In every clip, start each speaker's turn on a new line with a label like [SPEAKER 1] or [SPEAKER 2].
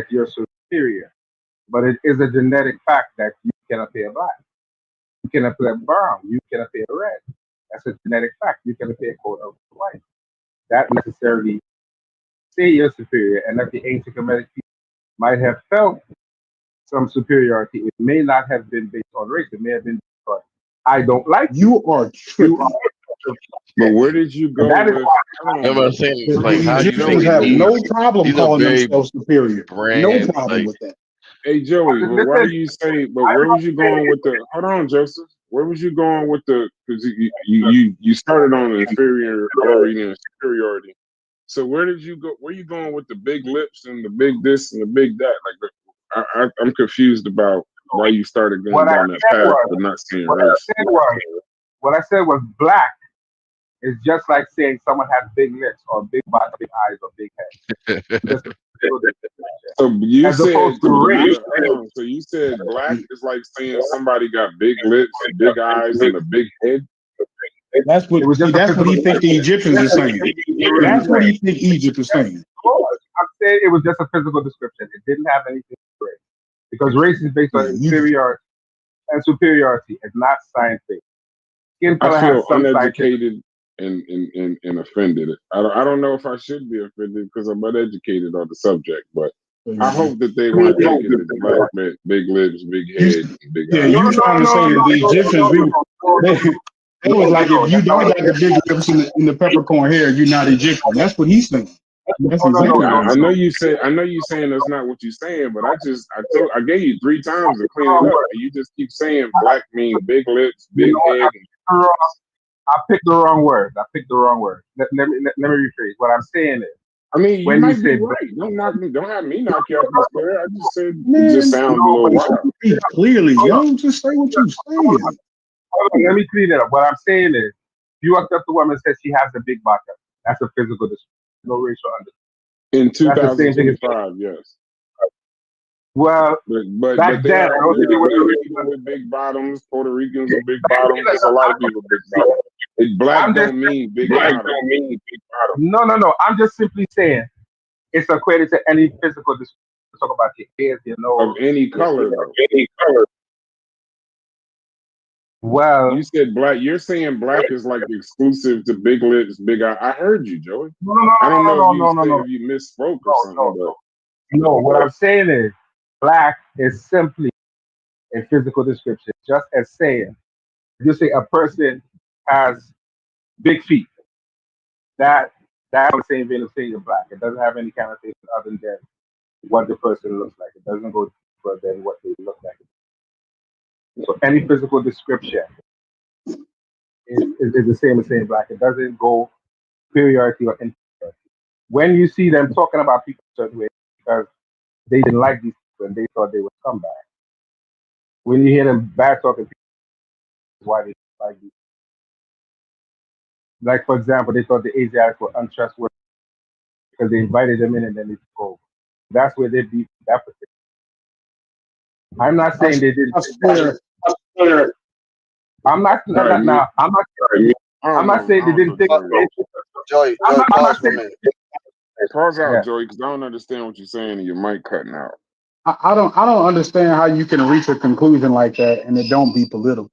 [SPEAKER 1] that you're superior. But it is a genetic fact that you cannot pay a black. You cannot pay a brown. You cannot pay a red. That's a genetic fact. You cannot pay a coat of white. That necessarily say you're superior, and that the ancient Kemetic people might have felt some superiority. It may not have been based on race. It may have been based on I don't like
[SPEAKER 2] you. Are
[SPEAKER 1] you. Are
[SPEAKER 3] But where did you go
[SPEAKER 1] that is
[SPEAKER 3] with?
[SPEAKER 1] why
[SPEAKER 4] You know what I'm saying? It's like,
[SPEAKER 2] the
[SPEAKER 4] how you know
[SPEAKER 2] Egyptians have no problem
[SPEAKER 4] these are
[SPEAKER 2] calling
[SPEAKER 4] very
[SPEAKER 2] themselves superior. No
[SPEAKER 4] brand,
[SPEAKER 2] problem
[SPEAKER 4] like,
[SPEAKER 2] with that.
[SPEAKER 3] Hey Joey, well, why do you say? But
[SPEAKER 1] I
[SPEAKER 3] where
[SPEAKER 1] don't
[SPEAKER 3] was you
[SPEAKER 1] say
[SPEAKER 3] going with the? Hold on, Joseph. Where was you going with the? Because you started on inferiority and superiority. So where did you go? Where you going with the big lips and the big this and the big that? Like, I'm confused about why you started going
[SPEAKER 1] what I
[SPEAKER 3] down that
[SPEAKER 1] said
[SPEAKER 3] path,
[SPEAKER 1] was
[SPEAKER 3] but not saying
[SPEAKER 1] what I
[SPEAKER 3] race.
[SPEAKER 1] said was what I said was black is just like saying someone has big lips or big body, big eyes, or big head. Just
[SPEAKER 3] So you
[SPEAKER 1] as
[SPEAKER 3] said,
[SPEAKER 1] opposed to race.
[SPEAKER 3] so you said black is like saying somebody got big lips, big eyes, and a big head.
[SPEAKER 2] That's what.
[SPEAKER 1] It was
[SPEAKER 2] See,
[SPEAKER 1] just a
[SPEAKER 2] that's what he
[SPEAKER 1] physical.
[SPEAKER 2] think the Egyptians are saying. That's what he think Egypt is saying.
[SPEAKER 1] I'm saying it was just a physical description. It didn't have anything to do with race because race is based on inferiority and superiority. It's not science-based. Skin
[SPEAKER 3] I
[SPEAKER 1] color has
[SPEAKER 3] feel
[SPEAKER 1] some scientific.
[SPEAKER 3] uneducated and offended. I don't know if I should be offended because I'm uneducated on the subject, but I hope that they weren't taking it as black meant big lips, big head, and big
[SPEAKER 2] Yeah,
[SPEAKER 3] eyes.
[SPEAKER 2] you trying to say that the Egyptians, it was like if you don't got the big lips and the peppercorn hair, you're not Egyptian. That's what he's saying. That's exactly what
[SPEAKER 3] I know you say. I know you saying that's not what you're saying, but I gave you 3 times to clean it up, and you just keep saying black mean big lips, big head.
[SPEAKER 1] I picked the wrong word. Let me rephrase. What I'm saying is,
[SPEAKER 3] I mean, you
[SPEAKER 1] when
[SPEAKER 3] might
[SPEAKER 1] you
[SPEAKER 3] be
[SPEAKER 1] say
[SPEAKER 3] right. Don't knock me. Don't have me knock you off my square. I just said
[SPEAKER 2] man,
[SPEAKER 3] it just sounds a little wild.
[SPEAKER 2] speak clearly, yo. Just say what you saying.
[SPEAKER 1] let me clean it up. What I'm saying is, you walked up to a woman and said she has a big bottom. That's a physical description. No racial understanding.
[SPEAKER 3] In 2025, yes.
[SPEAKER 1] Well,
[SPEAKER 3] But
[SPEAKER 1] back
[SPEAKER 3] there
[SPEAKER 1] then,
[SPEAKER 3] are
[SPEAKER 1] I don't think it was
[SPEAKER 3] black people with big bottoms, Puerto Ricans with big bottoms. There's a lot of people with big bottoms. Black don't mean big bottom.
[SPEAKER 1] No. I'm just simply saying it's equated to any physical description. Talk about your ears, your nose.
[SPEAKER 3] Of any color, though.
[SPEAKER 1] Well,
[SPEAKER 3] you said black. You're saying black is like exclusive to big lips, big eye. I heard you, Joey. I don't know if you misspoke or something. But
[SPEAKER 1] no, what I'm saying is black is simply a physical description, just as saying, if you say a person has big feet, that's the same vein of saying you're black. It doesn't have any connotation other than what the person looks like. It doesn't go deeper than what they look like. So any physical description is the same as saying black. It doesn't go superiority or inferiority. When you see them talking about people a certain way, because they didn't like these people and they thought they would come back. When you hear them bad talking people, why they didn't like these. Like, for example, they thought the Asiatics were untrustworthy because they invited them in and then they took over. That's where they beat that particular. I'm not saying they didn't. I'm not saying they didn't think.
[SPEAKER 5] Joey, pause for a minute.
[SPEAKER 3] Pause out, Joey, because I don't understand what you're saying and your mic cutting out.
[SPEAKER 2] I don't understand how you can reach a conclusion like that and it don't be political.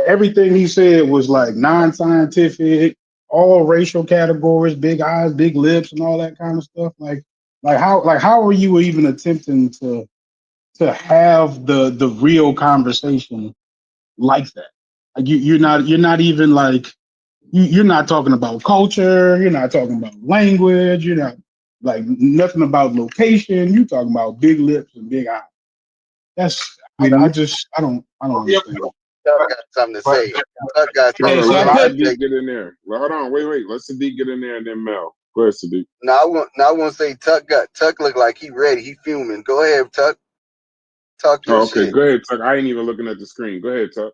[SPEAKER 2] Everything he said was like non-scientific, all racial categories, big eyes, big lips, and all that kind of stuff. Like how are you even attempting to have the real conversation like that? Like you're not even like you're not talking about culture, you're not talking about language, you're not like nothing about location. You're talking about big lips and big eyes. That's I don't understand.
[SPEAKER 5] Tuck got something to say. Tuck got something to
[SPEAKER 3] Let
[SPEAKER 5] say.
[SPEAKER 3] Sadiq get in there. Well, hold on, wait. Let Sadiq get in there and then Mel. Go ahead, Sadiq.
[SPEAKER 5] I want to say Tuck look like he ready. He fuming. Go ahead, Tuck. Talk your
[SPEAKER 3] okay,
[SPEAKER 5] shit.
[SPEAKER 3] go ahead, Tuck. I ain't even looking at the screen. Go ahead, Tuck.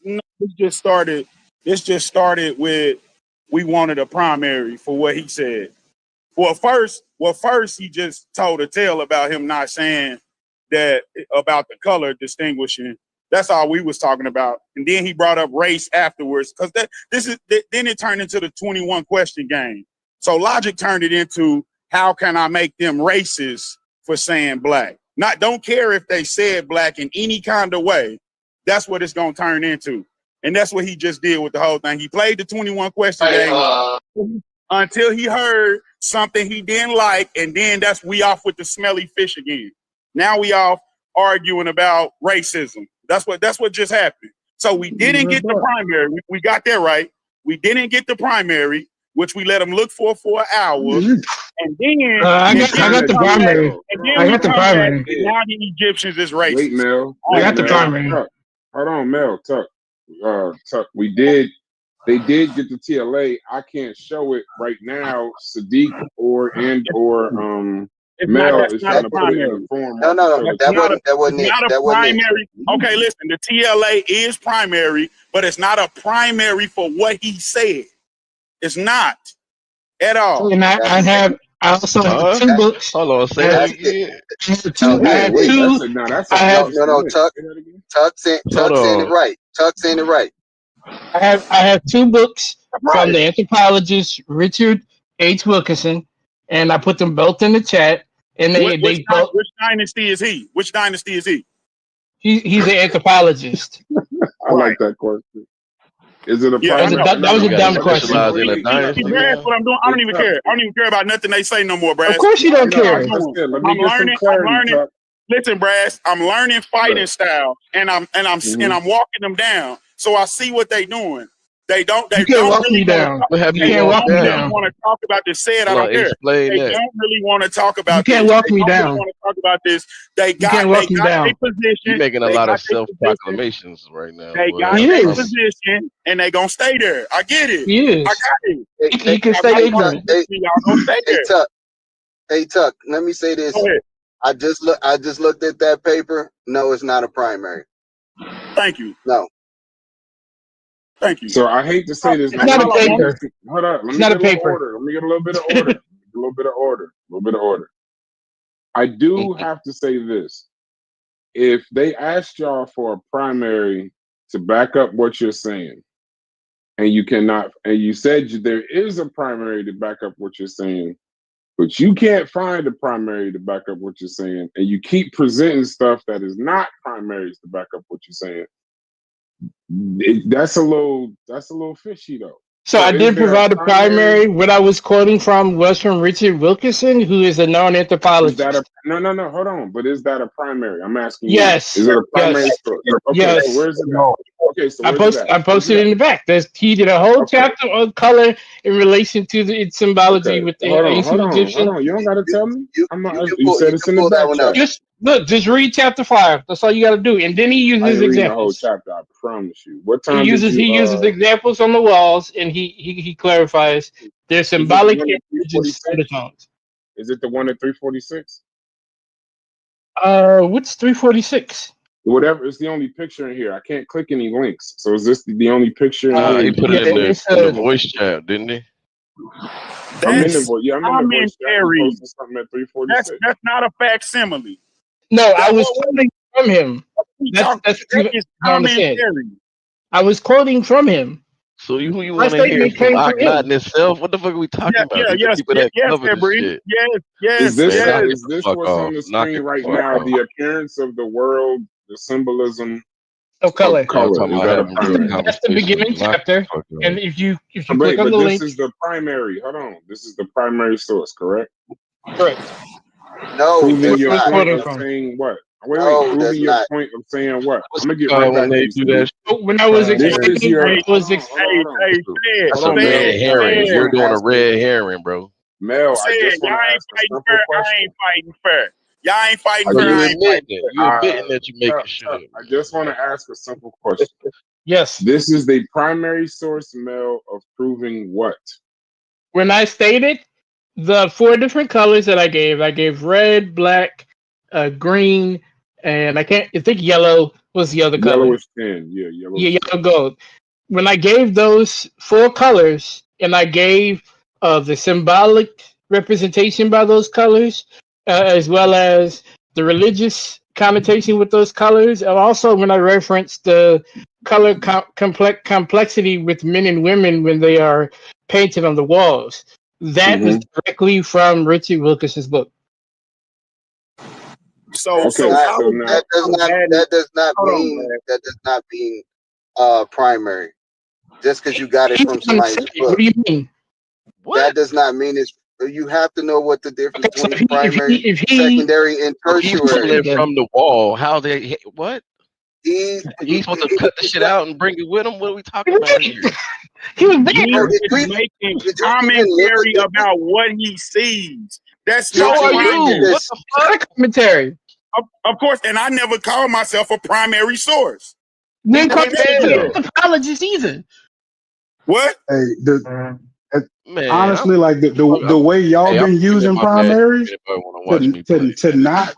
[SPEAKER 6] No, this just started with we wanted a primary for what he said. Well, first he just told a tale about him not saying that about the color distinguishing. That's all we was talking about. And then he brought up race afterwards because then it turned into the 21 question game. So logic turned it into, how can I make them racist for saying black? Don't care if they said black in any kind of way. That's what it's gonna turn into. And that's what he just did with the whole thing. He played the 21 question game until he heard something he didn't like, and then we off with the smelly fish again. Now we off arguing about racism. That's what just happened. So we didn't get the primary. We got that right. We didn't get the primary, which we let him look for an hour. And then
[SPEAKER 2] I got the primary. I got the primary.
[SPEAKER 6] Now the Egyptians is racist.
[SPEAKER 3] Wait, Mel.
[SPEAKER 2] I got the primary.
[SPEAKER 3] Hold on, Mel. Tuck. They did get the TLA. I can't show it right now. Sadiq or Mel is trying to put it in the form.
[SPEAKER 5] No, that wasn't it.
[SPEAKER 6] Not a primary. Okay, listen. The TLA is primary, but it's not a primary for what he said. It's not at all.
[SPEAKER 4] And I also have 2 books.
[SPEAKER 7] Hold on, say that again.
[SPEAKER 5] Tuck saying it right. Tuck saying it right.
[SPEAKER 4] I have 2 books from the anthropologist Richard H. Wilkinson, and I put them both in the chat. And which
[SPEAKER 6] dynasty is he? Which dynasty is he?
[SPEAKER 4] He's an anthropologist.
[SPEAKER 3] I like that question. Is it a
[SPEAKER 4] that was a dumb question.
[SPEAKER 6] That's what I'm doing. I don't even care. I don't even care about nothing they say no more, Brad.
[SPEAKER 4] Of course you don't care.
[SPEAKER 6] I'm learning. Listen, Brass, I'm learning fighting style, and I'm walking them down. So I see what they doing. They don't
[SPEAKER 4] walk me down.
[SPEAKER 6] You can't walk me down. Want to talk about this? Say it. I don't care. They don't really want to talk about.
[SPEAKER 4] You can't walk me down.
[SPEAKER 6] Want to talk about this? They got their position.
[SPEAKER 7] You're making a lot of self-proclamations right now.
[SPEAKER 6] They got their position, and they gonna stay there. I get it.
[SPEAKER 4] I got
[SPEAKER 6] it.
[SPEAKER 4] He can stay ignorant.
[SPEAKER 6] Y'all gonna stay there.
[SPEAKER 5] Hey Tuck, let me say this. I just looked at that paper. No, it's not a primary.
[SPEAKER 6] Thank you.
[SPEAKER 5] No.
[SPEAKER 6] Thank you.
[SPEAKER 3] So I hate to say this.
[SPEAKER 4] It's not a paper.
[SPEAKER 3] Hold up.
[SPEAKER 4] It's not a paper.
[SPEAKER 3] Let me get a little bit of order. A little bit of order. I do have to say this. If they asked y'all for a primary to back up what you're saying, and you said there is a primary to back up what you're saying, but you can't find a primary to back up what you're saying, and you keep presenting stuff that is not primaries to back up what you're saying, that's a little fishy though.
[SPEAKER 4] So I did provide a primary. What I was quoting from was from Richard Wilkinson, who is a known anthropologist.
[SPEAKER 3] No, hold on. But is that a primary? I'm asking you.
[SPEAKER 4] Yes.
[SPEAKER 3] Is it a primary?
[SPEAKER 4] Yes.
[SPEAKER 3] Okay,
[SPEAKER 4] yes.
[SPEAKER 3] So where's it at? Okay, so
[SPEAKER 4] I posted it in the back. He did a whole chapter on color in relation to its symbology with the ancient Egyptian.
[SPEAKER 3] Hold on. You don't got to tell me. You said it's in the back.
[SPEAKER 4] Just read chapter 5. That's all you got to do. And then he uses examples.
[SPEAKER 3] The whole chapter, I promise you. What time
[SPEAKER 4] he uses examples on the walls, and he clarifies their symbolic undertones.
[SPEAKER 3] Is it the one at 346?
[SPEAKER 4] What's 346?
[SPEAKER 3] Whatever. It's the only picture in here. I can't click any links. So is this the only picture in here?
[SPEAKER 7] He put it in the voice chat, didn't he?
[SPEAKER 3] I'm in the voice. Yeah, I'm in the voice chat. Something at 346.
[SPEAKER 6] That's not a facsimile.
[SPEAKER 4] No, I was quoting from him. That's I was quoting from him.
[SPEAKER 7] So who you want to hear from Akhenaten itself? What the fuck are we talking about?
[SPEAKER 6] Yes,
[SPEAKER 3] Is this what's on the screen right now? The appearance of the world, the symbolism
[SPEAKER 4] of color.
[SPEAKER 3] That's
[SPEAKER 4] the beginning chapter. And if you click on the link,
[SPEAKER 3] this is the primary. Hold on, this is the primary source, correct?
[SPEAKER 4] Correct.
[SPEAKER 5] No,
[SPEAKER 3] proving your point of saying what? Proving your point of saying what? I'm gonna get right back to that.
[SPEAKER 4] When I was explaining,
[SPEAKER 7] you're doing a red herring, bro.
[SPEAKER 3] Mel,
[SPEAKER 6] I ain't fighting fair. Y'all ain't fighting fair.
[SPEAKER 7] You're admitting that you making shit up.
[SPEAKER 3] I just want to ask a simple question.
[SPEAKER 4] Yes.
[SPEAKER 3] This is the primary source, Mel, of proving what?
[SPEAKER 4] When I stated the 4 different colors that I gave red, black, green, and I think yellow was the other color.
[SPEAKER 3] Yellow is 10, yellow.
[SPEAKER 4] Yeah, yellow gold. When I gave those 4 colors, and I gave the symbolic representation by those colors, as well as the religious connotation with those colors, and also when I referenced the color complexity with men and women when they are painted on the walls. That was directly from Richard Wilkerson's book.
[SPEAKER 6] So
[SPEAKER 5] That does not mean primary. Just because you got it from somebody's book.
[SPEAKER 4] What do you mean?
[SPEAKER 5] That does not mean it's. You have to know what the difference between
[SPEAKER 4] so
[SPEAKER 5] primary, secondary, and
[SPEAKER 7] He's pulling
[SPEAKER 5] tertiary.
[SPEAKER 7] it from the wall. How they what?
[SPEAKER 5] He's
[SPEAKER 7] supposed to cut the shit out and bring it with him? What are we talking about here?
[SPEAKER 4] He was
[SPEAKER 6] He
[SPEAKER 4] there.
[SPEAKER 6] is making commentary about what he sees. That's
[SPEAKER 4] So
[SPEAKER 6] not
[SPEAKER 4] are
[SPEAKER 6] primary.
[SPEAKER 4] you. What the fuck? Commentary.
[SPEAKER 6] Of course, and I never call myself a primary source.
[SPEAKER 4] Then call an anthropologist either.
[SPEAKER 6] What?
[SPEAKER 2] Hey,
[SPEAKER 7] Man,
[SPEAKER 2] honestly, like the way y'all been using primaries to not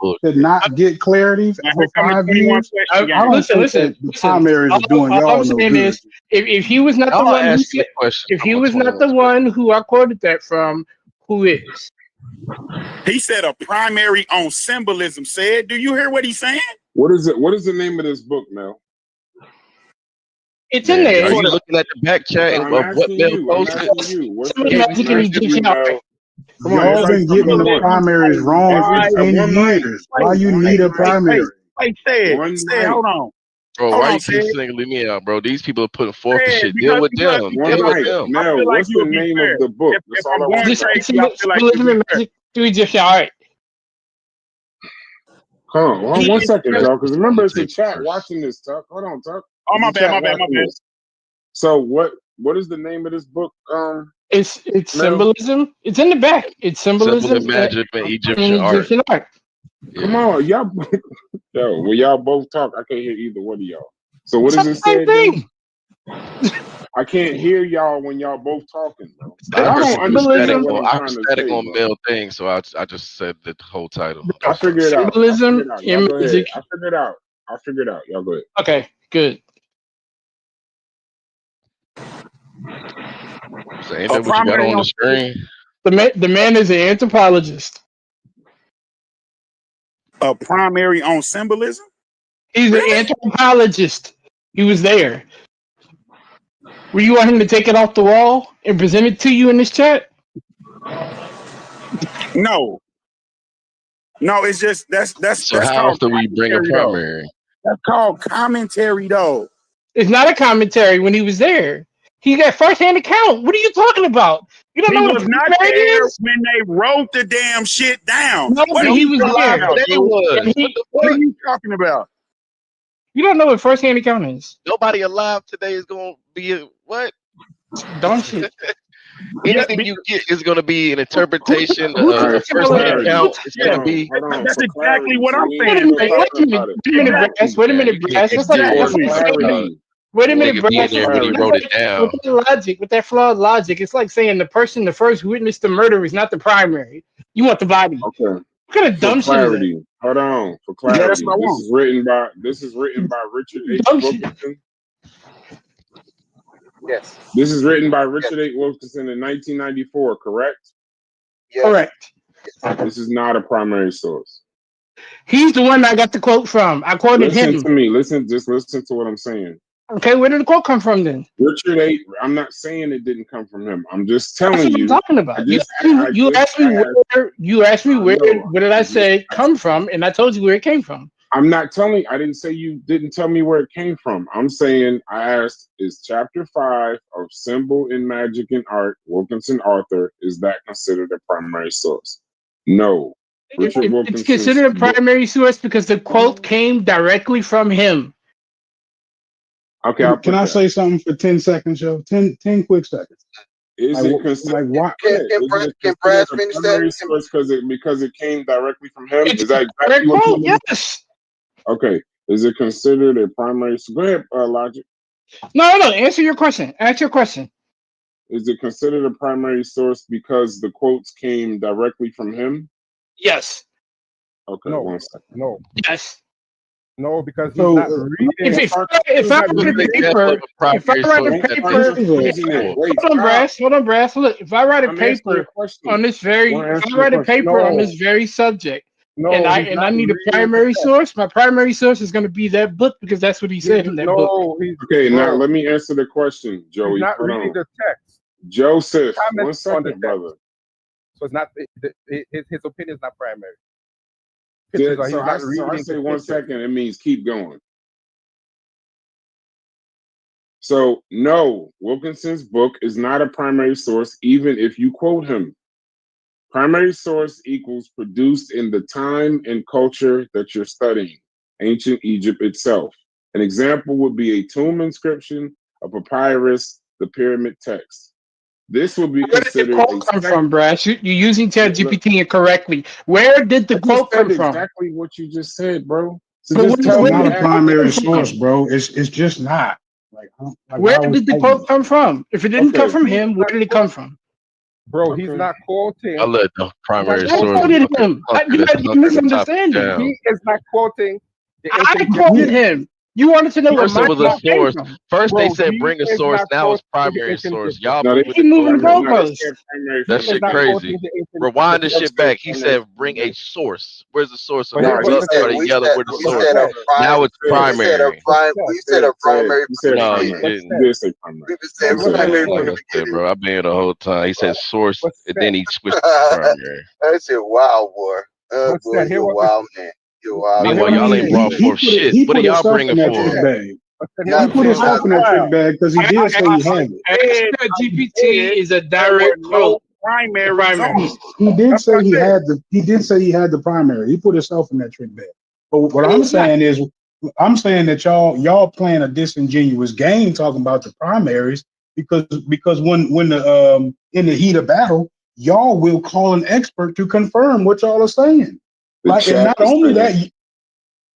[SPEAKER 2] get clarity for 5 years. I don't think that the primaries is doing y'all
[SPEAKER 4] I'm
[SPEAKER 2] no
[SPEAKER 4] saying
[SPEAKER 2] good.
[SPEAKER 4] is, if he was not the one who said, if he was not the one who I quoted that from, who is?
[SPEAKER 6] He said a primary on symbolism. Said, do you hear what he's saying?
[SPEAKER 3] What is it? What is the name of this book, Mel?
[SPEAKER 4] It's in there.
[SPEAKER 7] Are you looking at the back chat of what Mel posted?
[SPEAKER 3] What's the name?
[SPEAKER 2] Y'all been getting the primaries wrong for 10 years. Why you need a primary?
[SPEAKER 6] Say, hold on.
[SPEAKER 7] Bro, why you keep singling me out, bro? These people are putting forth the shit. Deal with them. Deal with them.
[SPEAKER 3] Now, what's the name of the book? That's all I want to know.
[SPEAKER 4] Do we just all right?
[SPEAKER 3] Hold on, 1 second, y'all. Because remember, it's a chat watching this, Tuck. Hold on, Tuck.
[SPEAKER 6] Oh, my bad.
[SPEAKER 3] So, what is the name of this book?
[SPEAKER 4] It's symbolism. It's in the back. It's symbolism.
[SPEAKER 7] Magic, and Egyptian art.
[SPEAKER 3] Come on, y'all. Yo, when y'all both talk, I can't hear either one of y'all. So what does it say? I can't hear y'all when y'all both talking, bro. I don't understand what I'm trying to say.
[SPEAKER 7] On Mel thing, so I just said the whole title.
[SPEAKER 3] I figured it out.
[SPEAKER 4] Symbolism.
[SPEAKER 3] I figured it out. Y'all go ahead.
[SPEAKER 4] Okay, good.
[SPEAKER 7] So ain't that what you got on the screen?
[SPEAKER 4] The man is an anthropologist.
[SPEAKER 6] A primary on symbolism?
[SPEAKER 4] He's an anthropologist. He was there. Would you want him to take it off the wall and present it to you in this chat?
[SPEAKER 6] No, it's just that's.
[SPEAKER 7] So how else do we bring a primary?
[SPEAKER 6] That's called commentary, though.
[SPEAKER 4] It's not a commentary when he was there. He got first-hand account. What are you talking about? You don't know what
[SPEAKER 6] was not there when they wrote the damn shit down.
[SPEAKER 4] No, but he was there.
[SPEAKER 6] What are you talking about?
[SPEAKER 4] You don't know what first-hand account is.
[SPEAKER 7] Nobody alive today is going to be what?
[SPEAKER 4] Dumb shit.
[SPEAKER 7] Anything you get is going to be an interpretation of first-hand account. It's going to be.
[SPEAKER 6] That's exactly what I'm saying.
[SPEAKER 4] Wait a minute, Brass. Wait a minute, Brass.
[SPEAKER 7] Wrote it down.
[SPEAKER 4] With that flawed logic, it's like saying the first who witnessed the murder is not the primary. You want the body.
[SPEAKER 3] Okay.
[SPEAKER 4] What kind of dumb shit is that?
[SPEAKER 3] Hold on, for clarity. This is written by Richard H. Wilkinson.
[SPEAKER 5] Yes.
[SPEAKER 3] This is written by Richard H. Wilkinson in 1994, correct?
[SPEAKER 5] Yes.
[SPEAKER 4] Correct.
[SPEAKER 3] This is not a primary source.
[SPEAKER 4] He's the one I got the quote from. I quoted him.
[SPEAKER 3] Listen to me. Listen to what I'm saying.
[SPEAKER 4] Okay, where did the quote come from then?
[SPEAKER 3] Richard H. I'm not saying it didn't come from him. I'm just telling you.
[SPEAKER 4] That's what I'm talking about. You asked me where did I say come from, and I told you where it came from.
[SPEAKER 3] I'm not telling. I didn't say you didn't tell me where it came from. I'm saying I asked, is chapter 5 of Symbol in Magic and Art, Wilkinson author, is that considered a primary source? No.
[SPEAKER 4] It's considered a primary source because the quote came directly from him.
[SPEAKER 3] Okay.
[SPEAKER 2] Can I say something for 10 seconds, Joe? 10 quick seconds.
[SPEAKER 3] Is it considered
[SPEAKER 2] why?
[SPEAKER 5] Can Brad finish that?
[SPEAKER 3] Because it came directly from him? Is that exactly what you mean?
[SPEAKER 4] Yes.
[SPEAKER 3] Okay. Is it considered a primary? So go ahead, Logic.
[SPEAKER 4] No. Answer your question. Ask your question.
[SPEAKER 3] Is it considered a primary source because the quotes came directly from him?
[SPEAKER 4] Yes.
[SPEAKER 3] Okay.
[SPEAKER 1] No.
[SPEAKER 3] 1 second.
[SPEAKER 1] No.
[SPEAKER 4] Yes.
[SPEAKER 1] No, because he's not reading.
[SPEAKER 4] If I write a paper, hold on, Brass. Look, if I write a paper on this very subject, and I need a primary source, my primary source is going to be that book because that's what he said in that book.
[SPEAKER 3] Okay, now let me answer the question, Joey.
[SPEAKER 1] He's not reading the text.
[SPEAKER 3] Joseph, 1 second, brother.
[SPEAKER 1] So it's not his opinion is not primary. Pictures are he's
[SPEAKER 3] So I
[SPEAKER 1] not reading
[SPEAKER 3] say
[SPEAKER 1] the
[SPEAKER 3] 1
[SPEAKER 1] picture.
[SPEAKER 3] second. It means keep going. So no, Wilkinson's book is not a primary source, even if you quote him. Primary source equals produced in the time and culture that you're studying, ancient Egypt itself. An example would be a tomb inscription, a papyrus, the pyramid text. This would be
[SPEAKER 4] Where did the
[SPEAKER 3] considered
[SPEAKER 4] quote come from, Brash? You're using ChatGPT incorrectly. Where did the
[SPEAKER 3] I just
[SPEAKER 4] quote come
[SPEAKER 3] said
[SPEAKER 4] from?
[SPEAKER 3] exactly what you just said, bro. So
[SPEAKER 4] But
[SPEAKER 3] just
[SPEAKER 2] It's
[SPEAKER 3] tell
[SPEAKER 4] where
[SPEAKER 3] me
[SPEAKER 2] not
[SPEAKER 4] did
[SPEAKER 2] a
[SPEAKER 4] the
[SPEAKER 3] actually.
[SPEAKER 4] quote
[SPEAKER 2] primary
[SPEAKER 4] come
[SPEAKER 2] source,
[SPEAKER 4] from?
[SPEAKER 2] bro. It's just not.
[SPEAKER 4] Where did the quote come from? If it didn't come
[SPEAKER 3] Okay.
[SPEAKER 4] from him, where did it come from?
[SPEAKER 1] Bro, he's
[SPEAKER 3] Okay.
[SPEAKER 1] not quoting.
[SPEAKER 7] I let the
[SPEAKER 1] He's not
[SPEAKER 7] primary
[SPEAKER 4] I
[SPEAKER 7] source
[SPEAKER 1] quoting.
[SPEAKER 4] quoted
[SPEAKER 7] hunker,
[SPEAKER 4] him.
[SPEAKER 7] hunker,
[SPEAKER 4] You
[SPEAKER 7] this,
[SPEAKER 4] got you
[SPEAKER 7] hunker the topic
[SPEAKER 4] misunderstanding.
[SPEAKER 7] down.
[SPEAKER 1] He is not quoting the
[SPEAKER 4] I
[SPEAKER 1] ancient
[SPEAKER 4] quoted
[SPEAKER 1] Egyptian.
[SPEAKER 4] him. You wanted to know where
[SPEAKER 7] First it
[SPEAKER 4] my
[SPEAKER 7] was a
[SPEAKER 4] quote came
[SPEAKER 7] source.
[SPEAKER 4] from.
[SPEAKER 7] First they
[SPEAKER 1] Bro,
[SPEAKER 7] said
[SPEAKER 1] he
[SPEAKER 7] bring a
[SPEAKER 1] is
[SPEAKER 7] source.
[SPEAKER 1] not
[SPEAKER 7] Now it's
[SPEAKER 1] quoting the
[SPEAKER 7] primary
[SPEAKER 1] ancient
[SPEAKER 7] source.
[SPEAKER 1] Egyptian.
[SPEAKER 7] Y'all
[SPEAKER 3] No,
[SPEAKER 7] moving
[SPEAKER 4] He
[SPEAKER 7] the
[SPEAKER 4] moving the
[SPEAKER 3] no, they
[SPEAKER 7] goalposts.
[SPEAKER 3] said
[SPEAKER 4] goalposts.
[SPEAKER 3] primary
[SPEAKER 7] That
[SPEAKER 1] He is
[SPEAKER 3] from
[SPEAKER 7] shit
[SPEAKER 1] not
[SPEAKER 3] the
[SPEAKER 7] crazy.
[SPEAKER 1] quoting the ancient
[SPEAKER 7] Rewind this
[SPEAKER 1] Egyptian.
[SPEAKER 7] shit back. He said bring a source. Where's the source of
[SPEAKER 1] But
[SPEAKER 7] it?
[SPEAKER 1] here,
[SPEAKER 5] No,
[SPEAKER 1] but
[SPEAKER 5] we
[SPEAKER 7] Brother
[SPEAKER 5] said
[SPEAKER 1] listen,
[SPEAKER 7] started
[SPEAKER 5] we
[SPEAKER 7] yelling
[SPEAKER 5] said
[SPEAKER 7] where the
[SPEAKER 5] we
[SPEAKER 1] but
[SPEAKER 7] source.
[SPEAKER 5] said a
[SPEAKER 1] said,
[SPEAKER 7] Now it's
[SPEAKER 5] we said a
[SPEAKER 7] primary.
[SPEAKER 5] we said a primary
[SPEAKER 3] You
[SPEAKER 5] from the
[SPEAKER 3] said
[SPEAKER 7] No,
[SPEAKER 5] beginning.
[SPEAKER 7] you
[SPEAKER 3] primary.
[SPEAKER 7] didn't.
[SPEAKER 3] You did say primary.
[SPEAKER 5] We just said
[SPEAKER 1] but
[SPEAKER 7] Say
[SPEAKER 5] primary
[SPEAKER 7] it like
[SPEAKER 5] from
[SPEAKER 1] said,
[SPEAKER 5] the
[SPEAKER 7] I said,
[SPEAKER 5] beginning.
[SPEAKER 7] bro. I've been here the whole time. He said source,
[SPEAKER 1] but
[SPEAKER 7] and
[SPEAKER 1] said,
[SPEAKER 7] then he switched to primary.
[SPEAKER 5] That shit wild, boy.
[SPEAKER 1] but
[SPEAKER 5] Boy,
[SPEAKER 1] said,
[SPEAKER 5] you're
[SPEAKER 1] here
[SPEAKER 5] a
[SPEAKER 1] what we,
[SPEAKER 5] wild man. You're a wild
[SPEAKER 1] but
[SPEAKER 7] Meanwhile,
[SPEAKER 1] here
[SPEAKER 5] man.
[SPEAKER 1] what he
[SPEAKER 7] y'all
[SPEAKER 2] he
[SPEAKER 7] ain't
[SPEAKER 1] said.
[SPEAKER 7] brought forth shit.
[SPEAKER 2] he
[SPEAKER 7] What are
[SPEAKER 2] put
[SPEAKER 7] y'all
[SPEAKER 2] himself in
[SPEAKER 7] bringing
[SPEAKER 2] that
[SPEAKER 1] But
[SPEAKER 2] trick
[SPEAKER 7] forth?
[SPEAKER 1] said,
[SPEAKER 2] bag.
[SPEAKER 1] but said, here
[SPEAKER 2] He
[SPEAKER 1] what he
[SPEAKER 2] put
[SPEAKER 5] Nothing,
[SPEAKER 1] said.
[SPEAKER 2] himself in that
[SPEAKER 5] nothing.
[SPEAKER 2] trick bag because he did say he had it.
[SPEAKER 4] GPT is a
[SPEAKER 6] There were
[SPEAKER 4] direct
[SPEAKER 6] no
[SPEAKER 4] quote. The
[SPEAKER 6] primaries on
[SPEAKER 4] primary.
[SPEAKER 6] it.
[SPEAKER 2] He did
[SPEAKER 1] That's what
[SPEAKER 2] say
[SPEAKER 1] I
[SPEAKER 2] he
[SPEAKER 1] said.
[SPEAKER 2] had the. He did say he had the primary. He put himself in that trick bag. But what I'm
[SPEAKER 4] It's not.
[SPEAKER 2] saying is, I'm saying that y'all playing a disingenuous game talking about the primaries because when the in the heat of battle, y'all will call an expert to confirm what y'all are saying.
[SPEAKER 3] The
[SPEAKER 2] Like, and
[SPEAKER 3] chat
[SPEAKER 2] not
[SPEAKER 3] is
[SPEAKER 2] only
[SPEAKER 3] saying,
[SPEAKER 2] that,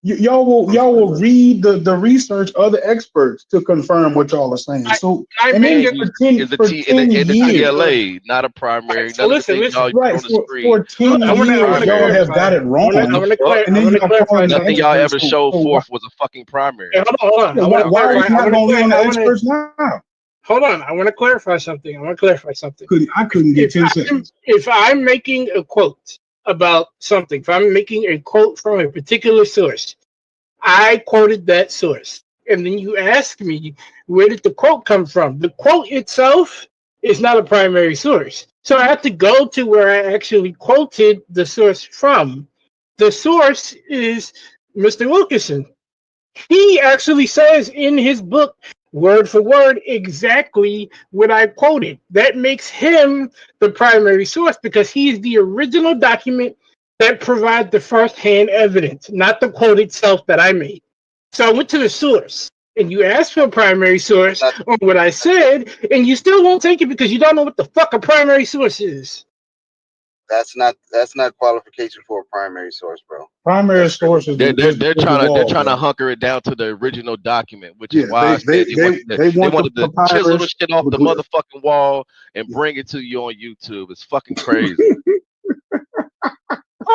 [SPEAKER 2] y'all will read the research of the experts to confirm what y'all are saying.
[SPEAKER 4] I,
[SPEAKER 2] So,
[SPEAKER 4] I
[SPEAKER 2] and
[SPEAKER 4] make
[SPEAKER 2] then
[SPEAKER 7] And
[SPEAKER 4] a
[SPEAKER 7] you
[SPEAKER 2] for 10
[SPEAKER 7] is the
[SPEAKER 2] for
[SPEAKER 7] T in
[SPEAKER 2] 10
[SPEAKER 7] the
[SPEAKER 2] years.
[SPEAKER 7] TLA, not a primary.
[SPEAKER 4] so
[SPEAKER 7] None of the
[SPEAKER 4] listen,
[SPEAKER 7] things
[SPEAKER 4] listen.
[SPEAKER 7] y'all put
[SPEAKER 2] Right,
[SPEAKER 7] on the screen
[SPEAKER 2] for 10
[SPEAKER 4] I want
[SPEAKER 7] is
[SPEAKER 4] to. I want
[SPEAKER 2] years,
[SPEAKER 4] to
[SPEAKER 2] y'all
[SPEAKER 7] primary.
[SPEAKER 2] have got
[SPEAKER 4] clarify.
[SPEAKER 2] it wrong,
[SPEAKER 7] The fuck?
[SPEAKER 2] and
[SPEAKER 4] I
[SPEAKER 2] then
[SPEAKER 4] want to
[SPEAKER 2] y'all
[SPEAKER 4] clarify
[SPEAKER 2] calling the
[SPEAKER 7] Nothing
[SPEAKER 4] something.
[SPEAKER 7] y'all
[SPEAKER 2] experts.
[SPEAKER 7] ever
[SPEAKER 2] So,
[SPEAKER 7] showed
[SPEAKER 2] so why,
[SPEAKER 7] forth was a fucking
[SPEAKER 4] Hey,
[SPEAKER 7] primary.
[SPEAKER 4] hold on.
[SPEAKER 2] yeah,
[SPEAKER 4] I want to
[SPEAKER 2] why are we
[SPEAKER 4] clarify. I
[SPEAKER 2] not
[SPEAKER 4] want to
[SPEAKER 2] going to lean on
[SPEAKER 4] clarify.
[SPEAKER 2] the experts now?
[SPEAKER 4] Hold on. I want to clarify something. I want to clarify something.
[SPEAKER 2] I couldn't get
[SPEAKER 4] If
[SPEAKER 2] 10 seconds.
[SPEAKER 4] if I'm making a quote about something, if I'm making a quote from a particular source, I quoted that source. And then you ask me, where did the quote come from? The quote itself is not a primary source. So I have to go to where I actually quoted the source from. The source is Mr. Wilkinson. He actually says in his book, word for word, exactly what I quoted. That makes him the primary source because he's the original document that provides the first-hand evidence, not the quote itself that I made. So I went to the source, and you asked for a primary source
[SPEAKER 5] Not,
[SPEAKER 4] on what I said, and you still won't take it because you don't know what the fuck a primary source is.
[SPEAKER 5] that's not qualification for a primary source, bro.
[SPEAKER 2] Primary
[SPEAKER 5] That's really
[SPEAKER 2] source is
[SPEAKER 7] They're
[SPEAKER 2] the,
[SPEAKER 7] they're
[SPEAKER 2] is,
[SPEAKER 7] they're
[SPEAKER 2] is the
[SPEAKER 7] trying to they're
[SPEAKER 2] wall,
[SPEAKER 7] trying to
[SPEAKER 2] bro.
[SPEAKER 7] hunker it down to the original document, which is
[SPEAKER 2] Yeah,
[SPEAKER 7] why I said
[SPEAKER 2] they
[SPEAKER 7] they
[SPEAKER 2] want the
[SPEAKER 7] wanted to chisel the
[SPEAKER 2] papyrus
[SPEAKER 7] shit off
[SPEAKER 2] with
[SPEAKER 7] the
[SPEAKER 2] the
[SPEAKER 7] motherfucking wall and
[SPEAKER 2] yeah.
[SPEAKER 7] bring it to you on YouTube. It's fucking crazy.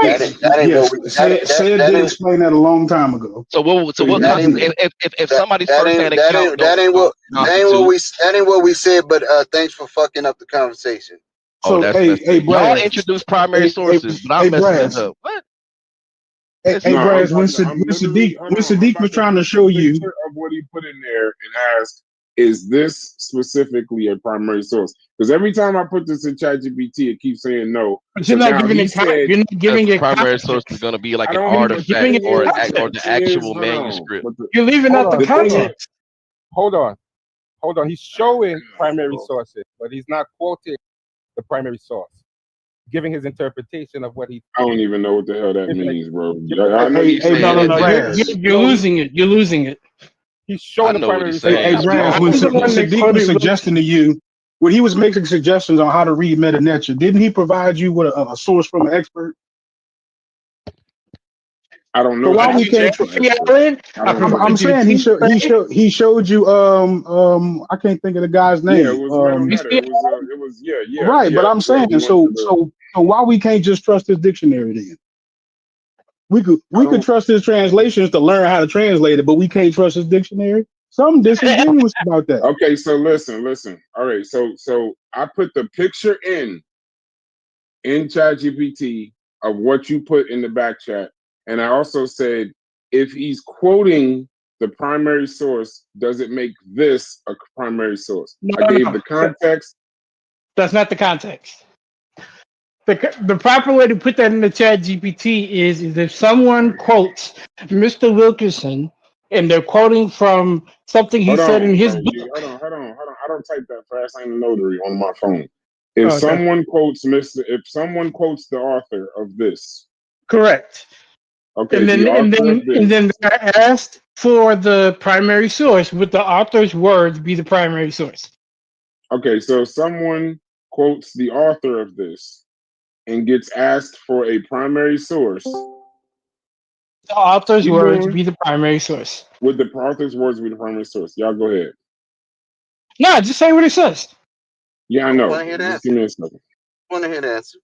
[SPEAKER 5] that
[SPEAKER 4] Right.
[SPEAKER 5] ain't that ain't what
[SPEAKER 2] Yes,
[SPEAKER 5] we that
[SPEAKER 2] said
[SPEAKER 5] that
[SPEAKER 2] did
[SPEAKER 5] ain't
[SPEAKER 2] explain that a long time ago.
[SPEAKER 7] So
[SPEAKER 2] So
[SPEAKER 7] what
[SPEAKER 5] that ain't
[SPEAKER 7] constitute if
[SPEAKER 5] that
[SPEAKER 7] somebody's
[SPEAKER 5] that
[SPEAKER 7] first hand
[SPEAKER 5] ain't that
[SPEAKER 7] account
[SPEAKER 5] ain't that ain't
[SPEAKER 7] don't
[SPEAKER 5] what
[SPEAKER 7] constitute?
[SPEAKER 5] that ain't what we said. But thanks for fucking up the conversation.
[SPEAKER 7] Oh,
[SPEAKER 2] so
[SPEAKER 7] that's messed up.
[SPEAKER 2] hey
[SPEAKER 7] Y'all
[SPEAKER 2] Brad,
[SPEAKER 7] introduce primary
[SPEAKER 2] hey
[SPEAKER 7] sources, but I'm
[SPEAKER 2] hey
[SPEAKER 7] messing it
[SPEAKER 2] Brad,
[SPEAKER 7] up. What? This
[SPEAKER 2] hey
[SPEAKER 3] no,
[SPEAKER 7] is
[SPEAKER 3] I'm
[SPEAKER 2] Brad,
[SPEAKER 3] about to, I'm literally, hold
[SPEAKER 2] When
[SPEAKER 3] on, I'm
[SPEAKER 2] Sadiq
[SPEAKER 3] about
[SPEAKER 2] was
[SPEAKER 3] to
[SPEAKER 2] trying to
[SPEAKER 3] post a
[SPEAKER 2] show you,
[SPEAKER 3] picture of what he put in there and ask, is this specifically a primary source? Because every time I put this in ChatGPT, it keeps saying no.
[SPEAKER 4] But
[SPEAKER 3] So
[SPEAKER 4] you're not
[SPEAKER 3] now
[SPEAKER 4] giving
[SPEAKER 3] he
[SPEAKER 4] it
[SPEAKER 3] said,
[SPEAKER 4] you're not
[SPEAKER 7] because
[SPEAKER 4] giving it
[SPEAKER 7] primary source is
[SPEAKER 4] context.
[SPEAKER 7] going to be like
[SPEAKER 3] I
[SPEAKER 7] an
[SPEAKER 3] don't,
[SPEAKER 4] You're
[SPEAKER 3] but
[SPEAKER 4] not
[SPEAKER 3] the
[SPEAKER 4] giving
[SPEAKER 7] artifact
[SPEAKER 4] it
[SPEAKER 3] thing
[SPEAKER 7] or
[SPEAKER 3] is,
[SPEAKER 7] or
[SPEAKER 3] the
[SPEAKER 7] the
[SPEAKER 4] context.
[SPEAKER 3] thing is,
[SPEAKER 7] actual
[SPEAKER 3] hold on,
[SPEAKER 7] manuscript.
[SPEAKER 3] but
[SPEAKER 4] You're leaving
[SPEAKER 1] Hold
[SPEAKER 4] out the
[SPEAKER 1] on,
[SPEAKER 3] the thing is,
[SPEAKER 4] context.
[SPEAKER 1] hold on, hold on. He's showing primary
[SPEAKER 3] bro,
[SPEAKER 1] sources, but he's not quoting the primary source, giving his interpretation of what he.
[SPEAKER 3] I don't even know what the hell that
[SPEAKER 1] It's like
[SPEAKER 3] means, bro.
[SPEAKER 1] giving
[SPEAKER 3] I
[SPEAKER 1] like
[SPEAKER 3] know
[SPEAKER 2] hey
[SPEAKER 3] you
[SPEAKER 2] hey
[SPEAKER 7] saying
[SPEAKER 4] No,
[SPEAKER 3] saying
[SPEAKER 4] no,
[SPEAKER 7] it
[SPEAKER 3] it,
[SPEAKER 4] no.
[SPEAKER 3] but
[SPEAKER 2] Brad,
[SPEAKER 4] You're losing it. You're losing it.
[SPEAKER 1] he's
[SPEAKER 7] I
[SPEAKER 1] showing the
[SPEAKER 7] know what
[SPEAKER 1] primary
[SPEAKER 7] he's
[SPEAKER 1] source.
[SPEAKER 7] saying.
[SPEAKER 2] hey
[SPEAKER 7] It's
[SPEAKER 2] Brad,
[SPEAKER 4] I'm the
[SPEAKER 2] when
[SPEAKER 4] one that
[SPEAKER 2] Sadiq was
[SPEAKER 4] quoted
[SPEAKER 2] suggesting to
[SPEAKER 4] Wilkinson.
[SPEAKER 2] you, when he was making suggestions on how to read metanetia, didn't he provide you with a source from an expert?
[SPEAKER 3] I don't
[SPEAKER 2] So
[SPEAKER 3] know
[SPEAKER 2] why
[SPEAKER 4] What
[SPEAKER 2] we
[SPEAKER 4] did you
[SPEAKER 2] can't?
[SPEAKER 3] ChatGPT
[SPEAKER 4] say,
[SPEAKER 3] an expert.
[SPEAKER 4] Alan?
[SPEAKER 3] I
[SPEAKER 4] I
[SPEAKER 3] don't know
[SPEAKER 2] I'm
[SPEAKER 3] him.
[SPEAKER 4] provided you the
[SPEAKER 2] saying
[SPEAKER 4] Tuesday.
[SPEAKER 2] he showed you I can't think of the guy's
[SPEAKER 3] Yeah, it
[SPEAKER 2] name.
[SPEAKER 3] was right on
[SPEAKER 4] You
[SPEAKER 3] that.
[SPEAKER 4] see it?
[SPEAKER 3] It was yeah, yeah,
[SPEAKER 2] Right, but
[SPEAKER 3] yeah,
[SPEAKER 2] I'm
[SPEAKER 3] yeah.
[SPEAKER 2] saying
[SPEAKER 3] He went to the.
[SPEAKER 2] so why we can't just trust his dictionary then?
[SPEAKER 3] I
[SPEAKER 2] We could
[SPEAKER 3] don't.
[SPEAKER 2] trust his translations to learn how to translate it, but we can't trust his dictionary. Something disingenuous about that.
[SPEAKER 3] Okay, so listen. All right, so I put the picture in ChatGPT of what you put in the back chat, and I also said if he's quoting the primary source, does it make this a primary source?
[SPEAKER 4] No,
[SPEAKER 3] I gave
[SPEAKER 4] no.
[SPEAKER 3] the context.
[SPEAKER 4] That's not the context. The proper way to put that in the chat GPT is if someone quotes Mr. Wilkerson and they're quoting from something he
[SPEAKER 3] Hold
[SPEAKER 4] said in
[SPEAKER 3] on,
[SPEAKER 4] his
[SPEAKER 3] bro.
[SPEAKER 4] book.
[SPEAKER 3] Hold on. I don't type that fast. I'm a notary on my phone. If
[SPEAKER 4] Oh, okay.
[SPEAKER 3] someone quotes if someone quotes the author of this,
[SPEAKER 4] Correct.
[SPEAKER 3] okay,
[SPEAKER 4] And
[SPEAKER 3] the
[SPEAKER 4] then and
[SPEAKER 3] author
[SPEAKER 4] then
[SPEAKER 3] of
[SPEAKER 4] and
[SPEAKER 3] this.
[SPEAKER 4] then they're asked for the primary source. Would the author's words be the primary source?
[SPEAKER 3] Okay, so if someone quotes the author of this and gets asked for a primary source,
[SPEAKER 4] The author's
[SPEAKER 3] keep
[SPEAKER 4] words
[SPEAKER 3] going.
[SPEAKER 4] be the primary source.
[SPEAKER 3] Would the author's words be the primary source? Y'all go ahead.
[SPEAKER 4] No, just say what it says.
[SPEAKER 3] Yeah, I
[SPEAKER 5] I
[SPEAKER 3] know.
[SPEAKER 5] want to hear the
[SPEAKER 3] Just
[SPEAKER 5] answer.
[SPEAKER 3] give me a second.
[SPEAKER 5] I want to hear the answer.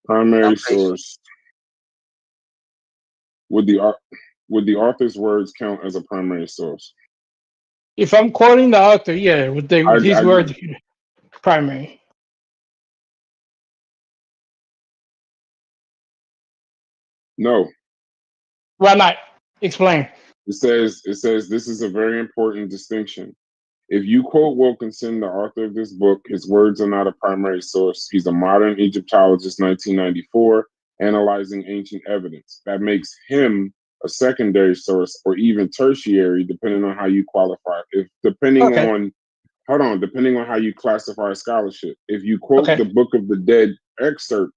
[SPEAKER 3] Primary
[SPEAKER 5] I'm patient.
[SPEAKER 3] source. Would the author's words count as a primary source?
[SPEAKER 4] If I'm quoting the author, yeah,
[SPEAKER 3] I,
[SPEAKER 4] with his
[SPEAKER 3] I
[SPEAKER 4] words primary.
[SPEAKER 3] no.
[SPEAKER 4] Why not? Explain.
[SPEAKER 3] It says this is a very important distinction. If you quote Wilkinson, the author of this book, his words are not a primary source. He's a modern Egyptologist, 1994, analyzing ancient evidence. That makes him a secondary source or even tertiary, depending on how you qualify.
[SPEAKER 4] Okay.
[SPEAKER 3] Depending on how you classify scholarship. If you quote
[SPEAKER 4] Okay.
[SPEAKER 3] the Book of the Dead excerpt,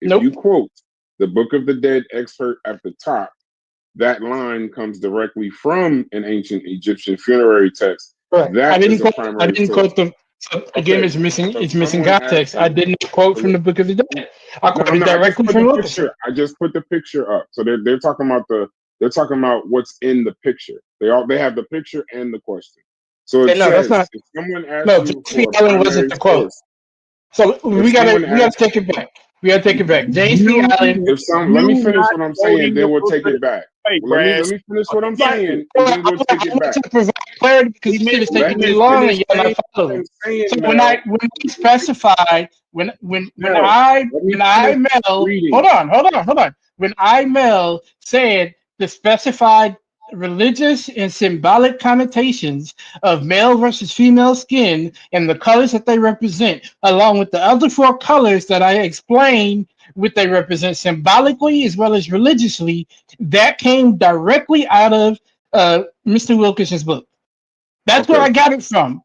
[SPEAKER 3] if you
[SPEAKER 4] Nope.
[SPEAKER 3] quote the Book of the Dead excerpt at the top, that line comes directly from an ancient Egyptian funerary text.
[SPEAKER 4] Correct.
[SPEAKER 3] That is a
[SPEAKER 4] I
[SPEAKER 3] primary
[SPEAKER 4] didn't
[SPEAKER 3] source.
[SPEAKER 4] quote them. So again,
[SPEAKER 3] Okay,
[SPEAKER 4] it's missing.
[SPEAKER 3] so
[SPEAKER 4] It's missing
[SPEAKER 3] someone asked
[SPEAKER 4] context. I
[SPEAKER 3] you.
[SPEAKER 4] didn't quote from
[SPEAKER 3] So
[SPEAKER 4] the Book of the Dead. I
[SPEAKER 3] no,
[SPEAKER 4] quoted
[SPEAKER 3] no, I just
[SPEAKER 4] directly
[SPEAKER 3] put
[SPEAKER 4] from
[SPEAKER 3] the
[SPEAKER 4] Wilkerson.
[SPEAKER 3] picture. I just put the picture up. So they're talking about what's in the picture. They have the picture and the question. So it
[SPEAKER 4] Okay, no, that's
[SPEAKER 3] says
[SPEAKER 4] not.
[SPEAKER 3] if someone asks
[SPEAKER 4] No,
[SPEAKER 3] you
[SPEAKER 4] James P.
[SPEAKER 3] for a
[SPEAKER 4] Allen wasn't
[SPEAKER 3] primary
[SPEAKER 4] the quote.
[SPEAKER 3] source,
[SPEAKER 4] So
[SPEAKER 3] if someone
[SPEAKER 4] we gotta
[SPEAKER 3] asks
[SPEAKER 4] take it back. We gotta take it back. James P.
[SPEAKER 6] You
[SPEAKER 4] Allen.
[SPEAKER 3] let me
[SPEAKER 6] you
[SPEAKER 3] finish
[SPEAKER 6] not
[SPEAKER 3] what I'm saying,
[SPEAKER 6] quoting the
[SPEAKER 3] then we'll
[SPEAKER 6] book
[SPEAKER 3] take
[SPEAKER 6] of
[SPEAKER 3] it
[SPEAKER 6] the
[SPEAKER 3] back.
[SPEAKER 6] hey,
[SPEAKER 3] Well, let
[SPEAKER 6] Brad.
[SPEAKER 3] me finish what I'm
[SPEAKER 4] Right.
[SPEAKER 3] saying, and then we'll take
[SPEAKER 4] I
[SPEAKER 3] it
[SPEAKER 4] want
[SPEAKER 3] back.
[SPEAKER 4] to provide clarity because
[SPEAKER 6] He
[SPEAKER 4] you said
[SPEAKER 6] missed
[SPEAKER 4] it's
[SPEAKER 6] he
[SPEAKER 3] Let
[SPEAKER 4] taking too
[SPEAKER 3] me
[SPEAKER 6] missed
[SPEAKER 4] long
[SPEAKER 3] finish
[SPEAKER 4] and you're
[SPEAKER 3] saying
[SPEAKER 4] not
[SPEAKER 3] what
[SPEAKER 4] following.
[SPEAKER 3] I'm saying,
[SPEAKER 4] So
[SPEAKER 3] Mel.
[SPEAKER 4] when we specify when
[SPEAKER 3] Mel, let me
[SPEAKER 4] I
[SPEAKER 3] finish
[SPEAKER 4] Mel
[SPEAKER 3] reading.
[SPEAKER 4] hold on. When I Mel said the specified religious and symbolic connotations of male versus female skin and the colors that they represent, along with the other four colors that I explained what they represent symbolically as well as religiously, that came directly out of Mr. Wilkerson's book. That's where
[SPEAKER 3] Okay,
[SPEAKER 4] I got it from.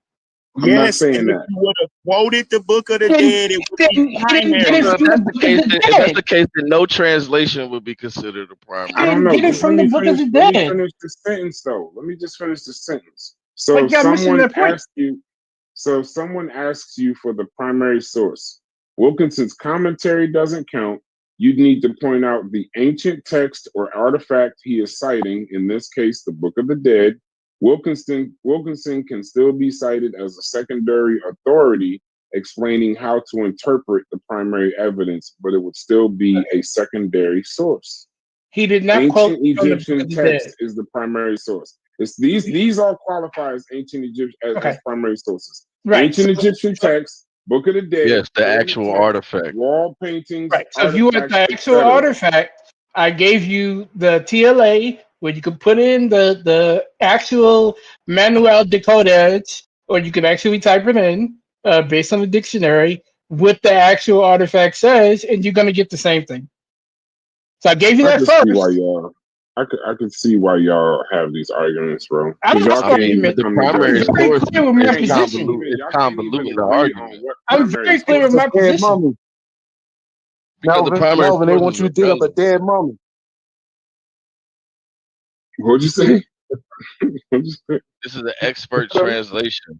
[SPEAKER 3] I'm not
[SPEAKER 6] Yes,
[SPEAKER 3] saying
[SPEAKER 6] and if
[SPEAKER 3] that.
[SPEAKER 6] you would have quoted the book of the
[SPEAKER 4] He
[SPEAKER 6] dead, it would be
[SPEAKER 4] didn't get it
[SPEAKER 6] primary.
[SPEAKER 7] So
[SPEAKER 4] from the Book of the
[SPEAKER 7] if that's
[SPEAKER 4] Dead.
[SPEAKER 7] the case, then no translation would be considered a
[SPEAKER 4] He
[SPEAKER 3] I
[SPEAKER 7] primary.
[SPEAKER 3] don't
[SPEAKER 4] didn't
[SPEAKER 3] know.
[SPEAKER 4] get it
[SPEAKER 3] Just
[SPEAKER 4] from the Book of the
[SPEAKER 3] let me
[SPEAKER 4] Dead.
[SPEAKER 3] finish the sentence though. Let me just finish the sentence. So
[SPEAKER 4] Like
[SPEAKER 3] if
[SPEAKER 4] y'all missing
[SPEAKER 3] someone
[SPEAKER 4] that point.
[SPEAKER 3] asks you, for the primary source, Wilkinson's commentary doesn't count. You'd need to point out the ancient text or artifact he is citing, in this case, the Book of the Dead. Wilkinson can still be cited as a secondary authority explaining how to interpret the primary evidence, but it would still be a secondary source.
[SPEAKER 4] He did not quote
[SPEAKER 3] Ancient
[SPEAKER 4] from the Book
[SPEAKER 3] Egyptian
[SPEAKER 4] of the
[SPEAKER 3] text
[SPEAKER 4] Dead.
[SPEAKER 3] is the primary source. It's these all qualify as ancient Egyptian as
[SPEAKER 4] Okay,
[SPEAKER 3] primary sources.
[SPEAKER 4] right.
[SPEAKER 3] Ancient Egyptian text, Book of the Dead,
[SPEAKER 7] Yes, the
[SPEAKER 3] pyramid
[SPEAKER 7] actual
[SPEAKER 3] text,
[SPEAKER 7] artifact.
[SPEAKER 3] wall paintings,
[SPEAKER 4] Right. So if you want
[SPEAKER 3] artifacts,
[SPEAKER 4] the actual
[SPEAKER 3] etc.
[SPEAKER 4] artifact, I gave you the TLA where you can put in the actual manual decodage, or you can actually type it in based on the dictionary what the actual artifact says, and you're gonna get the same thing. So I gave you
[SPEAKER 3] I
[SPEAKER 4] that
[SPEAKER 3] can see why
[SPEAKER 4] first.
[SPEAKER 3] y'all. I can see why y'all have these arguments, bro.
[SPEAKER 4] I
[SPEAKER 3] Because
[SPEAKER 4] don't
[SPEAKER 3] y'all
[SPEAKER 4] have
[SPEAKER 7] I
[SPEAKER 4] an
[SPEAKER 3] can't
[SPEAKER 7] mean,
[SPEAKER 3] even
[SPEAKER 7] but
[SPEAKER 4] argument.
[SPEAKER 7] the
[SPEAKER 3] come
[SPEAKER 4] I'm
[SPEAKER 3] together.
[SPEAKER 7] primary
[SPEAKER 4] very
[SPEAKER 7] source
[SPEAKER 4] clear with my position.
[SPEAKER 7] is
[SPEAKER 3] Y'all can't even
[SPEAKER 7] convoluting the
[SPEAKER 3] agree on
[SPEAKER 7] argument
[SPEAKER 3] what
[SPEAKER 4] I'm
[SPEAKER 3] primary
[SPEAKER 4] very
[SPEAKER 8] Dig
[SPEAKER 4] clear
[SPEAKER 8] up
[SPEAKER 4] with
[SPEAKER 3] source
[SPEAKER 8] a
[SPEAKER 4] my
[SPEAKER 3] is.
[SPEAKER 8] dead
[SPEAKER 4] position.
[SPEAKER 8] mummy.
[SPEAKER 7] because the primary
[SPEAKER 8] Melvin, they
[SPEAKER 7] source
[SPEAKER 8] want
[SPEAKER 7] is
[SPEAKER 8] you to dig up a
[SPEAKER 7] irrelevant.
[SPEAKER 8] dead mummy.
[SPEAKER 3] What'd you say? What'd you say?
[SPEAKER 7] This is an expert
[SPEAKER 1] So
[SPEAKER 7] translation.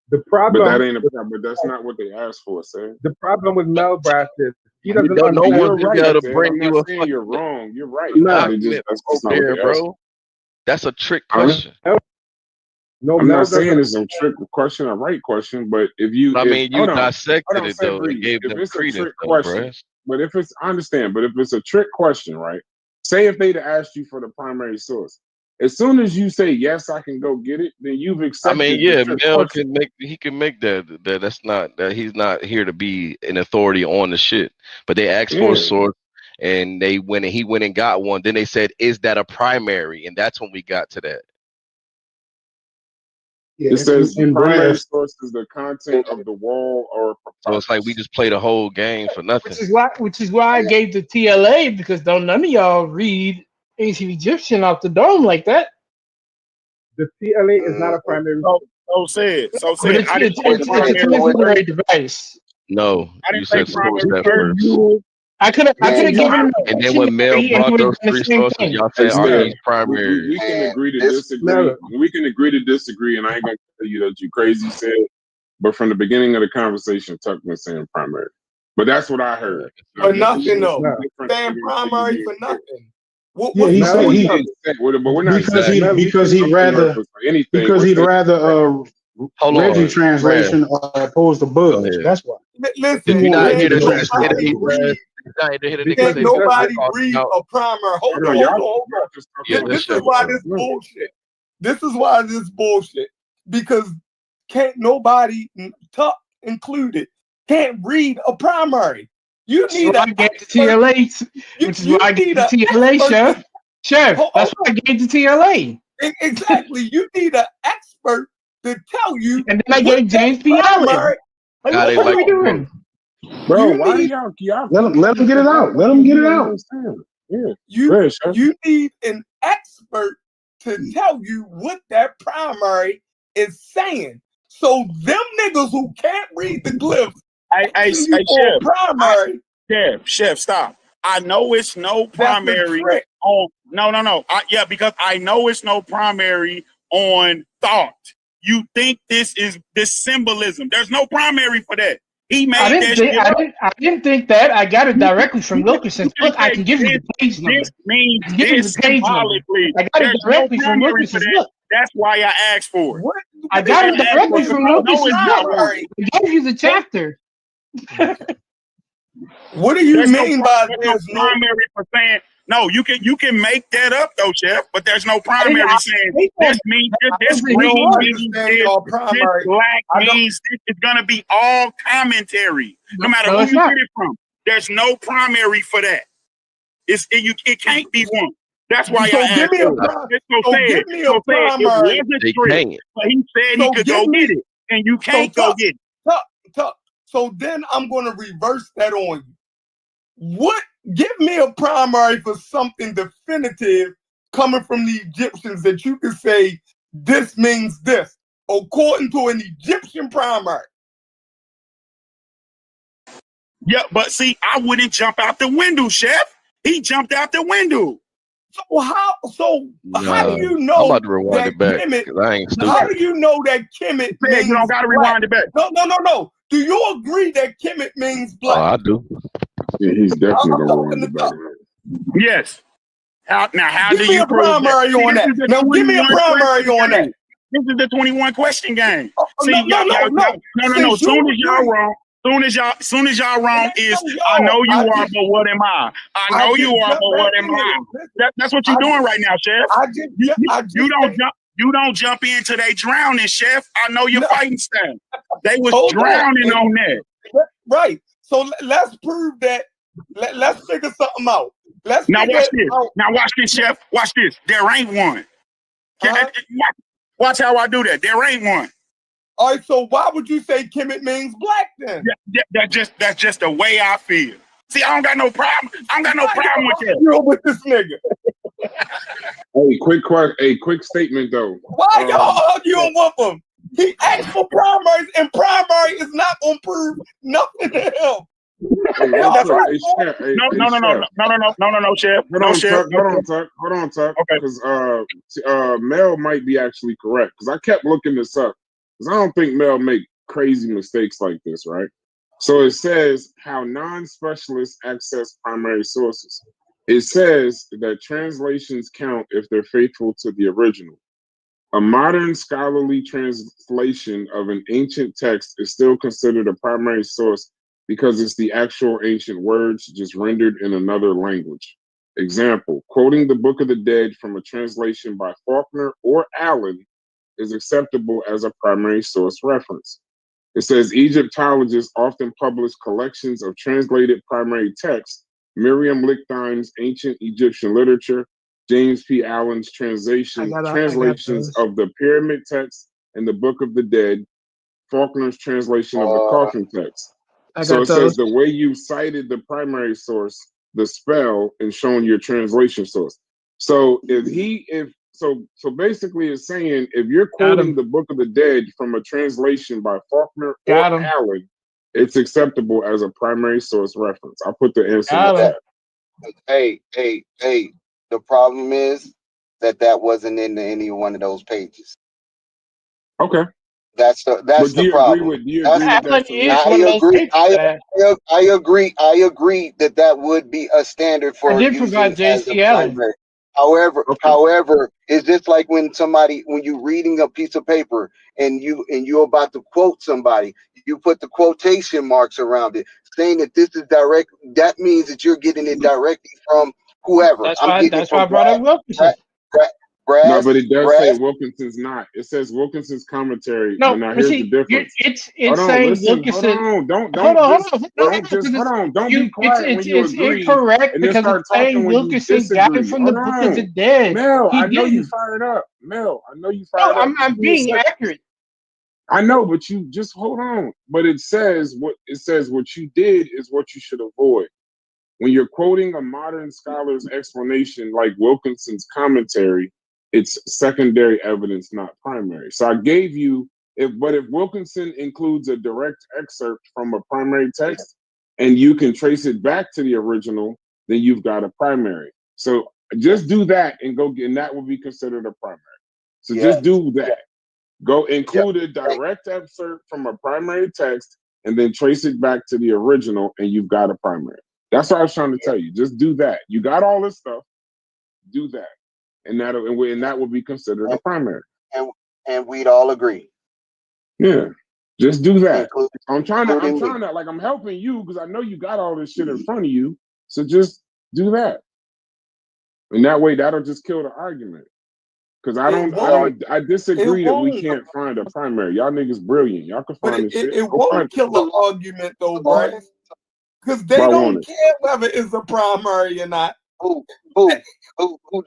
[SPEAKER 1] the
[SPEAKER 3] But that
[SPEAKER 1] problem,
[SPEAKER 3] ain't a problem. But that's not what they asked for, sir.
[SPEAKER 1] the problem with Melbrass is he
[SPEAKER 7] You
[SPEAKER 1] doesn't
[SPEAKER 7] don't know
[SPEAKER 1] understand.
[SPEAKER 7] one
[SPEAKER 3] You're
[SPEAKER 7] been
[SPEAKER 3] right,
[SPEAKER 7] able to
[SPEAKER 3] Ted.
[SPEAKER 7] bring
[SPEAKER 3] I'm not
[SPEAKER 7] you a
[SPEAKER 3] saying you're
[SPEAKER 7] fucking
[SPEAKER 3] wrong. You're right.
[SPEAKER 1] No,
[SPEAKER 3] But
[SPEAKER 7] document
[SPEAKER 3] that's
[SPEAKER 7] from
[SPEAKER 3] just
[SPEAKER 7] over
[SPEAKER 3] not what
[SPEAKER 7] there,
[SPEAKER 3] they asked
[SPEAKER 7] bro. That's a trick
[SPEAKER 1] Mel,
[SPEAKER 7] question.
[SPEAKER 1] no,
[SPEAKER 3] I'm
[SPEAKER 1] Mel
[SPEAKER 3] not saying
[SPEAKER 1] doesn't.
[SPEAKER 3] it's a trick question, a right question, but
[SPEAKER 7] I
[SPEAKER 3] if
[SPEAKER 7] mean, you
[SPEAKER 3] hold on,
[SPEAKER 7] dissected it
[SPEAKER 3] say
[SPEAKER 7] though and
[SPEAKER 3] breeze.
[SPEAKER 7] gave
[SPEAKER 3] If
[SPEAKER 7] them
[SPEAKER 3] it's a
[SPEAKER 7] credence
[SPEAKER 3] trick
[SPEAKER 7] though,
[SPEAKER 3] question,
[SPEAKER 7] bruh.
[SPEAKER 3] but if it's I understand, but if it's a trick question, right? Say if they'd asked you for the primary source, as soon as you say yes, I can go get it, then you've
[SPEAKER 7] I mean,
[SPEAKER 3] accepted the
[SPEAKER 7] yeah,
[SPEAKER 3] trick
[SPEAKER 7] Mel
[SPEAKER 3] question.
[SPEAKER 7] can make that's not that he's not here to be an authority on the shit. But they asked for a
[SPEAKER 3] Yeah,
[SPEAKER 7] source and he went and got one. Then they said, is that a primary? And that's when we got to that.
[SPEAKER 2] Yeah,
[SPEAKER 3] It says the
[SPEAKER 2] in
[SPEAKER 3] primary
[SPEAKER 2] brass.
[SPEAKER 3] source is the content of the wall or
[SPEAKER 7] So it's like we just played a whole game for nothing.
[SPEAKER 4] Which is why I gave the TLA, because don't none of y'all read ancient Egyptian off the dome like that.
[SPEAKER 1] The TLA is not a primary.
[SPEAKER 6] So said.
[SPEAKER 4] But
[SPEAKER 6] I didn't say
[SPEAKER 4] it's a
[SPEAKER 6] primary first.
[SPEAKER 4] transliterary device.
[SPEAKER 7] No,
[SPEAKER 6] I
[SPEAKER 7] you
[SPEAKER 6] didn't say
[SPEAKER 7] said source
[SPEAKER 6] primary
[SPEAKER 7] that
[SPEAKER 6] first.
[SPEAKER 7] first.
[SPEAKER 4] I could have given him
[SPEAKER 7] And
[SPEAKER 4] a
[SPEAKER 7] then when Mel
[SPEAKER 4] dictionary and he
[SPEAKER 7] brought
[SPEAKER 4] would have
[SPEAKER 7] those
[SPEAKER 4] done the
[SPEAKER 7] three
[SPEAKER 4] same
[SPEAKER 7] sources,
[SPEAKER 4] thing.
[SPEAKER 7] y'all
[SPEAKER 3] Hey,
[SPEAKER 7] said, are
[SPEAKER 3] Steph,
[SPEAKER 7] these primaries?
[SPEAKER 3] we can agree to
[SPEAKER 5] This
[SPEAKER 3] disagree.
[SPEAKER 1] No,
[SPEAKER 3] We can agree to disagree, and I ain't gonna tell you that you crazy said. But from the beginning of the conversation, Tuck was saying primary. But that's what I heard.
[SPEAKER 8] For nothing though.
[SPEAKER 1] no,
[SPEAKER 8] Saying primary for nothing.
[SPEAKER 2] Yeah,
[SPEAKER 8] What
[SPEAKER 2] he
[SPEAKER 1] Mel,
[SPEAKER 2] said
[SPEAKER 1] what
[SPEAKER 2] he
[SPEAKER 1] you
[SPEAKER 3] but we're not
[SPEAKER 2] because
[SPEAKER 3] saying
[SPEAKER 2] he
[SPEAKER 3] Mel, we
[SPEAKER 2] because
[SPEAKER 3] can
[SPEAKER 2] he'd
[SPEAKER 3] jump in there
[SPEAKER 2] rather
[SPEAKER 3] for anything.
[SPEAKER 2] because
[SPEAKER 3] We're
[SPEAKER 2] he'd
[SPEAKER 3] saying
[SPEAKER 2] rather
[SPEAKER 7] Hold
[SPEAKER 2] Reggie
[SPEAKER 7] on, Brad.
[SPEAKER 2] translation opposed to
[SPEAKER 7] Go
[SPEAKER 2] Budge.
[SPEAKER 7] ahead.
[SPEAKER 2] That's why.
[SPEAKER 7] Did
[SPEAKER 8] listen,
[SPEAKER 7] you not
[SPEAKER 8] can
[SPEAKER 7] hear the
[SPEAKER 8] nobody
[SPEAKER 7] enemy, Brad?
[SPEAKER 8] read?
[SPEAKER 7] Did you not hear the nigga
[SPEAKER 1] because
[SPEAKER 8] Can
[SPEAKER 7] say
[SPEAKER 1] it
[SPEAKER 7] what
[SPEAKER 1] just
[SPEAKER 7] you
[SPEAKER 8] nobody
[SPEAKER 7] talking
[SPEAKER 8] read
[SPEAKER 7] about?
[SPEAKER 8] a primer? Hold on,
[SPEAKER 3] y'all
[SPEAKER 8] hold on.
[SPEAKER 3] just
[SPEAKER 7] Yeah,
[SPEAKER 3] talking
[SPEAKER 8] This
[SPEAKER 7] that's
[SPEAKER 8] is
[SPEAKER 7] your
[SPEAKER 8] why
[SPEAKER 7] bad.
[SPEAKER 8] this bullshit. This is why this bullshit. Because can't nobody, Tuck included, can't read a primary. You
[SPEAKER 4] So
[SPEAKER 8] need
[SPEAKER 4] I
[SPEAKER 8] an
[SPEAKER 4] gave the
[SPEAKER 8] expert.
[SPEAKER 4] TLA, which is why I gave
[SPEAKER 8] need
[SPEAKER 4] the
[SPEAKER 8] an
[SPEAKER 4] TLA,
[SPEAKER 8] expert.
[SPEAKER 4] Chef. Chef,
[SPEAKER 8] Hold
[SPEAKER 4] that's why I gave the TLA.
[SPEAKER 8] Exactly. You need an expert to tell you
[SPEAKER 4] And then I
[SPEAKER 8] what
[SPEAKER 4] gave
[SPEAKER 8] that
[SPEAKER 4] James P. Allen.
[SPEAKER 8] primary.
[SPEAKER 4] Like,
[SPEAKER 7] Now they
[SPEAKER 4] what are
[SPEAKER 7] like
[SPEAKER 4] we
[SPEAKER 7] you both.
[SPEAKER 4] doing?
[SPEAKER 3] Bro,
[SPEAKER 8] You
[SPEAKER 3] why
[SPEAKER 8] need
[SPEAKER 3] y'all
[SPEAKER 2] Let him get it out. Let him get it out.
[SPEAKER 3] Yeah.
[SPEAKER 8] you
[SPEAKER 3] Go ahead, Chef.
[SPEAKER 8] you need an expert to tell you what that primary is saying. So them niggas who can't read the glyphs asking you for a primary.
[SPEAKER 6] Chef, stop. I know it's no
[SPEAKER 8] That's the
[SPEAKER 6] primary
[SPEAKER 8] trick.
[SPEAKER 6] on. No. Because I know it's no primary on thought. You think this is this symbolism? There's no primary for that. He
[SPEAKER 4] I
[SPEAKER 6] made
[SPEAKER 4] didn't
[SPEAKER 6] that
[SPEAKER 4] think
[SPEAKER 6] shit up.
[SPEAKER 4] I didn't think that. I got it directly from
[SPEAKER 6] You
[SPEAKER 4] Wilkerson's
[SPEAKER 6] can
[SPEAKER 4] book. I
[SPEAKER 6] say
[SPEAKER 4] can give you the page number.
[SPEAKER 6] this means
[SPEAKER 4] I can give you
[SPEAKER 6] this
[SPEAKER 4] the page number.
[SPEAKER 6] symbolically.
[SPEAKER 4] I got it
[SPEAKER 6] There's no
[SPEAKER 4] directly from
[SPEAKER 6] primary for
[SPEAKER 4] Wilkerson's
[SPEAKER 6] that.
[SPEAKER 4] book.
[SPEAKER 6] That's why I asked for it.
[SPEAKER 8] What
[SPEAKER 4] I
[SPEAKER 8] do
[SPEAKER 4] got
[SPEAKER 8] you
[SPEAKER 4] it
[SPEAKER 6] That's
[SPEAKER 4] directly
[SPEAKER 6] what
[SPEAKER 8] mean
[SPEAKER 4] from
[SPEAKER 8] by
[SPEAKER 6] no, it's
[SPEAKER 4] Wilkerson's
[SPEAKER 6] not
[SPEAKER 4] book.
[SPEAKER 6] one.
[SPEAKER 8] primary?
[SPEAKER 4] I gave you the chapter.
[SPEAKER 8] What do you
[SPEAKER 6] There's no,
[SPEAKER 8] mean by
[SPEAKER 6] there's no
[SPEAKER 8] there's no?
[SPEAKER 6] primary for saying no. You can make that up though, Chef. But there's no
[SPEAKER 4] I
[SPEAKER 6] primary saying
[SPEAKER 4] didn't
[SPEAKER 6] this means
[SPEAKER 4] I
[SPEAKER 6] this
[SPEAKER 4] wasn't
[SPEAKER 6] green
[SPEAKER 4] here.
[SPEAKER 6] means
[SPEAKER 8] Understanding
[SPEAKER 6] this.
[SPEAKER 8] of
[SPEAKER 6] This
[SPEAKER 8] primary.
[SPEAKER 6] black
[SPEAKER 8] I don't.
[SPEAKER 6] means this is gonna be all commentary, no matter
[SPEAKER 4] No,
[SPEAKER 6] who
[SPEAKER 4] it's
[SPEAKER 6] you
[SPEAKER 4] not.
[SPEAKER 6] get it from. There's no primary for that. It can't be one. That's why
[SPEAKER 8] So
[SPEAKER 6] I
[SPEAKER 8] give
[SPEAKER 6] asked
[SPEAKER 8] me a
[SPEAKER 6] for it.
[SPEAKER 8] so give me a
[SPEAKER 6] So said it
[SPEAKER 8] primary.
[SPEAKER 6] wasn't
[SPEAKER 7] They
[SPEAKER 6] strict,
[SPEAKER 7] can't.
[SPEAKER 6] but he said he
[SPEAKER 8] So
[SPEAKER 6] could
[SPEAKER 8] give
[SPEAKER 6] go
[SPEAKER 8] me
[SPEAKER 6] get it, and you
[SPEAKER 8] so
[SPEAKER 6] can't go get it.
[SPEAKER 8] tuck. So then I'm going to reverse that on you. What? Give me a primary for something definitive coming from the Egyptians that you can say this means this, according to an Egyptian primary.
[SPEAKER 6] Yeah, but see, I wouldn't jump out the window, Chef. He jumped out the window.
[SPEAKER 8] So how? So how do
[SPEAKER 7] Nah,
[SPEAKER 8] you
[SPEAKER 7] I'm
[SPEAKER 8] know
[SPEAKER 7] about to rewind
[SPEAKER 8] that
[SPEAKER 7] it back
[SPEAKER 8] Kemet?
[SPEAKER 7] because I ain't
[SPEAKER 8] How
[SPEAKER 7] stupid.
[SPEAKER 8] do you know that Kemet
[SPEAKER 6] Said you don't
[SPEAKER 8] means
[SPEAKER 6] gotta
[SPEAKER 8] black?
[SPEAKER 6] rewind it back.
[SPEAKER 8] No. Do you agree that Kemet means
[SPEAKER 7] Oh,
[SPEAKER 8] black?
[SPEAKER 7] I do.
[SPEAKER 3] Yeah, he's definitely
[SPEAKER 8] I'm
[SPEAKER 3] gonna
[SPEAKER 8] talking
[SPEAKER 3] rewind
[SPEAKER 8] to
[SPEAKER 3] it
[SPEAKER 8] Tuck.
[SPEAKER 3] back.
[SPEAKER 6] Yes. How
[SPEAKER 8] Give
[SPEAKER 6] do
[SPEAKER 8] me
[SPEAKER 6] you
[SPEAKER 8] a
[SPEAKER 6] prove that?
[SPEAKER 8] primary
[SPEAKER 6] See,
[SPEAKER 8] on
[SPEAKER 6] this
[SPEAKER 8] that.
[SPEAKER 6] is the
[SPEAKER 8] Now give me a
[SPEAKER 6] 21
[SPEAKER 8] primary
[SPEAKER 6] question
[SPEAKER 8] on that.
[SPEAKER 6] game. This is the 21 question game. See,
[SPEAKER 8] No.
[SPEAKER 6] no.
[SPEAKER 8] Since you
[SPEAKER 6] Soon as y'all
[SPEAKER 8] agree,
[SPEAKER 6] wrong, soon as y'all wrong is
[SPEAKER 8] no,
[SPEAKER 6] I know you
[SPEAKER 8] I
[SPEAKER 6] are,
[SPEAKER 8] just
[SPEAKER 6] but what am I? I
[SPEAKER 8] I
[SPEAKER 6] know
[SPEAKER 8] just
[SPEAKER 6] you are,
[SPEAKER 8] jump
[SPEAKER 6] but
[SPEAKER 8] back
[SPEAKER 6] what am
[SPEAKER 8] in here.
[SPEAKER 6] I?
[SPEAKER 8] Listen,
[SPEAKER 6] That's what you're
[SPEAKER 8] I
[SPEAKER 6] doing right now, Chef.
[SPEAKER 8] I just
[SPEAKER 6] You don't jump into they drowning, Chef. I know your
[SPEAKER 8] no,
[SPEAKER 6] fighting style. They was
[SPEAKER 8] hold
[SPEAKER 6] drowning
[SPEAKER 8] on.
[SPEAKER 6] on that.
[SPEAKER 8] Right. So let's prove that. Let's figure something out. Let's
[SPEAKER 6] Now
[SPEAKER 8] figure
[SPEAKER 6] watch this.
[SPEAKER 8] out.
[SPEAKER 6] Now watch this, Chef. Watch this. There ain't one.
[SPEAKER 8] Uh-huh.
[SPEAKER 6] Watch how I do that. There ain't one.
[SPEAKER 8] All right. So why would you say Kemet means black then?
[SPEAKER 6] That's just the way I feel. See, I don't got no problem. I don't got no problem with that.
[SPEAKER 8] You're with this nigga.
[SPEAKER 3] Hey, quick statement though.
[SPEAKER 8] Why y'all arguing with him? He asked for primaries, and primary is not gonna prove nothing to him.
[SPEAKER 3] Hey,
[SPEAKER 8] That's
[SPEAKER 3] quick.
[SPEAKER 8] right.
[SPEAKER 3] Hey, Chef. Hey,
[SPEAKER 6] No, Chef.
[SPEAKER 3] Hold
[SPEAKER 6] Chef.
[SPEAKER 3] on, Tuck.
[SPEAKER 6] Okay.
[SPEAKER 3] Because Mel might be actually correct. Because I kept looking this up. Because I don't think Mel make crazy mistakes like this, right? So it says how non-specialists access primary sources. It says that translations count if they're faithful to the original. A modern scholarly translation of an ancient text is still considered a primary source because it's the actual ancient words just rendered in another language. Example, quoting the Book of the Dead from a translation by Faulkner or Allen is acceptable as a primary source reference. It says Egyptologists often publish collections of translated primary texts, Miriam-Lichtenstein's Ancient Egyptian Literature, James P. Allen's translations
[SPEAKER 4] I got
[SPEAKER 3] of the pyramid text, and the Book of the Dead, Faulkner's translation of the
[SPEAKER 5] Uh,
[SPEAKER 3] coffin text.
[SPEAKER 4] I
[SPEAKER 3] So
[SPEAKER 4] got
[SPEAKER 3] it says
[SPEAKER 4] those.
[SPEAKER 3] the way you cited the primary source, the spell, and shown your translation source. So so basically it's saying if you're
[SPEAKER 4] Got
[SPEAKER 3] quoting
[SPEAKER 4] him.
[SPEAKER 3] the Book of the Dead from a translation by Faulkner or
[SPEAKER 4] Got him.
[SPEAKER 3] Allen, it's acceptable as a primary source reference. I'll put the answer in the
[SPEAKER 4] Got him.
[SPEAKER 3] chat.
[SPEAKER 5] hey. The problem is that wasn't in any one of those pages.
[SPEAKER 3] Okay.
[SPEAKER 5] That's
[SPEAKER 3] But
[SPEAKER 5] the problem.
[SPEAKER 3] do you
[SPEAKER 5] That's
[SPEAKER 3] agree with that
[SPEAKER 4] Allen is
[SPEAKER 3] submission?
[SPEAKER 4] one of those papers that
[SPEAKER 5] I agree that would be a standard
[SPEAKER 4] I
[SPEAKER 5] for
[SPEAKER 4] did
[SPEAKER 5] using
[SPEAKER 4] provide
[SPEAKER 5] as a
[SPEAKER 4] J.C. Allen.
[SPEAKER 5] primary.
[SPEAKER 3] Okay.
[SPEAKER 5] However, it's just like when you're reading a piece of paper and you're about to quote somebody, you put the quotation marks around it, saying that this is direct. That means that you're getting it directly from whoever.
[SPEAKER 4] That's
[SPEAKER 5] I'm
[SPEAKER 4] why
[SPEAKER 5] getting it
[SPEAKER 4] that's why
[SPEAKER 5] from
[SPEAKER 4] I brought up Wilkinson.
[SPEAKER 3] No, but it does say
[SPEAKER 5] Brass.
[SPEAKER 3] Wilkinson's not. It says Wilkinson's commentary, but
[SPEAKER 4] No,
[SPEAKER 3] now
[SPEAKER 4] but
[SPEAKER 3] here's the
[SPEAKER 4] see,
[SPEAKER 3] difference. Hold
[SPEAKER 4] it's
[SPEAKER 3] on,
[SPEAKER 4] saying
[SPEAKER 3] listen, hold
[SPEAKER 4] Wilkinson.
[SPEAKER 3] on.
[SPEAKER 4] Hold on, hold on. No,
[SPEAKER 3] Don't just hold
[SPEAKER 4] because
[SPEAKER 3] on. Don't
[SPEAKER 4] you
[SPEAKER 3] be quiet when you
[SPEAKER 4] it's
[SPEAKER 3] agree
[SPEAKER 4] incorrect
[SPEAKER 3] and then
[SPEAKER 4] because it's
[SPEAKER 3] start talking
[SPEAKER 4] saying
[SPEAKER 3] when you
[SPEAKER 4] Wilkinson got it
[SPEAKER 3] disagree.
[SPEAKER 4] from the
[SPEAKER 3] Hold
[SPEAKER 4] Book of the
[SPEAKER 3] on.
[SPEAKER 4] Dead.
[SPEAKER 3] Mel,
[SPEAKER 4] He
[SPEAKER 3] I know you
[SPEAKER 4] didn't.
[SPEAKER 3] fired up. Mel, I know you
[SPEAKER 4] No,
[SPEAKER 3] fired up. Just
[SPEAKER 4] I'm
[SPEAKER 3] give me a
[SPEAKER 4] being
[SPEAKER 3] second.
[SPEAKER 4] accurate.
[SPEAKER 3] I know, but you just hold on. But it says what you did is what you should avoid. When you're quoting a modern scholar's explanation like Wilkinson's commentary, it's secondary evidence, not primary. So I gave you but if Wilkinson includes a direct excerpt from a primary text and you can trace it back to the original, then you've got a primary. So just do that and that will be considered a primary. So
[SPEAKER 5] Yeah.
[SPEAKER 3] just do that. Go
[SPEAKER 5] Yeah.
[SPEAKER 3] include a direct excerpt from a primary text and then trace it back to the original, and you've got a primary. That's what I was trying to tell you. Just do that. You got all this stuff. Do that, and that will be considered a primary.
[SPEAKER 5] And we'd all agree.
[SPEAKER 3] Yeah, just do that. I'm trying
[SPEAKER 5] Including
[SPEAKER 3] to I'm helping you because I know you got all this shit in front of you. So just do that, and that way that'll just kill the argument. Because I disagree that we can't find a primary. Y'all niggas brilliant. Y'all can
[SPEAKER 8] But
[SPEAKER 3] find this shit.
[SPEAKER 8] it
[SPEAKER 3] Go find
[SPEAKER 8] won't
[SPEAKER 3] it.
[SPEAKER 8] kill the argument though, Brass. Because they
[SPEAKER 3] Why won't
[SPEAKER 8] don't
[SPEAKER 3] it?
[SPEAKER 8] care whether it's a primary or not.
[SPEAKER 5] who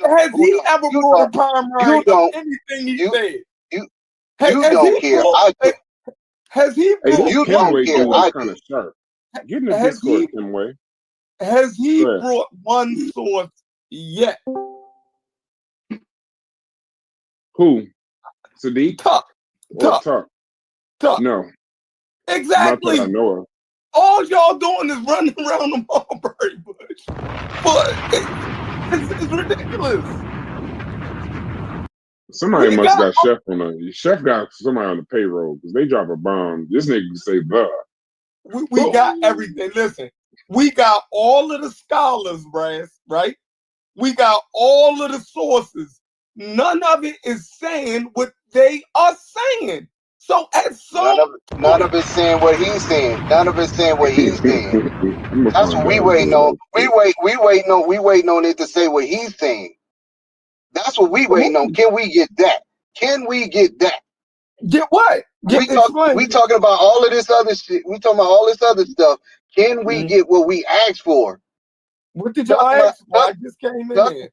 [SPEAKER 8] Has he ever brought a primary of
[SPEAKER 5] don't
[SPEAKER 8] anything he
[SPEAKER 5] you
[SPEAKER 8] said?
[SPEAKER 5] you
[SPEAKER 8] Has,
[SPEAKER 5] you
[SPEAKER 8] has
[SPEAKER 5] don't
[SPEAKER 8] he
[SPEAKER 5] care.
[SPEAKER 8] brought?
[SPEAKER 5] I do.
[SPEAKER 8] Has he
[SPEAKER 3] Hey,
[SPEAKER 8] brought
[SPEAKER 3] this
[SPEAKER 5] You
[SPEAKER 8] one
[SPEAKER 5] don't
[SPEAKER 3] Kenway
[SPEAKER 5] care.
[SPEAKER 3] dude is
[SPEAKER 8] source?
[SPEAKER 5] I
[SPEAKER 3] kind
[SPEAKER 5] do.
[SPEAKER 3] of sharp. Get in the
[SPEAKER 8] Has
[SPEAKER 3] Discord,
[SPEAKER 8] he?
[SPEAKER 3] Kenway.
[SPEAKER 8] Has he
[SPEAKER 3] Go ahead.
[SPEAKER 8] brought one source yet?
[SPEAKER 3] Who? Sadiq
[SPEAKER 8] Tuck,
[SPEAKER 3] or Tuck?
[SPEAKER 8] Tuck.
[SPEAKER 3] No, not that I
[SPEAKER 8] Exactly.
[SPEAKER 3] know of.
[SPEAKER 8] All y'all doing is running around the mulberry bush. But it's ridiculous.
[SPEAKER 3] Somebody
[SPEAKER 8] We
[SPEAKER 3] must
[SPEAKER 8] got
[SPEAKER 3] got Chef got somebody on the payroll because they drop a bomb. This nigga can say the.
[SPEAKER 8] we got everything. Listen, we got all of the scholars, Brass, right? We got all of the sources. None of it is saying what they are saying. So at some
[SPEAKER 5] none
[SPEAKER 8] point,
[SPEAKER 5] of it saying what he's saying. None of it saying what he's saying.
[SPEAKER 3] I'm gonna
[SPEAKER 5] That's
[SPEAKER 3] find
[SPEAKER 5] what we
[SPEAKER 3] out.
[SPEAKER 5] waiting on. We waiting on it to say what he's saying. That's what we waiting on. Can we get that? Can we get that?
[SPEAKER 8] get what?
[SPEAKER 5] We
[SPEAKER 8] Explain.
[SPEAKER 5] talking about all of this other shit. We talking about all this other stuff. Can we get what we asked for?
[SPEAKER 8] What did y'all ask for? I just came in there.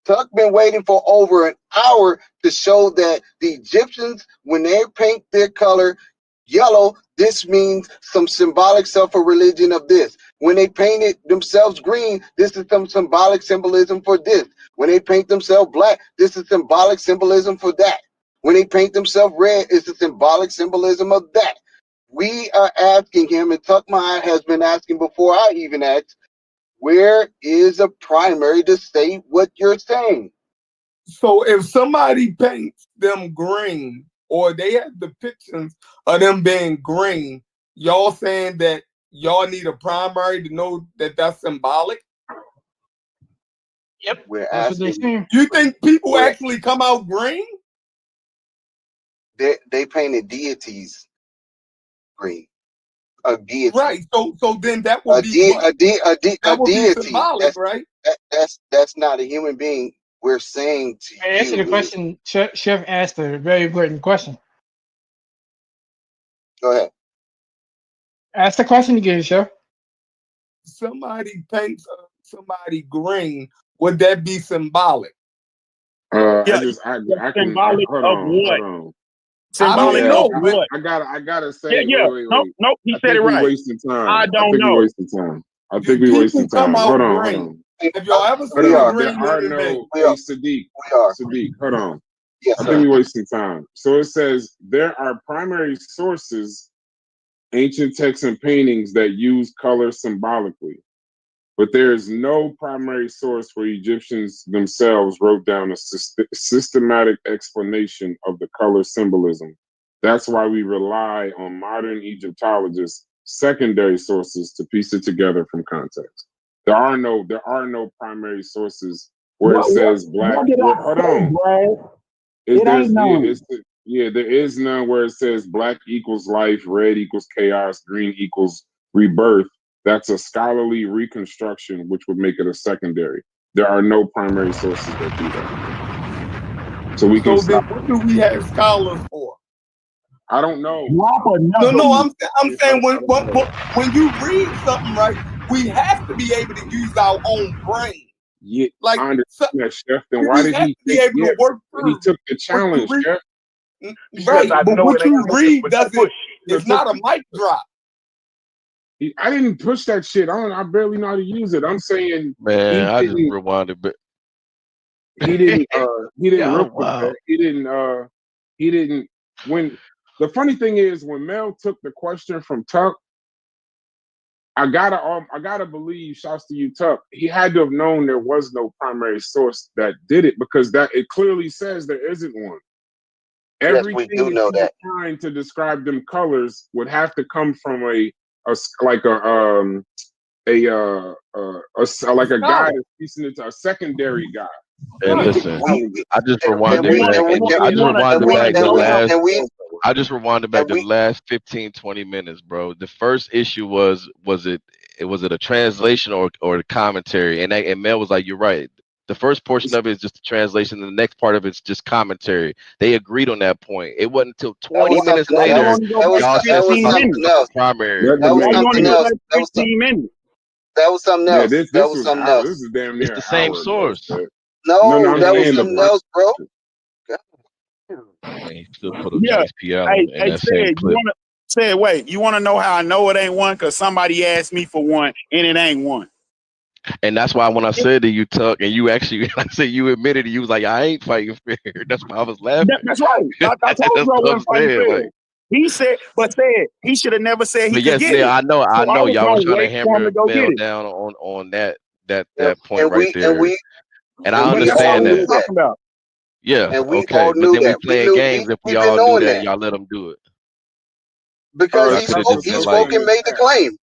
[SPEAKER 5] Tuck been waiting for over an hour to show that the Egyptians, when they paint their color yellow, this means some symbolic stuff for religion of this. When they painted themselves green, this is some symbolic symbolism for this. When they paint themselves black, this is symbolic symbolism for that. When they paint themselves red, it's a symbolic symbolism of that. We are asking him, and Tuckmeyer has been asking before I even asked, where is a primary to say what you're saying?
[SPEAKER 8] So if somebody paints them green, or they have depictions of them being green, y'all saying that y'all need a primary to know that that's symbolic?
[SPEAKER 4] Yep,
[SPEAKER 5] We're
[SPEAKER 4] that's what they're
[SPEAKER 5] asking.
[SPEAKER 4] saying.
[SPEAKER 8] You think people actually come out green?
[SPEAKER 5] They painted deities green. A deity.
[SPEAKER 8] Right. So then that would be what?
[SPEAKER 5] A
[SPEAKER 8] That would be
[SPEAKER 5] deity.
[SPEAKER 8] symbolic, right?
[SPEAKER 5] That's not a human being. We're saying to
[SPEAKER 4] I answered the
[SPEAKER 5] you.
[SPEAKER 4] question. Chef asked a very important question.
[SPEAKER 5] Go ahead.
[SPEAKER 4] Ask the question again, Chef.
[SPEAKER 8] Somebody paints somebody green. Would that be symbolic?
[SPEAKER 3] I can
[SPEAKER 6] symbolic
[SPEAKER 3] hold
[SPEAKER 6] of
[SPEAKER 3] on,
[SPEAKER 6] what?
[SPEAKER 3] hold on.
[SPEAKER 6] Symbolic
[SPEAKER 8] don't
[SPEAKER 6] of
[SPEAKER 8] know.
[SPEAKER 6] what?
[SPEAKER 3] I gotta
[SPEAKER 6] Yeah,
[SPEAKER 3] say,
[SPEAKER 6] yeah.
[SPEAKER 3] wait.
[SPEAKER 6] Nope. He
[SPEAKER 3] I
[SPEAKER 6] said it
[SPEAKER 3] think we
[SPEAKER 6] right.
[SPEAKER 3] wasting time.
[SPEAKER 6] I don't know.
[SPEAKER 3] Wasting time. I
[SPEAKER 8] Do
[SPEAKER 3] think we
[SPEAKER 8] people
[SPEAKER 3] wasting
[SPEAKER 8] come
[SPEAKER 3] time.
[SPEAKER 8] out
[SPEAKER 3] Hold on.
[SPEAKER 8] green? Have y'all ever
[SPEAKER 5] We
[SPEAKER 8] seen
[SPEAKER 5] are.
[SPEAKER 8] green
[SPEAKER 3] There are
[SPEAKER 8] in
[SPEAKER 3] no.
[SPEAKER 5] We
[SPEAKER 3] Hey,
[SPEAKER 5] are.
[SPEAKER 3] Sadiq.
[SPEAKER 5] We are.
[SPEAKER 3] Sadiq, hold on.
[SPEAKER 5] Yes,
[SPEAKER 3] I
[SPEAKER 5] sir.
[SPEAKER 3] think we wasting time. So it says there are primary sources, ancient texts and paintings that use color symbolically, but there is no primary source where Egyptians themselves wrote down a systematic explanation of the color symbolism. That's why we rely on modern Egyptologists' secondary sources to piece it together from context. There are no primary sources where it says black.
[SPEAKER 9] What did I
[SPEAKER 3] Hold
[SPEAKER 9] say,
[SPEAKER 3] on.
[SPEAKER 9] bro?
[SPEAKER 3] Is
[SPEAKER 9] It ain't none.
[SPEAKER 3] there is none where it says black equals life, red equals chaos, green equals rebirth. That's a scholarly reconstruction, which would make it a secondary. There are no primary sources that do that. So we can
[SPEAKER 8] So then,
[SPEAKER 3] stop.
[SPEAKER 8] what do we have scholars for?
[SPEAKER 3] I don't know.
[SPEAKER 9] Drop
[SPEAKER 8] No,
[SPEAKER 9] another
[SPEAKER 8] no,
[SPEAKER 9] one.
[SPEAKER 8] I'm saying when you read something, right, we have to be able to use our own brain.
[SPEAKER 3] Yeah,
[SPEAKER 8] Like,
[SPEAKER 3] I understand that, Chef. Then why
[SPEAKER 8] we
[SPEAKER 3] did
[SPEAKER 8] have
[SPEAKER 3] he
[SPEAKER 8] to be
[SPEAKER 3] take?
[SPEAKER 8] able
[SPEAKER 3] Yeah,
[SPEAKER 8] to work
[SPEAKER 3] but he
[SPEAKER 8] through
[SPEAKER 3] took the
[SPEAKER 8] what you
[SPEAKER 3] challenge,
[SPEAKER 8] read.
[SPEAKER 3] Chef.
[SPEAKER 8] Right, but what you read
[SPEAKER 3] But
[SPEAKER 8] doesn't.
[SPEAKER 3] he
[SPEAKER 8] It's not a mic drop.
[SPEAKER 3] I didn't push that shit. I barely know how to use it. I'm saying
[SPEAKER 7] Man, I just
[SPEAKER 3] didn't.
[SPEAKER 7] rewinded back.
[SPEAKER 3] He didn't. He didn't.
[SPEAKER 7] Yo,
[SPEAKER 3] Real quick,
[SPEAKER 7] wow.
[SPEAKER 3] he didn't. He didn't. When the funny thing is, when Mel took the question from Tuck, I gotta believe. Shouts to you, Tuck. He had to have known there was no primary source that did it because that it clearly says there isn't one.
[SPEAKER 5] Yes, we
[SPEAKER 3] Everything
[SPEAKER 5] do know
[SPEAKER 3] that
[SPEAKER 5] that.
[SPEAKER 3] you're trying to describe them colors would have to come from a like a guy that's piecing it to a secondary guy.
[SPEAKER 7] And
[SPEAKER 8] Right.
[SPEAKER 7] listen,
[SPEAKER 5] We
[SPEAKER 7] I just
[SPEAKER 5] and
[SPEAKER 7] rewinded
[SPEAKER 5] we
[SPEAKER 7] back.
[SPEAKER 5] and we
[SPEAKER 7] I just rewinded back the last.
[SPEAKER 5] and we
[SPEAKER 7] I just rewinded back
[SPEAKER 5] and
[SPEAKER 7] the
[SPEAKER 5] we
[SPEAKER 7] last 15, 20 minutes, bro. The first issue was it a translation or the commentary? And Mel was like, "You're right. The first portion of it is just the translation, and the next part of it's just commentary." They agreed on that point. It wasn't until
[SPEAKER 5] that
[SPEAKER 7] 20
[SPEAKER 5] was
[SPEAKER 7] minutes
[SPEAKER 5] something
[SPEAKER 7] later
[SPEAKER 5] else. That was
[SPEAKER 7] y'all said
[SPEAKER 5] that was
[SPEAKER 7] something
[SPEAKER 5] something
[SPEAKER 7] about
[SPEAKER 5] else.
[SPEAKER 7] the primary.
[SPEAKER 3] That's
[SPEAKER 5] That was
[SPEAKER 3] the main
[SPEAKER 5] something
[SPEAKER 3] shit.
[SPEAKER 5] else. That was
[SPEAKER 6] 15 minutes.
[SPEAKER 5] that was something
[SPEAKER 3] Yeah,
[SPEAKER 5] else.
[SPEAKER 3] this
[SPEAKER 5] That
[SPEAKER 3] this
[SPEAKER 5] was
[SPEAKER 3] was
[SPEAKER 5] something
[SPEAKER 3] hour.
[SPEAKER 5] else.
[SPEAKER 3] This is damn
[SPEAKER 7] It's
[SPEAKER 3] near
[SPEAKER 7] the
[SPEAKER 3] an
[SPEAKER 7] same
[SPEAKER 3] hour ago.
[SPEAKER 7] source.
[SPEAKER 3] Shit. No,
[SPEAKER 5] No,
[SPEAKER 3] I'm
[SPEAKER 5] that was
[SPEAKER 3] saying
[SPEAKER 5] something else, bro.
[SPEAKER 7] And he still put a
[SPEAKER 6] Yeah.
[SPEAKER 7] James P. Allen in
[SPEAKER 6] Hey,
[SPEAKER 7] that same clip.
[SPEAKER 6] wait, you wanna know how I know it ain't one? Cause somebody asked me for one and it ain't one.
[SPEAKER 7] And that's why when I said to you, Tuck, and you actually, I said you admitted it, you was like, I ain't fighting fair. That's why I was laughing.
[SPEAKER 6] That's right. I told
[SPEAKER 7] That's
[SPEAKER 6] you I
[SPEAKER 7] what I'm
[SPEAKER 6] wasn't fighting
[SPEAKER 7] saying.
[SPEAKER 6] fair.
[SPEAKER 7] Like,
[SPEAKER 6] He said he should have never said he
[SPEAKER 7] but
[SPEAKER 6] could
[SPEAKER 7] yes,
[SPEAKER 6] get
[SPEAKER 7] yeah,
[SPEAKER 6] it.
[SPEAKER 7] I know
[SPEAKER 6] So I was
[SPEAKER 7] y'all was
[SPEAKER 6] gonna
[SPEAKER 7] trying to
[SPEAKER 6] wait for him
[SPEAKER 7] hammer
[SPEAKER 6] to go get
[SPEAKER 7] Mel
[SPEAKER 6] it.
[SPEAKER 7] down on that
[SPEAKER 5] And,
[SPEAKER 7] point right there.
[SPEAKER 5] we
[SPEAKER 7] And I
[SPEAKER 5] and
[SPEAKER 6] But
[SPEAKER 5] we
[SPEAKER 6] that's
[SPEAKER 5] all
[SPEAKER 6] all
[SPEAKER 7] understand
[SPEAKER 6] we were
[SPEAKER 5] knew
[SPEAKER 7] that.
[SPEAKER 5] that.
[SPEAKER 6] talking about.
[SPEAKER 7] Yeah,
[SPEAKER 5] And we
[SPEAKER 7] okay.
[SPEAKER 5] all
[SPEAKER 7] But
[SPEAKER 5] knew
[SPEAKER 7] then we
[SPEAKER 5] that.
[SPEAKER 7] playing games if we
[SPEAKER 5] We've been
[SPEAKER 7] all knew
[SPEAKER 5] knowing
[SPEAKER 7] that
[SPEAKER 5] that
[SPEAKER 7] and y'all let them do it.
[SPEAKER 5] because
[SPEAKER 7] Y'all
[SPEAKER 3] Uh,
[SPEAKER 5] he
[SPEAKER 7] could have
[SPEAKER 5] spoke.
[SPEAKER 7] just
[SPEAKER 3] Shouts
[SPEAKER 5] He
[SPEAKER 7] been
[SPEAKER 3] to
[SPEAKER 7] like,
[SPEAKER 5] spoke and
[SPEAKER 3] in the
[SPEAKER 5] made the
[SPEAKER 3] chat.
[SPEAKER 5] claim.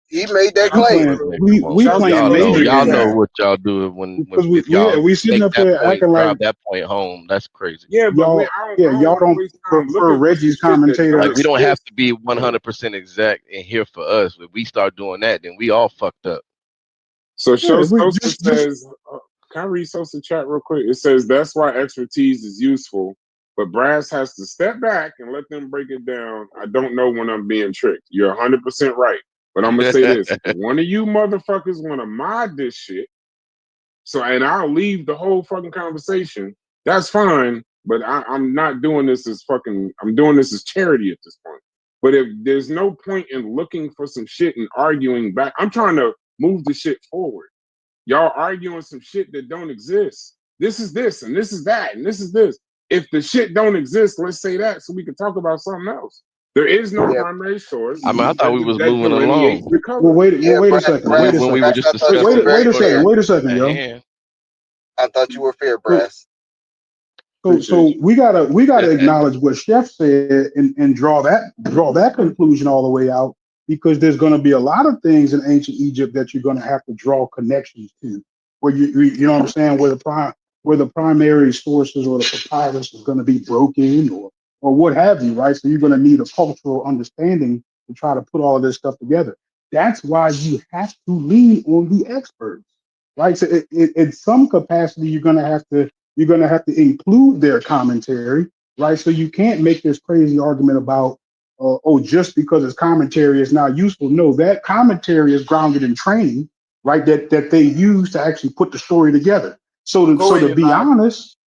[SPEAKER 5] He made that
[SPEAKER 2] We
[SPEAKER 3] Shouts
[SPEAKER 5] claim.
[SPEAKER 2] playing
[SPEAKER 3] to
[SPEAKER 7] man,
[SPEAKER 2] we
[SPEAKER 7] come on.
[SPEAKER 2] we
[SPEAKER 3] shouts to
[SPEAKER 2] playing
[SPEAKER 7] Y'all
[SPEAKER 2] major
[SPEAKER 3] in the
[SPEAKER 7] y'all know
[SPEAKER 2] games
[SPEAKER 3] chat.
[SPEAKER 7] what y'all do when
[SPEAKER 2] because
[SPEAKER 7] if y'all
[SPEAKER 2] we sitting
[SPEAKER 7] make
[SPEAKER 2] up
[SPEAKER 7] that
[SPEAKER 2] here
[SPEAKER 7] point,
[SPEAKER 2] acting like
[SPEAKER 7] drive that point home. That's crazy.
[SPEAKER 3] Yeah, but
[SPEAKER 2] y'all
[SPEAKER 3] I don't
[SPEAKER 2] y'all
[SPEAKER 3] want to
[SPEAKER 2] don't
[SPEAKER 3] waste time
[SPEAKER 2] prefer
[SPEAKER 3] looking for some
[SPEAKER 2] Reggie's
[SPEAKER 3] shit that
[SPEAKER 2] commentator.
[SPEAKER 3] don't
[SPEAKER 7] Like we don't have
[SPEAKER 3] exist.
[SPEAKER 7] to be 100% exact in here for us. If we start doing that, then we all fucked up.
[SPEAKER 3] So
[SPEAKER 2] Yeah, we
[SPEAKER 3] Sosa
[SPEAKER 2] just
[SPEAKER 3] says, can I read Sosa chat real quick? It says that's why expertise is useful, but Brass has to step back and let them break it down. I don't know when I'm being tricked. You're 100% right. But I'm gonna say this: if one of you motherfuckers want to mod this shit, and I'll leave the whole fucking conversation. That's fine. But I'm not doing this as fucking. I'm doing this as charity at this point. But if there's no point in looking for some shit and arguing back, I'm trying to move the shit forward. Y'all arguing some shit that don't exist. This is this, and this is that, and this is this. If the shit don't exist, let's say that so we can talk about something else. There is no
[SPEAKER 5] Yeah,
[SPEAKER 3] primary source
[SPEAKER 7] I mean, I thought we was
[SPEAKER 3] that
[SPEAKER 7] moving
[SPEAKER 3] delineates
[SPEAKER 7] along
[SPEAKER 3] the color.
[SPEAKER 2] wait a second. Wait a
[SPEAKER 7] when we were
[SPEAKER 2] second.
[SPEAKER 7] just
[SPEAKER 5] I thought you were
[SPEAKER 7] discussing the
[SPEAKER 5] very
[SPEAKER 7] source
[SPEAKER 5] fair.
[SPEAKER 2] Wait a second,
[SPEAKER 7] at
[SPEAKER 2] yo.
[SPEAKER 7] hand.
[SPEAKER 5] I thought you were fair,
[SPEAKER 2] So
[SPEAKER 5] Brass.
[SPEAKER 2] so
[SPEAKER 3] Appreciate you.
[SPEAKER 2] we gotta acknowledge what Chef said and draw that conclusion all the way out because there's going to be a lot of things in ancient Egypt that you're going to have to draw connections to where you know what I'm saying where the primary sources or the papyrus is going to be broken or what have you, right? So you're going to need a cultural understanding to try to put all of this stuff together. That's why you have to lean on the experts, right? So in some capacity you're going to have to include their commentary, right? So you can't make this crazy argument about, just because it's commentary is not useful. No, that commentary is grounded in training, right? That they use to actually put the story together. So
[SPEAKER 8] Go
[SPEAKER 2] to
[SPEAKER 8] ahead,
[SPEAKER 2] be
[SPEAKER 8] Bob.
[SPEAKER 2] honest,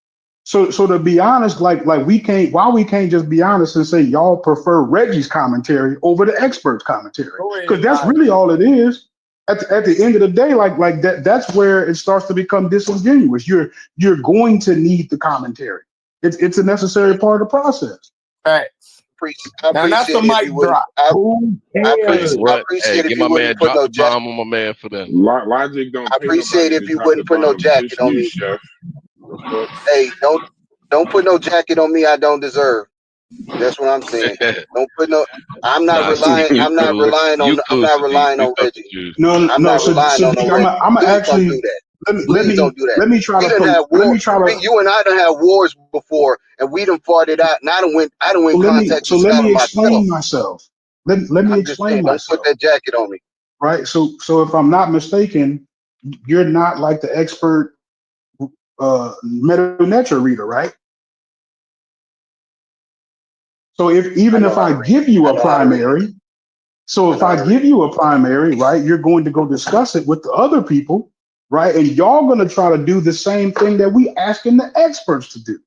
[SPEAKER 2] So to be honest, like we can't why we can't just be honest and say y'all prefer Reggie's commentary over the expert's commentary.
[SPEAKER 8] Go
[SPEAKER 2] Because
[SPEAKER 8] ahead,
[SPEAKER 2] that's
[SPEAKER 8] Logic.
[SPEAKER 2] really all it is. At the end of the day, like that's where it starts to become disingenuous. You're going to need the commentary. It's a necessary part of the process.
[SPEAKER 8] Facts.
[SPEAKER 5] I
[SPEAKER 8] Now that's a
[SPEAKER 5] appreciate if you
[SPEAKER 8] mic
[SPEAKER 5] wouldn't.
[SPEAKER 8] drop.
[SPEAKER 1] Who
[SPEAKER 5] I
[SPEAKER 7] Hey,
[SPEAKER 1] cares?
[SPEAKER 7] what?
[SPEAKER 5] appreciate
[SPEAKER 7] Hey,
[SPEAKER 5] if
[SPEAKER 7] give
[SPEAKER 5] you
[SPEAKER 7] my man
[SPEAKER 5] wouldn't put
[SPEAKER 7] drop
[SPEAKER 5] no
[SPEAKER 7] the
[SPEAKER 5] jacket.
[SPEAKER 7] bomb on my man for that.
[SPEAKER 3] Logic don't
[SPEAKER 5] I
[SPEAKER 3] pay
[SPEAKER 5] appreciate
[SPEAKER 3] nobody
[SPEAKER 5] if
[SPEAKER 3] to
[SPEAKER 5] you
[SPEAKER 3] drop the
[SPEAKER 5] wouldn't put no
[SPEAKER 3] bomb.
[SPEAKER 5] jacket
[SPEAKER 3] Just
[SPEAKER 5] on
[SPEAKER 3] you,
[SPEAKER 5] me.
[SPEAKER 3] chef. The fuck?
[SPEAKER 5] Hey, don't put no jacket on me. I don't deserve. That's what I'm saying. Don't put no. I'm not
[SPEAKER 7] Nah, Sadiq,
[SPEAKER 5] relying.
[SPEAKER 7] you
[SPEAKER 5] I'm not
[SPEAKER 7] cool.
[SPEAKER 5] relying
[SPEAKER 7] You
[SPEAKER 5] on. I'm
[SPEAKER 7] cool,
[SPEAKER 5] not
[SPEAKER 7] Sadiq.
[SPEAKER 5] relying
[SPEAKER 7] We
[SPEAKER 5] on
[SPEAKER 7] fuck with
[SPEAKER 5] Reggie.
[SPEAKER 7] you.
[SPEAKER 2] No,
[SPEAKER 5] I'm
[SPEAKER 2] no,
[SPEAKER 5] not relying on no
[SPEAKER 2] Sadiq,
[SPEAKER 5] Reggie.
[SPEAKER 2] I'm
[SPEAKER 5] Please don't
[SPEAKER 2] actually
[SPEAKER 5] do that.
[SPEAKER 2] let
[SPEAKER 5] Please don't do that.
[SPEAKER 2] me try
[SPEAKER 5] We
[SPEAKER 2] to
[SPEAKER 5] done have
[SPEAKER 2] let
[SPEAKER 5] war.
[SPEAKER 2] me try to
[SPEAKER 5] You and I done have wars before, and we done fought it out. And I done went contact
[SPEAKER 2] so
[SPEAKER 5] each
[SPEAKER 2] let
[SPEAKER 5] other
[SPEAKER 2] me
[SPEAKER 5] myself.
[SPEAKER 2] explain myself. Let me
[SPEAKER 5] I'm just saying,
[SPEAKER 2] explain
[SPEAKER 5] don't put
[SPEAKER 2] myself.
[SPEAKER 5] that jacket on me.
[SPEAKER 2] Right. So if I'm not mistaken, you're not like the expert medical nature reader, right? So if
[SPEAKER 5] I
[SPEAKER 2] even
[SPEAKER 5] know
[SPEAKER 2] if
[SPEAKER 5] how
[SPEAKER 2] I
[SPEAKER 5] to read.
[SPEAKER 2] give you
[SPEAKER 5] I
[SPEAKER 2] a
[SPEAKER 5] know how to read.
[SPEAKER 2] primary, so
[SPEAKER 5] I
[SPEAKER 2] if
[SPEAKER 5] know how
[SPEAKER 2] I
[SPEAKER 5] to
[SPEAKER 2] give
[SPEAKER 5] read.
[SPEAKER 2] you a primary, right, you're going to go discuss it with the other people, right? And y'all going to try to do the same thing that we asking the experts to do.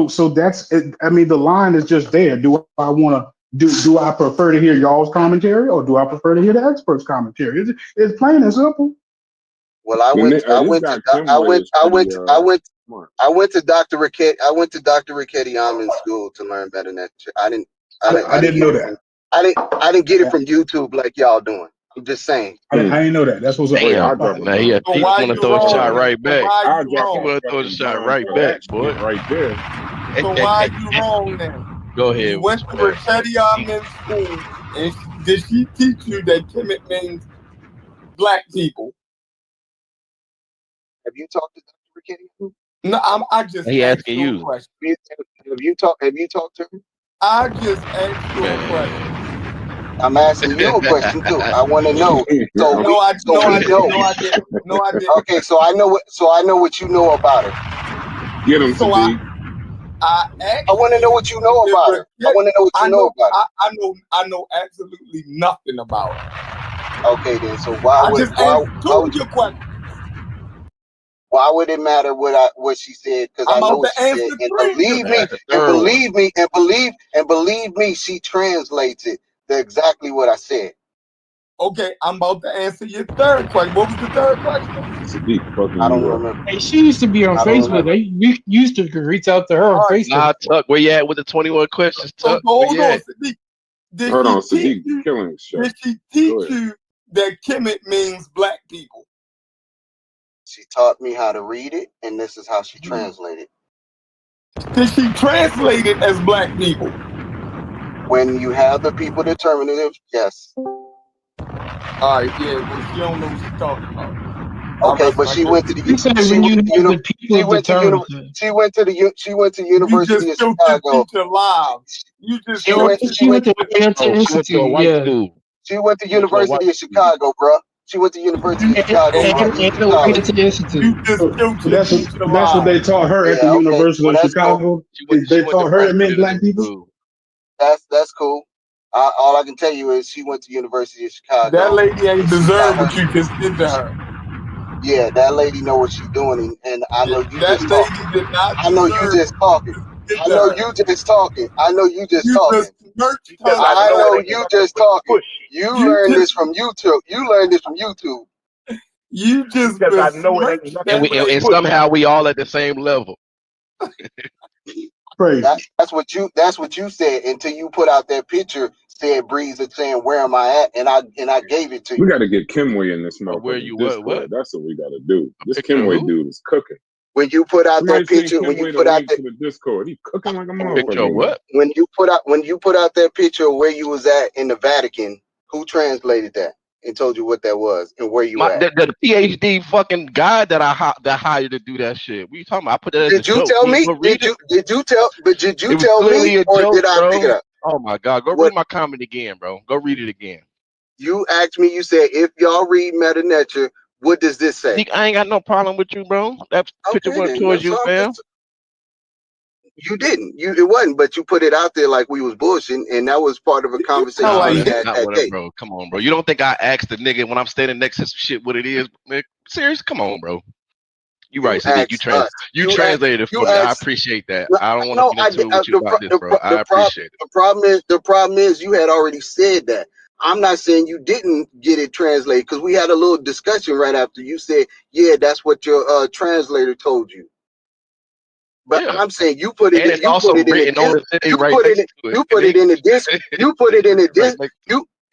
[SPEAKER 2] So that's it. I mean, the line is just there. Do I want to do I prefer to hear y'all's commentary or do I prefer to hear the experts' commentary? It's plain and simple.
[SPEAKER 5] Well, I
[SPEAKER 3] Then
[SPEAKER 5] went. I
[SPEAKER 3] this
[SPEAKER 5] went
[SPEAKER 3] guy
[SPEAKER 5] to. I
[SPEAKER 3] Kenway
[SPEAKER 5] went.
[SPEAKER 3] is
[SPEAKER 5] I
[SPEAKER 3] pretty
[SPEAKER 5] went. I went.
[SPEAKER 3] smart.
[SPEAKER 5] I went to Dr. Riquetti. I went to Dr. Riquetti in school to learn better than that shit. I didn't.
[SPEAKER 2] I
[SPEAKER 5] I didn't
[SPEAKER 2] didn't
[SPEAKER 5] get
[SPEAKER 2] know
[SPEAKER 5] it
[SPEAKER 2] that.
[SPEAKER 5] from. I didn't get it from YouTube like y'all doing. I'm just saying.
[SPEAKER 3] Hmm.
[SPEAKER 2] I didn't know that. That's what's up.
[SPEAKER 3] Wait,
[SPEAKER 7] Damn,
[SPEAKER 3] I'll
[SPEAKER 2] All
[SPEAKER 3] drop
[SPEAKER 2] right.
[SPEAKER 3] a
[SPEAKER 7] man, he
[SPEAKER 3] bomb.
[SPEAKER 8] So
[SPEAKER 7] he
[SPEAKER 8] why
[SPEAKER 7] want to
[SPEAKER 8] you
[SPEAKER 7] throw a
[SPEAKER 8] wrong
[SPEAKER 7] shot
[SPEAKER 8] then?
[SPEAKER 7] right
[SPEAKER 8] So
[SPEAKER 7] back.
[SPEAKER 8] why
[SPEAKER 3] I'll
[SPEAKER 8] you
[SPEAKER 3] drop
[SPEAKER 7] He
[SPEAKER 3] a
[SPEAKER 8] wrong?
[SPEAKER 7] want to throw a
[SPEAKER 3] fucking
[SPEAKER 7] shot
[SPEAKER 3] bomb
[SPEAKER 7] right
[SPEAKER 3] for
[SPEAKER 7] back,
[SPEAKER 3] that
[SPEAKER 7] boy.
[SPEAKER 3] shit right there.
[SPEAKER 8] So why you wrong then?
[SPEAKER 7] Go
[SPEAKER 8] You
[SPEAKER 7] ahead with
[SPEAKER 8] went
[SPEAKER 7] your
[SPEAKER 8] to
[SPEAKER 7] bad, bro.
[SPEAKER 8] Rachetti Men's school, and did she teach you that Kemet means black people?
[SPEAKER 5] Have you talked to Dr. Riquetti?
[SPEAKER 8] No, I just
[SPEAKER 7] He
[SPEAKER 8] asked
[SPEAKER 7] asking
[SPEAKER 8] you a
[SPEAKER 7] you,
[SPEAKER 8] question.
[SPEAKER 5] Have you talked to her?
[SPEAKER 8] I just asked you a question.
[SPEAKER 7] man.
[SPEAKER 5] I'm asking you a question too. I want to know. So
[SPEAKER 8] No, I
[SPEAKER 5] know.
[SPEAKER 8] didn't. No, I didn't. No, I didn't.
[SPEAKER 5] Okay, so I know what. So I know what you know about her.
[SPEAKER 3] Get him,
[SPEAKER 8] So
[SPEAKER 3] Sadiq.
[SPEAKER 8] I
[SPEAKER 5] I
[SPEAKER 8] asked
[SPEAKER 5] want to know
[SPEAKER 8] you.
[SPEAKER 5] what you know
[SPEAKER 8] Did
[SPEAKER 5] about her. I
[SPEAKER 8] Rachetti-
[SPEAKER 5] want to know what you know about her.
[SPEAKER 8] I know absolutely nothing about her.
[SPEAKER 5] Okay, then. So
[SPEAKER 8] I just asked two of your questions.
[SPEAKER 5] why would it matter what she said? Because I
[SPEAKER 8] I'm
[SPEAKER 5] know
[SPEAKER 8] about
[SPEAKER 5] what
[SPEAKER 8] to
[SPEAKER 5] she said,
[SPEAKER 8] answer
[SPEAKER 5] and
[SPEAKER 8] three of your
[SPEAKER 5] believe me,
[SPEAKER 7] That's the
[SPEAKER 8] questions.
[SPEAKER 5] and
[SPEAKER 7] third one.
[SPEAKER 5] believe me, and believe me, she translates it to exactly what I said.
[SPEAKER 8] Okay, I'm about to answer your third question. What was the third question?
[SPEAKER 3] Sadiq fucking
[SPEAKER 5] I don't
[SPEAKER 3] you up.
[SPEAKER 5] remember.
[SPEAKER 4] Hey, she used to be on
[SPEAKER 5] I don't
[SPEAKER 4] Facebook.
[SPEAKER 5] remember.
[SPEAKER 4] We used to reach out to her on
[SPEAKER 8] All right.
[SPEAKER 4] Facebook.
[SPEAKER 7] Nah, Tuck, where you at with the 21 questions,
[SPEAKER 8] So
[SPEAKER 7] Tuck? Where
[SPEAKER 8] hold
[SPEAKER 7] you
[SPEAKER 8] on,
[SPEAKER 7] at?
[SPEAKER 8] Sadiq. Did
[SPEAKER 3] Hold
[SPEAKER 8] she
[SPEAKER 3] on,
[SPEAKER 8] teach
[SPEAKER 3] Sadiq
[SPEAKER 8] you?
[SPEAKER 3] killing chef.
[SPEAKER 8] Did she
[SPEAKER 3] Go
[SPEAKER 8] teach
[SPEAKER 3] ahead.
[SPEAKER 8] you that Kemet means black people?
[SPEAKER 5] She taught me how to read it, and this is how she translated.
[SPEAKER 8] Did she translate it as black people?
[SPEAKER 5] When you have the people determinative, yes.
[SPEAKER 8] All right, yeah. Well, she don't know what she's talking about.
[SPEAKER 5] Okay, but she went to
[SPEAKER 4] He said when you have the people determined.
[SPEAKER 5] she went to
[SPEAKER 8] You just
[SPEAKER 5] University of
[SPEAKER 8] killed your
[SPEAKER 5] Chicago.
[SPEAKER 8] teacher live. You just
[SPEAKER 5] She
[SPEAKER 8] killed
[SPEAKER 5] went
[SPEAKER 8] your
[SPEAKER 5] she went
[SPEAKER 8] teacher.
[SPEAKER 7] Oh, she went to a
[SPEAKER 4] Institute,
[SPEAKER 7] white
[SPEAKER 4] yeah.
[SPEAKER 7] school.
[SPEAKER 5] she went to
[SPEAKER 7] She went to a white
[SPEAKER 5] University of
[SPEAKER 7] school.
[SPEAKER 5] Chicago, bro. She went to University of Chicago,
[SPEAKER 8] And
[SPEAKER 5] bro.
[SPEAKER 8] you,
[SPEAKER 5] Easy
[SPEAKER 4] And the
[SPEAKER 5] college.
[SPEAKER 4] Oriental Institute.
[SPEAKER 8] you just killed
[SPEAKER 2] So
[SPEAKER 8] your teacher
[SPEAKER 2] that's what
[SPEAKER 8] live.
[SPEAKER 2] they taught her at the
[SPEAKER 5] Yeah, okay.
[SPEAKER 2] University
[SPEAKER 5] Well,
[SPEAKER 2] of
[SPEAKER 5] that's cool.
[SPEAKER 2] Chicago.
[SPEAKER 7] She
[SPEAKER 2] They
[SPEAKER 7] went to
[SPEAKER 2] taught her it meant black
[SPEAKER 7] representative
[SPEAKER 2] people.
[SPEAKER 7] school.
[SPEAKER 5] That's cool. All I can tell you is she went to University of
[SPEAKER 8] That
[SPEAKER 5] Chicago,
[SPEAKER 8] lady ain't
[SPEAKER 5] and she got
[SPEAKER 8] deserve
[SPEAKER 5] her.
[SPEAKER 8] what you just did to her.
[SPEAKER 5] Yeah, that lady know what she's doing, and I know you
[SPEAKER 8] That
[SPEAKER 5] just talking.
[SPEAKER 8] lady did not
[SPEAKER 5] I know you
[SPEAKER 8] deserve
[SPEAKER 5] just talking.
[SPEAKER 8] what you just
[SPEAKER 5] I
[SPEAKER 8] did to
[SPEAKER 5] know
[SPEAKER 8] her.
[SPEAKER 5] you just talking. I know you just
[SPEAKER 8] You
[SPEAKER 5] talking.
[SPEAKER 8] just smirched
[SPEAKER 9] Because
[SPEAKER 8] her.
[SPEAKER 9] I
[SPEAKER 5] I
[SPEAKER 9] know it
[SPEAKER 5] know
[SPEAKER 9] ain't
[SPEAKER 5] you
[SPEAKER 9] nothing
[SPEAKER 5] just
[SPEAKER 9] but
[SPEAKER 5] talking.
[SPEAKER 9] pussy.
[SPEAKER 5] You
[SPEAKER 8] You
[SPEAKER 5] learned
[SPEAKER 8] just
[SPEAKER 5] this from YouTube. You learned this from YouTube.
[SPEAKER 8] you just
[SPEAKER 9] Because I know it ain't
[SPEAKER 8] besmirched
[SPEAKER 9] nothing
[SPEAKER 7] And
[SPEAKER 8] that
[SPEAKER 7] we
[SPEAKER 9] but
[SPEAKER 7] and
[SPEAKER 8] lady.
[SPEAKER 9] pussy.
[SPEAKER 7] somehow we all at the same level.
[SPEAKER 2] Crazy.
[SPEAKER 5] That's what you said until you put out that picture said Breeze and saying where am I at, and I gave it to
[SPEAKER 3] We
[SPEAKER 5] you.
[SPEAKER 3] got to get Kenway in this
[SPEAKER 7] Or where you
[SPEAKER 3] motherfucking
[SPEAKER 7] what?
[SPEAKER 3] Discord. That's what we got to do.
[SPEAKER 7] A
[SPEAKER 3] This
[SPEAKER 7] picture of
[SPEAKER 3] Kenway
[SPEAKER 7] who?
[SPEAKER 3] dude is cooking.
[SPEAKER 5] When you put out
[SPEAKER 3] Somebody
[SPEAKER 5] that
[SPEAKER 3] send
[SPEAKER 5] picture, when you
[SPEAKER 3] Kenway the
[SPEAKER 5] put out
[SPEAKER 3] link
[SPEAKER 5] that
[SPEAKER 3] to the Discord. He cooking like a
[SPEAKER 7] A picture
[SPEAKER 3] motherfucker
[SPEAKER 7] of
[SPEAKER 3] in there.
[SPEAKER 7] what?
[SPEAKER 5] when you put out that picture of where you was at in the Vatican, who translated that and told you what that was and where you
[SPEAKER 7] My
[SPEAKER 5] were at?
[SPEAKER 7] the PhD fucking guy that that hired to do that shit. What you talking about? I put that as a
[SPEAKER 5] Did you
[SPEAKER 7] joke.
[SPEAKER 5] tell
[SPEAKER 7] Can you
[SPEAKER 5] me?
[SPEAKER 7] go read it?
[SPEAKER 5] Did you tell? But did you
[SPEAKER 7] It was
[SPEAKER 5] tell me,
[SPEAKER 7] clearly a
[SPEAKER 5] or
[SPEAKER 7] joke,
[SPEAKER 5] did I pick it
[SPEAKER 7] bro.
[SPEAKER 5] up?
[SPEAKER 7] Oh my god, go
[SPEAKER 5] What
[SPEAKER 7] read my comment again, bro. Go read it again.
[SPEAKER 5] you asked me, you said if y'all read Meta Nature, what does this say?
[SPEAKER 7] I ain't got no problem with you, bro. That picture
[SPEAKER 5] Okay,
[SPEAKER 7] went
[SPEAKER 5] then.
[SPEAKER 7] towards
[SPEAKER 5] That's
[SPEAKER 7] you,
[SPEAKER 5] all.
[SPEAKER 7] fam.
[SPEAKER 5] You didn't. It wasn't. But you put it out there like we was bullshitting, and that was part of a
[SPEAKER 8] You sound
[SPEAKER 5] conversation
[SPEAKER 7] Nah,
[SPEAKER 5] we
[SPEAKER 8] like
[SPEAKER 7] that's
[SPEAKER 5] had
[SPEAKER 7] not
[SPEAKER 5] that
[SPEAKER 7] what it,
[SPEAKER 5] day.
[SPEAKER 7] bro. Come on, bro. You don't think I asked the nigga when I'm standing next to some shit what it is? Man, serious? Come on, bro. You're right, Sadiq.
[SPEAKER 5] asked us.
[SPEAKER 7] You
[SPEAKER 5] You asked.
[SPEAKER 7] translated it
[SPEAKER 5] You
[SPEAKER 7] for me. I
[SPEAKER 5] asked.
[SPEAKER 7] appreciate that.
[SPEAKER 5] No,
[SPEAKER 7] I don't want to
[SPEAKER 5] no,
[SPEAKER 7] get into it with you about this, bro. I appreciate it.
[SPEAKER 5] the problem is you had already said that. I'm not saying you didn't get it translated because we had a little discussion right after you said, yeah, that's what your translator told you. But
[SPEAKER 7] Yeah.
[SPEAKER 5] I'm saying you put it
[SPEAKER 7] And
[SPEAKER 5] in,
[SPEAKER 7] it's also written on the thing
[SPEAKER 5] you
[SPEAKER 7] right
[SPEAKER 5] put it
[SPEAKER 7] next
[SPEAKER 5] in,
[SPEAKER 7] to it.
[SPEAKER 5] you put it in the disc, you put it in the
[SPEAKER 7] right
[SPEAKER 5] disc,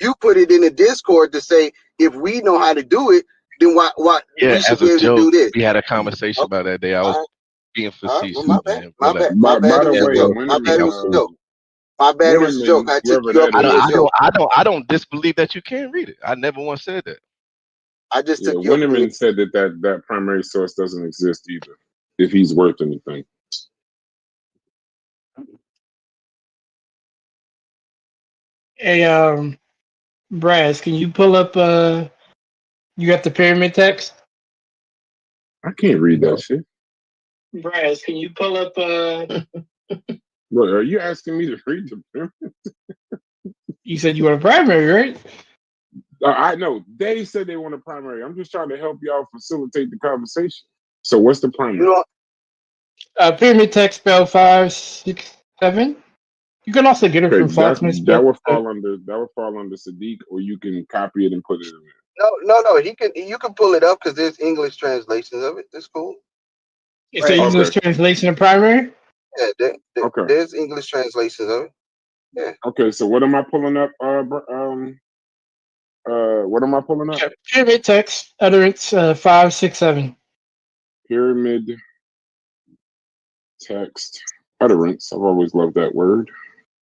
[SPEAKER 5] you put it in the Discord to say if we know how to do it, then why
[SPEAKER 7] Yeah,
[SPEAKER 5] we should
[SPEAKER 7] as
[SPEAKER 5] be
[SPEAKER 7] a
[SPEAKER 5] able to do
[SPEAKER 7] joke.
[SPEAKER 5] this.
[SPEAKER 7] We had a conversation about that day. I was being
[SPEAKER 5] All right, well,
[SPEAKER 7] facetious, man.
[SPEAKER 5] my
[SPEAKER 7] Relax.
[SPEAKER 5] bad. My bad.
[SPEAKER 3] By
[SPEAKER 5] It
[SPEAKER 3] the
[SPEAKER 5] was a
[SPEAKER 3] way,
[SPEAKER 5] joke. My bad. It was a joke. My bad. It was a joke. I took
[SPEAKER 3] whoever
[SPEAKER 5] you up
[SPEAKER 3] that
[SPEAKER 5] on your
[SPEAKER 3] is,
[SPEAKER 5] joke.
[SPEAKER 7] I don't disbelieve that you can read it. I never once said that.
[SPEAKER 5] I just
[SPEAKER 3] yeah,
[SPEAKER 5] took you up on your
[SPEAKER 3] Winterman said that primary source doesn't exist either, if he's worth anything.
[SPEAKER 4] Hey, Braz, can you pull up? You got the pyramid text?
[SPEAKER 3] I can't read that shit.
[SPEAKER 4] Braz, can you pull up?
[SPEAKER 3] What, are you asking me to read the pyramid?
[SPEAKER 4] You said you want a primary, right?
[SPEAKER 3] I know. They said they want a primary. I'm just trying to help y'all facilitate the conversation. So what's the primary?
[SPEAKER 5] You know,
[SPEAKER 4] Pyramid text spell 5, 6, 7. You can also get it from Faulkner's
[SPEAKER 3] that
[SPEAKER 4] book.
[SPEAKER 3] would fall under Sadiq, or you can copy it and put it in there.
[SPEAKER 5] no. You can pull it up because there's English translations of it. It's cool.
[SPEAKER 4] It's an English translation of primary.
[SPEAKER 5] Yeah,
[SPEAKER 3] Okay.
[SPEAKER 5] There's English translations of it. Yeah.
[SPEAKER 3] Okay, so what am I pulling up? What am I pulling up?
[SPEAKER 4] Yeah, pyramid text utterance 5, 6, 7.
[SPEAKER 3] Pyramid text utterance. I've always loved that word.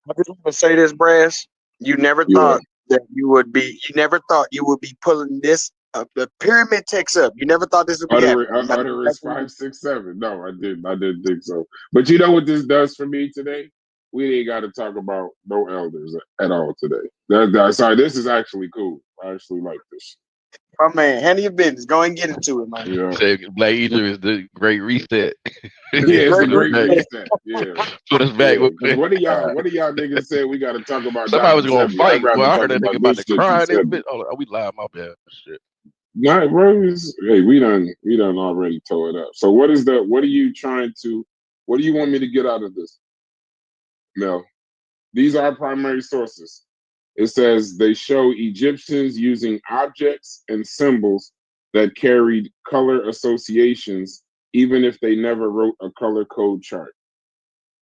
[SPEAKER 9] I just want to say this, Brass. You never thought that you would be. You never thought you would be pulling this the pyramid text up. You never thought this would be happening.
[SPEAKER 3] Utterance 5, 6, 7. No, I didn't think so. But you know what this does for me today? We ain't got to talk about no elders at all today. Sorry, this is actually cool. I actually like this.
[SPEAKER 9] My man, handle your business. Go and get into it, man.
[SPEAKER 3] Yeah.
[SPEAKER 7] Say Black Egypt is the great reset.
[SPEAKER 3] It's a great reset. Yeah.
[SPEAKER 7] Put us back.
[SPEAKER 3] Yeah. What do y'all niggas say we got to talk about?
[SPEAKER 7] Somebody was
[SPEAKER 3] Dr.
[SPEAKER 7] gonna
[SPEAKER 3] Sebi?
[SPEAKER 7] fight.
[SPEAKER 3] I'd
[SPEAKER 7] Well, I
[SPEAKER 3] rather
[SPEAKER 7] heard that
[SPEAKER 3] talk
[SPEAKER 7] nigga about to
[SPEAKER 3] this shit
[SPEAKER 7] cry.
[SPEAKER 3] than
[SPEAKER 7] This
[SPEAKER 3] Sebi.
[SPEAKER 7] oh, we live. My bad. Shit.
[SPEAKER 3] Nah, bro. Hey, we done already tore it up. So what are you what do you want me to get out of this? No. These are primary sources. It says they show Egyptians using objects and symbols that carried color associations, even if they never wrote a color code chart.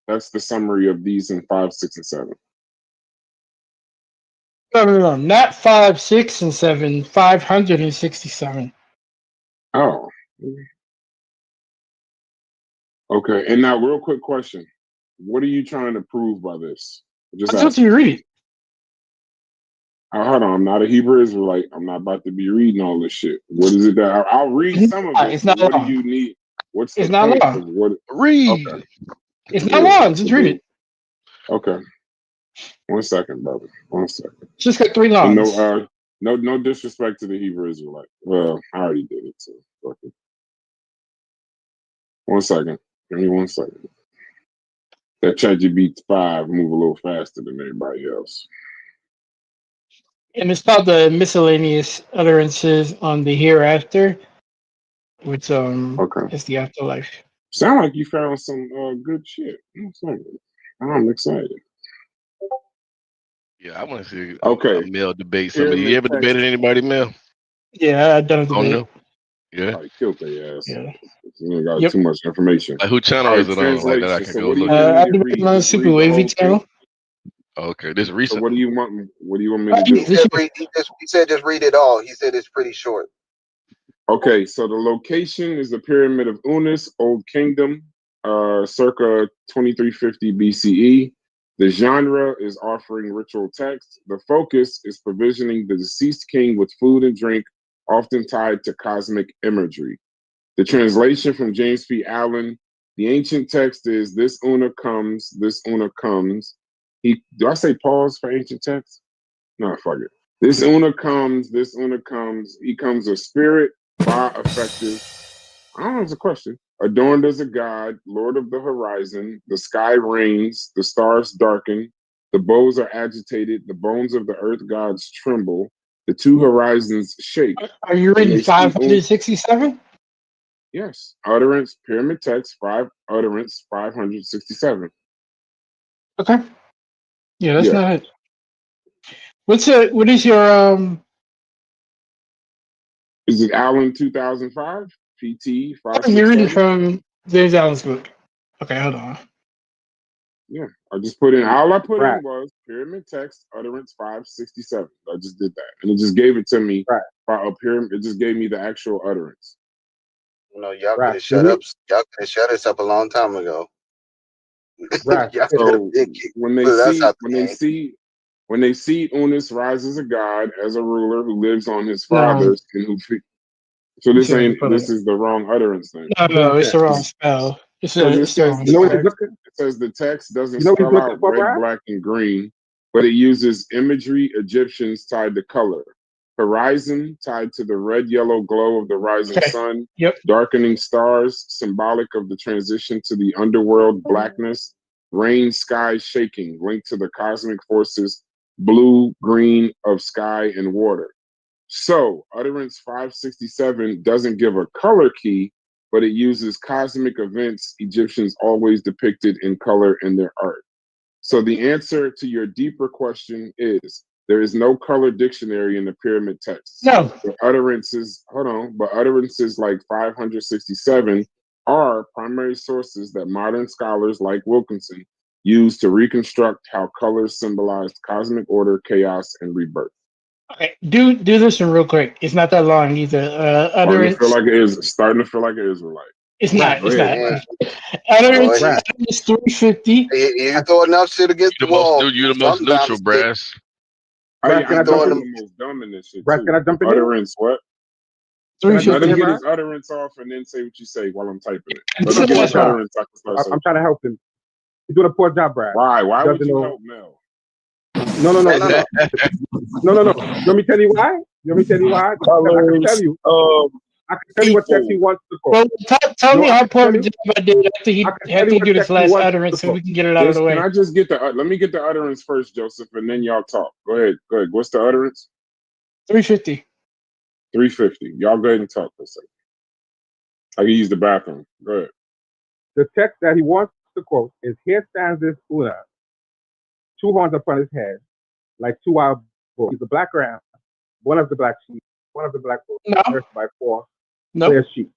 [SPEAKER 3] That's the summary of these in 5, 6, and 7.
[SPEAKER 4] No. Not 5, 6, and 7. 567.
[SPEAKER 3] Oh. Okay. And now, real quick question. What are you trying to prove by this?
[SPEAKER 4] Just what you read.
[SPEAKER 3] Hold on, I'm not a Hebrew Israelite. I'm not about to be reading all this shit. What is it that I'll read some of it?
[SPEAKER 4] It's not
[SPEAKER 3] what
[SPEAKER 4] long.
[SPEAKER 3] do you need? What's
[SPEAKER 4] it's
[SPEAKER 3] the
[SPEAKER 4] not
[SPEAKER 3] point
[SPEAKER 4] long.
[SPEAKER 3] of what?
[SPEAKER 7] Read.
[SPEAKER 3] Okay.
[SPEAKER 4] It's not long. Just read it.
[SPEAKER 3] Okay. 1 second, brother. 1 second.
[SPEAKER 4] Just got 3 lines.
[SPEAKER 3] So no disrespect to the Hebrew Israelite. Well, I already did it. So okay. 1 second. Give me 1 second. That ChatGPT 5 move a little faster than everybody else.
[SPEAKER 4] And it's called the miscellaneous utterances on the hereafter, which is the afterlife.
[SPEAKER 3] Sound like you found some good shit. I'm excited.
[SPEAKER 7] Yeah, I want to see
[SPEAKER 3] a
[SPEAKER 7] male debate somebody. You ever debated anybody, Mel?
[SPEAKER 4] Yeah, I've done a debate.
[SPEAKER 3] Oh, no. Yeah. Killed their ass.
[SPEAKER 4] Yeah.
[SPEAKER 3] You got too much information.
[SPEAKER 7] Like, who channel is it on? Like that I can go
[SPEAKER 3] what
[SPEAKER 7] look
[SPEAKER 3] do you
[SPEAKER 4] I
[SPEAKER 3] want me to
[SPEAKER 4] debated
[SPEAKER 3] read?
[SPEAKER 4] on the Super Wavy channel.
[SPEAKER 3] Okay, this recent. So what do you want me to
[SPEAKER 5] He
[SPEAKER 3] do?
[SPEAKER 5] said just read it all. He said it's pretty short.
[SPEAKER 3] Okay, so the location is the Pyramid of Unis, Old Kingdom, circa 2350 BCE. The genre is offering ritual text. The focus is provisioning the deceased king with food and drink, often tied to cosmic imagery. The translation from James P. Allen, the ancient text is this Una comes, this Una comes. Do I say pause for ancient text? No, fuck it. This Una comes, this Una comes. He comes a spirit, by effective. I don't know, it's a question. Adorned as a god, lord of the horizon, the sky rains, the stars darken, the bows are agitated, the bones of the earth gods tremble, the two horizons shake.
[SPEAKER 4] Are you reading 567?
[SPEAKER 3] Yes. Utterance, pyramid text, utterance 567.
[SPEAKER 4] Okay. Yeah, that's
[SPEAKER 3] Yeah.
[SPEAKER 4] not it. What is your
[SPEAKER 3] Is it Allen 2005? PT
[SPEAKER 4] oh, you're reading
[SPEAKER 3] 567?
[SPEAKER 4] from there's Alan's book. Okay, hold on.
[SPEAKER 3] Yeah. I just put in, all I put
[SPEAKER 1] Right.
[SPEAKER 3] in was pyramid text, utterance 567. I just did that. And it just gave it to me
[SPEAKER 1] Right.
[SPEAKER 3] by a pyramid. It just gave me the actual utterance.
[SPEAKER 5] Y'all
[SPEAKER 1] Right.
[SPEAKER 5] could have shut up. Y'all could have shut us up a long time ago.
[SPEAKER 1] Right.
[SPEAKER 5] Y'all could have
[SPEAKER 3] So
[SPEAKER 5] been kicked.
[SPEAKER 3] when they
[SPEAKER 5] But that's
[SPEAKER 3] see
[SPEAKER 5] out the game.
[SPEAKER 3] when they see Unis rise as a god, as a ruler who lives on his
[SPEAKER 4] No,
[SPEAKER 3] fathers and who so
[SPEAKER 4] you
[SPEAKER 3] this
[SPEAKER 4] should
[SPEAKER 3] ain't,
[SPEAKER 4] put
[SPEAKER 3] this
[SPEAKER 4] it.
[SPEAKER 3] is the wrong utterance then.
[SPEAKER 4] No, it's the wrong
[SPEAKER 3] Because
[SPEAKER 4] spell. It's
[SPEAKER 3] it
[SPEAKER 4] it's the
[SPEAKER 3] says
[SPEAKER 4] wrong
[SPEAKER 3] the
[SPEAKER 1] You know what he's
[SPEAKER 4] spell.
[SPEAKER 3] text,
[SPEAKER 1] looking?
[SPEAKER 3] it says the text doesn't
[SPEAKER 1] You know what he's
[SPEAKER 3] spell
[SPEAKER 1] looking
[SPEAKER 3] out
[SPEAKER 1] for,
[SPEAKER 3] red,
[SPEAKER 1] Brad?
[SPEAKER 3] black, and green, but it uses imagery Egyptians tied to color. Horizon tied to the red yellow glow of the rising
[SPEAKER 4] Okay.
[SPEAKER 3] sun,
[SPEAKER 4] Yep.
[SPEAKER 3] darkening stars, symbolic of the transition to the underworld blackness, rain, sky shaking, linked to the cosmic forces, blue, green of sky and water. So, utterance 567 doesn't give a color key, but it uses cosmic events Egyptians always depicted in color in their art. So, the answer to your deeper question is there is no color dictionary in the pyramid texts.
[SPEAKER 4] No.
[SPEAKER 3] But utterances like 567 are primary sources that modern scholars like Wilkinson use to reconstruct how colors symbolized cosmic order, chaos, and rebirth.
[SPEAKER 4] Okay. Do this one real quick. It's not that long either.
[SPEAKER 3] Starting to feel
[SPEAKER 4] Utterance.
[SPEAKER 3] like it is. Starting to feel like an Israelite.
[SPEAKER 4] It's
[SPEAKER 1] Right.
[SPEAKER 4] not.
[SPEAKER 3] Go
[SPEAKER 4] It's
[SPEAKER 3] ahead.
[SPEAKER 4] not.
[SPEAKER 5] Man,
[SPEAKER 4] Utterance
[SPEAKER 5] boy,
[SPEAKER 1] Right.
[SPEAKER 4] is 350.
[SPEAKER 5] he throw enough shit against
[SPEAKER 7] You
[SPEAKER 5] the
[SPEAKER 7] the most
[SPEAKER 5] wall.
[SPEAKER 7] you the most
[SPEAKER 5] Something bound to
[SPEAKER 7] neutral,
[SPEAKER 5] stick.
[SPEAKER 7] Brass.
[SPEAKER 1] Brad, can
[SPEAKER 3] I
[SPEAKER 1] I
[SPEAKER 3] know
[SPEAKER 1] jump
[SPEAKER 3] I'm
[SPEAKER 1] in?
[SPEAKER 3] the most dumb in this shit
[SPEAKER 1] Brad, can
[SPEAKER 3] too.
[SPEAKER 1] I jump in here?
[SPEAKER 3] Utterance, what?
[SPEAKER 1] Can I jump
[SPEAKER 3] Let
[SPEAKER 1] in
[SPEAKER 3] him
[SPEAKER 1] here,
[SPEAKER 3] get
[SPEAKER 1] Brad?
[SPEAKER 3] his utterance off and then say what you say while I'm typing it.
[SPEAKER 4] It's
[SPEAKER 3] Let
[SPEAKER 1] Doing
[SPEAKER 3] me
[SPEAKER 1] a
[SPEAKER 3] get
[SPEAKER 1] poor
[SPEAKER 3] his
[SPEAKER 4] that's fine.
[SPEAKER 1] job.
[SPEAKER 3] utterance so I can start saying
[SPEAKER 1] I'm trying to help him. He's doing a poor job, Brad.
[SPEAKER 3] why? Why
[SPEAKER 1] He
[SPEAKER 3] would
[SPEAKER 1] doesn't
[SPEAKER 3] you
[SPEAKER 1] know.
[SPEAKER 3] help Mel?
[SPEAKER 1] No.
[SPEAKER 5] No.
[SPEAKER 1] You want me to tell you why? You want me to tell you why? Because I can tell
[SPEAKER 6] Colors
[SPEAKER 1] you.
[SPEAKER 6] of
[SPEAKER 1] I can tell you what text he
[SPEAKER 6] people.
[SPEAKER 1] wants to quote.
[SPEAKER 4] Well, tell me
[SPEAKER 1] I
[SPEAKER 4] how
[SPEAKER 1] can
[SPEAKER 4] poor
[SPEAKER 1] tell
[SPEAKER 4] of a
[SPEAKER 1] you.
[SPEAKER 4] job I did
[SPEAKER 1] I can tell you
[SPEAKER 4] after he
[SPEAKER 1] what
[SPEAKER 4] did his
[SPEAKER 1] text he
[SPEAKER 4] last
[SPEAKER 1] wants to
[SPEAKER 4] utterance so
[SPEAKER 1] quote.
[SPEAKER 4] we can get it out of the
[SPEAKER 3] Can
[SPEAKER 4] way.
[SPEAKER 3] I just get let me get the utterance first, Joseph, and then y'all talk. Go ahead. What's the utterance?
[SPEAKER 4] 350.
[SPEAKER 3] 350. Y'all go ahead and talk for a second. I can use the bathroom. Go ahead.
[SPEAKER 1] The text that he wants to quote is, "Here stands this Una, two horns upon his head, like two wild bulls. He's a black ram, one of the black sheep, one of the black bulls,
[SPEAKER 4] No.
[SPEAKER 1] nursed by four
[SPEAKER 4] Nope.
[SPEAKER 1] clear sheep."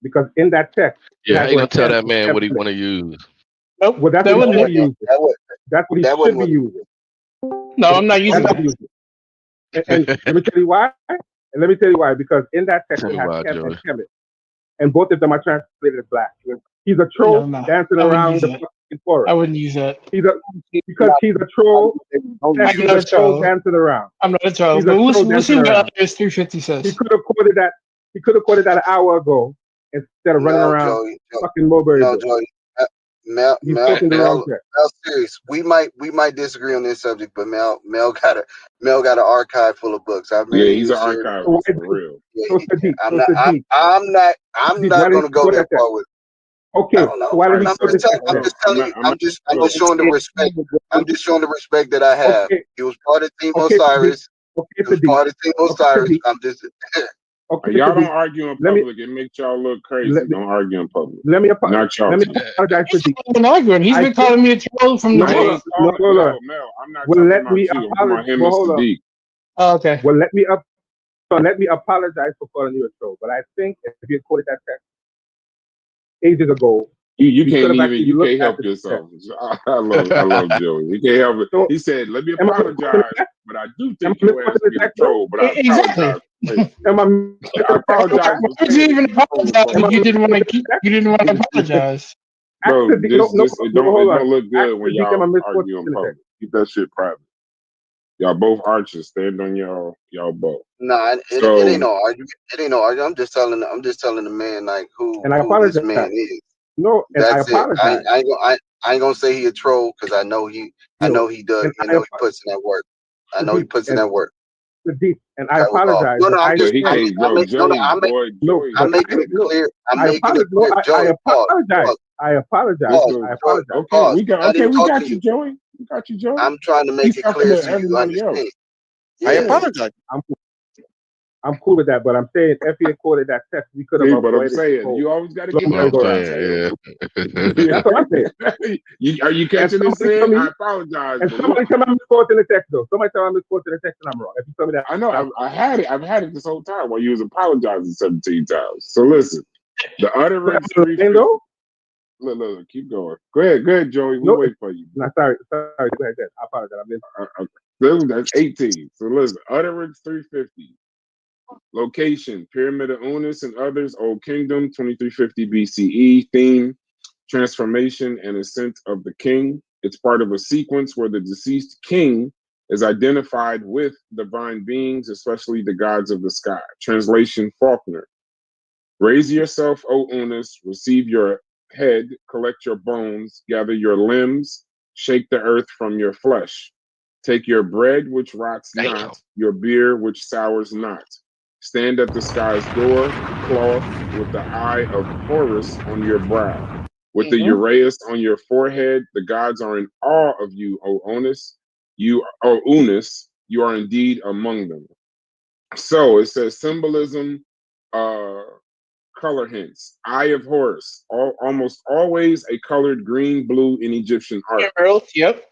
[SPEAKER 1] Because in that text,
[SPEAKER 7] Yeah, how
[SPEAKER 1] has
[SPEAKER 7] you
[SPEAKER 1] no
[SPEAKER 7] gonna tell
[SPEAKER 1] intent
[SPEAKER 7] that man what he
[SPEAKER 1] in it.
[SPEAKER 7] want to use?
[SPEAKER 4] Nope.
[SPEAKER 1] Well, that's
[SPEAKER 4] That
[SPEAKER 1] what he
[SPEAKER 4] wasn't
[SPEAKER 1] should be
[SPEAKER 4] it.
[SPEAKER 1] using. That's what he
[SPEAKER 5] That
[SPEAKER 1] should
[SPEAKER 5] wasn't
[SPEAKER 1] be
[SPEAKER 5] what.
[SPEAKER 1] using.
[SPEAKER 4] No, I'm not using
[SPEAKER 1] That's what
[SPEAKER 4] that.
[SPEAKER 1] he using. And let me tell you why. And let me tell you why. Because in that text,
[SPEAKER 7] Tell
[SPEAKER 1] it
[SPEAKER 7] me
[SPEAKER 1] has
[SPEAKER 7] why,
[SPEAKER 1] Shem
[SPEAKER 7] Joey.
[SPEAKER 1] and Kemet, and both of them are translated as black. He's a
[SPEAKER 4] No,
[SPEAKER 1] troll
[SPEAKER 4] I'm not.
[SPEAKER 1] dancing
[SPEAKER 4] I wouldn't
[SPEAKER 1] around
[SPEAKER 4] use
[SPEAKER 1] the
[SPEAKER 4] that.
[SPEAKER 1] fucking forest.
[SPEAKER 4] I wouldn't use that.
[SPEAKER 1] Because he's a troll.
[SPEAKER 4] I'm
[SPEAKER 1] He's
[SPEAKER 4] not
[SPEAKER 1] a
[SPEAKER 4] a
[SPEAKER 1] troll
[SPEAKER 4] troll.
[SPEAKER 1] dancing around.
[SPEAKER 4] I'm not a troll.
[SPEAKER 1] He's
[SPEAKER 4] But
[SPEAKER 1] a
[SPEAKER 4] we'll
[SPEAKER 1] troll
[SPEAKER 4] see
[SPEAKER 1] dancing
[SPEAKER 4] what
[SPEAKER 1] around.
[SPEAKER 4] utterance 350
[SPEAKER 1] He
[SPEAKER 4] says.
[SPEAKER 1] could have quoted that. He could have quoted that an hour ago instead of running
[SPEAKER 5] No,
[SPEAKER 1] around
[SPEAKER 5] Joey.
[SPEAKER 1] fucking Mulberry
[SPEAKER 5] No,
[SPEAKER 1] Bush.
[SPEAKER 5] Joey. Mel,
[SPEAKER 1] He's
[SPEAKER 5] Mel,
[SPEAKER 1] quoting the wrong
[SPEAKER 5] Mel,
[SPEAKER 1] text.
[SPEAKER 5] Mel, serious. We might disagree on this subject, but Mel got an archive full of books. I've
[SPEAKER 3] Yeah,
[SPEAKER 5] read
[SPEAKER 3] he's an
[SPEAKER 5] his shit.
[SPEAKER 1] So why
[SPEAKER 3] archivist for real.
[SPEAKER 1] so Sadiq?
[SPEAKER 5] I'm
[SPEAKER 1] So
[SPEAKER 5] not.
[SPEAKER 1] Sadiq.
[SPEAKER 5] I'm
[SPEAKER 1] Sadiq, why
[SPEAKER 5] not
[SPEAKER 1] did
[SPEAKER 5] going
[SPEAKER 1] he
[SPEAKER 5] to go
[SPEAKER 1] quote
[SPEAKER 5] that
[SPEAKER 1] that text?
[SPEAKER 5] far with. I
[SPEAKER 1] Okay,
[SPEAKER 5] don't
[SPEAKER 1] so
[SPEAKER 5] know.
[SPEAKER 1] why did he
[SPEAKER 3] All right,
[SPEAKER 1] quote
[SPEAKER 3] so
[SPEAKER 1] this text
[SPEAKER 5] I'm
[SPEAKER 1] then?
[SPEAKER 5] just telling you. I'm just showing the respect. I'm just showing the respect that I have.
[SPEAKER 1] Okay,
[SPEAKER 5] He was part of Team
[SPEAKER 1] okay, Sadiq.
[SPEAKER 5] Osiris.
[SPEAKER 1] Okay,
[SPEAKER 5] He was
[SPEAKER 1] Sadiq.
[SPEAKER 5] part of Team
[SPEAKER 1] Okay,
[SPEAKER 5] Osiris.
[SPEAKER 1] Sadiq.
[SPEAKER 5] I'm just.
[SPEAKER 1] Okay,
[SPEAKER 3] y'all don't
[SPEAKER 1] Sadiq.
[SPEAKER 3] argue in
[SPEAKER 1] Let me
[SPEAKER 3] public. It makes y'all look crazy.
[SPEAKER 1] let me
[SPEAKER 3] Don't argue in public.
[SPEAKER 1] let me
[SPEAKER 3] Not y'all
[SPEAKER 1] let me
[SPEAKER 3] two.
[SPEAKER 1] apologize,
[SPEAKER 4] He's
[SPEAKER 1] Sadiq.
[SPEAKER 4] been arguing. He's
[SPEAKER 1] I
[SPEAKER 4] been
[SPEAKER 1] think
[SPEAKER 4] calling me a troll from the
[SPEAKER 1] no,
[SPEAKER 3] I
[SPEAKER 1] hold
[SPEAKER 4] jump.
[SPEAKER 1] on,
[SPEAKER 3] ain't
[SPEAKER 1] no,
[SPEAKER 3] calling
[SPEAKER 1] hold on.
[SPEAKER 3] Mel. I'm not
[SPEAKER 1] Well,
[SPEAKER 3] talking
[SPEAKER 1] let
[SPEAKER 3] about
[SPEAKER 1] me
[SPEAKER 3] you. I'm talking
[SPEAKER 1] apologize.
[SPEAKER 3] about him
[SPEAKER 1] Well,
[SPEAKER 3] and
[SPEAKER 1] hold on.
[SPEAKER 3] Sadiq.
[SPEAKER 4] Oh, okay.
[SPEAKER 1] Well, let me apologize for calling you a troll. But I think if you had quoted that text ages ago,
[SPEAKER 3] You
[SPEAKER 1] you could
[SPEAKER 3] can't
[SPEAKER 1] have
[SPEAKER 3] even
[SPEAKER 1] actually looked
[SPEAKER 3] can't
[SPEAKER 1] at
[SPEAKER 3] help
[SPEAKER 1] the text.
[SPEAKER 3] yourself. I love Joey. He can't help it.
[SPEAKER 1] So
[SPEAKER 3] He said, "Let me
[SPEAKER 1] am I misquoting the
[SPEAKER 3] apologize,
[SPEAKER 1] text?
[SPEAKER 3] but I do
[SPEAKER 1] Am
[SPEAKER 3] think
[SPEAKER 1] I
[SPEAKER 3] your ass
[SPEAKER 1] misquoting the
[SPEAKER 3] being a
[SPEAKER 1] text though?
[SPEAKER 3] troll. But I
[SPEAKER 4] Exactly.
[SPEAKER 3] apologize for saying it.
[SPEAKER 1] Am I misquoting
[SPEAKER 3] I
[SPEAKER 1] the text though,
[SPEAKER 3] apologize
[SPEAKER 1] Brad?
[SPEAKER 3] for
[SPEAKER 4] Why did you
[SPEAKER 3] saying it.
[SPEAKER 4] even apologize
[SPEAKER 1] Am
[SPEAKER 4] if
[SPEAKER 1] I
[SPEAKER 4] you didn't want to
[SPEAKER 1] misquoting the
[SPEAKER 4] keep?
[SPEAKER 1] text?
[SPEAKER 4] You didn't want to
[SPEAKER 3] It's,
[SPEAKER 4] apologize.
[SPEAKER 1] Ask
[SPEAKER 3] bro,
[SPEAKER 1] Sadiq. No,
[SPEAKER 3] it
[SPEAKER 1] hold on.
[SPEAKER 3] don't look
[SPEAKER 1] Ask
[SPEAKER 3] good when
[SPEAKER 1] Sadiq, am I
[SPEAKER 3] y'all
[SPEAKER 1] misquoting
[SPEAKER 3] argue in
[SPEAKER 1] the text?
[SPEAKER 3] public. Keep that shit private. Y'all both archers. Stand on y'all both.
[SPEAKER 5] Nah, it ain't
[SPEAKER 3] So
[SPEAKER 5] no argument. It ain't no argument. I'm just telling the man like
[SPEAKER 1] And I
[SPEAKER 5] who this
[SPEAKER 1] apologize.
[SPEAKER 5] man is.
[SPEAKER 1] No, and I
[SPEAKER 5] That's it.
[SPEAKER 1] apologize.
[SPEAKER 5] I ain't gonna say he a troll because I know he does.
[SPEAKER 1] And
[SPEAKER 5] I know he puts in that work. I know he
[SPEAKER 1] Sadiq,
[SPEAKER 5] puts in
[SPEAKER 1] and
[SPEAKER 5] that work.
[SPEAKER 1] Sadiq, and I
[SPEAKER 5] That was all.
[SPEAKER 1] apologize.
[SPEAKER 5] No,
[SPEAKER 1] But
[SPEAKER 5] no, I'm
[SPEAKER 1] I
[SPEAKER 3] yo,
[SPEAKER 5] just
[SPEAKER 3] he
[SPEAKER 1] said
[SPEAKER 3] can't, bro. Joey, boy,
[SPEAKER 1] no,
[SPEAKER 3] Joey,
[SPEAKER 5] I'm
[SPEAKER 1] but
[SPEAKER 5] making it
[SPEAKER 1] no.
[SPEAKER 5] clear. I'm
[SPEAKER 1] I
[SPEAKER 5] making it
[SPEAKER 1] apologize. No,
[SPEAKER 5] clear.
[SPEAKER 1] I
[SPEAKER 5] Joey,
[SPEAKER 1] apologize.
[SPEAKER 5] pause,
[SPEAKER 1] I apologize.
[SPEAKER 3] this
[SPEAKER 5] pause,
[SPEAKER 3] was
[SPEAKER 1] I
[SPEAKER 5] Joey,
[SPEAKER 1] apologize.
[SPEAKER 3] okay.
[SPEAKER 5] pause. I
[SPEAKER 3] We
[SPEAKER 5] didn't talk
[SPEAKER 3] got
[SPEAKER 5] to
[SPEAKER 3] you,
[SPEAKER 5] you.
[SPEAKER 3] Joey. We got you, Joey.
[SPEAKER 5] I'm trying to make
[SPEAKER 3] He's
[SPEAKER 5] it
[SPEAKER 3] talking
[SPEAKER 5] clear
[SPEAKER 3] to
[SPEAKER 5] so you
[SPEAKER 3] everybody else.
[SPEAKER 5] understand.
[SPEAKER 1] I
[SPEAKER 5] Yeah.
[SPEAKER 1] apologize. I'm cool with that, but I'm saying if he had quoted that text, we could have
[SPEAKER 3] See, but I'm
[SPEAKER 1] avoided the
[SPEAKER 3] saying
[SPEAKER 1] whole
[SPEAKER 3] you always got to
[SPEAKER 1] slow
[SPEAKER 3] give me a
[SPEAKER 7] I'm
[SPEAKER 3] break,
[SPEAKER 1] merry-go-round.
[SPEAKER 7] saying,
[SPEAKER 3] Tail.
[SPEAKER 7] yeah.
[SPEAKER 1] That's what I'm saying.
[SPEAKER 3] Are you
[SPEAKER 1] And
[SPEAKER 3] catching this,
[SPEAKER 1] somebody tell
[SPEAKER 3] Sid?
[SPEAKER 1] me,
[SPEAKER 3] I apologize,
[SPEAKER 1] and
[SPEAKER 3] but look,
[SPEAKER 1] somebody tell me I'm misquoting the text though. Somebody tell me I'm misquoting the text and I'm wrong. If you tell me that,
[SPEAKER 3] I know
[SPEAKER 1] that's
[SPEAKER 3] I had it. I've had it this whole time while you was apologizing 17 times. So listen, the utterance
[SPEAKER 1] lying
[SPEAKER 3] 350.
[SPEAKER 1] though.
[SPEAKER 3] Look, keep going. Go ahead, Joey. We
[SPEAKER 1] No,
[SPEAKER 3] wait for you.
[SPEAKER 1] no, sorry. Go ahead. I apologize. I missed.
[SPEAKER 3] Okay. That's 18. So listen, utterance 350. Location, Pyramid of Unis and others, Old Kingdom, 2350 BCE. Theme, transformation and ascent of the king. It's part of a sequence where the deceased king is identified with divine beings, especially the gods of the sky. Translation, Faulkner. Raise yourself, O Unis, receive your head, collect your bones, gather your limbs, shake the earth from your flesh. Take your bread, which rots
[SPEAKER 7] Damn.
[SPEAKER 3] not, your beer, which sours not. Stand at the sky's door, cloth, with the eye of Horus on your brow, with the Uraeus on your forehead. The gods are in awe of you, O Unis. You are indeed among them. So it says symbolism, uh, color hints. Eye of Horus, almost always a colored green, blue in Egyptian art.
[SPEAKER 4] Emerald, yep.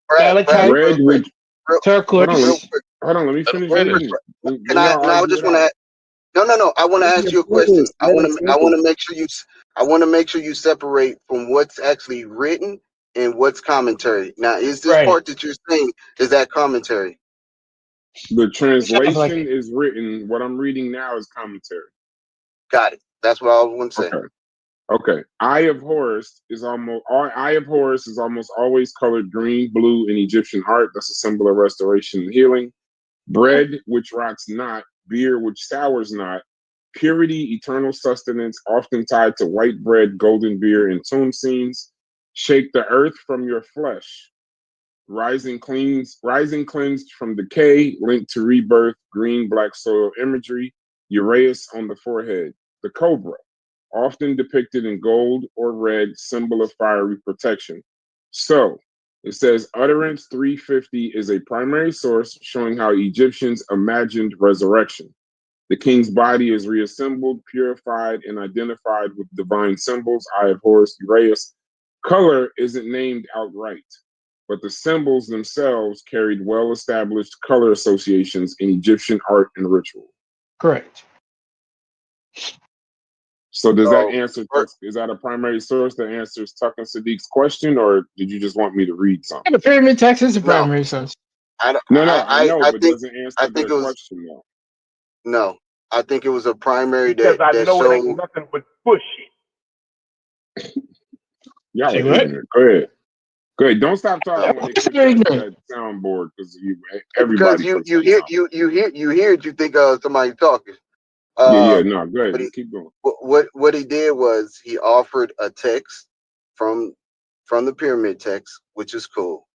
[SPEAKER 5] Brad,
[SPEAKER 4] Malachite,
[SPEAKER 3] Red,
[SPEAKER 5] real quick,
[SPEAKER 3] which
[SPEAKER 5] real,
[SPEAKER 3] hold on,
[SPEAKER 5] real
[SPEAKER 4] turquoise.
[SPEAKER 5] quick,
[SPEAKER 3] let me
[SPEAKER 7] Let him
[SPEAKER 3] finish
[SPEAKER 5] real
[SPEAKER 7] finish.
[SPEAKER 5] quick.
[SPEAKER 3] reading it. Then
[SPEAKER 5] Can I
[SPEAKER 3] y'all
[SPEAKER 5] now? I
[SPEAKER 3] argue
[SPEAKER 5] just
[SPEAKER 3] it
[SPEAKER 5] want
[SPEAKER 3] out.
[SPEAKER 5] to. No. I want to
[SPEAKER 9] Let
[SPEAKER 5] ask
[SPEAKER 9] him
[SPEAKER 5] you a
[SPEAKER 9] finish.
[SPEAKER 5] question. I
[SPEAKER 9] Let him
[SPEAKER 5] want to. I
[SPEAKER 9] finish.
[SPEAKER 5] want to make sure you. I want to make sure you separate from what's actually written and what's commentary. Now, is this
[SPEAKER 4] Right.
[SPEAKER 5] part that you're saying is that commentary?
[SPEAKER 3] The
[SPEAKER 4] Sounds like
[SPEAKER 3] translation
[SPEAKER 4] it.
[SPEAKER 3] is written. What I'm reading now is commentary.
[SPEAKER 5] Got it. That's what I want to say.
[SPEAKER 3] Okay. Okay. Eye of Horus is almost always colored green, blue in Egyptian art. That's a symbol of restoration and healing. Bread which rots not, beer which sours not, purity, eternal sustenance, often tied to white bread, golden beer, and tomb scenes. Shake the earth from your flesh. Rising cleansed from decay, linked to rebirth, green, black soil imagery, Uraeus on the forehead. The cobra, often depicted in gold or red, symbol of fiery protection. So, it says utterance 350 is a primary source showing how Egyptians imagined resurrection. The king's body is reassembled, purified, and identified with divine symbols, Eye of Horus, Uraeus. Color isn't named outright, but the symbols themselves carried well established color associations in Egyptian art and ritual.
[SPEAKER 4] Correct.
[SPEAKER 3] So does that
[SPEAKER 5] So,
[SPEAKER 3] answer, is that a primary source that answers Tuck and Sadiq's question, or did you just want me to read something?
[SPEAKER 4] Yeah, the pyramid text is a
[SPEAKER 5] no,
[SPEAKER 4] primary source.
[SPEAKER 3] No, I know,
[SPEAKER 5] I
[SPEAKER 3] but
[SPEAKER 5] think
[SPEAKER 3] does it
[SPEAKER 5] I
[SPEAKER 3] answer
[SPEAKER 5] think
[SPEAKER 3] the
[SPEAKER 5] it was
[SPEAKER 3] question though?
[SPEAKER 5] no. I think it was a primary
[SPEAKER 1] Because I
[SPEAKER 5] that
[SPEAKER 1] know it ain't
[SPEAKER 5] showed.
[SPEAKER 1] nothing but bullshit.
[SPEAKER 3] Y'all
[SPEAKER 4] Say
[SPEAKER 3] are
[SPEAKER 4] what?
[SPEAKER 3] ignorant. Go ahead. Go ahead. Don't stop
[SPEAKER 5] Uh,
[SPEAKER 3] talking when they
[SPEAKER 4] What's
[SPEAKER 3] click
[SPEAKER 4] your
[SPEAKER 3] that
[SPEAKER 4] ignorant?
[SPEAKER 3] soundboard because
[SPEAKER 5] because
[SPEAKER 3] everybody
[SPEAKER 5] you
[SPEAKER 3] clicks
[SPEAKER 5] you
[SPEAKER 3] that
[SPEAKER 5] hear
[SPEAKER 3] sound.
[SPEAKER 5] you hear it, you think somebody talking.
[SPEAKER 3] Yeah.
[SPEAKER 5] Uh,
[SPEAKER 3] No, go ahead.
[SPEAKER 5] but
[SPEAKER 3] Just keep going.
[SPEAKER 5] what he did was he offered a text from the pyramid text, which is cool.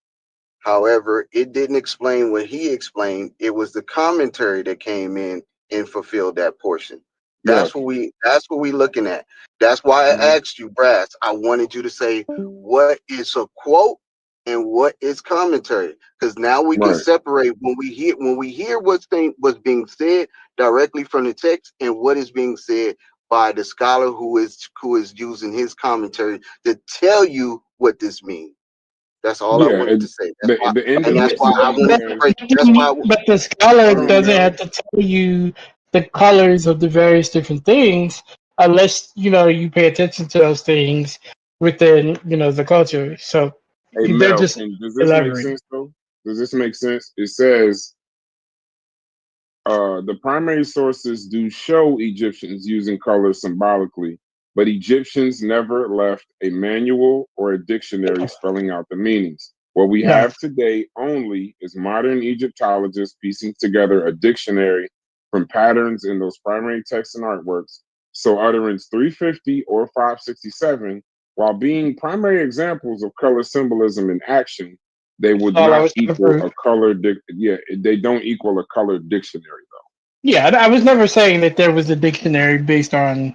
[SPEAKER 5] However, it didn't explain what he explained. It was the commentary that came in and fulfilled that portion.
[SPEAKER 3] Yes.
[SPEAKER 5] That's what we looking at. That's why I
[SPEAKER 3] Mhm.
[SPEAKER 5] asked you, Brass. I wanted you to say what is a quote and what is commentary. Because now we can
[SPEAKER 3] Right.
[SPEAKER 5] separate when we hear what's being said directly from the text and what is being said by the scholar who is using his commentary to tell you what this means. That's all I
[SPEAKER 3] Yeah.
[SPEAKER 5] wanted to say.
[SPEAKER 3] The end
[SPEAKER 5] And
[SPEAKER 3] of
[SPEAKER 5] that's
[SPEAKER 3] it
[SPEAKER 5] why I wanted to
[SPEAKER 3] says,
[SPEAKER 5] break. That's why.
[SPEAKER 4] But the scholar
[SPEAKER 3] hold on,
[SPEAKER 4] doesn't
[SPEAKER 3] Mel.
[SPEAKER 4] have to tell you the colors of the various different things unless you pay attention to those things within the culture. So
[SPEAKER 3] Hey,
[SPEAKER 4] they're
[SPEAKER 3] Mel,
[SPEAKER 4] just
[SPEAKER 3] and does this make
[SPEAKER 4] elaborating.
[SPEAKER 3] sense though? Does this make sense? It says the primary sources do show Egyptians using color symbolically, but Egyptians never left a manual or a dictionary spelling out the meanings. What we
[SPEAKER 4] No.
[SPEAKER 3] have today only is modern Egyptologists piecing together a dictionary from patterns in those primary texts and artworks. So utterance 350 or 567, while being primary examples of color symbolism in action, they would
[SPEAKER 4] All I
[SPEAKER 3] not
[SPEAKER 4] was trying to
[SPEAKER 3] equal
[SPEAKER 4] prove.
[SPEAKER 3] a color. Yeah, they don't equal a color dictionary though.
[SPEAKER 4] Yeah, I was never saying that there was a dictionary based on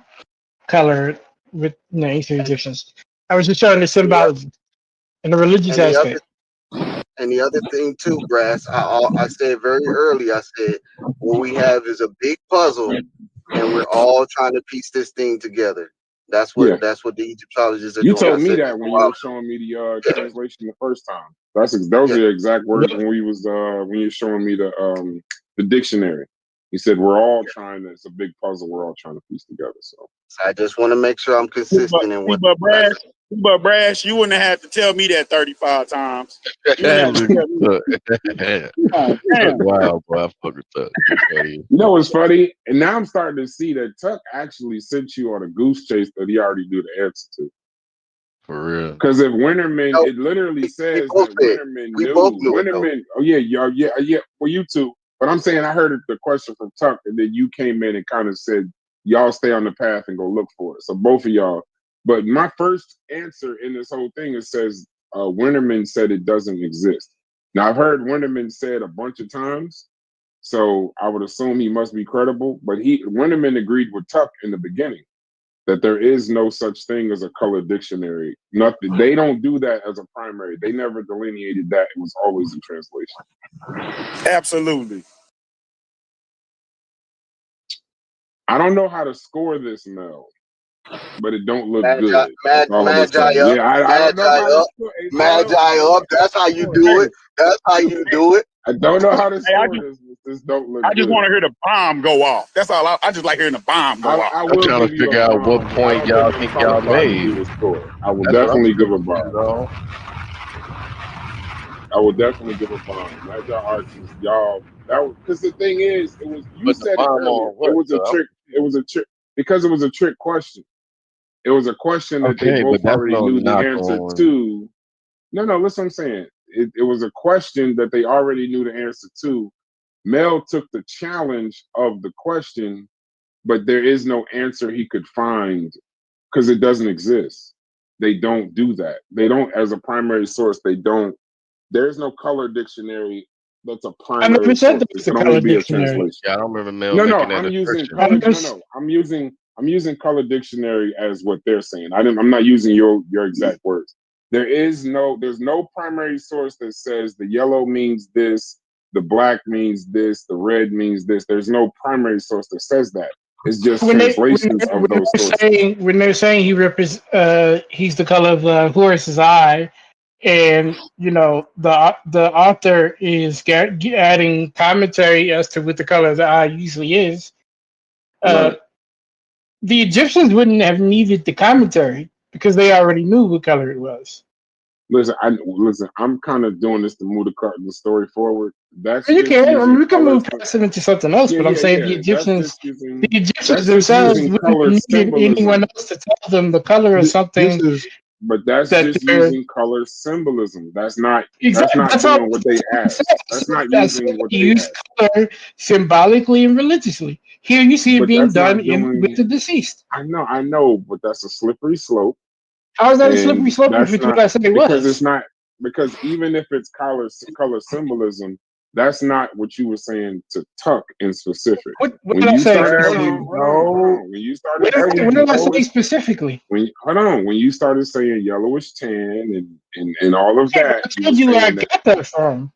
[SPEAKER 4] color with ancient Egyptians. I was just showing the
[SPEAKER 5] And the,
[SPEAKER 4] symbology and the religious
[SPEAKER 5] and the other
[SPEAKER 4] aspect.
[SPEAKER 5] And the other thing too, Brass, I said very early, I said what we have is a big puzzle, and we're all trying to piece this thing together.
[SPEAKER 3] Yeah.
[SPEAKER 5] That's what the Egyptologists are
[SPEAKER 3] You
[SPEAKER 5] doing. I
[SPEAKER 3] told me
[SPEAKER 5] said
[SPEAKER 3] that
[SPEAKER 5] that
[SPEAKER 3] when
[SPEAKER 5] a
[SPEAKER 3] you
[SPEAKER 5] while
[SPEAKER 3] were
[SPEAKER 5] ago.
[SPEAKER 3] showing me the
[SPEAKER 5] Yeah,
[SPEAKER 3] translation the first time. Those
[SPEAKER 5] yeah.
[SPEAKER 3] are the exact words when we was when you were showing me the dictionary. You said we're all trying to. It's a big puzzle. We're all trying to piece together. So
[SPEAKER 5] So I just want to make sure I'm consistent in what I say.
[SPEAKER 6] But Brash, you wouldn't have to tell me that 35 times. You wouldn't have to
[SPEAKER 7] Look
[SPEAKER 6] tell me.
[SPEAKER 7] at Tuck.
[SPEAKER 6] Oh,
[SPEAKER 7] Tuck,
[SPEAKER 6] damn.
[SPEAKER 7] wow, boy, I fuck with Tuck. He's funny.
[SPEAKER 3] you know what's funny? And now I'm starting to see that Tuck actually sent you on a goose chase that he already knew the answer to.
[SPEAKER 7] For real.
[SPEAKER 3] Because if Winterman,
[SPEAKER 5] No,
[SPEAKER 3] it literally
[SPEAKER 5] we
[SPEAKER 3] says
[SPEAKER 5] both
[SPEAKER 3] that
[SPEAKER 5] said
[SPEAKER 3] Winterman
[SPEAKER 5] we both
[SPEAKER 3] knew.
[SPEAKER 5] knew it though.
[SPEAKER 3] Winterman, oh yeah. Well, you too. But I'm saying I heard the question from Tuck, and then you came in and kind of said, "Y'all stay on the path and go look for it." So both of y'all. But my first answer in this whole thing it says Winterman said it doesn't exist. Now I've heard Winterman said a bunch of times, so I would assume he must be credible. But Winterman agreed with Tuck in the beginning that there is no such thing as a color dictionary. Nothing. They don't do that as a primary. They never delineated that. It was always a translation.
[SPEAKER 6] Absolutely.
[SPEAKER 3] I don't know how to score this, Mel, but it don't look
[SPEAKER 5] Magi,
[SPEAKER 3] good. That's all I'm gonna say.
[SPEAKER 5] magi up,
[SPEAKER 3] Yeah, I don't know
[SPEAKER 5] magi
[SPEAKER 3] how to
[SPEAKER 5] up,
[SPEAKER 3] score. Hey, Mel, I
[SPEAKER 5] magi
[SPEAKER 3] don't know
[SPEAKER 5] up.
[SPEAKER 3] how to
[SPEAKER 5] That's how you
[SPEAKER 3] score
[SPEAKER 5] do
[SPEAKER 3] this.
[SPEAKER 5] it. That's how you do it.
[SPEAKER 3] I don't know how to
[SPEAKER 6] Hey,
[SPEAKER 3] score this. This don't look
[SPEAKER 6] I just
[SPEAKER 3] good.
[SPEAKER 6] want to hear the bomb go off. That's all. I just like hearing the bomb go off.
[SPEAKER 3] I
[SPEAKER 7] I'm
[SPEAKER 3] will
[SPEAKER 7] trying
[SPEAKER 3] give
[SPEAKER 7] to
[SPEAKER 3] you a
[SPEAKER 7] figure out what
[SPEAKER 3] bomb, but I
[SPEAKER 7] point
[SPEAKER 3] don't think
[SPEAKER 7] y'all
[SPEAKER 3] I'm
[SPEAKER 7] think y'all
[SPEAKER 3] qualified to
[SPEAKER 7] made.
[SPEAKER 3] give a score. I will
[SPEAKER 7] That's what I'm
[SPEAKER 3] definitely
[SPEAKER 7] still
[SPEAKER 3] give a bomb.
[SPEAKER 7] confused on.
[SPEAKER 3] I will definitely give a bomb. Magi Arts is y'all. That because the thing is, it was you
[SPEAKER 7] But the
[SPEAKER 3] said it
[SPEAKER 7] bomb
[SPEAKER 3] earlier.
[SPEAKER 7] on
[SPEAKER 3] It
[SPEAKER 7] what?
[SPEAKER 3] was a trick. It was a trick because it was a trick question. It was a question that they
[SPEAKER 7] Okay, but
[SPEAKER 3] both
[SPEAKER 7] that's
[SPEAKER 3] already
[SPEAKER 7] no
[SPEAKER 3] knew the
[SPEAKER 7] knock
[SPEAKER 3] answer
[SPEAKER 7] on.
[SPEAKER 3] to. No, listen, I'm saying it was a question that they already knew the answer to. Mel took the challenge of the question, but there is no answer he could find because it doesn't exist. They don't do that. They don't, as a primary source, they don't. There's no color dictionary that's a
[SPEAKER 4] I never
[SPEAKER 3] primary
[SPEAKER 4] said
[SPEAKER 3] source.
[SPEAKER 4] there
[SPEAKER 3] It
[SPEAKER 4] was a
[SPEAKER 3] can only
[SPEAKER 4] color
[SPEAKER 3] be a
[SPEAKER 4] dictionary.
[SPEAKER 3] translation.
[SPEAKER 7] Yeah, I don't remember Mel
[SPEAKER 3] No,
[SPEAKER 7] making that
[SPEAKER 3] I'm using
[SPEAKER 7] assertion.
[SPEAKER 4] I
[SPEAKER 3] color.
[SPEAKER 4] never,
[SPEAKER 3] No, I'm using color dictionary as what they're saying. I'm not using your exact words. There's no primary source that says the yellow means this, the black means this, the red means this. There's no primary source that says that. It's just
[SPEAKER 4] when they
[SPEAKER 3] translations of those sources.
[SPEAKER 4] when they're saying he's the color of the horse's eye, and the author is adding commentary as to what the color of the eye usually is. Uh,
[SPEAKER 3] Right.
[SPEAKER 4] the Egyptians wouldn't have needed the commentary because they already knew what color it was.
[SPEAKER 3] Listen. I'm kind of doing this to move the story forward. That's
[SPEAKER 4] You
[SPEAKER 3] just
[SPEAKER 4] can. I mean,
[SPEAKER 3] using
[SPEAKER 4] we can
[SPEAKER 3] color.
[SPEAKER 4] move past it into something else, but I'm saying
[SPEAKER 3] That's just using.
[SPEAKER 4] the Egyptians
[SPEAKER 3] That's just
[SPEAKER 4] themselves
[SPEAKER 3] using
[SPEAKER 4] wouldn't
[SPEAKER 3] color
[SPEAKER 4] have needed anyone
[SPEAKER 3] symbolism.
[SPEAKER 4] else to tell them the color of
[SPEAKER 2] This
[SPEAKER 4] something
[SPEAKER 2] is
[SPEAKER 3] But that's
[SPEAKER 4] that
[SPEAKER 3] just
[SPEAKER 4] they're
[SPEAKER 3] using color symbolism. That's not. That's
[SPEAKER 4] exactly.
[SPEAKER 3] not
[SPEAKER 4] That's all.
[SPEAKER 3] doing what they asked. That's not
[SPEAKER 4] I said
[SPEAKER 3] using what they
[SPEAKER 4] use
[SPEAKER 3] asked.
[SPEAKER 4] color symbolically and religiously. Here you see it
[SPEAKER 3] But
[SPEAKER 4] being
[SPEAKER 3] that's
[SPEAKER 4] done
[SPEAKER 3] not
[SPEAKER 4] in with
[SPEAKER 3] doing.
[SPEAKER 4] the deceased.
[SPEAKER 3] I know, but that's a slippery slope,
[SPEAKER 4] How is that a slippery
[SPEAKER 3] and
[SPEAKER 4] slope if
[SPEAKER 3] that's
[SPEAKER 4] it's
[SPEAKER 3] not
[SPEAKER 4] what I said it
[SPEAKER 3] because it's
[SPEAKER 4] was?
[SPEAKER 3] not because even if it's color symbolism, that's not what you were saying to Tuck in specific.
[SPEAKER 4] What
[SPEAKER 3] When
[SPEAKER 4] did I
[SPEAKER 3] you
[SPEAKER 4] say
[SPEAKER 3] started,
[SPEAKER 7] There
[SPEAKER 3] hold
[SPEAKER 7] we
[SPEAKER 3] on,
[SPEAKER 4] specifically?
[SPEAKER 3] hold on, hold
[SPEAKER 7] go.
[SPEAKER 3] on. When you started
[SPEAKER 4] What
[SPEAKER 7] There
[SPEAKER 4] did, what
[SPEAKER 3] saying
[SPEAKER 7] we
[SPEAKER 4] did I
[SPEAKER 7] go.
[SPEAKER 4] say
[SPEAKER 3] yellowish,
[SPEAKER 4] specifically?
[SPEAKER 3] hold on, when you started saying yellowish tan and all of
[SPEAKER 4] Yeah, but
[SPEAKER 3] that,
[SPEAKER 4] I
[SPEAKER 3] you were
[SPEAKER 4] told you where I
[SPEAKER 3] saying that
[SPEAKER 4] got that from.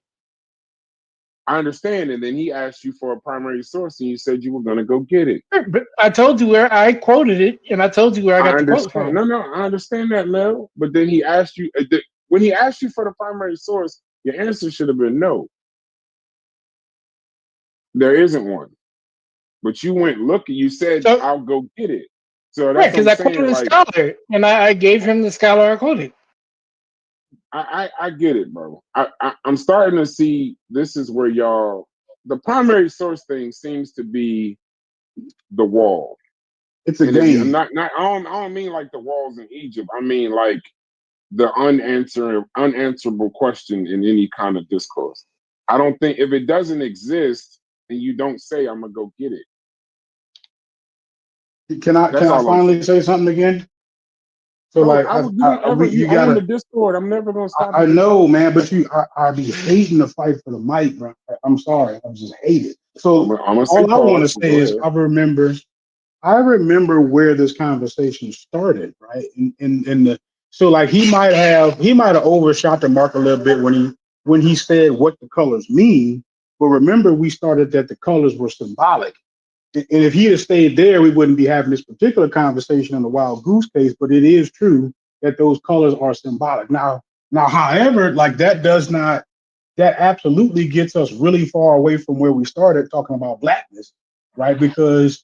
[SPEAKER 3] I understand. And then he asked you for a primary source, and you said you were going to go get it.
[SPEAKER 4] But I told you where I quoted it, and I told you where I
[SPEAKER 3] I
[SPEAKER 4] got the quote
[SPEAKER 3] understand.
[SPEAKER 4] from.
[SPEAKER 3] No, I understand that, Mel. But then he asked you when he asked you for the primary source, your answer should have been no. There isn't one. But you went looking. You said
[SPEAKER 4] So
[SPEAKER 3] I'll go get it. So
[SPEAKER 4] right,
[SPEAKER 3] that's what
[SPEAKER 4] because
[SPEAKER 3] I'm
[SPEAKER 4] I quoted
[SPEAKER 3] saying.
[SPEAKER 4] a
[SPEAKER 3] Like
[SPEAKER 4] scholar, and I gave him the scholar I quoted.
[SPEAKER 3] I get it, bro. I'm starting to see this is where y'all the primary source thing seems to be the wall.
[SPEAKER 2] it's a
[SPEAKER 3] And if you
[SPEAKER 2] game.
[SPEAKER 3] I don't mean like the walls in Egypt. I mean like the unanswerable question in any kind of discourse. I don't think if it doesn't exist and you don't say I'm gonna go get it.
[SPEAKER 2] Can
[SPEAKER 3] That's
[SPEAKER 2] I
[SPEAKER 3] all I'm
[SPEAKER 2] finally
[SPEAKER 3] saying.
[SPEAKER 2] say something again? So
[SPEAKER 3] Bro,
[SPEAKER 2] like
[SPEAKER 3] I would you don't ever
[SPEAKER 2] you
[SPEAKER 3] you own the
[SPEAKER 2] gotta.
[SPEAKER 3] Discord. I'm never gonna stop
[SPEAKER 2] I
[SPEAKER 3] you from
[SPEAKER 2] know,
[SPEAKER 3] talking.
[SPEAKER 2] man, but I be hating to fight for the mic, bro. I'm sorry, I just hate it. So
[SPEAKER 3] I'm gonna say
[SPEAKER 2] all I want to
[SPEAKER 3] pause, but
[SPEAKER 2] say
[SPEAKER 3] go
[SPEAKER 2] is
[SPEAKER 3] ahead.
[SPEAKER 2] I remember where this conversation started, right? In the so like he might have overshot the mark a little bit when when he said what the colors mean. But remember, we started that the colors were symbolic. And if he had stayed there, we wouldn't be having this particular conversation in the wild goose case. But it is true that those colors are symbolic. Now, however, like that does not, that absolutely gets us really far away from where we started talking about blackness, right? Because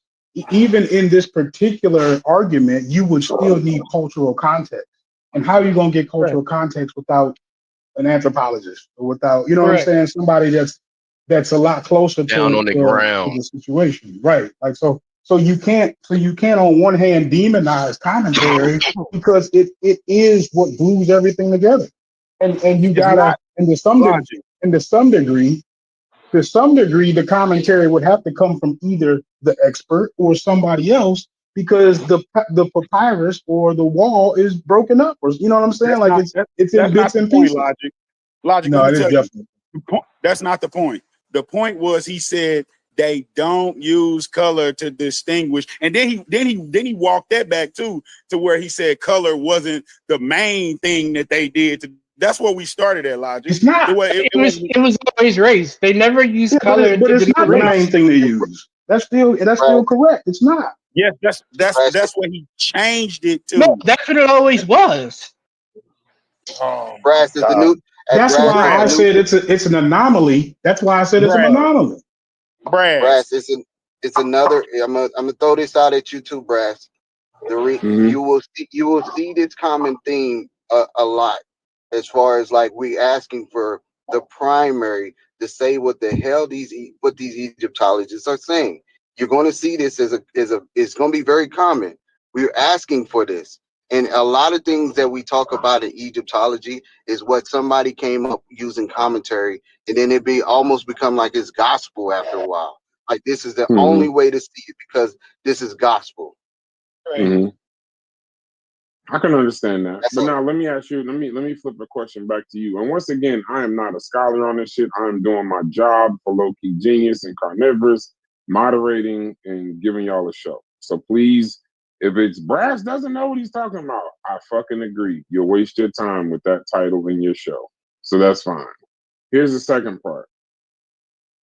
[SPEAKER 2] even in this particular argument, you would still need cultural context. And how are you going to get
[SPEAKER 4] Right.
[SPEAKER 2] cultural context without an anthropologist or without, you know what I'm
[SPEAKER 4] Correct.
[SPEAKER 2] saying? Somebody that's a lot closer
[SPEAKER 7] Down on the
[SPEAKER 2] to
[SPEAKER 7] ground.
[SPEAKER 2] the situation, right? Like so you can't on one hand demonize commentary because it is what glues everything together, and you
[SPEAKER 6] It's
[SPEAKER 2] gotta
[SPEAKER 6] not logic.
[SPEAKER 2] and to some degree the commentary would have to come from either the expert or somebody else because the papyrus or the wall is broken up, or you know what I'm saying,
[SPEAKER 6] That's
[SPEAKER 2] like
[SPEAKER 6] not that,
[SPEAKER 2] it's in
[SPEAKER 6] that's not
[SPEAKER 2] bits
[SPEAKER 6] the
[SPEAKER 2] and
[SPEAKER 6] point,
[SPEAKER 2] pieces.
[SPEAKER 6] logic. Logic, let
[SPEAKER 2] No,
[SPEAKER 6] me
[SPEAKER 2] it is
[SPEAKER 6] tell you.
[SPEAKER 2] definitely.
[SPEAKER 6] That's not the point. The point was he said they don't use color to distinguish, and then he walked that back too to where he said color wasn't the main thing that they did. That's where we started at, logic.
[SPEAKER 2] It's not.
[SPEAKER 4] It was always race. They never used
[SPEAKER 2] Yeah,
[SPEAKER 4] color
[SPEAKER 2] but
[SPEAKER 4] to
[SPEAKER 2] it's
[SPEAKER 4] denote
[SPEAKER 2] not the
[SPEAKER 6] Right.
[SPEAKER 2] main
[SPEAKER 4] race.
[SPEAKER 2] thing they use. That's
[SPEAKER 5] Brass,
[SPEAKER 2] still correct. It's not.
[SPEAKER 6] Yes,
[SPEAKER 5] brass,
[SPEAKER 6] that's what he changed it
[SPEAKER 4] No,
[SPEAKER 6] to.
[SPEAKER 4] that's what it always was.
[SPEAKER 6] Oh my
[SPEAKER 5] brass is the
[SPEAKER 6] God,
[SPEAKER 5] new.
[SPEAKER 2] That's
[SPEAKER 5] Brass
[SPEAKER 2] why
[SPEAKER 5] is the
[SPEAKER 2] I
[SPEAKER 6] Brad,
[SPEAKER 5] new.
[SPEAKER 2] said it's an anomaly. That's why I said it's an
[SPEAKER 6] Brad,
[SPEAKER 2] anomaly.
[SPEAKER 6] Brass.
[SPEAKER 5] Brass is it's another. I'm gonna throw this out at you too, Brass.
[SPEAKER 3] Hmm.
[SPEAKER 5] You will see this common theme a lot as far as like we asking for the primary to say what the hell what these Egyptologists are saying. You're going to see this as a it's going to be very common. We're asking for this, and a lot of things that we talk about in Egyptology is what somebody came up using commentary, and then it be almost become like it's gospel after a while. Like this is the
[SPEAKER 3] Hmm.
[SPEAKER 5] only way to see it because this is gospel.
[SPEAKER 4] Right.
[SPEAKER 3] Hmm. I can understand that.
[SPEAKER 5] That's
[SPEAKER 3] But
[SPEAKER 5] all.
[SPEAKER 3] now let me ask you, let me flip the question back to you. And once again, I am not a scholar on this shit. I am doing my job for Low Key Genius and Carnivorous, moderating and giving y'all a show. So please, if it's Brass doesn't know what he's talking about, I fucking agree. You'll waste your time with that title in your show. So that's fine. Here's the second part.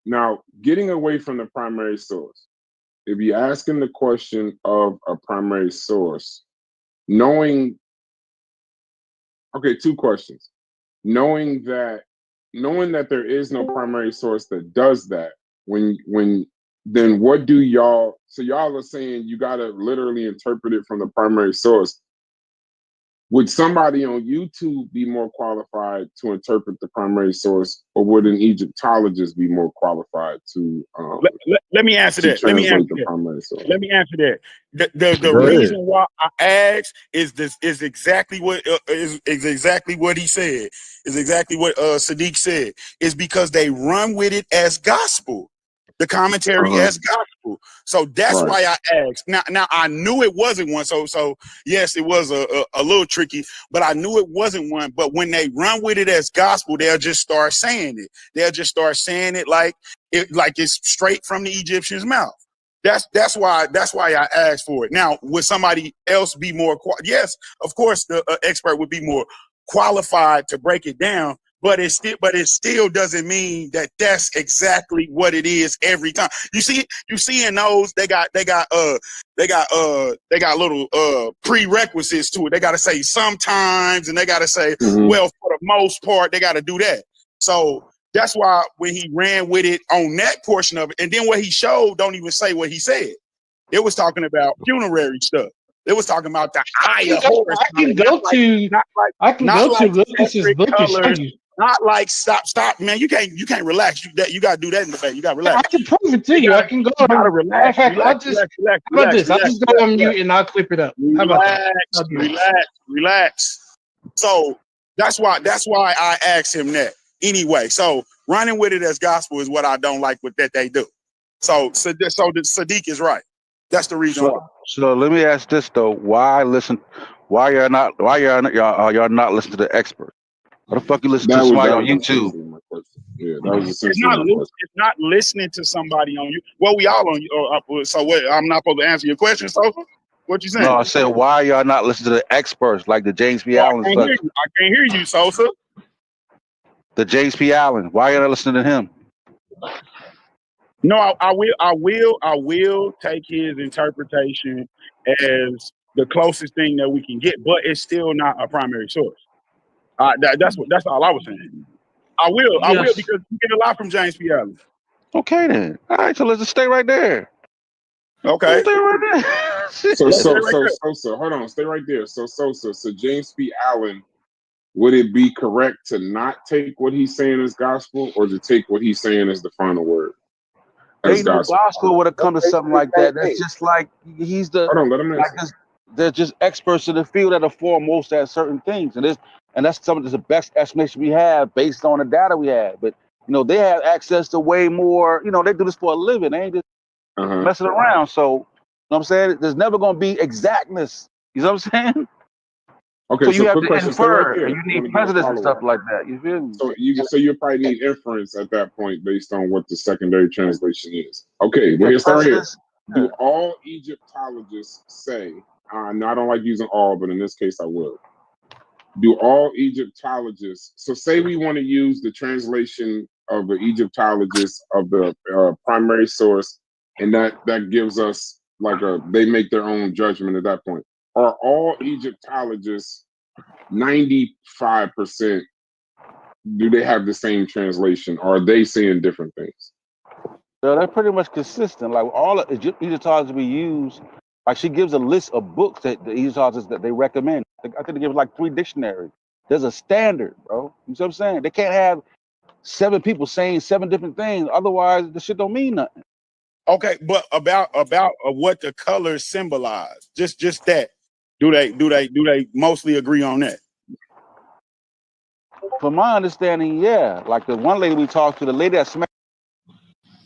[SPEAKER 3] Now, getting away from the primary source. If you're asking the question of a primary source, knowing okay, two questions. Knowing that there is no primary source that does that, when then what do y'all so y'all are saying you gotta literally interpret it from the primary source. Would somebody on YouTube be more qualified to interpret the primary source, or would an Egyptologist be more qualified
[SPEAKER 6] Let me answer
[SPEAKER 3] to
[SPEAKER 6] that. Let me answer
[SPEAKER 3] translate the
[SPEAKER 6] that.
[SPEAKER 3] primary source?
[SPEAKER 6] Let me answer that. The
[SPEAKER 3] Go ahead.
[SPEAKER 6] reason why I asked is this is exactly what is exactly what he said. Is exactly what Sadiq said. Is because they run with it as gospel. The commentary
[SPEAKER 3] Uh-huh.
[SPEAKER 6] as gospel. So that's
[SPEAKER 3] Right.
[SPEAKER 6] why I asked. Now I knew it wasn't one. So yes, it was a little tricky, but I knew it wasn't one. But when they run with it as gospel, they'll just start saying it. They'll just start saying it like it's straight from the Egyptian's mouth. That's why I asked for it. Now, would somebody else be more? Yes, of course, the expert would be more qualified to break it down. But it still doesn't mean that that's exactly what it is every time. You see in those they got little prerequisites to it. They got to say sometimes, and they got to say,
[SPEAKER 3] Mm-hmm.
[SPEAKER 6] well, for the most part, they got to do that. So that's why when he ran with it on that portion of it, and then what he showed don't even say what he said. It was talking about funerary stuff. It was talking about the eye of Horus,
[SPEAKER 4] I can go to
[SPEAKER 6] not like
[SPEAKER 4] Lewis's
[SPEAKER 6] separate
[SPEAKER 4] book and show
[SPEAKER 6] colors,
[SPEAKER 4] you.
[SPEAKER 6] not like stop, man. You can't relax. You got to do that in the debate. You got to
[SPEAKER 4] I
[SPEAKER 6] relax.
[SPEAKER 4] can prove it to
[SPEAKER 6] You
[SPEAKER 4] you.
[SPEAKER 6] got
[SPEAKER 4] I
[SPEAKER 6] to
[SPEAKER 4] can go
[SPEAKER 6] you got to
[SPEAKER 4] on. Matter of
[SPEAKER 6] relax,
[SPEAKER 4] fact,
[SPEAKER 6] relax, relax, relax,
[SPEAKER 4] how about
[SPEAKER 6] relax,
[SPEAKER 4] this? I'll
[SPEAKER 6] relax,
[SPEAKER 4] just go
[SPEAKER 6] relax,
[SPEAKER 4] on
[SPEAKER 6] relax,
[SPEAKER 4] mute and I'll clip it up. How about that?
[SPEAKER 6] relax,
[SPEAKER 4] I'll do that.
[SPEAKER 6] relax, relax. So that's why I asked him that. Anyway, so running with it as gospel is what I don't like with that they do. So the Sadiq is right. That's the reason why.
[SPEAKER 10] So let me ask this though: Why y'all not listening to the expert? Why the fuck you listen to
[SPEAKER 3] That
[SPEAKER 10] somebody on
[SPEAKER 3] was
[SPEAKER 10] YouTube?
[SPEAKER 3] essentially my question. Yeah, that was
[SPEAKER 6] It's
[SPEAKER 3] essentially
[SPEAKER 6] not
[SPEAKER 3] my question.
[SPEAKER 6] it's not listening to somebody on you. Well, we all on you. So what? I'm not supposed to answer your question. So what you
[SPEAKER 10] No,
[SPEAKER 6] saying?
[SPEAKER 10] I said why y'all not listening to the experts like the James B.
[SPEAKER 6] Well, I
[SPEAKER 10] Allen's?
[SPEAKER 6] can't
[SPEAKER 10] Like,
[SPEAKER 6] hear you. I can't hear you, Sosa.
[SPEAKER 10] The James P. Allen. Why are you not listening to him?
[SPEAKER 6] No, I will take his interpretation as the closest thing that we can get, but it's still not a primary source. That's all I was saying. I will
[SPEAKER 4] Yes.
[SPEAKER 6] because you get a lot from James P. Allen.
[SPEAKER 10] Okay then. All right, so let's just stay right there.
[SPEAKER 6] Okay.
[SPEAKER 10] Stay right there.
[SPEAKER 3] So hold on, stay right there. So James P. Allen, would it be correct to not take what he's saying as gospel, or to take what he's saying as the final word as
[SPEAKER 10] Ain't no
[SPEAKER 3] gospel?
[SPEAKER 10] gospel when it comes to something like that. That's just like he's the
[SPEAKER 3] Hold on, let him
[SPEAKER 10] like
[SPEAKER 3] answer.
[SPEAKER 10] this. They're just experts in the field that are foremost at certain things, and that's some of the best explanation we have based on the data we have. But they have access to way more. They do this for a living. They ain't just messing around. So, you know what I'm saying? There's never going to be exactness. You know what I'm saying?
[SPEAKER 3] Okay,
[SPEAKER 10] So you have
[SPEAKER 3] quick
[SPEAKER 10] to
[SPEAKER 3] question. Stay right
[SPEAKER 10] infer,
[SPEAKER 3] there.
[SPEAKER 10] and you
[SPEAKER 3] I'm gonna
[SPEAKER 10] need
[SPEAKER 3] do a
[SPEAKER 10] precedents and stuff
[SPEAKER 3] follow-up.
[SPEAKER 10] like that. You feel me?
[SPEAKER 3] So you probably need inference at that point based on what the secondary translation is. Okay,
[SPEAKER 10] Yeah,
[SPEAKER 3] well, here's right here.
[SPEAKER 10] precedents.
[SPEAKER 3] Do all Egyptologists say? No, I don't like using all, but in this case, I will. Do all Egyptologists? So, say we want to use the translation of the Egyptologist of the primary source, and that gives us they make their own judgment at that point. Are all Egyptologists 95%? Do they have the same translation, or are they saying different things?
[SPEAKER 10] So they're pretty much consistent. Like all of Egyptologists we use, like she gives a list of books that the Egyptologists that they recommend. I think they give like 3 dictionaries. There's a standard, bro. You know what I'm saying? They can't have 7 people saying 7 different things. Otherwise, the shit don't mean nothing.
[SPEAKER 6] Okay, but about what the colors symbolize, just that. Do they mostly agree on that?
[SPEAKER 10] From my understanding, yeah. Like the one lady we talked to, the lady that smacked,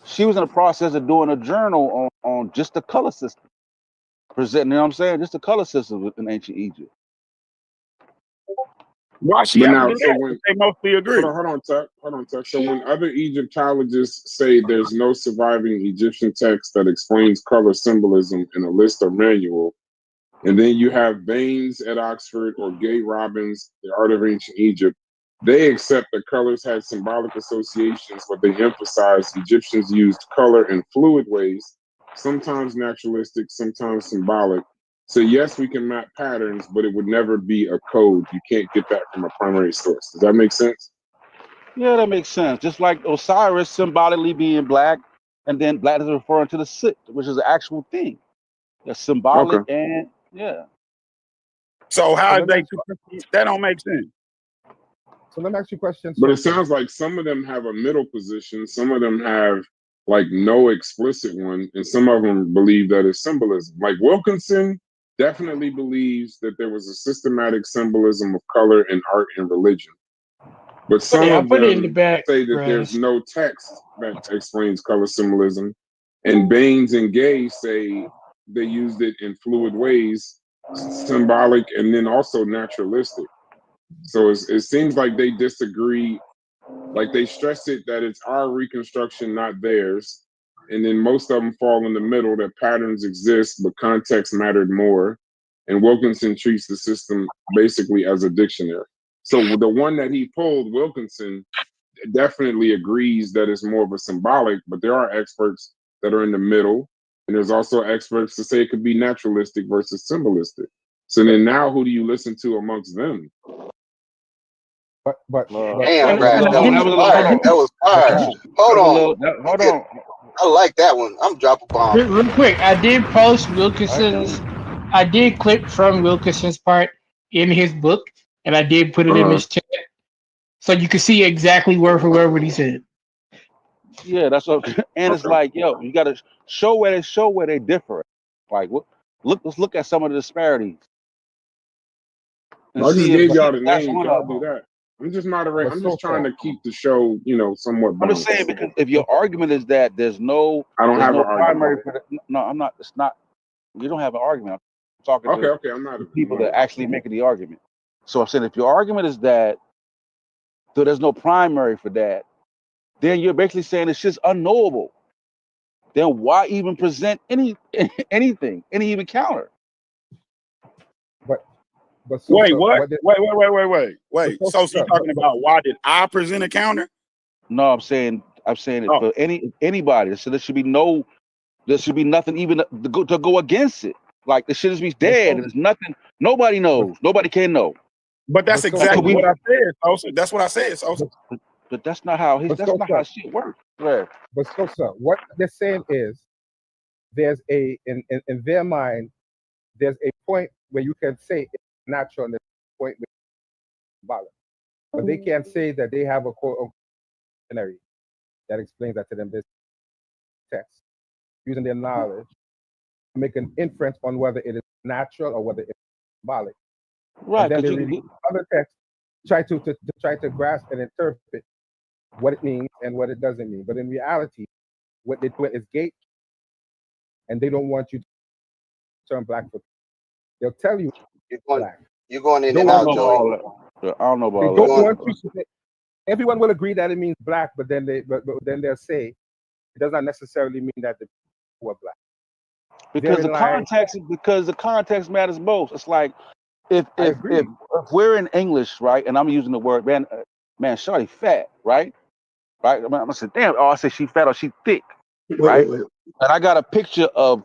[SPEAKER 10] she was in the process of doing a journal on just the color system. Presenting, you know what I'm saying? Just the color system in ancient Egypt.
[SPEAKER 6] Why she have to do that? They mostly agree.
[SPEAKER 3] Hold on, Tuck. So when other Egyptologists say there's no surviving Egyptian text that explains color symbolism in a list or manual, and then you have Baines at Oxford or Gay Robbins, The Art of Ancient Egypt, they accept that colors had symbolic associations, but they emphasize Egyptians used color in fluid ways, sometimes naturalistic, sometimes symbolic. So yes, we can map patterns, but it would never be a code. You can't get that from a primary source. Does that make sense?
[SPEAKER 10] Yeah, that makes sense. Just like Osiris symbolically being black, and then black is referring to the Sit, which is an actual thing. That's symbolic and yeah.
[SPEAKER 6] So how they? That don't make sense.
[SPEAKER 1] So let me ask you a question.
[SPEAKER 3] But it sounds like some of them have a middle position. Some of them have no explicit one, and some of them believe that it's symbolism. Like Wilkinson definitely believes that there was a systematic symbolism of color in art and religion. But some of them say that there's no text that explains color symbolism. And Baines and Gay say they used it in fluid ways, symbolic and then also naturalistic. So it seems like they disagree. Like they stress it that it's our reconstruction, not theirs. And then most of them fall in the middle, that patterns exist, but context mattered more. And Wilkinson treats the system basically as a dictionary. So the one that he pulled, Wilkinson, definitely agrees that it's more of a symbolic, but there are experts that are in the middle. And there's also experts to say it could be naturalistic versus symbolistic. So then now who do you listen to amongst them?
[SPEAKER 5] Damn, Brad, that was fire. Hold on. I like that one. I'm dropping bombs.
[SPEAKER 4] Real quick, I did post Wilkinson's. I did clip from Wilkinson's part in his book, and I did put it in his chat, so you can see exactly word for word what he said.
[SPEAKER 10] Yeah, that's what. And it's like, yo, you got to show where they differ. Like, let's look at some of the disparities.
[SPEAKER 3] I just gave y'all the names. Y'all do that. I'm just moderating. I'm just trying to keep the show, somewhat balanced.
[SPEAKER 10] I'm just saying, because if your argument is that there's no,
[SPEAKER 3] I don't have
[SPEAKER 10] no
[SPEAKER 3] an
[SPEAKER 10] primary
[SPEAKER 3] argument.
[SPEAKER 10] no, I'm not. It's not. You don't have an argument. I'm talking to
[SPEAKER 3] I'm not
[SPEAKER 10] people that actually making the argument. So I'm saying, if your argument is that there's no primary for that, then you're basically saying it's just unknowable. Then why even present anything, any even counter?
[SPEAKER 1] But so,
[SPEAKER 6] Wait,
[SPEAKER 1] sir,
[SPEAKER 6] what?
[SPEAKER 1] what? But
[SPEAKER 6] Wait.
[SPEAKER 1] so,
[SPEAKER 6] So you
[SPEAKER 1] sir,
[SPEAKER 6] talking about why did I present a counter?
[SPEAKER 10] No, I'm saying it
[SPEAKER 6] Oh,
[SPEAKER 10] for anybody. So there should be nothing even to go against it. Like the shit is be
[SPEAKER 1] but
[SPEAKER 10] dead.
[SPEAKER 1] so,
[SPEAKER 10] And there's nothing. Nobody
[SPEAKER 1] but,
[SPEAKER 10] knows. Nobody can know.
[SPEAKER 6] but that's
[SPEAKER 1] but so,
[SPEAKER 10] Like,
[SPEAKER 1] sir,
[SPEAKER 10] could
[SPEAKER 6] exactly
[SPEAKER 10] we?
[SPEAKER 6] what I said, Sosa. That's what I said, Sosa.
[SPEAKER 1] but,
[SPEAKER 10] But that's not how
[SPEAKER 1] but
[SPEAKER 10] that's
[SPEAKER 1] so,
[SPEAKER 10] not
[SPEAKER 1] sir,
[SPEAKER 10] how shit works. Right.
[SPEAKER 1] but so, sir, what they're saying is there's in their mind there's a point where you can say it's natural and there's a point where it's symbolic. But they can't say that they have a quote unquote dictionary that explains that to them. This text using their knowledge to make an inference on whether it is natural or whether it's symbolic. And
[SPEAKER 10] Right.
[SPEAKER 1] then
[SPEAKER 10] Because
[SPEAKER 1] they read other texts, to try to grasp and interpret what it means and what it doesn't mean. But in reality, what they do is gate, and they don't want you to turn black for. They'll tell you
[SPEAKER 5] You're going,
[SPEAKER 1] black.
[SPEAKER 5] you're going in
[SPEAKER 1] Don't
[SPEAKER 5] and
[SPEAKER 10] I don't
[SPEAKER 1] want
[SPEAKER 5] out,
[SPEAKER 10] know
[SPEAKER 1] you.
[SPEAKER 10] about
[SPEAKER 5] Joey.
[SPEAKER 10] all that. Yeah, I don't know about
[SPEAKER 1] They
[SPEAKER 10] all
[SPEAKER 5] You're
[SPEAKER 1] don't
[SPEAKER 10] that.
[SPEAKER 5] going.
[SPEAKER 1] want you to. Everyone will agree that it means black, but but then they'll say it does not necessarily mean that the people are black.
[SPEAKER 10] Because
[SPEAKER 1] Therein lies.
[SPEAKER 10] the context matters most. It's like if
[SPEAKER 1] I
[SPEAKER 10] if if,
[SPEAKER 1] agree.
[SPEAKER 10] if we're in English, right, and I'm using the word man, shawty fat, right? Right? I'm gonna say, damn, oh, I say she fat or she thick, right? And I got a picture of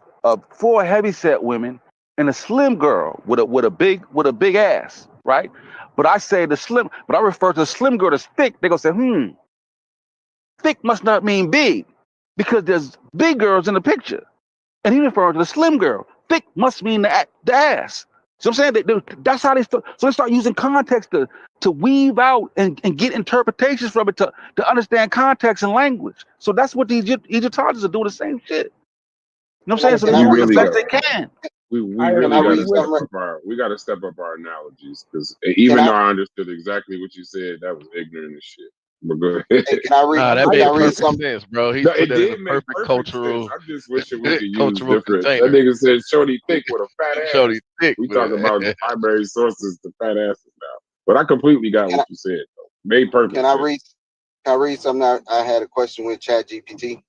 [SPEAKER 10] four heavyset women and a slim girl with a big ass, right? But I refer to the slim girl as thick. They gonna say, thick must not mean big, because there's big girls in the picture. And he referring to the slim girl. Thick must mean the ass. So I'm saying that's how they start. So they start using context to weave out and get interpretations from it to understand context and language. So that's what the Egyptologists are doing, the same shit. You know what I'm saying? So
[SPEAKER 5] Can
[SPEAKER 10] they're
[SPEAKER 5] I
[SPEAKER 3] We
[SPEAKER 10] doing the
[SPEAKER 5] read
[SPEAKER 3] really
[SPEAKER 10] best
[SPEAKER 3] got
[SPEAKER 5] some?
[SPEAKER 10] they can.
[SPEAKER 3] we
[SPEAKER 1] I
[SPEAKER 5] Can
[SPEAKER 3] really
[SPEAKER 5] I
[SPEAKER 3] got
[SPEAKER 1] agree
[SPEAKER 3] to
[SPEAKER 5] read
[SPEAKER 1] with.
[SPEAKER 3] step
[SPEAKER 5] some?
[SPEAKER 3] up our analogies, because
[SPEAKER 5] Can
[SPEAKER 3] even
[SPEAKER 5] I?
[SPEAKER 3] though I understood exactly what you said, that was ignorant as shit. But go ahead.
[SPEAKER 5] Hey, can I read?
[SPEAKER 7] Nah, that
[SPEAKER 1] I
[SPEAKER 5] Can I
[SPEAKER 7] made
[SPEAKER 5] read
[SPEAKER 1] agree.
[SPEAKER 7] perfect
[SPEAKER 5] some?
[SPEAKER 7] sense, bro. He's
[SPEAKER 3] No,
[SPEAKER 7] put
[SPEAKER 3] it
[SPEAKER 7] that in the
[SPEAKER 3] did make
[SPEAKER 7] perfect
[SPEAKER 3] perfect sense.
[SPEAKER 7] cultural
[SPEAKER 3] I'm just wishing we could use
[SPEAKER 7] cultural
[SPEAKER 3] different. That
[SPEAKER 7] container.
[SPEAKER 3] nigga said Shorty thick with a fat
[SPEAKER 7] Showed
[SPEAKER 3] ass.
[SPEAKER 7] he thick,
[SPEAKER 3] We talk
[SPEAKER 7] man.
[SPEAKER 3] about primary sources to fat asses now. But I completely got
[SPEAKER 5] Can
[SPEAKER 3] what
[SPEAKER 5] I?
[SPEAKER 3] you said though. Made
[SPEAKER 5] Can
[SPEAKER 3] perfect
[SPEAKER 5] I
[SPEAKER 3] sense.
[SPEAKER 5] read? Can I read something? I had a question with Chat GPT.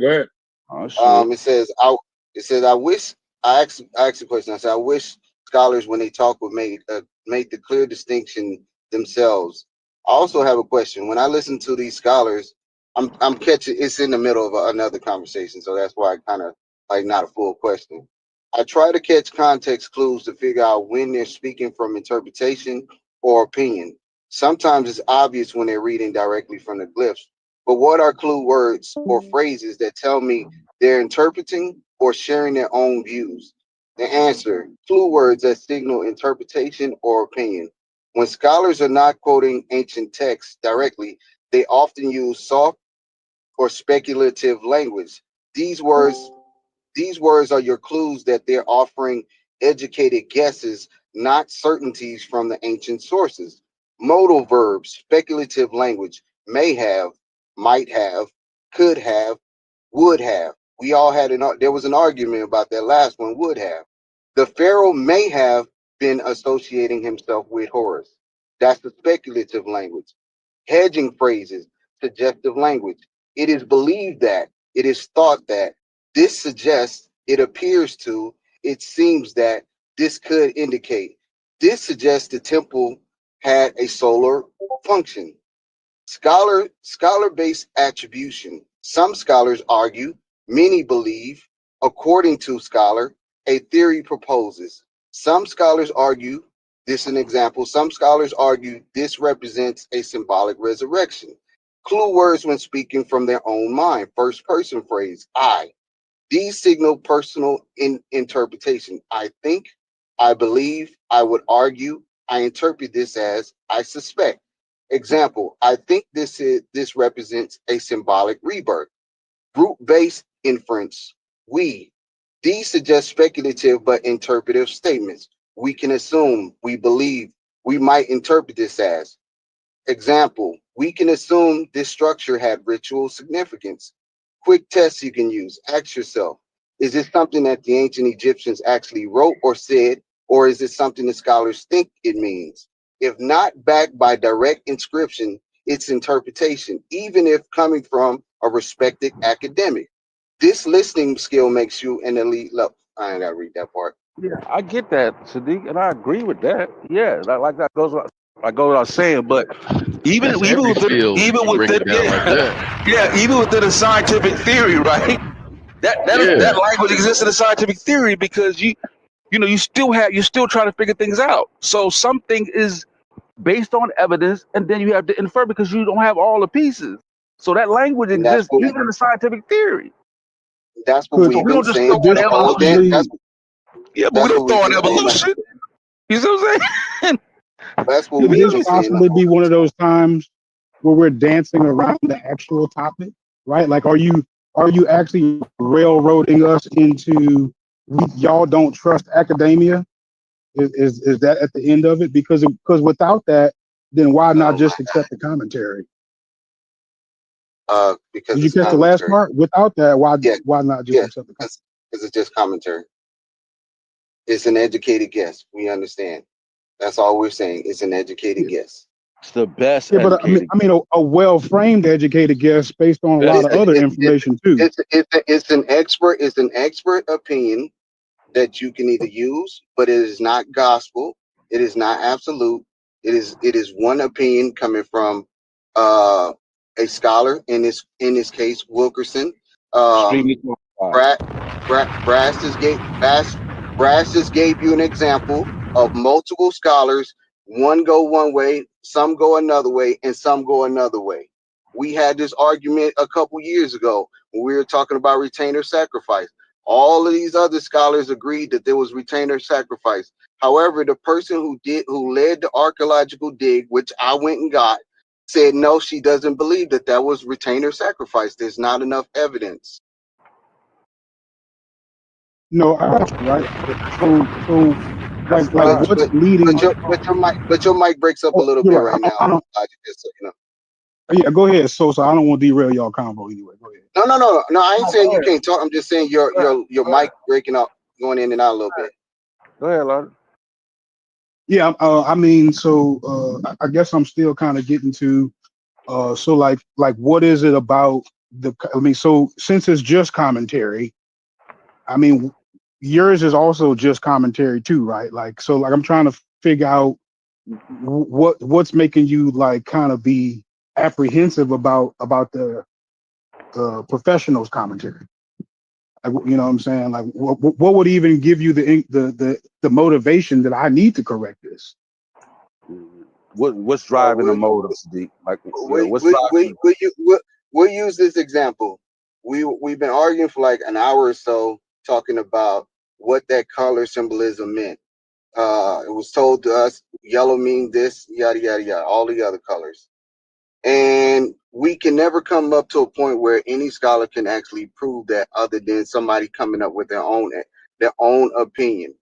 [SPEAKER 3] Go ahead.
[SPEAKER 10] Oh shit.
[SPEAKER 5] It says I wish I asked a question. I said I wish scholars when they talk would make the clear distinction themselves. I also have a question. When I listen to these scholars, I'm catching it's in the middle of another conversation, so that's why I kind of like not a full question. I try to catch context clues to figure out when they're speaking from interpretation or opinion. Sometimes it's obvious when they're reading directly from the glyphs, but what are clue words or phrases that tell me they're interpreting or sharing their own views? The answer: clue words that signal interpretation or opinion. When scholars are not quoting ancient texts directly, they often use soft or speculative language. These words these words are your clues that they're offering educated guesses, not certainties from the ancient sources. Modal verbs, speculative language, may have, might have, could have, would have. We all had there was an argument about that last one, would have. The Pharaoh may have been associating himself with Horus. That's the speculative language. Hedging phrases, suggestive language. It is believed that, it is thought that, this suggests, it appears to, it seems that, this could indicate. This suggests the temple had a solar function. Scholar-based attribution. Some scholars argue, many believe, according to scholar, a theory proposes. Some scholars argue, this is an example, some scholars argue this represents a symbolic resurrection. Clue words when speaking from their own mind. First person phrase, I. These signal personal interpretation. I think, I believe, I would argue, I interpret this as I suspect. Example, I think this represents a symbolic rebirth. Group-based inference. We. These suggest speculative but interpretive statements. We can assume, we believe, we might interpret this as. Example, we can assume this structure had ritual significance. Quick tests you can use. Ask yourself, is this something that the ancient Egyptians actually wrote or said, or is it something the scholars think it means? If not backed by direct inscription, it's interpretation, even if coming from a respected academic. This listening skill makes you an elite level. I ain't gotta read that part.
[SPEAKER 10] Yeah, I get that, Sadiq, and I agree with that. Yeah, like that goes what I was saying. But
[SPEAKER 7] That's every field
[SPEAKER 10] even
[SPEAKER 7] you break
[SPEAKER 10] within
[SPEAKER 7] it down like that.
[SPEAKER 10] even within a scientific theory, right? That
[SPEAKER 7] Yeah,
[SPEAKER 10] language exists in a scientific theory because you're still trying to figure things out. So something is based on evidence, and then you have to infer because you don't have all the pieces. So that language
[SPEAKER 5] And that's
[SPEAKER 10] exists
[SPEAKER 5] what
[SPEAKER 10] even in the scientific theory.
[SPEAKER 2] Could
[SPEAKER 10] So
[SPEAKER 5] we've
[SPEAKER 10] we
[SPEAKER 5] been
[SPEAKER 10] don't just
[SPEAKER 5] saying
[SPEAKER 10] throw
[SPEAKER 2] could
[SPEAKER 10] in
[SPEAKER 5] for
[SPEAKER 2] this
[SPEAKER 5] all that.
[SPEAKER 10] evolution.
[SPEAKER 2] possibly
[SPEAKER 10] Yeah, but we
[SPEAKER 5] That's
[SPEAKER 10] don't
[SPEAKER 5] what we've
[SPEAKER 10] throw in
[SPEAKER 5] been saying.
[SPEAKER 10] evolution. You see what I'm saying?
[SPEAKER 5] That's what
[SPEAKER 2] could
[SPEAKER 5] we've
[SPEAKER 2] this
[SPEAKER 5] been saying.
[SPEAKER 2] possibly be one of those times where we're dancing around the actual topic, right? Like, are you actually railroading us into y'all don't trust academia? Is that at the end of it? Because without that, then why not
[SPEAKER 5] Oh my
[SPEAKER 2] just accept the commentary?
[SPEAKER 5] because
[SPEAKER 2] Did you
[SPEAKER 5] it's
[SPEAKER 2] catch the last
[SPEAKER 5] commentary.
[SPEAKER 2] part? Without that,
[SPEAKER 5] Yeah,
[SPEAKER 2] why not just
[SPEAKER 5] yeah,
[SPEAKER 2] accept the commentary?
[SPEAKER 5] because it's just commentary. It's an educated guess. We understand. That's all we're saying. It's an educated
[SPEAKER 2] Yeah,
[SPEAKER 5] guess.
[SPEAKER 10] It's the best
[SPEAKER 2] yeah, but
[SPEAKER 10] educated,
[SPEAKER 2] a well framed educated guess based on a lot
[SPEAKER 10] best
[SPEAKER 2] of
[SPEAKER 5] It's
[SPEAKER 2] other
[SPEAKER 10] educated.
[SPEAKER 2] information too.
[SPEAKER 5] it's an expert. It's an expert opinion that you can either use, but it is not gospel. It is not absolute. It is one opinion coming from uh, a scholar in this case Wilkerson. Um,
[SPEAKER 10] Extremely qualified.
[SPEAKER 5] Brad, Brass just gave you an example of multiple scholars. One go one way, some go another way, and some go another way. We had this argument a couple years ago when we were talking about retainer sacrifice. All of these other scholars agreed that there was retainer sacrifice. However, the person who led the archaeological dig, which I went and got, said no, she doesn't believe that was retainer sacrifice. There's not enough evidence.
[SPEAKER 2] No, I got you, right. So
[SPEAKER 10] That's
[SPEAKER 2] like
[SPEAKER 5] But
[SPEAKER 10] fine.
[SPEAKER 2] what's
[SPEAKER 5] but
[SPEAKER 2] leading?
[SPEAKER 5] but your mic breaks up a
[SPEAKER 2] Oh,
[SPEAKER 5] little
[SPEAKER 2] you're
[SPEAKER 5] bit
[SPEAKER 2] right.
[SPEAKER 5] right now.
[SPEAKER 2] I don't.
[SPEAKER 5] Just so you know.
[SPEAKER 2] Yeah, go ahead. So I don't want to derail y'all convo anyway. Go ahead.
[SPEAKER 5] No. I ain't
[SPEAKER 10] No,
[SPEAKER 5] saying
[SPEAKER 10] go
[SPEAKER 5] you
[SPEAKER 10] ahead.
[SPEAKER 5] can't talk. I'm just saying your
[SPEAKER 10] Go ahead.
[SPEAKER 5] your your
[SPEAKER 10] Go ahead.
[SPEAKER 5] mic breaking up, going in and out a little bit.
[SPEAKER 10] Go ahead, Lord.
[SPEAKER 2] Yeah, I mean, so I guess I'm still kind of getting to so like what is it about I mean, so since it's just commentary, I mean, yours is also just commentary too, right? Like, so like I'm trying to figure out what's making you like kind of be apprehensive about the professionals commentary. Like, you know what I'm saying? Like, what would even give you the motivation that I need to correct this?
[SPEAKER 10] What's
[SPEAKER 5] Well,
[SPEAKER 10] driving the motives, Sadiq? Like, yeah,
[SPEAKER 5] we
[SPEAKER 10] what's
[SPEAKER 5] we
[SPEAKER 10] driving
[SPEAKER 5] we we we'll use this example. We've been arguing for like an hour or so talking about what that color symbolism meant. It was told to us yellow mean this, yada yada yada, all the other colors. And we can never come up to a point where any scholar can actually prove that other than somebody coming up with their own opinion.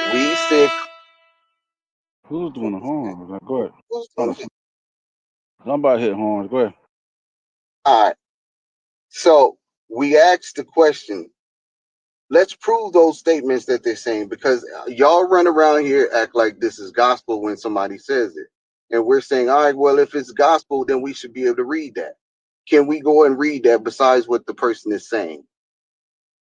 [SPEAKER 5] We said
[SPEAKER 10] who's doing the horns? Like, go ahead.
[SPEAKER 5] who's
[SPEAKER 10] Oh,
[SPEAKER 5] doing it?
[SPEAKER 10] somebody hit horns. Go ahead.
[SPEAKER 5] All right. So we asked the question, let's prove those statements that they're saying, because y'all run around here act like this is gospel when somebody says it. And we're saying, all right, well, if it's gospel, then we should be able to read that. Can we go and read that besides what the person is saying?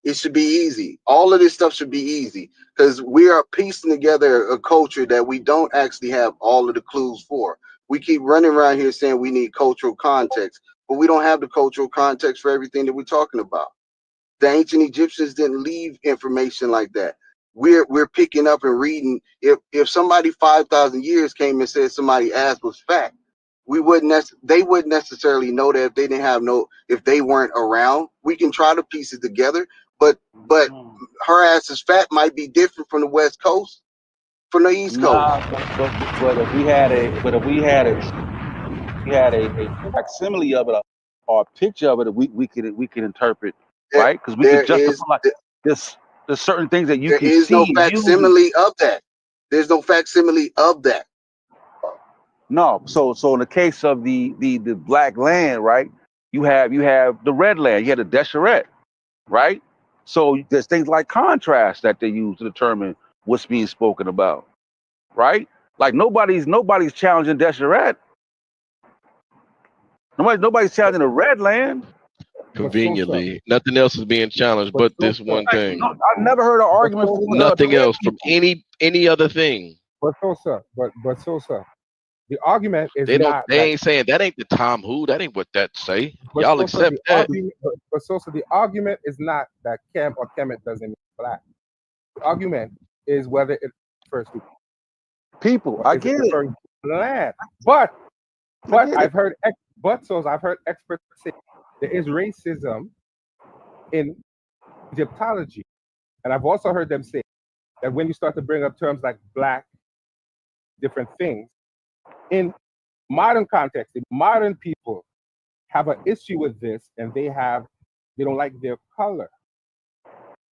[SPEAKER 5] It should be easy. All of this stuff should be easy because we are piecing together a culture that we don't actually have all of the clues for. We keep running around here saying we need cultural context, but we don't have the cultural context for everything that we're talking about. The ancient Egyptians didn't leave information like that. We're picking up and reading. If somebody 5,000 years came and said somebody asked was fact, they wouldn't necessarily know that if they weren't around. We can try to piece it together, but her ass's fat might be different from the West Coast, from the East Coast.
[SPEAKER 10] Nah, but if we had a facsimile of it or a picture of it, we could interpret,
[SPEAKER 5] There,
[SPEAKER 10] right? Because we could
[SPEAKER 5] there is
[SPEAKER 10] justify like there's certain things that you
[SPEAKER 5] there
[SPEAKER 10] can
[SPEAKER 5] is no
[SPEAKER 10] see and use.
[SPEAKER 5] facsimile of that. There's no facsimile of that.
[SPEAKER 10] No, so in the case of the black land, right? You have the red land. You had the Deseret, right? So there's things like contrast that they use to determine what's being spoken about, right? Like nobody's challenging Deseret. Nobody's challenging the red land.
[SPEAKER 7] Conveniently, nothing else is being challenged but this one thing.
[SPEAKER 10] I've never heard an argument for
[SPEAKER 7] Nothing else from any other thing.
[SPEAKER 1] But Sosa, the argument is
[SPEAKER 7] They don't.
[SPEAKER 1] not
[SPEAKER 7] They
[SPEAKER 1] that.
[SPEAKER 7] ain't saying that ain't the Tom who. That ain't what that say.
[SPEAKER 1] But
[SPEAKER 7] Y'all
[SPEAKER 1] Sosa,
[SPEAKER 7] accept that.
[SPEAKER 1] the argument is not that Chem or Kemet doesn't mean black. The argument is whether it refers to
[SPEAKER 10] people. I get it.
[SPEAKER 1] Land. But I've heard experts say there is racism in Egyptology, and I've also heard them say that when you start to bring up terms like black, different things in modern context, the modern people have an issue with this, and they don't like their color.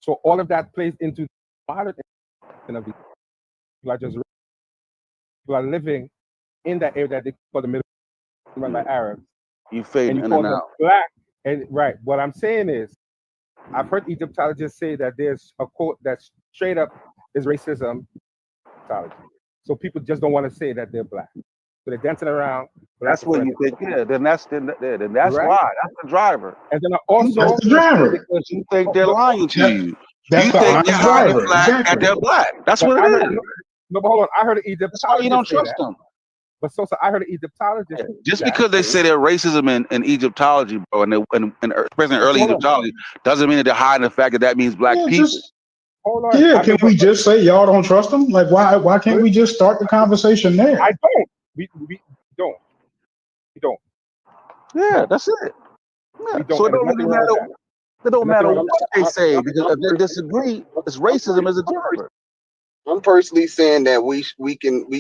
[SPEAKER 1] So all of that plays into modern of the people are living in that area that they call the Middle East, run by Arabs.
[SPEAKER 10] You fade in and out.
[SPEAKER 1] Black, and right. What I'm saying is, I've heard Egyptologists say that there's a quote that straight up is racism. So people just don't want to say that they're black. So they're dancing around.
[SPEAKER 10] That's what you think. Yeah, then that's
[SPEAKER 1] right?
[SPEAKER 10] why. That's the driver.
[SPEAKER 1] And then also
[SPEAKER 2] that's the driver.
[SPEAKER 10] Because you think they're lying to you.
[SPEAKER 2] That's
[SPEAKER 9] You
[SPEAKER 2] the
[SPEAKER 9] think they're
[SPEAKER 2] driver.
[SPEAKER 9] black
[SPEAKER 2] Exactly.
[SPEAKER 9] and they're black. That's
[SPEAKER 1] but
[SPEAKER 9] what
[SPEAKER 1] I
[SPEAKER 9] it
[SPEAKER 1] heard,
[SPEAKER 9] is.
[SPEAKER 1] no, but hold on. I heard an Egyptologist.
[SPEAKER 10] That's why you don't trust them.
[SPEAKER 1] But so I heard an Egyptologist.
[SPEAKER 10] Just because they say there's racism in Egyptology, bro, and especially in early Egyptology, doesn't mean that they're hiding the fact that means black people.
[SPEAKER 1] Hold on.
[SPEAKER 2] Yeah, can we just say y'all don't trust them? Like, why can't we just start the conversation there?
[SPEAKER 1] I don't. We don't. We don't.
[SPEAKER 10] Yeah, that's it. Yeah.
[SPEAKER 1] We don't.
[SPEAKER 10] So it don't really matter. It don't matter what they say because if they disagree, it's racism as a driver.
[SPEAKER 5] I'm personally saying that we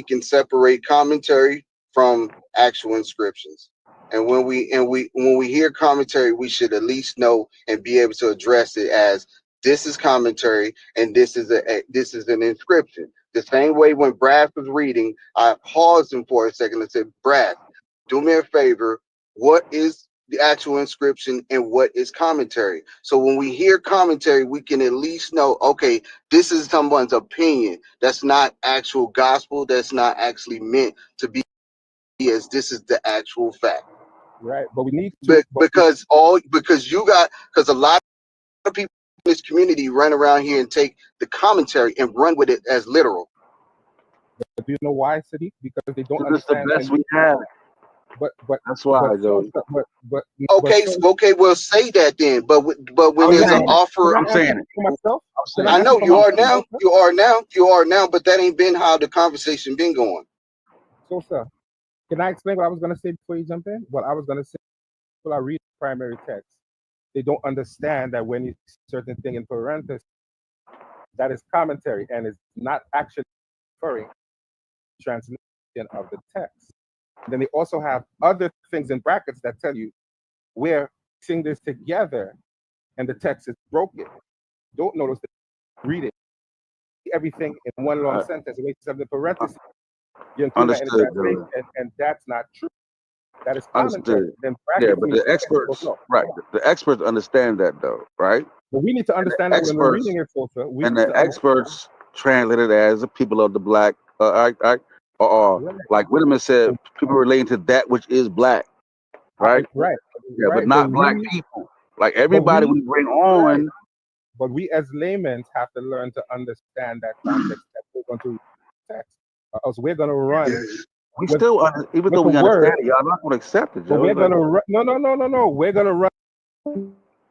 [SPEAKER 5] can separate commentary from actual inscriptions, and when we hear commentary, we should at least know and be able to address it as this is commentary and this is an inscription. The same way when Brass was reading, I paused him for a second and said, "Brass, do me a favor. What is the actual inscription and what is commentary?" So when we hear commentary, we can at least know, okay, this is someone's opinion. That's not actual gospel. That's not actually meant to be as this is the actual fact.
[SPEAKER 1] Right, but we need to
[SPEAKER 5] because a lot of people in this community run around here and take the commentary and run with it as literal.
[SPEAKER 1] But do you know why, Sadiq? Because they don't
[SPEAKER 10] It's the
[SPEAKER 1] understand.
[SPEAKER 10] best we have.
[SPEAKER 1] But
[SPEAKER 10] that's why I go.
[SPEAKER 5] Okay, we'll say that then. But when there's an offer,
[SPEAKER 10] I'm saying it.
[SPEAKER 1] For myself,
[SPEAKER 5] I know you are now. You are now. But that ain't been how the conversation been going.
[SPEAKER 1] So, sir, can I explain what I was going to say before you jump in? What I was going to say, people are reading primary text. They don't understand that when you see certain thing in parentheses, that is commentary and is not actually referring to the translation of the text. And then they also have other things in brackets that tell you we're piecing this together and the text is broken. Don't notice that read it. Everything in one long sentence, away from the parentheses. You include that in the translation, and that's not true. That is commentary. Then
[SPEAKER 10] yeah, but the experts, right? The experts understand that, though, right?
[SPEAKER 1] But we need to understand that when we're reading it, Sosa.
[SPEAKER 10] And the experts translate it as the people of the black, like Whitman said, people relating to that which is black, right?
[SPEAKER 1] Right.
[SPEAKER 10] Yeah, but not black people. Like everybody we bring on.
[SPEAKER 1] But we as laymen have to learn to understand that context that we're going to text. Or else we're going to run.
[SPEAKER 10] We still, even though we understand it, y'all not going to accept it.
[SPEAKER 1] So we're going to run. No. We're going to run.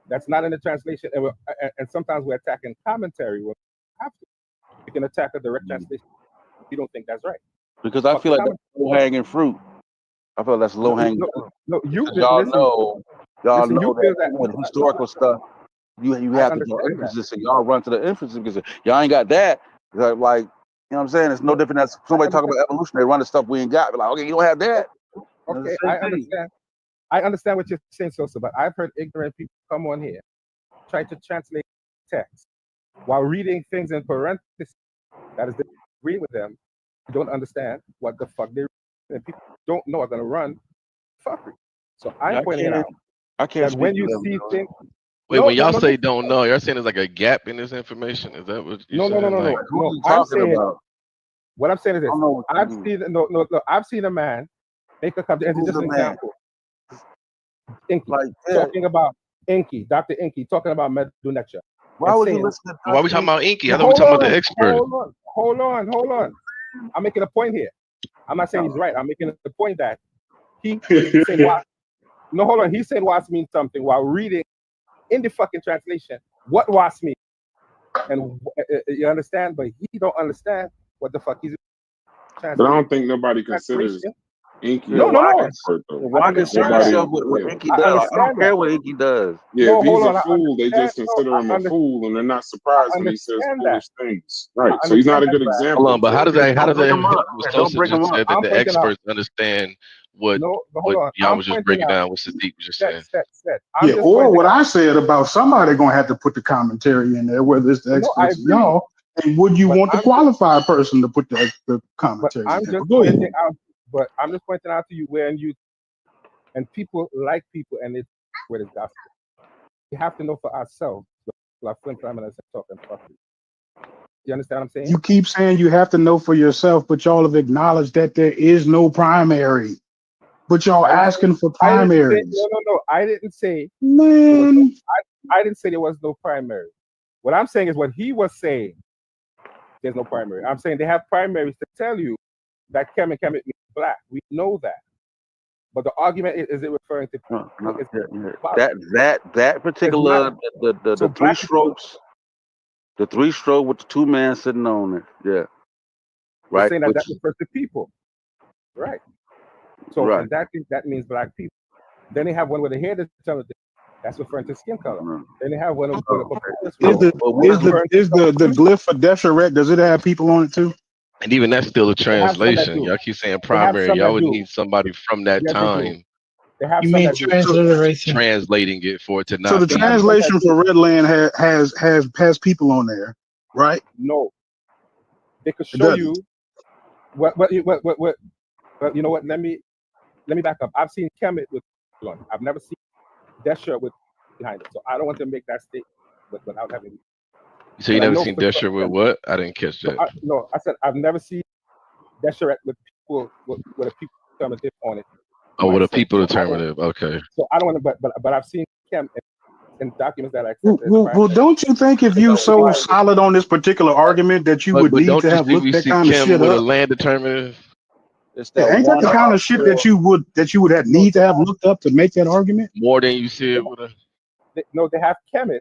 [SPEAKER 1] That's not in the translation. And sometimes we're attacking commentary. We have to. We can attack a direct translation. You don't think that's right?
[SPEAKER 10] Because I feel like that's low-hanging fruit. I feel that's low-hanging fruit.
[SPEAKER 1] No,
[SPEAKER 10] y'all know that historical stuff. You have to do emphasis, and y'all run to the emphasis because y'all ain't got that. Like, you know what I'm saying? It's no different than somebody talking about evolution. They run the stuff we ain't got. But like, okay, you don't have that.
[SPEAKER 1] Okay, I understand. I understand what you're saying, Sosa, but I've heard ignorant people come on here, try to translate text while reading things in parentheses. That is, agree with them. You don't understand what the fuck they read, and people don't know are going to run fuckery. So I'm pointing out that when you see things.
[SPEAKER 7] Wait, when y'all say don't know, you're saying there's like a gap in this information? Is that what you're saying?
[SPEAKER 1] No. I'm saying, what I'm saying is this. I've seen a man make a comment, and just an example. Talking about Inky, Dr. Inky, talking about medunetia.
[SPEAKER 10] Why
[SPEAKER 1] And
[SPEAKER 10] would you
[SPEAKER 1] saying,
[SPEAKER 10] listen to
[SPEAKER 7] Why we talking about Inky? I thought we
[SPEAKER 1] hold
[SPEAKER 7] talking about the
[SPEAKER 1] on,
[SPEAKER 7] expert.
[SPEAKER 1] hold on. I'm making a point here. I'm not saying he's right. I'm making the point that he said what. No, hold on. He said was means something while reading in the fucking translation what was means. And you understand, but he don't understand what the fuck he's
[SPEAKER 3] But I don't think nobody considers
[SPEAKER 1] translation.
[SPEAKER 3] Inky
[SPEAKER 1] No,
[SPEAKER 3] an
[SPEAKER 1] no, no.
[SPEAKER 3] expert though.
[SPEAKER 10] Why concern
[SPEAKER 3] Nobody,
[SPEAKER 10] yourself with what
[SPEAKER 3] yeah.
[SPEAKER 10] Inky
[SPEAKER 1] I
[SPEAKER 10] does? I don't
[SPEAKER 1] understand
[SPEAKER 10] care
[SPEAKER 1] that.
[SPEAKER 10] what Inky does.
[SPEAKER 3] Yeah,
[SPEAKER 1] No,
[SPEAKER 3] if he's
[SPEAKER 1] hold
[SPEAKER 3] a
[SPEAKER 1] on. I
[SPEAKER 3] fool, they just
[SPEAKER 1] understand.
[SPEAKER 3] consider
[SPEAKER 1] No,
[SPEAKER 3] him a fool, and they're not surprised when he says
[SPEAKER 1] understand that.
[SPEAKER 3] foolish things. Right.
[SPEAKER 1] I
[SPEAKER 3] So he's not a
[SPEAKER 1] understand
[SPEAKER 3] good
[SPEAKER 1] that, Brad.
[SPEAKER 3] example.
[SPEAKER 7] Hold on, but how does that? How does
[SPEAKER 10] Don't bring him
[SPEAKER 7] that?
[SPEAKER 10] up.
[SPEAKER 7] What
[SPEAKER 10] Don't
[SPEAKER 7] Sosa
[SPEAKER 10] bring him
[SPEAKER 7] just
[SPEAKER 10] up.
[SPEAKER 7] said that
[SPEAKER 1] I'm
[SPEAKER 7] the
[SPEAKER 1] pointing out.
[SPEAKER 7] experts understand what
[SPEAKER 1] No, hold on.
[SPEAKER 7] y'all
[SPEAKER 1] I'm
[SPEAKER 7] was just
[SPEAKER 1] pointing
[SPEAKER 7] breaking
[SPEAKER 1] out.
[SPEAKER 7] down. What Sadiq was just saying.
[SPEAKER 1] Set. I'm
[SPEAKER 2] Yeah,
[SPEAKER 1] just
[SPEAKER 2] or
[SPEAKER 1] pointing
[SPEAKER 2] what
[SPEAKER 1] out.
[SPEAKER 2] I said about somebody gonna have to put the commentary in there, whether it's the
[SPEAKER 1] No, I
[SPEAKER 2] experts or
[SPEAKER 1] agree.
[SPEAKER 2] y'all. And would you
[SPEAKER 1] But
[SPEAKER 2] want the
[SPEAKER 1] I'm just,
[SPEAKER 2] qualified person to put the
[SPEAKER 1] but
[SPEAKER 2] commentary
[SPEAKER 1] I'm
[SPEAKER 2] in there?
[SPEAKER 1] just
[SPEAKER 2] But go ahead.
[SPEAKER 1] pointing out. But I'm just pointing out to you when you and people like people and it's where it's gospel. We have to know for ourselves. Like Flint Flaminers and talking fucking. You understand what I'm saying?
[SPEAKER 2] You keep saying you have to know for yourself, but y'all have acknowledged that there is no primary. But y'all asking for
[SPEAKER 1] I didn't say
[SPEAKER 2] primaries.
[SPEAKER 1] no. I didn't say there was no.
[SPEAKER 2] Man,
[SPEAKER 1] I didn't say there was no primary. What I'm saying is what he was saying. There's no primary. I'm saying they have primaries to tell you that Kemet means black. We know that. But the argument is it referring to it's
[SPEAKER 10] That particular the
[SPEAKER 1] so
[SPEAKER 10] three
[SPEAKER 1] black
[SPEAKER 10] strokes, the three stroke with the two men sitting on it. Yeah.
[SPEAKER 1] is
[SPEAKER 10] Right.
[SPEAKER 1] saying that that refers to people. Right. So
[SPEAKER 10] Right.
[SPEAKER 1] and that means black people. Then they have one with the hair that's that's referring to skin color. Then they have one with a papyrus
[SPEAKER 2] is
[SPEAKER 1] roll.
[SPEAKER 2] the glyph for Deseret, does it have people on it too?
[SPEAKER 7] And even that's still a
[SPEAKER 1] They have some that
[SPEAKER 7] translation.
[SPEAKER 1] do.
[SPEAKER 7] Y'all keep saying
[SPEAKER 1] They have
[SPEAKER 7] primary.
[SPEAKER 1] some
[SPEAKER 7] Y'all
[SPEAKER 1] that
[SPEAKER 7] would
[SPEAKER 1] do.
[SPEAKER 7] need somebody from that
[SPEAKER 1] Yes, they do.
[SPEAKER 7] time
[SPEAKER 1] They have
[SPEAKER 4] You
[SPEAKER 1] some
[SPEAKER 4] mean
[SPEAKER 1] that do.
[SPEAKER 4] transliteration?
[SPEAKER 7] translating it for it to
[SPEAKER 2] So the
[SPEAKER 7] not
[SPEAKER 1] They
[SPEAKER 7] be.
[SPEAKER 1] have some that
[SPEAKER 2] translation
[SPEAKER 1] do.
[SPEAKER 2] for Redland has people on there, right?
[SPEAKER 1] No. They could
[SPEAKER 2] It
[SPEAKER 1] show
[SPEAKER 2] doesn't.
[SPEAKER 1] you what you know what? Let me back up. I've seen Kemet with one. I've never seen Desher with behind it. So I don't want to make that statement without having.
[SPEAKER 7] So you
[SPEAKER 1] But I
[SPEAKER 7] never
[SPEAKER 1] know
[SPEAKER 7] seen
[SPEAKER 1] for sure
[SPEAKER 7] Desher with
[SPEAKER 1] Kemet.
[SPEAKER 7] what? I didn't catch
[SPEAKER 1] No,
[SPEAKER 7] that.
[SPEAKER 1] I said I've never seen Desher with people with a people determinative on it
[SPEAKER 7] Oh, with a
[SPEAKER 1] myself.
[SPEAKER 7] people
[SPEAKER 1] So I don't.
[SPEAKER 7] determinative. Okay.
[SPEAKER 1] So I don't want to. But I've seen Kemet in documents that I accepted as
[SPEAKER 2] Well,
[SPEAKER 1] primary.
[SPEAKER 2] don't you think if you so solid on this particular argument that you would
[SPEAKER 7] But
[SPEAKER 2] need
[SPEAKER 7] don't
[SPEAKER 2] to
[SPEAKER 7] you
[SPEAKER 2] have
[SPEAKER 7] see
[SPEAKER 2] looked
[SPEAKER 7] we
[SPEAKER 2] that
[SPEAKER 7] see
[SPEAKER 2] kind of
[SPEAKER 7] Kim
[SPEAKER 2] shit
[SPEAKER 7] with a
[SPEAKER 2] up?
[SPEAKER 7] land determinative?
[SPEAKER 10] It's
[SPEAKER 2] Yeah,
[SPEAKER 10] that
[SPEAKER 2] ain't that
[SPEAKER 10] one
[SPEAKER 2] the kind of shit that you would have
[SPEAKER 1] No,
[SPEAKER 2] need to have looked up to make that argument?
[SPEAKER 7] More than you see it with a.
[SPEAKER 1] they have Kemet,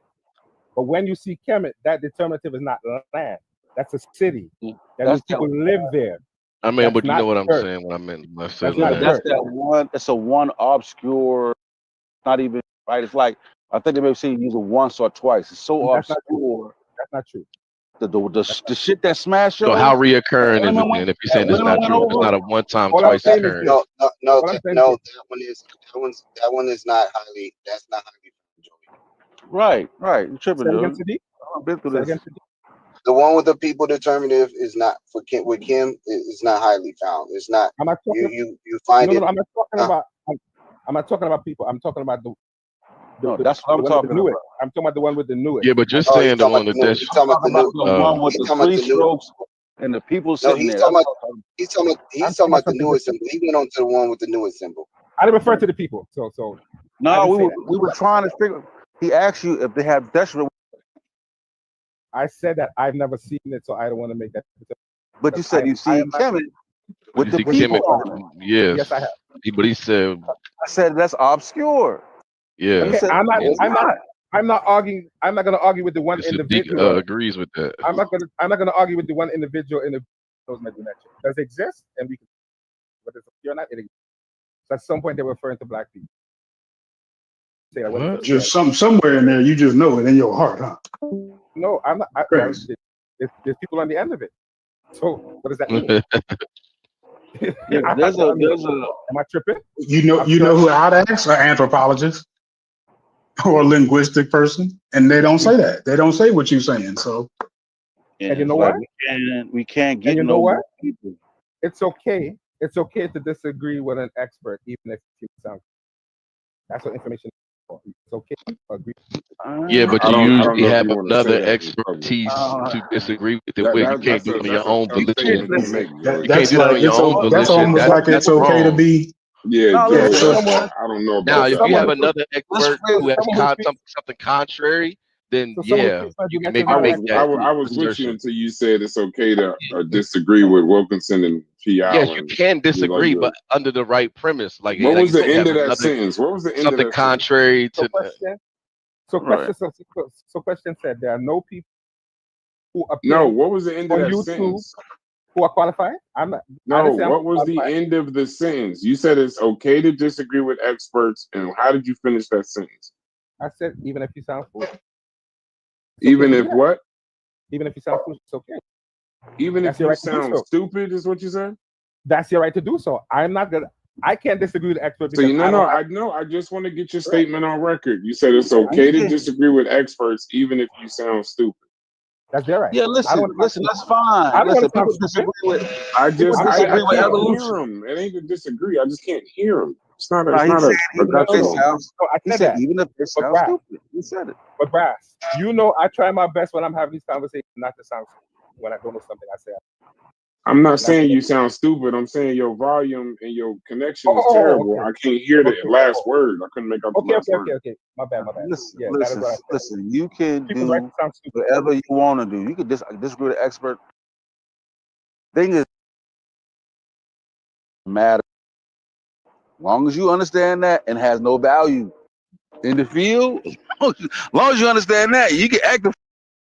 [SPEAKER 1] but when you see Kemet, that determinative is not land. That's a city. That means
[SPEAKER 10] That's
[SPEAKER 1] people live there.
[SPEAKER 7] I mean,
[SPEAKER 1] That's
[SPEAKER 7] but you
[SPEAKER 1] not
[SPEAKER 7] know what I'm
[SPEAKER 1] church.
[SPEAKER 7] saying when I meant when I said
[SPEAKER 1] That's not
[SPEAKER 7] land.
[SPEAKER 10] that's
[SPEAKER 1] church.
[SPEAKER 10] that one. It's a one obscure. Not even right. It's like I think they may see you use it once or twice. It's so
[SPEAKER 1] That's not true.
[SPEAKER 10] obscure.
[SPEAKER 1] That's not true.
[SPEAKER 10] The shit that Smash
[SPEAKER 7] So how
[SPEAKER 10] shows.
[SPEAKER 7] reoccurring is it
[SPEAKER 10] Women
[SPEAKER 7] then? If you're saying it's
[SPEAKER 10] went
[SPEAKER 7] not true, if it's
[SPEAKER 10] over.
[SPEAKER 7] not a one time,
[SPEAKER 1] All I'm
[SPEAKER 7] twice
[SPEAKER 1] saying is
[SPEAKER 7] occurring.
[SPEAKER 1] this.
[SPEAKER 5] No,
[SPEAKER 1] All I'm saying
[SPEAKER 5] no.
[SPEAKER 1] is
[SPEAKER 5] That one is not highly. That's not highly.
[SPEAKER 10] Right. You tripping,
[SPEAKER 1] say it again,
[SPEAKER 10] dude.
[SPEAKER 1] Sadiq.
[SPEAKER 10] I've been through
[SPEAKER 1] Say it
[SPEAKER 10] this.
[SPEAKER 1] again, Sadiq.
[SPEAKER 5] The one with the people determinative is not for Kim. With Kim, it's not highly found. It's not.
[SPEAKER 1] I'm not talking.
[SPEAKER 5] You find
[SPEAKER 1] No,
[SPEAKER 5] it.
[SPEAKER 1] I'm not talking about. I'm not talking about people. I'm talking about the
[SPEAKER 10] That's what I'm
[SPEAKER 1] one with
[SPEAKER 10] talking
[SPEAKER 1] the
[SPEAKER 10] about.
[SPEAKER 1] newest. I'm talking about the one with the newest.
[SPEAKER 7] Yeah, but you're
[SPEAKER 5] Oh, he's
[SPEAKER 7] saying the
[SPEAKER 5] talking
[SPEAKER 7] one
[SPEAKER 5] about the
[SPEAKER 7] with
[SPEAKER 5] new.
[SPEAKER 7] that.
[SPEAKER 5] He's talking about the new.
[SPEAKER 10] The one with
[SPEAKER 5] He's
[SPEAKER 10] the
[SPEAKER 5] talking about
[SPEAKER 10] three
[SPEAKER 5] the new.
[SPEAKER 10] strokes and the people
[SPEAKER 5] No,
[SPEAKER 10] sitting
[SPEAKER 5] he's
[SPEAKER 10] there.
[SPEAKER 5] talking
[SPEAKER 10] That's
[SPEAKER 5] about.
[SPEAKER 10] what I'm
[SPEAKER 5] He's talking about.
[SPEAKER 1] I'm
[SPEAKER 5] He's
[SPEAKER 1] talking
[SPEAKER 5] talking
[SPEAKER 1] about
[SPEAKER 5] about the
[SPEAKER 1] something
[SPEAKER 5] newest
[SPEAKER 1] different.
[SPEAKER 5] symbol. He went on to the one with the newest symbol.
[SPEAKER 1] I didn't refer to the people. So I
[SPEAKER 10] No,
[SPEAKER 1] didn't say that.
[SPEAKER 10] we were trying to figure. He asked you if they have Deshra,
[SPEAKER 1] I said that I've never seen it, so I don't want to make that.
[SPEAKER 10] but you said you see Kemet with
[SPEAKER 7] You
[SPEAKER 10] the
[SPEAKER 7] see
[SPEAKER 10] people
[SPEAKER 7] Kim,
[SPEAKER 10] on it.
[SPEAKER 7] yes.
[SPEAKER 1] Yes, I have.
[SPEAKER 7] But he said,
[SPEAKER 10] I said that's obscure.
[SPEAKER 7] yeah.
[SPEAKER 10] You
[SPEAKER 1] Okay,
[SPEAKER 10] said it's not.
[SPEAKER 1] I'm not arguing. I'm not going to argue with the one
[SPEAKER 7] Sadiq
[SPEAKER 1] individual.
[SPEAKER 7] agrees with that.
[SPEAKER 1] I'm not going to argue with the one individual in the those medunetia. Does it exist? And we can. But you're not. It exists. So at some point, they're referring to black people. Say that when it's
[SPEAKER 2] Just somewhere in there, you just know it in your heart, huh?
[SPEAKER 1] no, I'm not. Well,
[SPEAKER 2] Crazy.
[SPEAKER 1] there's people on the end of it. So what does that mean?
[SPEAKER 10] There's a
[SPEAKER 1] Am I tripping?
[SPEAKER 2] You know who I'd ask? An anthropologist or a linguistic person, and they don't say that. They don't say what you're saying. So,
[SPEAKER 1] And you know what?
[SPEAKER 10] We can't get
[SPEAKER 1] And you know
[SPEAKER 10] no
[SPEAKER 1] what?
[SPEAKER 10] more people.
[SPEAKER 1] It's okay. It's okay to disagree with an expert, even if you sound. That's what information is for. It's okay to agree.
[SPEAKER 7] Yeah, but
[SPEAKER 3] I
[SPEAKER 7] you
[SPEAKER 3] don't
[SPEAKER 7] usually
[SPEAKER 3] know if
[SPEAKER 7] have
[SPEAKER 3] you want to say
[SPEAKER 7] another
[SPEAKER 3] that in public.
[SPEAKER 7] expertise to disagree with it with. You can't
[SPEAKER 3] That's
[SPEAKER 7] do
[SPEAKER 3] a
[SPEAKER 7] it on your own
[SPEAKER 3] key statement
[SPEAKER 7] volition.
[SPEAKER 3] you make, Joey.
[SPEAKER 7] You can't
[SPEAKER 2] that's
[SPEAKER 7] do that
[SPEAKER 2] like
[SPEAKER 7] on your own
[SPEAKER 2] that's
[SPEAKER 7] volition.
[SPEAKER 2] almost like it's
[SPEAKER 7] That's
[SPEAKER 2] okay to
[SPEAKER 7] wrong.
[SPEAKER 2] be
[SPEAKER 3] Yeah,
[SPEAKER 10] No,
[SPEAKER 3] Joey,
[SPEAKER 10] listen.
[SPEAKER 3] I don't know
[SPEAKER 7] Now,
[SPEAKER 3] about
[SPEAKER 7] if
[SPEAKER 3] that.
[SPEAKER 7] you have
[SPEAKER 8] Someone
[SPEAKER 7] another expert who has
[SPEAKER 8] who speaks,
[SPEAKER 7] something contrary, then
[SPEAKER 8] so someone who
[SPEAKER 7] yeah,
[SPEAKER 8] speaks my
[SPEAKER 7] you can
[SPEAKER 8] dimensions
[SPEAKER 7] maybe
[SPEAKER 3] I
[SPEAKER 8] are
[SPEAKER 3] was
[SPEAKER 7] make
[SPEAKER 8] expert.
[SPEAKER 3] I
[SPEAKER 7] that
[SPEAKER 3] was, I was with you
[SPEAKER 7] assertion.
[SPEAKER 3] until you said it's okay to disagree with Wilkinson and P.
[SPEAKER 7] Yes, you
[SPEAKER 3] Allen.
[SPEAKER 7] can
[SPEAKER 3] You're like,
[SPEAKER 7] disagree, but under the right premise. Like
[SPEAKER 3] what
[SPEAKER 7] like
[SPEAKER 3] was
[SPEAKER 7] you
[SPEAKER 3] the
[SPEAKER 7] said, you
[SPEAKER 3] end
[SPEAKER 7] have
[SPEAKER 3] of that
[SPEAKER 7] another
[SPEAKER 3] sentence? What was the end of
[SPEAKER 7] something
[SPEAKER 3] that sentence?
[SPEAKER 7] contrary
[SPEAKER 8] So
[SPEAKER 7] to.
[SPEAKER 8] question. So
[SPEAKER 10] Right.
[SPEAKER 8] question said there are no people who
[SPEAKER 3] No,
[SPEAKER 8] appear
[SPEAKER 3] what was the end of
[SPEAKER 8] on
[SPEAKER 3] that
[SPEAKER 8] YouTube
[SPEAKER 3] sentence?
[SPEAKER 8] who are qualified. I
[SPEAKER 3] No,
[SPEAKER 8] didn't say I'm
[SPEAKER 3] what was the
[SPEAKER 8] qualified.
[SPEAKER 3] end of the sentence? You said it's okay to disagree with experts, and how did you finish that sentence?
[SPEAKER 8] I said even if you sound foolish, it's okay
[SPEAKER 3] Even
[SPEAKER 8] to do
[SPEAKER 3] if
[SPEAKER 8] that.
[SPEAKER 3] what?
[SPEAKER 8] Even if you sound foolish, it's okay.
[SPEAKER 3] Even
[SPEAKER 8] That's
[SPEAKER 3] if
[SPEAKER 8] your
[SPEAKER 3] you
[SPEAKER 8] right to do
[SPEAKER 3] sound
[SPEAKER 8] so.
[SPEAKER 3] stupid, is what you said?
[SPEAKER 8] That's your right to do so. I'm not gonna. I can't disagree with the expert
[SPEAKER 3] So
[SPEAKER 8] because I don't have.
[SPEAKER 3] I know. I just want to get your
[SPEAKER 8] Correct.
[SPEAKER 3] statement on record. You said it's
[SPEAKER 8] I
[SPEAKER 3] okay to
[SPEAKER 8] understand.
[SPEAKER 3] disagree with experts, even if you sound stupid.
[SPEAKER 8] That's their right.
[SPEAKER 10] Yeah,
[SPEAKER 8] I
[SPEAKER 10] listen,
[SPEAKER 8] don't want to sound
[SPEAKER 10] that's
[SPEAKER 8] stupid.
[SPEAKER 10] fine.
[SPEAKER 8] I don't want
[SPEAKER 10] Listen,
[SPEAKER 8] to sound
[SPEAKER 10] people
[SPEAKER 8] stupid.
[SPEAKER 10] disagree with
[SPEAKER 3] I
[SPEAKER 8] I
[SPEAKER 10] disagree with
[SPEAKER 3] can't hear
[SPEAKER 10] evolution.
[SPEAKER 3] him. It ain't to disagree. I just can't hear him. It's not
[SPEAKER 10] No, he
[SPEAKER 3] a
[SPEAKER 10] said even if they
[SPEAKER 3] guttural.
[SPEAKER 10] sound
[SPEAKER 8] No, I
[SPEAKER 10] he
[SPEAKER 8] said
[SPEAKER 10] said
[SPEAKER 8] that.
[SPEAKER 10] even if they
[SPEAKER 8] But
[SPEAKER 10] sound
[SPEAKER 8] Brass,
[SPEAKER 10] stupid. He said it.
[SPEAKER 8] but Brass, you know I try my best when I'm having these conversations not to sound stupid. When I don't know something, I say.
[SPEAKER 3] I'm not
[SPEAKER 8] And I
[SPEAKER 3] saying
[SPEAKER 8] say,
[SPEAKER 3] you sound stupid. I'm saying your volume and your connection is
[SPEAKER 8] oh,
[SPEAKER 3] terrible.
[SPEAKER 8] okay,
[SPEAKER 3] I can't hear the
[SPEAKER 8] okay,
[SPEAKER 3] last word. I couldn't make out the
[SPEAKER 8] okay,
[SPEAKER 3] last
[SPEAKER 8] okay,
[SPEAKER 3] word.
[SPEAKER 8] okay, okay. My bad.
[SPEAKER 10] Listen,
[SPEAKER 8] Yeah, that is what I said.
[SPEAKER 10] listen. You can
[SPEAKER 8] People's right
[SPEAKER 10] do
[SPEAKER 8] to sound stupid.
[SPEAKER 10] whatever you want to do. You can disagree with the expert. Thing is, matter. As long as you understand that and has no value in the field, as long as you understand that, you can act.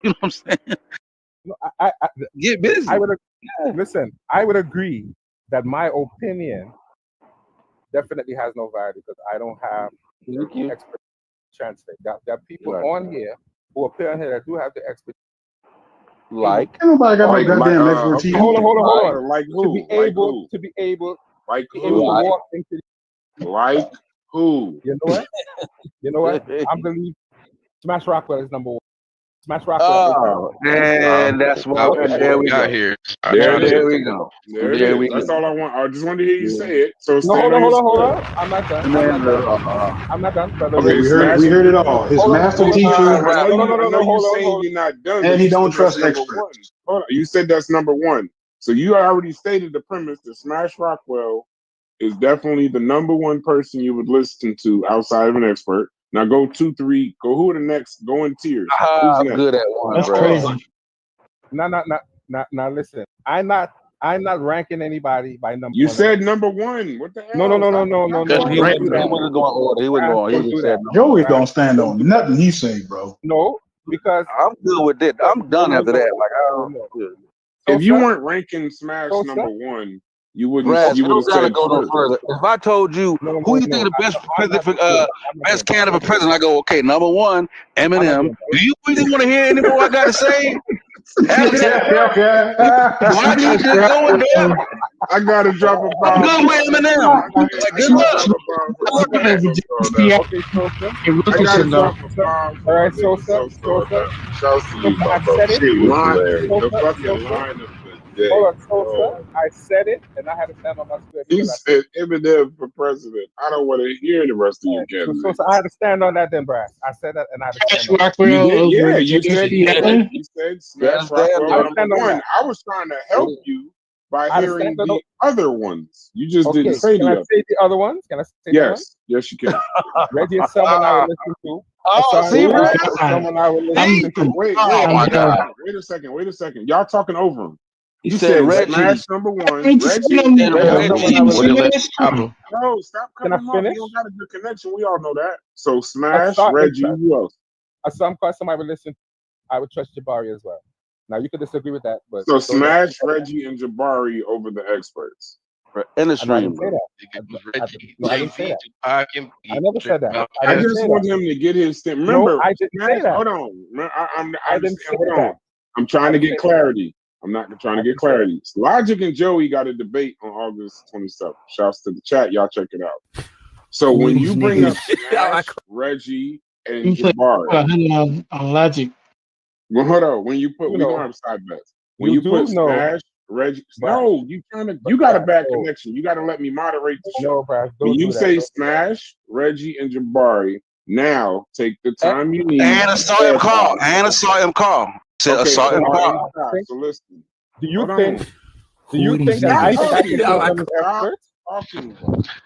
[SPEAKER 10] You know what I'm saying?
[SPEAKER 8] No,
[SPEAKER 10] Get busy.
[SPEAKER 8] I would listen. I would agree that my opinion definitely has no value because I don't have
[SPEAKER 10] Thank you.
[SPEAKER 8] expert translate. There are people
[SPEAKER 10] Right.
[SPEAKER 8] on here who appear on here that do have the expertise.
[SPEAKER 10] Like
[SPEAKER 2] Ain't nobody got no
[SPEAKER 3] Like,
[SPEAKER 2] goddamn
[SPEAKER 3] okay,
[SPEAKER 2] expertise.
[SPEAKER 8] Hold on.
[SPEAKER 3] Like
[SPEAKER 8] To
[SPEAKER 3] who?
[SPEAKER 8] be
[SPEAKER 3] Like
[SPEAKER 8] able
[SPEAKER 3] who?
[SPEAKER 8] to be able
[SPEAKER 3] Like
[SPEAKER 8] to be able to
[SPEAKER 3] who?
[SPEAKER 10] Like-
[SPEAKER 8] walk into.
[SPEAKER 3] Like who?
[SPEAKER 8] You know what? You know what? I'm believe Smash Rockwell is number one. Smash Rockwell is
[SPEAKER 10] oh, and that's what. And there we
[SPEAKER 7] got
[SPEAKER 10] go.
[SPEAKER 7] here. I
[SPEAKER 3] There
[SPEAKER 7] try
[SPEAKER 3] it
[SPEAKER 7] to.
[SPEAKER 10] There
[SPEAKER 3] is.
[SPEAKER 10] we go.
[SPEAKER 3] There it
[SPEAKER 10] There we
[SPEAKER 3] is. That's
[SPEAKER 10] go.
[SPEAKER 3] all I want. I just wanted to hear you
[SPEAKER 10] Yeah.
[SPEAKER 3] say it. So
[SPEAKER 8] No,
[SPEAKER 3] stand on your
[SPEAKER 8] hold
[SPEAKER 3] square.
[SPEAKER 8] on. I'm not done.
[SPEAKER 10] And
[SPEAKER 8] I'm
[SPEAKER 10] then
[SPEAKER 8] not done. I'm not done, brother.
[SPEAKER 3] Okay,
[SPEAKER 2] We
[SPEAKER 3] Smash.
[SPEAKER 2] heard it all. His
[SPEAKER 8] Hold on,
[SPEAKER 2] master
[SPEAKER 8] hold on.
[SPEAKER 2] teacher,
[SPEAKER 3] I know
[SPEAKER 8] No,
[SPEAKER 3] you. I know you
[SPEAKER 8] hold
[SPEAKER 3] saying
[SPEAKER 8] on.
[SPEAKER 3] you're not done,
[SPEAKER 2] and
[SPEAKER 3] but
[SPEAKER 2] he
[SPEAKER 3] you
[SPEAKER 2] don't
[SPEAKER 3] said that's
[SPEAKER 2] trust
[SPEAKER 3] number
[SPEAKER 2] experts.
[SPEAKER 3] one. Hold on. You said that's number one. So you already stated the premise that Smash Rockwell is definitely the number one person you would listen to outside of an expert. Now go 2, 3. Go who are the next? Go in tiers. Who's
[SPEAKER 10] I'm
[SPEAKER 3] next?
[SPEAKER 10] good at one,
[SPEAKER 4] That's
[SPEAKER 10] bro.
[SPEAKER 4] crazy.
[SPEAKER 8] Now listen. I'm not ranking anybody by number
[SPEAKER 3] You
[SPEAKER 8] one.
[SPEAKER 3] said number one. What the hell?
[SPEAKER 8] No.
[SPEAKER 10] Because he
[SPEAKER 8] Don't do that.
[SPEAKER 10] wasn't going order. He wasn't going. He
[SPEAKER 8] Don't do
[SPEAKER 10] just
[SPEAKER 8] that.
[SPEAKER 10] said no.
[SPEAKER 2] Joey don't
[SPEAKER 8] Brass,
[SPEAKER 2] stand
[SPEAKER 8] don't
[SPEAKER 2] on
[SPEAKER 8] do that.
[SPEAKER 2] nothing he say, bro.
[SPEAKER 8] No, because
[SPEAKER 10] I'm good with it. I'm done after that. Like I don't.
[SPEAKER 8] no.
[SPEAKER 3] If you
[SPEAKER 8] Sosa,
[SPEAKER 3] weren't ranking Smash
[SPEAKER 8] Sosa?
[SPEAKER 3] number one, you wouldn't.
[SPEAKER 10] Brad,
[SPEAKER 3] You
[SPEAKER 10] you
[SPEAKER 3] would have
[SPEAKER 10] don't gotta
[SPEAKER 3] said
[SPEAKER 10] go no
[SPEAKER 3] first.
[SPEAKER 10] further. If I told you
[SPEAKER 8] No.
[SPEAKER 10] who you think the best
[SPEAKER 8] I'm
[SPEAKER 10] president,
[SPEAKER 8] not doing that. I'm not
[SPEAKER 10] best
[SPEAKER 8] doing
[SPEAKER 10] candidate
[SPEAKER 8] that.
[SPEAKER 10] for president, I go, okay, number one,
[SPEAKER 8] I'm not
[SPEAKER 10] Eminem.
[SPEAKER 8] doing
[SPEAKER 10] Do you really want to hear any more I got to say? After that, do I keep just going down?
[SPEAKER 3] I gotta drop a
[SPEAKER 10] I'm
[SPEAKER 3] bomb
[SPEAKER 10] good
[SPEAKER 3] for
[SPEAKER 10] with
[SPEAKER 3] you.
[SPEAKER 10] Eminem. Like,
[SPEAKER 3] I
[SPEAKER 10] good
[SPEAKER 3] gotta
[SPEAKER 10] luck.
[SPEAKER 3] drop a bomb for
[SPEAKER 10] Good luck
[SPEAKER 3] my
[SPEAKER 10] with
[SPEAKER 3] nigga
[SPEAKER 10] that.
[SPEAKER 3] Sosa.
[SPEAKER 8] Okay, Sosa.
[SPEAKER 3] I gotta
[SPEAKER 4] Wilkinson, though.
[SPEAKER 3] drop a bomb for
[SPEAKER 8] All
[SPEAKER 3] my
[SPEAKER 8] right,
[SPEAKER 3] nigga
[SPEAKER 8] Sosa.
[SPEAKER 3] Sosa on that. Shouts to you,
[SPEAKER 8] Sosa,
[SPEAKER 3] my
[SPEAKER 8] I
[SPEAKER 3] brother.
[SPEAKER 8] said it.
[SPEAKER 11] She was hilarious.
[SPEAKER 3] The
[SPEAKER 8] Sosa,
[SPEAKER 3] fucking line of the day.
[SPEAKER 8] hold on, Sosa.
[SPEAKER 3] Oh.
[SPEAKER 8] I said it, and I had to stand on my square
[SPEAKER 3] He
[SPEAKER 8] because I said
[SPEAKER 3] said Eminem for president. I don't want to hear the rest of your
[SPEAKER 8] it. So,
[SPEAKER 3] candidates.
[SPEAKER 8] Sosa, I had to stand on that then, Brass. I said that, and I had to
[SPEAKER 4] Smash
[SPEAKER 8] stand on it.
[SPEAKER 3] You
[SPEAKER 4] Rockwell
[SPEAKER 3] did,
[SPEAKER 4] over
[SPEAKER 3] yeah. You
[SPEAKER 4] James
[SPEAKER 3] said
[SPEAKER 4] P.
[SPEAKER 3] yeah.
[SPEAKER 4] Allen.
[SPEAKER 3] You said
[SPEAKER 10] You
[SPEAKER 3] Smash
[SPEAKER 10] understand,
[SPEAKER 3] Rockwell
[SPEAKER 8] I had to
[SPEAKER 10] though?
[SPEAKER 3] number
[SPEAKER 8] stand on
[SPEAKER 3] one.
[SPEAKER 8] that.
[SPEAKER 3] I was trying to help you by
[SPEAKER 8] I had to
[SPEAKER 3] hearing
[SPEAKER 8] stand on
[SPEAKER 3] the other ones. You just didn't
[SPEAKER 8] Okay,
[SPEAKER 3] say
[SPEAKER 8] can
[SPEAKER 3] the
[SPEAKER 8] I
[SPEAKER 3] other.
[SPEAKER 8] say the other ones? Can I say the other ones?
[SPEAKER 3] Yes, you can.
[SPEAKER 8] Reggie is someone I would listen to.
[SPEAKER 10] Oh, see,
[SPEAKER 3] Who?
[SPEAKER 10] Brad?
[SPEAKER 8] Is someone I would
[SPEAKER 4] I'm
[SPEAKER 8] listen to.
[SPEAKER 3] Wait
[SPEAKER 10] Oh
[SPEAKER 3] a
[SPEAKER 4] I'm
[SPEAKER 10] my
[SPEAKER 4] done.
[SPEAKER 10] God.
[SPEAKER 3] Wait a second. Y'all talking over him.
[SPEAKER 10] He
[SPEAKER 3] You
[SPEAKER 10] said
[SPEAKER 3] said
[SPEAKER 10] Reggie.
[SPEAKER 3] Smash number one.
[SPEAKER 4] going to say
[SPEAKER 3] Reggie?
[SPEAKER 4] on
[SPEAKER 10] Said
[SPEAKER 4] the
[SPEAKER 8] Reggie is someone I
[SPEAKER 10] Reggie.
[SPEAKER 8] would
[SPEAKER 7] What
[SPEAKER 8] listen
[SPEAKER 7] is
[SPEAKER 8] to.
[SPEAKER 7] that
[SPEAKER 4] minutes.
[SPEAKER 7] album?
[SPEAKER 3] No, stop
[SPEAKER 8] Can
[SPEAKER 3] cutting
[SPEAKER 8] I
[SPEAKER 3] him off. He
[SPEAKER 8] finish?
[SPEAKER 3] don't got a good connection. We all know that. So Smash,
[SPEAKER 8] Start and
[SPEAKER 3] Reggie, who else?
[SPEAKER 8] some custom I would listen to. I would trust Jabari as well. Now you could disagree with that, but
[SPEAKER 3] So
[SPEAKER 8] those are
[SPEAKER 3] Smash, Reggie, and Jabari over the experts.
[SPEAKER 10] In the
[SPEAKER 8] no, I
[SPEAKER 10] stream,
[SPEAKER 8] didn't say
[SPEAKER 10] bro.
[SPEAKER 8] that.
[SPEAKER 7] It was
[SPEAKER 8] I
[SPEAKER 7] Reggie,
[SPEAKER 8] didn't say
[SPEAKER 7] Jay-Z,
[SPEAKER 8] that.
[SPEAKER 7] Tupac, and
[SPEAKER 8] I never said that. I
[SPEAKER 3] I
[SPEAKER 8] didn't
[SPEAKER 3] just
[SPEAKER 8] say
[SPEAKER 3] want
[SPEAKER 8] that.
[SPEAKER 3] him to get his thing.
[SPEAKER 8] No,
[SPEAKER 3] Remember,
[SPEAKER 8] I didn't say
[SPEAKER 3] Smash,
[SPEAKER 8] that.
[SPEAKER 3] hold on. I'm
[SPEAKER 8] I
[SPEAKER 3] just
[SPEAKER 8] didn't say
[SPEAKER 3] hold
[SPEAKER 8] that.
[SPEAKER 3] on. I'm trying
[SPEAKER 8] I
[SPEAKER 3] to
[SPEAKER 8] didn't
[SPEAKER 3] get
[SPEAKER 8] say that.
[SPEAKER 3] clarity. I'm not trying to
[SPEAKER 8] I
[SPEAKER 3] get
[SPEAKER 8] didn't say that.
[SPEAKER 3] clarity. Logic and Joey got a debate on August 27th. Shouts to the chat. Y'all check it out. So
[SPEAKER 4] Who
[SPEAKER 3] when
[SPEAKER 4] these
[SPEAKER 3] you bring up
[SPEAKER 4] niggas?
[SPEAKER 3] Smash, Reggie, and
[SPEAKER 4] You play
[SPEAKER 3] Jabari,
[SPEAKER 4] on Logic.
[SPEAKER 3] well, hold on. When you put,
[SPEAKER 8] You
[SPEAKER 3] we gonna
[SPEAKER 8] know,
[SPEAKER 3] have side bets. When
[SPEAKER 8] you
[SPEAKER 3] you
[SPEAKER 8] do
[SPEAKER 3] put
[SPEAKER 8] know,
[SPEAKER 3] Smash, Reggie,
[SPEAKER 8] Brass.
[SPEAKER 3] no, you got a bad
[SPEAKER 8] No,
[SPEAKER 3] connection. You got to let me moderate the show.
[SPEAKER 8] no, Brass,
[SPEAKER 3] When
[SPEAKER 8] don't
[SPEAKER 3] you
[SPEAKER 8] do that.
[SPEAKER 3] say
[SPEAKER 8] Don't do that.
[SPEAKER 3] Smash, Reggie, and Jabari, now take the
[SPEAKER 10] And,
[SPEAKER 3] time you need
[SPEAKER 10] and I
[SPEAKER 3] to
[SPEAKER 10] saw him
[SPEAKER 3] clarify.
[SPEAKER 10] call. And I saw him call. Said I
[SPEAKER 3] Okay,
[SPEAKER 10] saw
[SPEAKER 3] so
[SPEAKER 10] him
[SPEAKER 3] all right,
[SPEAKER 10] call.
[SPEAKER 3] stop. So listen.
[SPEAKER 8] Do you
[SPEAKER 3] Hold
[SPEAKER 8] think?
[SPEAKER 3] on.
[SPEAKER 8] Do you
[SPEAKER 4] Who
[SPEAKER 8] think
[SPEAKER 4] these
[SPEAKER 8] that
[SPEAKER 3] Stop
[SPEAKER 8] I
[SPEAKER 4] niggas?
[SPEAKER 8] think I
[SPEAKER 3] talking.
[SPEAKER 8] can put them as
[SPEAKER 3] Stop.
[SPEAKER 8] experts?
[SPEAKER 3] talking.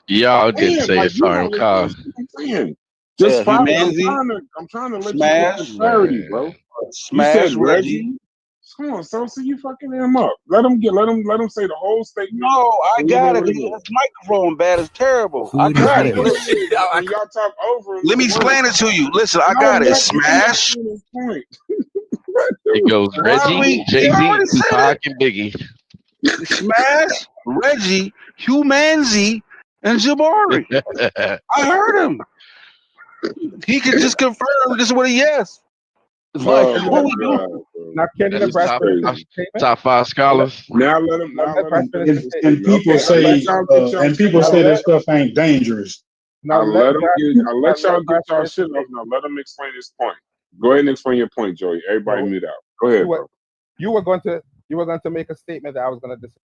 [SPEAKER 7] Y'all didn't
[SPEAKER 3] Man,
[SPEAKER 7] say
[SPEAKER 3] like
[SPEAKER 7] it.
[SPEAKER 3] you're
[SPEAKER 7] Sorry,
[SPEAKER 3] not
[SPEAKER 7] I'm
[SPEAKER 3] listening
[SPEAKER 7] calm.
[SPEAKER 3] to what I'm saying. Just follow.
[SPEAKER 10] Humanity,
[SPEAKER 3] I'm trying to let you get the
[SPEAKER 10] Smash,
[SPEAKER 3] clarity, bro. You
[SPEAKER 10] Smash
[SPEAKER 3] said
[SPEAKER 10] Reggie.
[SPEAKER 3] Reggie. Come on, so you fucking him up. Let him say the whole statement.
[SPEAKER 10] No, I got it. His microphone bad. It's terrible. I got it. Listen,
[SPEAKER 3] When y'all talk over him,
[SPEAKER 9] Let me explain it to you. Listen, I
[SPEAKER 3] No,
[SPEAKER 9] got it.
[SPEAKER 3] let him
[SPEAKER 9] Smash.
[SPEAKER 3] explain his point.
[SPEAKER 7] It goes Reggie,
[SPEAKER 9] He
[SPEAKER 7] Jay-Z,
[SPEAKER 9] already said
[SPEAKER 7] Tupac, and Biggie.
[SPEAKER 9] Smash, Reggie, Humanzi, and Jabari. I heard him. He could just confirm this with a yes. Like,
[SPEAKER 3] Oh
[SPEAKER 9] what
[SPEAKER 3] my
[SPEAKER 9] we doing?
[SPEAKER 3] God, bro.
[SPEAKER 1] Now, can you
[SPEAKER 7] That's
[SPEAKER 1] let Brad finish
[SPEAKER 3] crazy.
[SPEAKER 1] his statement?
[SPEAKER 7] top 5 scholars.
[SPEAKER 3] Now let him
[SPEAKER 1] Brad
[SPEAKER 3] finish
[SPEAKER 1] finish his
[SPEAKER 3] his
[SPEAKER 2] And
[SPEAKER 1] statement.
[SPEAKER 3] statement.
[SPEAKER 2] people
[SPEAKER 3] Okay,
[SPEAKER 2] say,
[SPEAKER 3] let
[SPEAKER 2] and people
[SPEAKER 1] Now
[SPEAKER 2] say
[SPEAKER 1] let
[SPEAKER 2] this stuff ain't dangerous.
[SPEAKER 1] now let
[SPEAKER 3] y'all
[SPEAKER 1] Brad
[SPEAKER 3] y'all
[SPEAKER 1] finish
[SPEAKER 3] shit
[SPEAKER 1] his
[SPEAKER 3] off
[SPEAKER 1] statement.
[SPEAKER 3] now. Let him explain his point. Go ahead and explain your point, Joey. Everybody
[SPEAKER 1] No,
[SPEAKER 3] mute out. Go ahead, bro.
[SPEAKER 1] you were going to make a statement that I was going to disagree.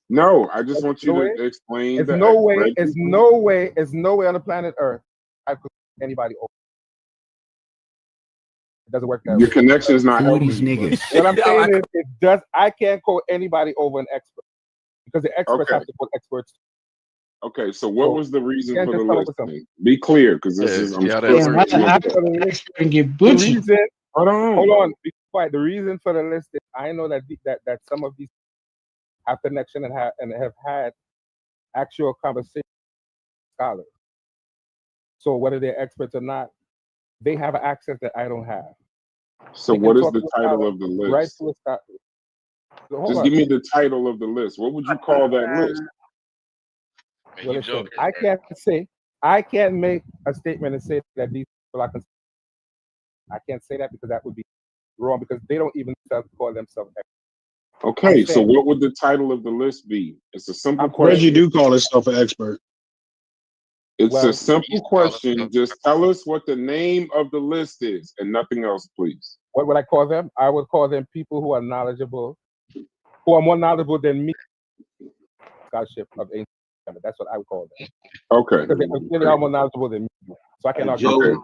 [SPEAKER 3] No, I just want you
[SPEAKER 1] No
[SPEAKER 3] to
[SPEAKER 1] way.
[SPEAKER 3] explain
[SPEAKER 1] It's
[SPEAKER 3] the
[SPEAKER 1] no way.
[SPEAKER 3] Reggie
[SPEAKER 1] It's
[SPEAKER 3] point.
[SPEAKER 1] no way. It's no way on the planet Earth I could put anybody over. It doesn't work that
[SPEAKER 3] Your
[SPEAKER 1] way.
[SPEAKER 3] connection is not
[SPEAKER 11] Who are
[SPEAKER 3] helping
[SPEAKER 11] these
[SPEAKER 3] you, bro.
[SPEAKER 11] niggas?
[SPEAKER 1] What I'm saying is, it does. I can't quote anybody over an expert because the experts
[SPEAKER 3] Okay.
[SPEAKER 1] have to quote experts.
[SPEAKER 3] Okay, so what
[SPEAKER 1] So
[SPEAKER 3] was the reason
[SPEAKER 1] can't
[SPEAKER 3] for the
[SPEAKER 1] just come up
[SPEAKER 3] list?
[SPEAKER 1] with something.
[SPEAKER 3] then? Be clear, because this
[SPEAKER 7] Yeah,
[SPEAKER 3] is I'm
[SPEAKER 7] see how
[SPEAKER 3] still
[SPEAKER 7] that
[SPEAKER 4] Damn,
[SPEAKER 7] works.
[SPEAKER 1] The
[SPEAKER 4] I
[SPEAKER 1] reason for the list.
[SPEAKER 4] expert and get
[SPEAKER 1] The
[SPEAKER 4] butchered.
[SPEAKER 1] reason.
[SPEAKER 3] Hold on.
[SPEAKER 1] Hold on. Be quiet. The reason for the list is I know that that some of these have connection and have had actual conversation with scholars. So whether they're experts or not, they have access that I don't have.
[SPEAKER 3] So
[SPEAKER 1] They can
[SPEAKER 3] what is
[SPEAKER 1] talk
[SPEAKER 3] the
[SPEAKER 1] to a
[SPEAKER 3] title
[SPEAKER 1] scholar,
[SPEAKER 3] of the
[SPEAKER 1] right
[SPEAKER 3] list?
[SPEAKER 1] to a scholar. So hold
[SPEAKER 3] Just
[SPEAKER 1] on.
[SPEAKER 3] give me the title of the list. What would you call that list?
[SPEAKER 7] Man,
[SPEAKER 1] Well,
[SPEAKER 7] you
[SPEAKER 1] listen,
[SPEAKER 7] joking,
[SPEAKER 1] I can't make a statement and say that these people are considered. I can't say that because that would be wrong because they don't even call themselves experts.
[SPEAKER 3] Okay, so what would the title of the list be? It's a simple
[SPEAKER 2] Reggie
[SPEAKER 3] question.
[SPEAKER 2] do call himself an expert.
[SPEAKER 3] It's
[SPEAKER 1] Well,
[SPEAKER 3] a simple question. Just tell us what the name of the list is and nothing else, please.
[SPEAKER 1] What would I call them? I would call them people who are knowledgeable, who are more knowledgeable than me. Scholarship of ancient. That's what I would call them.
[SPEAKER 3] Okay.
[SPEAKER 1] Because they clearly are more knowledgeable than me. So I can argue.
[SPEAKER 10] Joey,
[SPEAKER 3] Okay.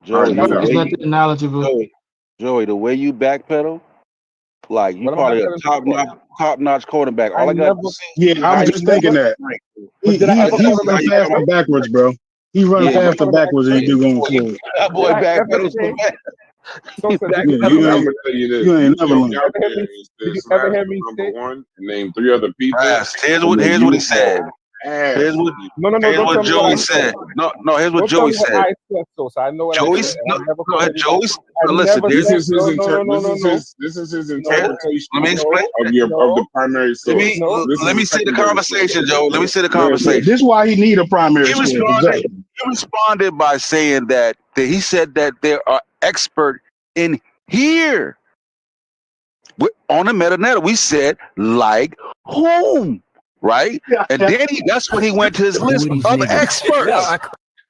[SPEAKER 10] Joey,
[SPEAKER 3] All right,
[SPEAKER 10] the
[SPEAKER 4] It's
[SPEAKER 10] way
[SPEAKER 4] not
[SPEAKER 10] you,
[SPEAKER 4] that knowledgeable.
[SPEAKER 10] Joey, the way you backpedal, like you
[SPEAKER 1] What am I
[SPEAKER 10] probably a
[SPEAKER 1] backpedaling
[SPEAKER 10] top notch quarterback. All I got
[SPEAKER 1] never,
[SPEAKER 10] to see
[SPEAKER 2] Yeah, I
[SPEAKER 10] how
[SPEAKER 2] was
[SPEAKER 10] you
[SPEAKER 2] just
[SPEAKER 10] never
[SPEAKER 2] thinking that.
[SPEAKER 1] but did I ever
[SPEAKER 2] He
[SPEAKER 1] call them an
[SPEAKER 2] run faster
[SPEAKER 1] expert?
[SPEAKER 2] backwards, bro. He
[SPEAKER 1] Did
[SPEAKER 2] run
[SPEAKER 1] I ever
[SPEAKER 2] faster
[SPEAKER 1] call them an
[SPEAKER 2] backwards than
[SPEAKER 1] expert?
[SPEAKER 2] you do going forward.
[SPEAKER 10] that boy
[SPEAKER 1] Did I ever
[SPEAKER 10] backpedal so
[SPEAKER 1] say,
[SPEAKER 10] bad.
[SPEAKER 1] so did
[SPEAKER 2] Yeah,
[SPEAKER 1] you ever
[SPEAKER 2] you
[SPEAKER 1] hear
[SPEAKER 3] I'm
[SPEAKER 2] ain't
[SPEAKER 3] gonna tell you this.
[SPEAKER 2] you ain't never
[SPEAKER 3] Your
[SPEAKER 2] learn.
[SPEAKER 3] job
[SPEAKER 1] hear
[SPEAKER 3] there
[SPEAKER 1] me?
[SPEAKER 3] is
[SPEAKER 1] Did
[SPEAKER 3] to
[SPEAKER 1] you ever
[SPEAKER 3] smash
[SPEAKER 1] hear
[SPEAKER 3] the
[SPEAKER 1] me
[SPEAKER 3] number
[SPEAKER 1] say?
[SPEAKER 3] one and name 3 other people.
[SPEAKER 9] Here's
[SPEAKER 3] And
[SPEAKER 9] what
[SPEAKER 3] then
[SPEAKER 9] here's
[SPEAKER 3] you
[SPEAKER 9] what he
[SPEAKER 3] will
[SPEAKER 9] said.
[SPEAKER 3] ass.
[SPEAKER 1] No,
[SPEAKER 9] Here's
[SPEAKER 1] don't
[SPEAKER 9] what
[SPEAKER 1] tell me what I
[SPEAKER 9] Joey
[SPEAKER 1] said.
[SPEAKER 9] said. No, here's what
[SPEAKER 1] Don't tell
[SPEAKER 9] Joey
[SPEAKER 1] me what
[SPEAKER 9] said.
[SPEAKER 1] I said, so I know what I
[SPEAKER 9] Joey,
[SPEAKER 1] said. And
[SPEAKER 9] no,
[SPEAKER 1] I never
[SPEAKER 9] no,
[SPEAKER 1] called anybody.
[SPEAKER 9] Joey.
[SPEAKER 1] I
[SPEAKER 9] No, listen,
[SPEAKER 1] never
[SPEAKER 3] This
[SPEAKER 1] said,
[SPEAKER 3] is his
[SPEAKER 1] no.
[SPEAKER 3] this is his
[SPEAKER 9] Here,
[SPEAKER 3] interpretation
[SPEAKER 9] let me explain.
[SPEAKER 3] of the primary source.
[SPEAKER 1] No.
[SPEAKER 3] This is
[SPEAKER 9] Let me
[SPEAKER 3] the
[SPEAKER 9] see the
[SPEAKER 3] secondary source.
[SPEAKER 9] conversation, Joe. Let me see the
[SPEAKER 3] Go ahead,
[SPEAKER 9] conversation.
[SPEAKER 2] This is why he need a primary
[SPEAKER 9] He
[SPEAKER 2] source.
[SPEAKER 9] responded.
[SPEAKER 2] Exactly.
[SPEAKER 9] He responded by saying that he said that there are expert in here on the metadata. We said like whom, right? And then that's when he went to his
[SPEAKER 11] Who
[SPEAKER 9] list
[SPEAKER 11] are these
[SPEAKER 9] of
[SPEAKER 11] niggas?
[SPEAKER 9] experts: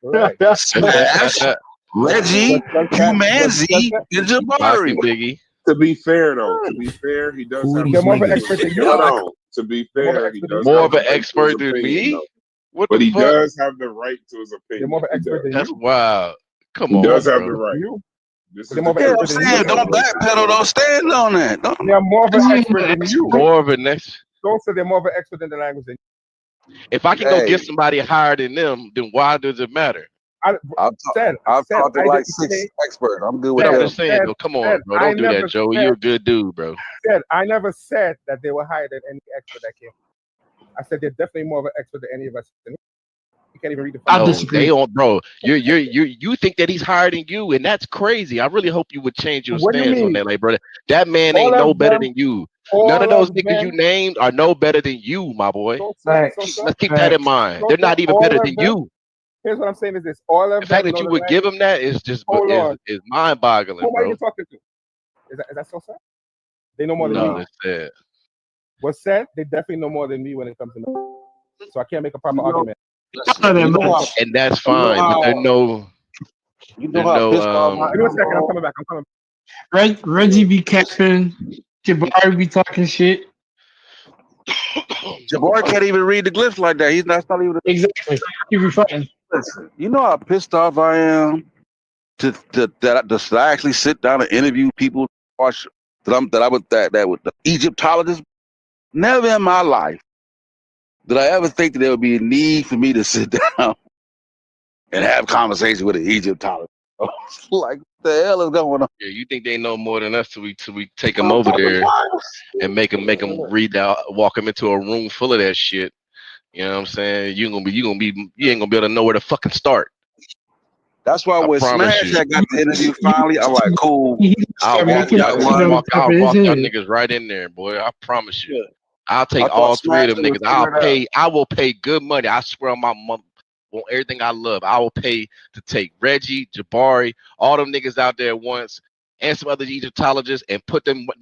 [SPEAKER 1] Right.
[SPEAKER 9] Smash, Reggie, Humanzi, and
[SPEAKER 7] Tupac and
[SPEAKER 9] Jabari.
[SPEAKER 7] Biggie.
[SPEAKER 3] To be fair, though, he does
[SPEAKER 11] Who are
[SPEAKER 3] have
[SPEAKER 11] these
[SPEAKER 1] They're more of an
[SPEAKER 11] niggas?
[SPEAKER 1] expert than
[SPEAKER 3] hold
[SPEAKER 1] you.
[SPEAKER 3] on. To be
[SPEAKER 1] They're more of an
[SPEAKER 3] fair, he
[SPEAKER 1] expert than
[SPEAKER 3] does
[SPEAKER 1] you.
[SPEAKER 7] More
[SPEAKER 3] have
[SPEAKER 7] of
[SPEAKER 3] the
[SPEAKER 7] an
[SPEAKER 3] right to his
[SPEAKER 7] expert than
[SPEAKER 3] opinion,
[SPEAKER 7] me?
[SPEAKER 3] though.
[SPEAKER 7] What
[SPEAKER 3] But
[SPEAKER 7] the
[SPEAKER 3] he
[SPEAKER 7] fuck?
[SPEAKER 3] does have the right to his
[SPEAKER 1] They're more
[SPEAKER 3] opinion.
[SPEAKER 1] of an
[SPEAKER 3] He
[SPEAKER 1] expert
[SPEAKER 3] does.
[SPEAKER 1] than
[SPEAKER 7] That's
[SPEAKER 1] you.
[SPEAKER 7] wild. Come
[SPEAKER 3] He
[SPEAKER 7] on,
[SPEAKER 3] does have the
[SPEAKER 7] bro.
[SPEAKER 3] right.
[SPEAKER 1] You.
[SPEAKER 3] This
[SPEAKER 1] They're
[SPEAKER 3] is
[SPEAKER 1] more
[SPEAKER 3] the
[SPEAKER 1] of an
[SPEAKER 9] Yeah, I'm
[SPEAKER 1] expert than
[SPEAKER 9] saying
[SPEAKER 1] you.
[SPEAKER 9] don't backpedal. Don't stand on that. Don't.
[SPEAKER 1] They're more of an expert than you.
[SPEAKER 7] More of a next.
[SPEAKER 1] Don't say they're more of an expert than the language than
[SPEAKER 7] If I can go
[SPEAKER 9] Hey,
[SPEAKER 7] get somebody higher than them, then why does it matter?
[SPEAKER 1] I
[SPEAKER 9] I've talked to
[SPEAKER 1] I
[SPEAKER 9] like
[SPEAKER 1] didn't
[SPEAKER 9] 6
[SPEAKER 1] say
[SPEAKER 9] experts. I'm good with
[SPEAKER 7] But I'm
[SPEAKER 1] said
[SPEAKER 9] them.
[SPEAKER 7] just saying, though. Come on, bro.
[SPEAKER 1] I
[SPEAKER 7] Don't do that,
[SPEAKER 1] never
[SPEAKER 7] Joey.
[SPEAKER 1] said
[SPEAKER 7] You're a good dude, bro.
[SPEAKER 1] I never said that they were higher than any expert that came. I said they're definitely more of an expert than any of us. You can't even read the
[SPEAKER 4] I
[SPEAKER 1] fucking
[SPEAKER 7] No, they
[SPEAKER 4] disagree.
[SPEAKER 7] don't, bro. You think that he's higher than you, and that's crazy. I really hope you would change your
[SPEAKER 1] What do you
[SPEAKER 7] stance on
[SPEAKER 1] mean?
[SPEAKER 7] that, like, brother. That man
[SPEAKER 1] All
[SPEAKER 7] ain't no
[SPEAKER 1] of
[SPEAKER 7] better
[SPEAKER 1] them,
[SPEAKER 7] than you. None of
[SPEAKER 1] all
[SPEAKER 7] those
[SPEAKER 1] of
[SPEAKER 7] niggas you
[SPEAKER 1] them.
[SPEAKER 7] named are no better than you, my boy.
[SPEAKER 1] So
[SPEAKER 4] Facts.
[SPEAKER 7] Let's keep that in mind. They're not even
[SPEAKER 1] all
[SPEAKER 7] better
[SPEAKER 1] of
[SPEAKER 7] than
[SPEAKER 1] them.
[SPEAKER 7] you.
[SPEAKER 1] Here's what I'm saying is this: all
[SPEAKER 7] The
[SPEAKER 1] of
[SPEAKER 7] fact
[SPEAKER 1] them
[SPEAKER 7] that
[SPEAKER 1] know
[SPEAKER 7] you
[SPEAKER 1] the
[SPEAKER 7] would give
[SPEAKER 1] language.
[SPEAKER 7] him that is just
[SPEAKER 1] Hold on.
[SPEAKER 7] is mind boggling,
[SPEAKER 1] Who am I
[SPEAKER 7] bro.
[SPEAKER 1] even talking to? Is that so sad? They know more than
[SPEAKER 7] No,
[SPEAKER 1] me.
[SPEAKER 7] that's sad.
[SPEAKER 1] What's said? They definitely know more than me when it comes to me. So I can't make a proper argument.
[SPEAKER 4] Not that
[SPEAKER 10] You know how
[SPEAKER 4] much.
[SPEAKER 7] And that's
[SPEAKER 10] you know
[SPEAKER 7] fine, but
[SPEAKER 10] how
[SPEAKER 7] there's
[SPEAKER 10] pissed off I
[SPEAKER 1] Give me a
[SPEAKER 10] am,
[SPEAKER 1] second. I'm
[SPEAKER 10] bro.
[SPEAKER 1] coming back. I'm coming back.
[SPEAKER 4] Reggie be capping. Jabari be talking shit.
[SPEAKER 9] Jabari can't even read the glyphs like that. That's not even.
[SPEAKER 4] Exactly. He be fighting.
[SPEAKER 10] Listen, you know how pissed off I am that I actually sit down and interview people, watch that with the Egyptologist. Never in my life
[SPEAKER 9] Did I ever think that there would be a need for me to sit down and have conversation with an Egyptologist? Like, what the hell is going on?
[SPEAKER 7] Yeah, you think they know more than us till we take them over there and make them read out, walk them into a room full of that shit. You know what I'm saying? You ain't gonna be able to know where to fucking start.
[SPEAKER 9] That's why
[SPEAKER 7] I
[SPEAKER 9] when
[SPEAKER 7] promise
[SPEAKER 9] Smash
[SPEAKER 7] you.
[SPEAKER 9] had got the interview finally, I'm like, cool.
[SPEAKER 7] I'll walk y'all niggas right in there, boy. I promise you.
[SPEAKER 9] Yeah.
[SPEAKER 7] I'll take
[SPEAKER 9] I thought
[SPEAKER 7] all three of
[SPEAKER 9] Smash
[SPEAKER 7] them
[SPEAKER 9] would
[SPEAKER 7] niggas.
[SPEAKER 9] figure it out.
[SPEAKER 7] I will pay good money. I swear on my mother, on everything I love. I will pay to take Reggie, Jabari, all them niggas out there at once, and some other Egyptologists, and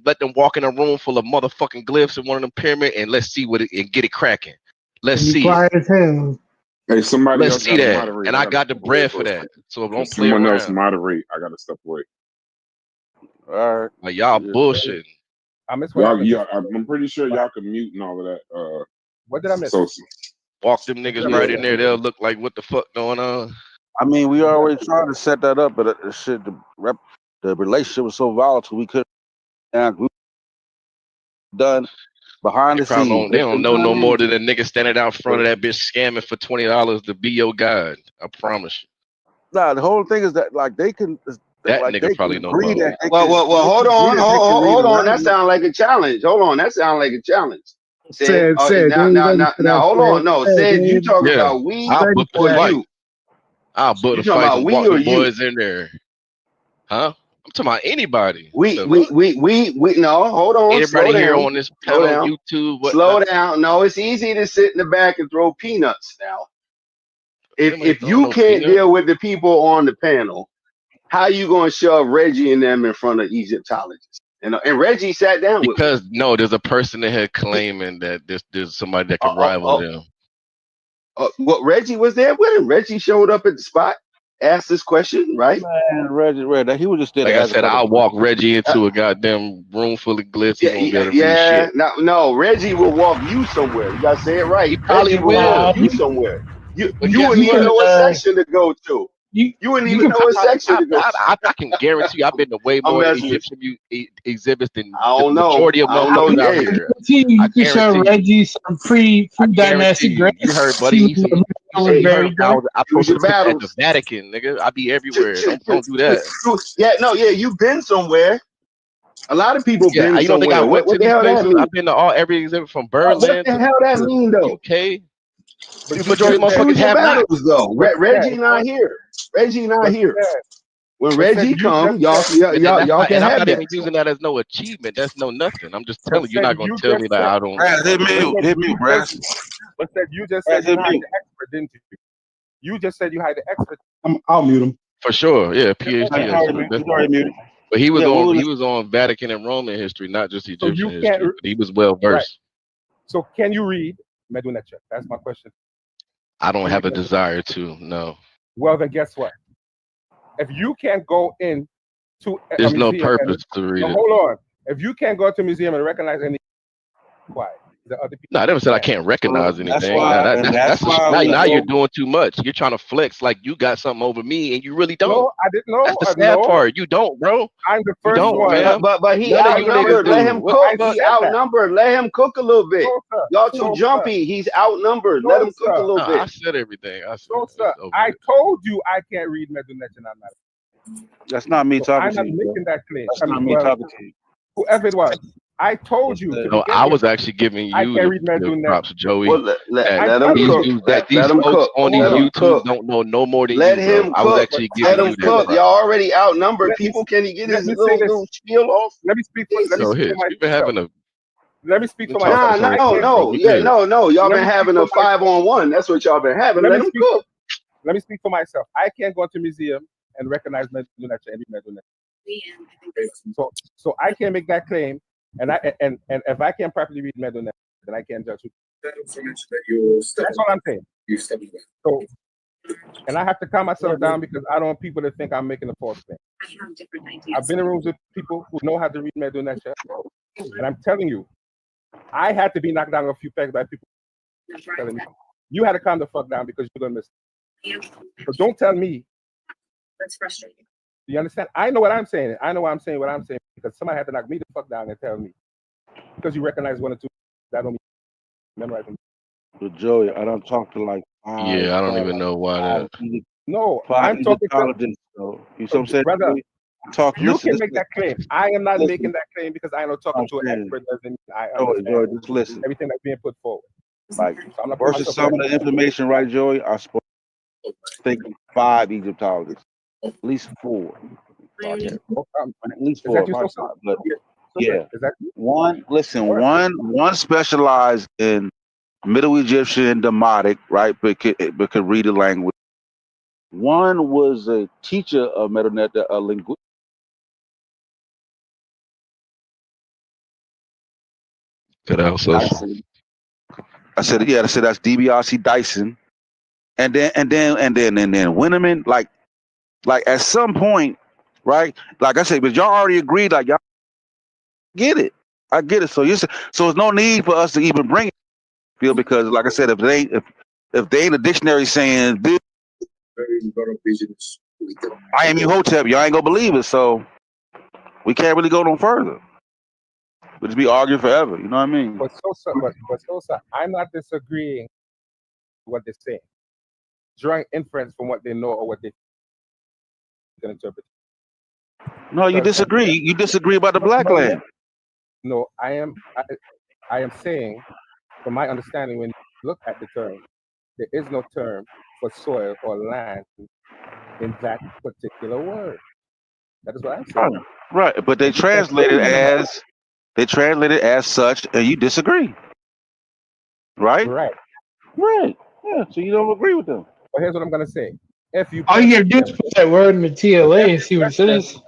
[SPEAKER 7] let them walk in a room full of motherfucking glyphs in one of them pyramids, and let's see and get it cracking. Let's see
[SPEAKER 2] quiet
[SPEAKER 7] it.
[SPEAKER 2] as hell.
[SPEAKER 3] Hey, somebody
[SPEAKER 7] Let's
[SPEAKER 3] else
[SPEAKER 7] see
[SPEAKER 3] got to
[SPEAKER 7] that.
[SPEAKER 3] moderate.
[SPEAKER 7] And I
[SPEAKER 3] gotta
[SPEAKER 7] got the
[SPEAKER 3] step away
[SPEAKER 7] bread
[SPEAKER 3] for
[SPEAKER 7] for
[SPEAKER 3] a
[SPEAKER 7] that.
[SPEAKER 3] second.
[SPEAKER 7] So don't
[SPEAKER 3] Can
[SPEAKER 7] play
[SPEAKER 3] someone else
[SPEAKER 7] around.
[SPEAKER 3] moderate? I got to step away.
[SPEAKER 9] All right.
[SPEAKER 7] Like y'all bullshitting.
[SPEAKER 11] I missed what happened.
[SPEAKER 3] I'm pretty sure y'all can mute and all of that.
[SPEAKER 11] What did I miss?
[SPEAKER 3] So
[SPEAKER 7] Walk them niggas right in there. They'll look like what the fuck going on.
[SPEAKER 9] I mean, we already tried to set that up, but the relationship was so volatile we couldn't. And we done behind the scenes.
[SPEAKER 7] They don't know no more than a nigga standing out front of that bitch scamming for $20 to be your guide. I promise you.
[SPEAKER 9] Nah, the whole thing is that like they can.
[SPEAKER 7] That
[SPEAKER 9] like,
[SPEAKER 7] nigga
[SPEAKER 9] they
[SPEAKER 7] probably
[SPEAKER 9] can
[SPEAKER 7] know
[SPEAKER 9] agree
[SPEAKER 7] more.
[SPEAKER 9] that they
[SPEAKER 5] Well,
[SPEAKER 9] can-
[SPEAKER 5] hold
[SPEAKER 9] they can
[SPEAKER 5] on,
[SPEAKER 9] agree that they can read
[SPEAKER 5] hold on. That
[SPEAKER 9] around it.
[SPEAKER 5] sounds like a challenge. Hold on, that sounds like a challenge.
[SPEAKER 2] Said,
[SPEAKER 5] now,
[SPEAKER 2] they ain't ready for that.
[SPEAKER 5] hold on. No, said you talking
[SPEAKER 7] Yeah.
[SPEAKER 5] about we
[SPEAKER 7] I'll book the
[SPEAKER 5] or
[SPEAKER 7] fight.
[SPEAKER 5] you?
[SPEAKER 7] I'll book
[SPEAKER 5] You
[SPEAKER 7] the
[SPEAKER 5] talking
[SPEAKER 7] fights
[SPEAKER 5] about
[SPEAKER 7] and
[SPEAKER 5] we
[SPEAKER 7] walk
[SPEAKER 5] or
[SPEAKER 7] the
[SPEAKER 5] you?
[SPEAKER 7] boys in there. Huh? I'm talking about anybody.
[SPEAKER 5] We. No, hold on.
[SPEAKER 7] Anybody
[SPEAKER 5] Slow
[SPEAKER 7] here
[SPEAKER 5] down.
[SPEAKER 7] on this
[SPEAKER 5] Slow
[SPEAKER 7] panel,
[SPEAKER 5] down.
[SPEAKER 7] YouTube, whatnot.
[SPEAKER 5] Slow down. No, it's easy to sit in the back and throw peanuts now. If you can't deal with the people on the panel, how you gonna shove Reggie and them in front of Egyptologists? And Reggie sat down with
[SPEAKER 7] because there's a person in here claiming that there's somebody that can rival them.
[SPEAKER 5] Well, Reggie was there with him. Reggie showed up at the spot, asked this question, right?
[SPEAKER 9] Man, Reggie, he was just there.
[SPEAKER 7] Like
[SPEAKER 9] to
[SPEAKER 7] I
[SPEAKER 9] ask
[SPEAKER 7] said,
[SPEAKER 9] a
[SPEAKER 7] I'll walk Reggie into a goddamn room full of glyphs. He won't be able to read shit.
[SPEAKER 5] No, Reggie will walk you somewhere. You gotta say it right.
[SPEAKER 7] He probably
[SPEAKER 5] Reggie will
[SPEAKER 7] will.
[SPEAKER 5] walk you somewhere. You
[SPEAKER 7] But
[SPEAKER 5] wouldn't
[SPEAKER 7] guess
[SPEAKER 5] even
[SPEAKER 7] what?
[SPEAKER 5] know what section to go to. You wouldn't even know what section to go to.
[SPEAKER 7] I can guarantee you, I've been to way
[SPEAKER 5] I'm
[SPEAKER 7] more
[SPEAKER 5] messing with
[SPEAKER 7] Egyptian exhibits than
[SPEAKER 5] I
[SPEAKER 7] the
[SPEAKER 5] don't know.
[SPEAKER 7] majority of
[SPEAKER 5] I don't know.
[SPEAKER 7] motherfuckers out
[SPEAKER 5] Hey,
[SPEAKER 7] here.
[SPEAKER 4] You can show
[SPEAKER 7] guarantee you.
[SPEAKER 4] Reggie some
[SPEAKER 7] I guarantee
[SPEAKER 4] pre-dynastic
[SPEAKER 7] you.
[SPEAKER 4] grace.
[SPEAKER 7] You heard, buddy. You heard I
[SPEAKER 5] choose
[SPEAKER 7] post
[SPEAKER 5] your
[SPEAKER 7] a picture at the
[SPEAKER 5] battles.
[SPEAKER 7] Vatican, nigga. I be everywhere. Don't do that.
[SPEAKER 5] You've been somewhere. A lot of people
[SPEAKER 7] Yeah,
[SPEAKER 5] been
[SPEAKER 7] you don't think I
[SPEAKER 5] somewhere.
[SPEAKER 7] went
[SPEAKER 5] What
[SPEAKER 7] to
[SPEAKER 5] the
[SPEAKER 7] these
[SPEAKER 5] hell that
[SPEAKER 7] places?
[SPEAKER 5] mean?
[SPEAKER 7] I've been to every exhibit from
[SPEAKER 5] What
[SPEAKER 7] Berlin
[SPEAKER 5] the
[SPEAKER 7] to
[SPEAKER 5] hell that mean though?
[SPEAKER 7] UK.
[SPEAKER 5] But
[SPEAKER 7] The majority of motherfuckers
[SPEAKER 5] choose your
[SPEAKER 7] have not.
[SPEAKER 5] battles though. Reggie not here. Reggie not here. When Reggie come, y'all
[SPEAKER 7] And
[SPEAKER 5] can
[SPEAKER 7] I'm
[SPEAKER 5] have
[SPEAKER 7] not
[SPEAKER 5] that.
[SPEAKER 7] even using that as no achievement. That's no nothing. I'm just telling you, you're not gonna tell me that I don't.
[SPEAKER 9] Hit me, Brad.
[SPEAKER 11] But said you just said you hired the expert, didn't you? You just said you hired the expert.
[SPEAKER 2] I'll mute him.
[SPEAKER 7] For sure, yeah, PhD. But he was on Vatican and Roman history, not just Egyptian history. But he was well versed.
[SPEAKER 11] Right. So can you read Medunetia? That's my question.
[SPEAKER 7] I don't have a desire to. No.
[SPEAKER 11] Well, then guess what? If you can't go in to
[SPEAKER 7] there's
[SPEAKER 11] a
[SPEAKER 7] no
[SPEAKER 11] museum
[SPEAKER 7] purpose to read it.
[SPEAKER 11] Hold on. If you can't go to a museum and recognize any, why? The other people.
[SPEAKER 7] No, I never said I can't recognize anything.
[SPEAKER 9] That's why,
[SPEAKER 7] now you're doing too much. You're trying to flex like you got something over me, and you really don't.
[SPEAKER 11] No, I didn't know.
[SPEAKER 7] That's the sad part. You don't, bro.
[SPEAKER 11] I'm the first one.
[SPEAKER 7] Man.
[SPEAKER 5] But he outnumbered. Let him cook. He outnumbered. Let him cook a little bit. Y'all too jumpy. He's outnumbered. Let him cook a little bit.
[SPEAKER 7] I said everything.
[SPEAKER 11] I told you I can't read Medunetia.
[SPEAKER 9] That's not me talking
[SPEAKER 11] to you. I'm not making that claim.
[SPEAKER 9] That's not me talking to you.
[SPEAKER 11] Whoever it was. I told you.
[SPEAKER 7] No, I was actually giving you the props, Joey.
[SPEAKER 5] Well, let him cook.
[SPEAKER 7] These folks on these YouTube don't know no more than
[SPEAKER 5] let
[SPEAKER 7] you,
[SPEAKER 5] him
[SPEAKER 7] bro. I was actually giving you that
[SPEAKER 5] cook.
[SPEAKER 7] props.
[SPEAKER 5] Y'all already outnumbered. People can he get his little spiel off?
[SPEAKER 11] Let me speak for myself.
[SPEAKER 7] You've been having a.
[SPEAKER 11] Let me speak for myself.
[SPEAKER 5] No. Y'all been having a 5-on-1. That's what y'all been having. Let him cook.
[SPEAKER 11] Let me speak for myself. I can't go to a museum and recognize Medunetia and read Medunetia. So I can't make that claim. And if I can't properly read Medunetia, then I can't judge. That's all I'm saying. So, and I have to calm myself down because I don't want people to think I'm making a false claim. I've been in rooms with people who know how to read Medunetia, and I'm telling you, I had to be knocked down a few pegs by people telling me you had to calm the fuck down because you're gonna miss it. So don't tell me.
[SPEAKER 12] That's frustrating.
[SPEAKER 11] Do you understand? I know what I'm saying. I know what I'm saying because somebody had to knock me the fuck down and tell me. Because you recognize one or two, that don't mean memorize them.
[SPEAKER 10] But Joey, I don't talk to like
[SPEAKER 7] Yeah, I don't even know why
[SPEAKER 10] five,
[SPEAKER 7] that.
[SPEAKER 8] No,
[SPEAKER 10] five
[SPEAKER 8] I'm talking to
[SPEAKER 10] Egyptologists. So you see what I'm saying?
[SPEAKER 8] brother.
[SPEAKER 10] Joey? Talk.
[SPEAKER 8] You
[SPEAKER 10] Listen,
[SPEAKER 8] can make that claim. I am not making
[SPEAKER 10] listen.
[SPEAKER 8] that claim because I know
[SPEAKER 10] I'm
[SPEAKER 8] talking to an
[SPEAKER 10] saying,
[SPEAKER 8] expert doesn't mean I
[SPEAKER 10] Joey,
[SPEAKER 8] understand
[SPEAKER 10] just listen.
[SPEAKER 8] everything that's being put forward.
[SPEAKER 10] Like
[SPEAKER 8] So I'm not putting
[SPEAKER 10] versus
[SPEAKER 8] myself
[SPEAKER 10] some
[SPEAKER 8] in
[SPEAKER 10] of
[SPEAKER 8] that
[SPEAKER 10] the information, right, Joey? I supposed to think 5 Egyptologists, at least 4. So I can't.
[SPEAKER 8] oh,
[SPEAKER 10] At least
[SPEAKER 8] is
[SPEAKER 10] 4,
[SPEAKER 8] that you,
[SPEAKER 10] probably
[SPEAKER 8] Sosa?
[SPEAKER 10] 5. But
[SPEAKER 8] Okay. Sosa,
[SPEAKER 10] yeah,
[SPEAKER 8] is that you?
[SPEAKER 10] one. Listen,
[SPEAKER 8] All right.
[SPEAKER 10] one specialized in Middle Egyptian and Demotic, right? But could read the language. One was a teacher of Medonet, a linguist.
[SPEAKER 7] Could also.
[SPEAKER 10] Dyson. I said, yeah, I said that's DBRC Dyson. And then Winterman, like at some point, right? Like I said, but y'all already agreed, like y'all get it. I get it. So so there's no need for us to even bring it, Phil, because like I said, if they ain't a dictionary saying this, I am Hotep, y'all ain't gonna believe it. So we can't really go no further. We'll just be arguing forever. You know what I mean?
[SPEAKER 8] But Sosa, I'm not disagreeing with what they're saying. Drawing inference from what they know or what they can interpret.
[SPEAKER 10] No, you
[SPEAKER 8] Because
[SPEAKER 10] disagree. You disagree about the black
[SPEAKER 8] no,
[SPEAKER 10] land.
[SPEAKER 8] no, I am saying, from my understanding, when you look at the term, there is no term for soil or land in that particular word. That is what I'm saying.
[SPEAKER 10] Right, but
[SPEAKER 8] And you can
[SPEAKER 10] they translate it as such, and you disagree, right?
[SPEAKER 8] right.
[SPEAKER 10] Right. Yeah. So you don't agree with them.
[SPEAKER 8] But here's what I'm gonna say. If you
[SPEAKER 4] All
[SPEAKER 8] press
[SPEAKER 4] you gotta do is
[SPEAKER 8] them,
[SPEAKER 4] put that word in the TLA and
[SPEAKER 8] you
[SPEAKER 4] see what it
[SPEAKER 8] press them,
[SPEAKER 4] says.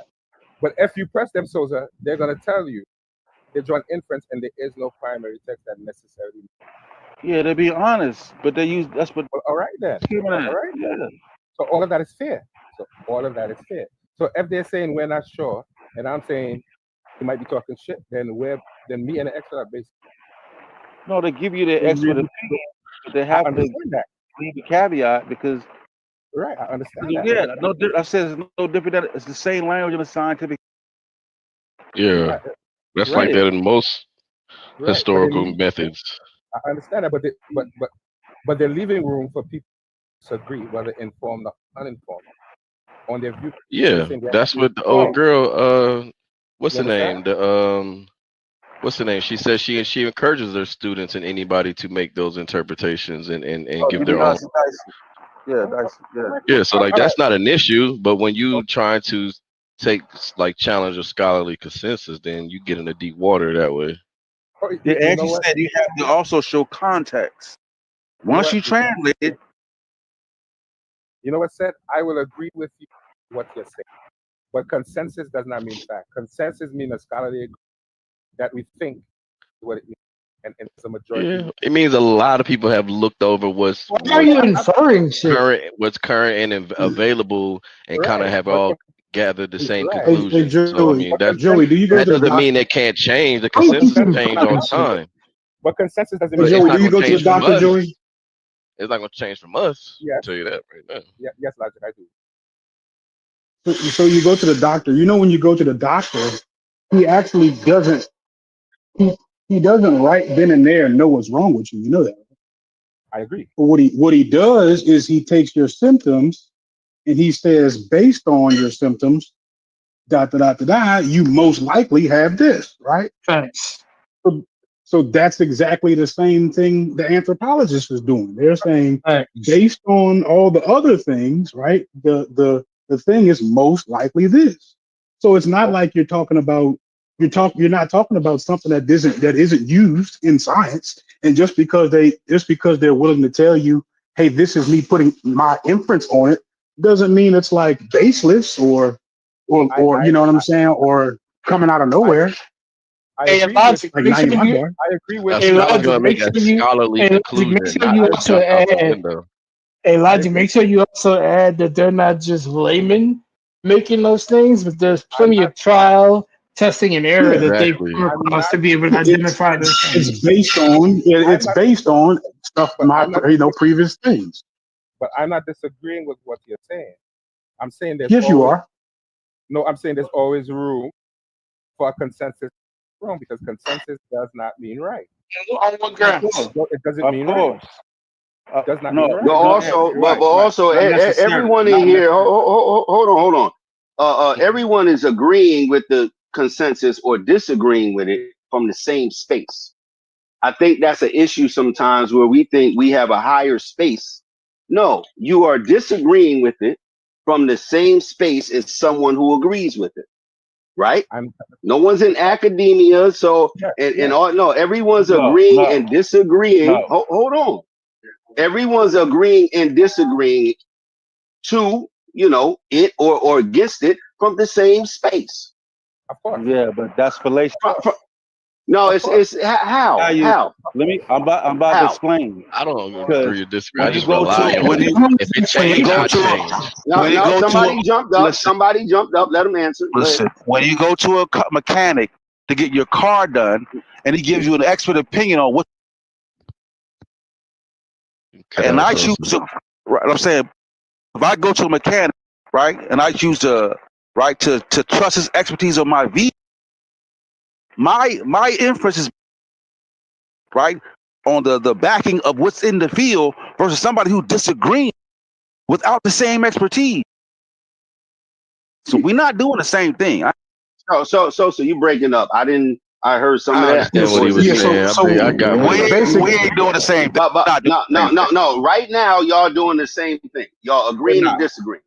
[SPEAKER 8] but if you press them, Sosa, they're gonna tell you they draw an inference and there is no primary text that necessarily.
[SPEAKER 10] Yeah, they be honest, but they use that's what.
[SPEAKER 8] Well, all right then. All right.
[SPEAKER 10] Yeah.
[SPEAKER 8] So all of that is fair. So all of that is fair. So if they're saying we're not sure, and I'm saying you might be talking shit, then me and the expert are basically.
[SPEAKER 10] No, they give you the expert opinion, but they
[SPEAKER 8] I
[SPEAKER 10] have to
[SPEAKER 8] understand that.
[SPEAKER 10] leave the caveat because
[SPEAKER 8] Right. I understand that.
[SPEAKER 10] yeah, I said it's no different. That it's the same language in the scientific.
[SPEAKER 7] Yeah,
[SPEAKER 8] Right.
[SPEAKER 7] that's like
[SPEAKER 8] Right.
[SPEAKER 10] Yeah.
[SPEAKER 7] that in most
[SPEAKER 8] Right. But they
[SPEAKER 7] historical
[SPEAKER 8] leave.
[SPEAKER 7] methods.
[SPEAKER 8] I understand that. But they're leaving room for people to disagree, whether informed or uninformed, on their viewpoint. They're
[SPEAKER 7] Yeah,
[SPEAKER 8] saying they have to
[SPEAKER 7] that's
[SPEAKER 8] be
[SPEAKER 7] what the old
[SPEAKER 8] informed.
[SPEAKER 7] girl. What's
[SPEAKER 8] You
[SPEAKER 7] the name?
[SPEAKER 8] understand?
[SPEAKER 7] What's the name? She says she encourages her students and anybody to make those interpretations and
[SPEAKER 10] Oh,
[SPEAKER 7] give their own.
[SPEAKER 10] DiBiase Dyson. Yeah, Dyson. Yeah.
[SPEAKER 7] Yeah, so like
[SPEAKER 8] All right.
[SPEAKER 7] that's not an issue, but when you trying to take like challenge a scholarly consensus, then you get into deep water that way.
[SPEAKER 8] Oh,
[SPEAKER 10] Yeah,
[SPEAKER 8] you
[SPEAKER 10] and
[SPEAKER 8] know
[SPEAKER 10] she
[SPEAKER 8] what?
[SPEAKER 10] said you have to also show context.
[SPEAKER 8] You know
[SPEAKER 10] Once
[SPEAKER 8] what?
[SPEAKER 10] you translate it,
[SPEAKER 8] You know what said? I will agree with you what you're saying. But consensus does not mean fact. Consensus means a scholarly agreement that we think what it means. And it's a majority.
[SPEAKER 7] Yeah, it means a lot of people have looked over
[SPEAKER 4] Why are you
[SPEAKER 8] I'm not
[SPEAKER 4] inferring shit?
[SPEAKER 7] what's current and available, and kind of
[SPEAKER 8] right.
[SPEAKER 7] have
[SPEAKER 8] But
[SPEAKER 7] all gathered the same
[SPEAKER 8] right.
[SPEAKER 2] Hey,
[SPEAKER 7] conclusion. So I
[SPEAKER 2] Joey,
[SPEAKER 7] mean that
[SPEAKER 2] Joey, do you go
[SPEAKER 7] that
[SPEAKER 2] to the
[SPEAKER 7] doesn't
[SPEAKER 2] doctor?
[SPEAKER 7] mean it can't change. The
[SPEAKER 4] How you
[SPEAKER 7] consensus
[SPEAKER 8] Consensus does
[SPEAKER 7] change
[SPEAKER 8] not
[SPEAKER 7] all
[SPEAKER 8] mean
[SPEAKER 7] the
[SPEAKER 4] inferring shit?
[SPEAKER 7] time,
[SPEAKER 8] but consensus doesn't
[SPEAKER 2] Hey,
[SPEAKER 8] mean
[SPEAKER 7] but it's
[SPEAKER 2] Joey,
[SPEAKER 7] not
[SPEAKER 2] do
[SPEAKER 8] everything.
[SPEAKER 2] you
[SPEAKER 7] going to
[SPEAKER 2] go to the
[SPEAKER 7] change from
[SPEAKER 2] doctor,
[SPEAKER 7] us.
[SPEAKER 2] Joey?
[SPEAKER 7] It's not going to change from us. I'll
[SPEAKER 8] Yes.
[SPEAKER 7] tell you that right now.
[SPEAKER 8] Yeah, yes, Logic, I do.
[SPEAKER 2] So you go to the doctor. You know, when you go to the doctor, he actually doesn't. He, he doesn't right then and there know what's wrong with you. You know that.
[SPEAKER 8] I agree.
[SPEAKER 2] But what he does is he takes your symptoms and he says, based on your symptoms, dot dot dot dot, dot, you most likely have this, right?
[SPEAKER 4] Facts.
[SPEAKER 2] So, so that's exactly the same thing the anthropologist is doing. They're saying,
[SPEAKER 4] Facts.
[SPEAKER 2] based on all the other things, right? The thing is most likely this. So it's not like you're not talking about something that isn't used in science. And just because they're willing to tell you, hey, this is me putting my inference on it, doesn't mean it's like baseless or or
[SPEAKER 8] I
[SPEAKER 2] or
[SPEAKER 8] I
[SPEAKER 2] you know what I'm saying, or coming out of
[SPEAKER 8] I,
[SPEAKER 2] nowhere
[SPEAKER 8] I
[SPEAKER 4] Hey,
[SPEAKER 8] agree with
[SPEAKER 4] Elijah,
[SPEAKER 2] like
[SPEAKER 4] make sure
[SPEAKER 2] 95
[SPEAKER 4] you.
[SPEAKER 2] bar.
[SPEAKER 8] I agree with
[SPEAKER 7] A
[SPEAKER 4] Hey,
[SPEAKER 8] you.
[SPEAKER 7] scholar's
[SPEAKER 4] Elijah,
[SPEAKER 7] going to make
[SPEAKER 4] make
[SPEAKER 7] a
[SPEAKER 4] sure you.
[SPEAKER 7] scholarly
[SPEAKER 4] Hey, Elijah, make
[SPEAKER 7] conclusion,
[SPEAKER 4] sure
[SPEAKER 7] not
[SPEAKER 4] you
[SPEAKER 8] I
[SPEAKER 7] just
[SPEAKER 4] also
[SPEAKER 7] jump out the
[SPEAKER 4] add.
[SPEAKER 7] window.
[SPEAKER 4] Hey,
[SPEAKER 8] I
[SPEAKER 4] Elijah,
[SPEAKER 8] agree.
[SPEAKER 4] make sure you also add that they're not just laymen making those things, but there's
[SPEAKER 8] I'm
[SPEAKER 4] plenty
[SPEAKER 8] not
[SPEAKER 4] of trial, testing, and error
[SPEAKER 2] Yeah,
[SPEAKER 4] that they've
[SPEAKER 7] Exactly.
[SPEAKER 4] come
[SPEAKER 8] I'm
[SPEAKER 4] across
[SPEAKER 8] not
[SPEAKER 4] to be able to
[SPEAKER 2] it's
[SPEAKER 4] identify those
[SPEAKER 2] it's
[SPEAKER 4] things.
[SPEAKER 2] based on
[SPEAKER 8] I'm
[SPEAKER 2] it's
[SPEAKER 8] not
[SPEAKER 2] based on stuff
[SPEAKER 8] but I'm not
[SPEAKER 2] previous things.
[SPEAKER 8] but I'm not disagreeing with what you're saying. I'm saying there's
[SPEAKER 2] Yes, you
[SPEAKER 8] always
[SPEAKER 2] are.
[SPEAKER 8] no, I'm saying there's always room for a consensus
[SPEAKER 11] wrong because consensus does not mean right.
[SPEAKER 10] On what grounds?
[SPEAKER 11] It doesn't
[SPEAKER 10] Of
[SPEAKER 11] mean right.
[SPEAKER 10] course.
[SPEAKER 11] Does not
[SPEAKER 10] No,
[SPEAKER 11] mean
[SPEAKER 9] But
[SPEAKER 11] right.
[SPEAKER 10] no,
[SPEAKER 9] also, but
[SPEAKER 11] Right.
[SPEAKER 9] also,
[SPEAKER 10] not necessarily.
[SPEAKER 9] everyone in
[SPEAKER 10] Not
[SPEAKER 9] here.
[SPEAKER 10] necessarily.
[SPEAKER 9] Hold on. Everyone is agreeing with the consensus or disagreeing with it from the same space. I think that's an issue sometimes where we think we have a higher space. No, you are disagreeing with it from the same space as someone who agrees with it, right?
[SPEAKER 11] I'm
[SPEAKER 9] No one's in academia, so
[SPEAKER 11] yes,
[SPEAKER 9] and
[SPEAKER 11] yes.
[SPEAKER 9] all no, everyone's
[SPEAKER 10] No,
[SPEAKER 9] agreeing and disagreeing.
[SPEAKER 10] no.
[SPEAKER 9] Hold on, everyone's agreeing and disagreeing to it or against it from the same space.
[SPEAKER 11] Of course.
[SPEAKER 10] Yeah, but that's fallacious.
[SPEAKER 9] No,
[SPEAKER 11] Of
[SPEAKER 9] it's
[SPEAKER 11] course.
[SPEAKER 10] How
[SPEAKER 9] how
[SPEAKER 10] you?
[SPEAKER 9] how
[SPEAKER 10] Let me. I'm about to
[SPEAKER 9] how.
[SPEAKER 10] explain.
[SPEAKER 7] I don't
[SPEAKER 10] Because
[SPEAKER 7] agree or disagree. I
[SPEAKER 10] when you
[SPEAKER 7] just
[SPEAKER 10] go
[SPEAKER 7] rely
[SPEAKER 10] to
[SPEAKER 7] on it. If it
[SPEAKER 10] when you
[SPEAKER 7] change,
[SPEAKER 10] go
[SPEAKER 7] I
[SPEAKER 10] to
[SPEAKER 7] change.
[SPEAKER 9] No,
[SPEAKER 10] when you go to
[SPEAKER 9] somebody jumped up.
[SPEAKER 10] listen,
[SPEAKER 9] Somebody jumped up. Let him answer. Go ahead.
[SPEAKER 10] listen. When you go to a mechanic to get your car done, and he gives you an expert opinion on what,
[SPEAKER 7] Cut
[SPEAKER 10] and
[SPEAKER 7] out
[SPEAKER 10] I
[SPEAKER 7] close.
[SPEAKER 10] choose to. Right, I'm saying, if I go to a mechanic, right, and I choose to to trust his expertise on my vehicle, my inference is right on the backing of what's in the field versus somebody who disagrees without the same expertise. So we're not doing the same thing.
[SPEAKER 9] So you breaking up. I heard some of
[SPEAKER 7] I
[SPEAKER 9] that.
[SPEAKER 7] understand what
[SPEAKER 9] Or
[SPEAKER 7] he
[SPEAKER 9] is it
[SPEAKER 7] was
[SPEAKER 2] Yeah,
[SPEAKER 9] me?
[SPEAKER 2] so
[SPEAKER 7] saying. I got what he was saying.
[SPEAKER 10] We ain't doing the same thing.
[SPEAKER 9] But
[SPEAKER 10] We're not doing the same thing.
[SPEAKER 9] no. Right now, y'all doing the same thing. Y'all
[SPEAKER 10] We're
[SPEAKER 9] agreeing and
[SPEAKER 10] not.
[SPEAKER 9] disagreeing.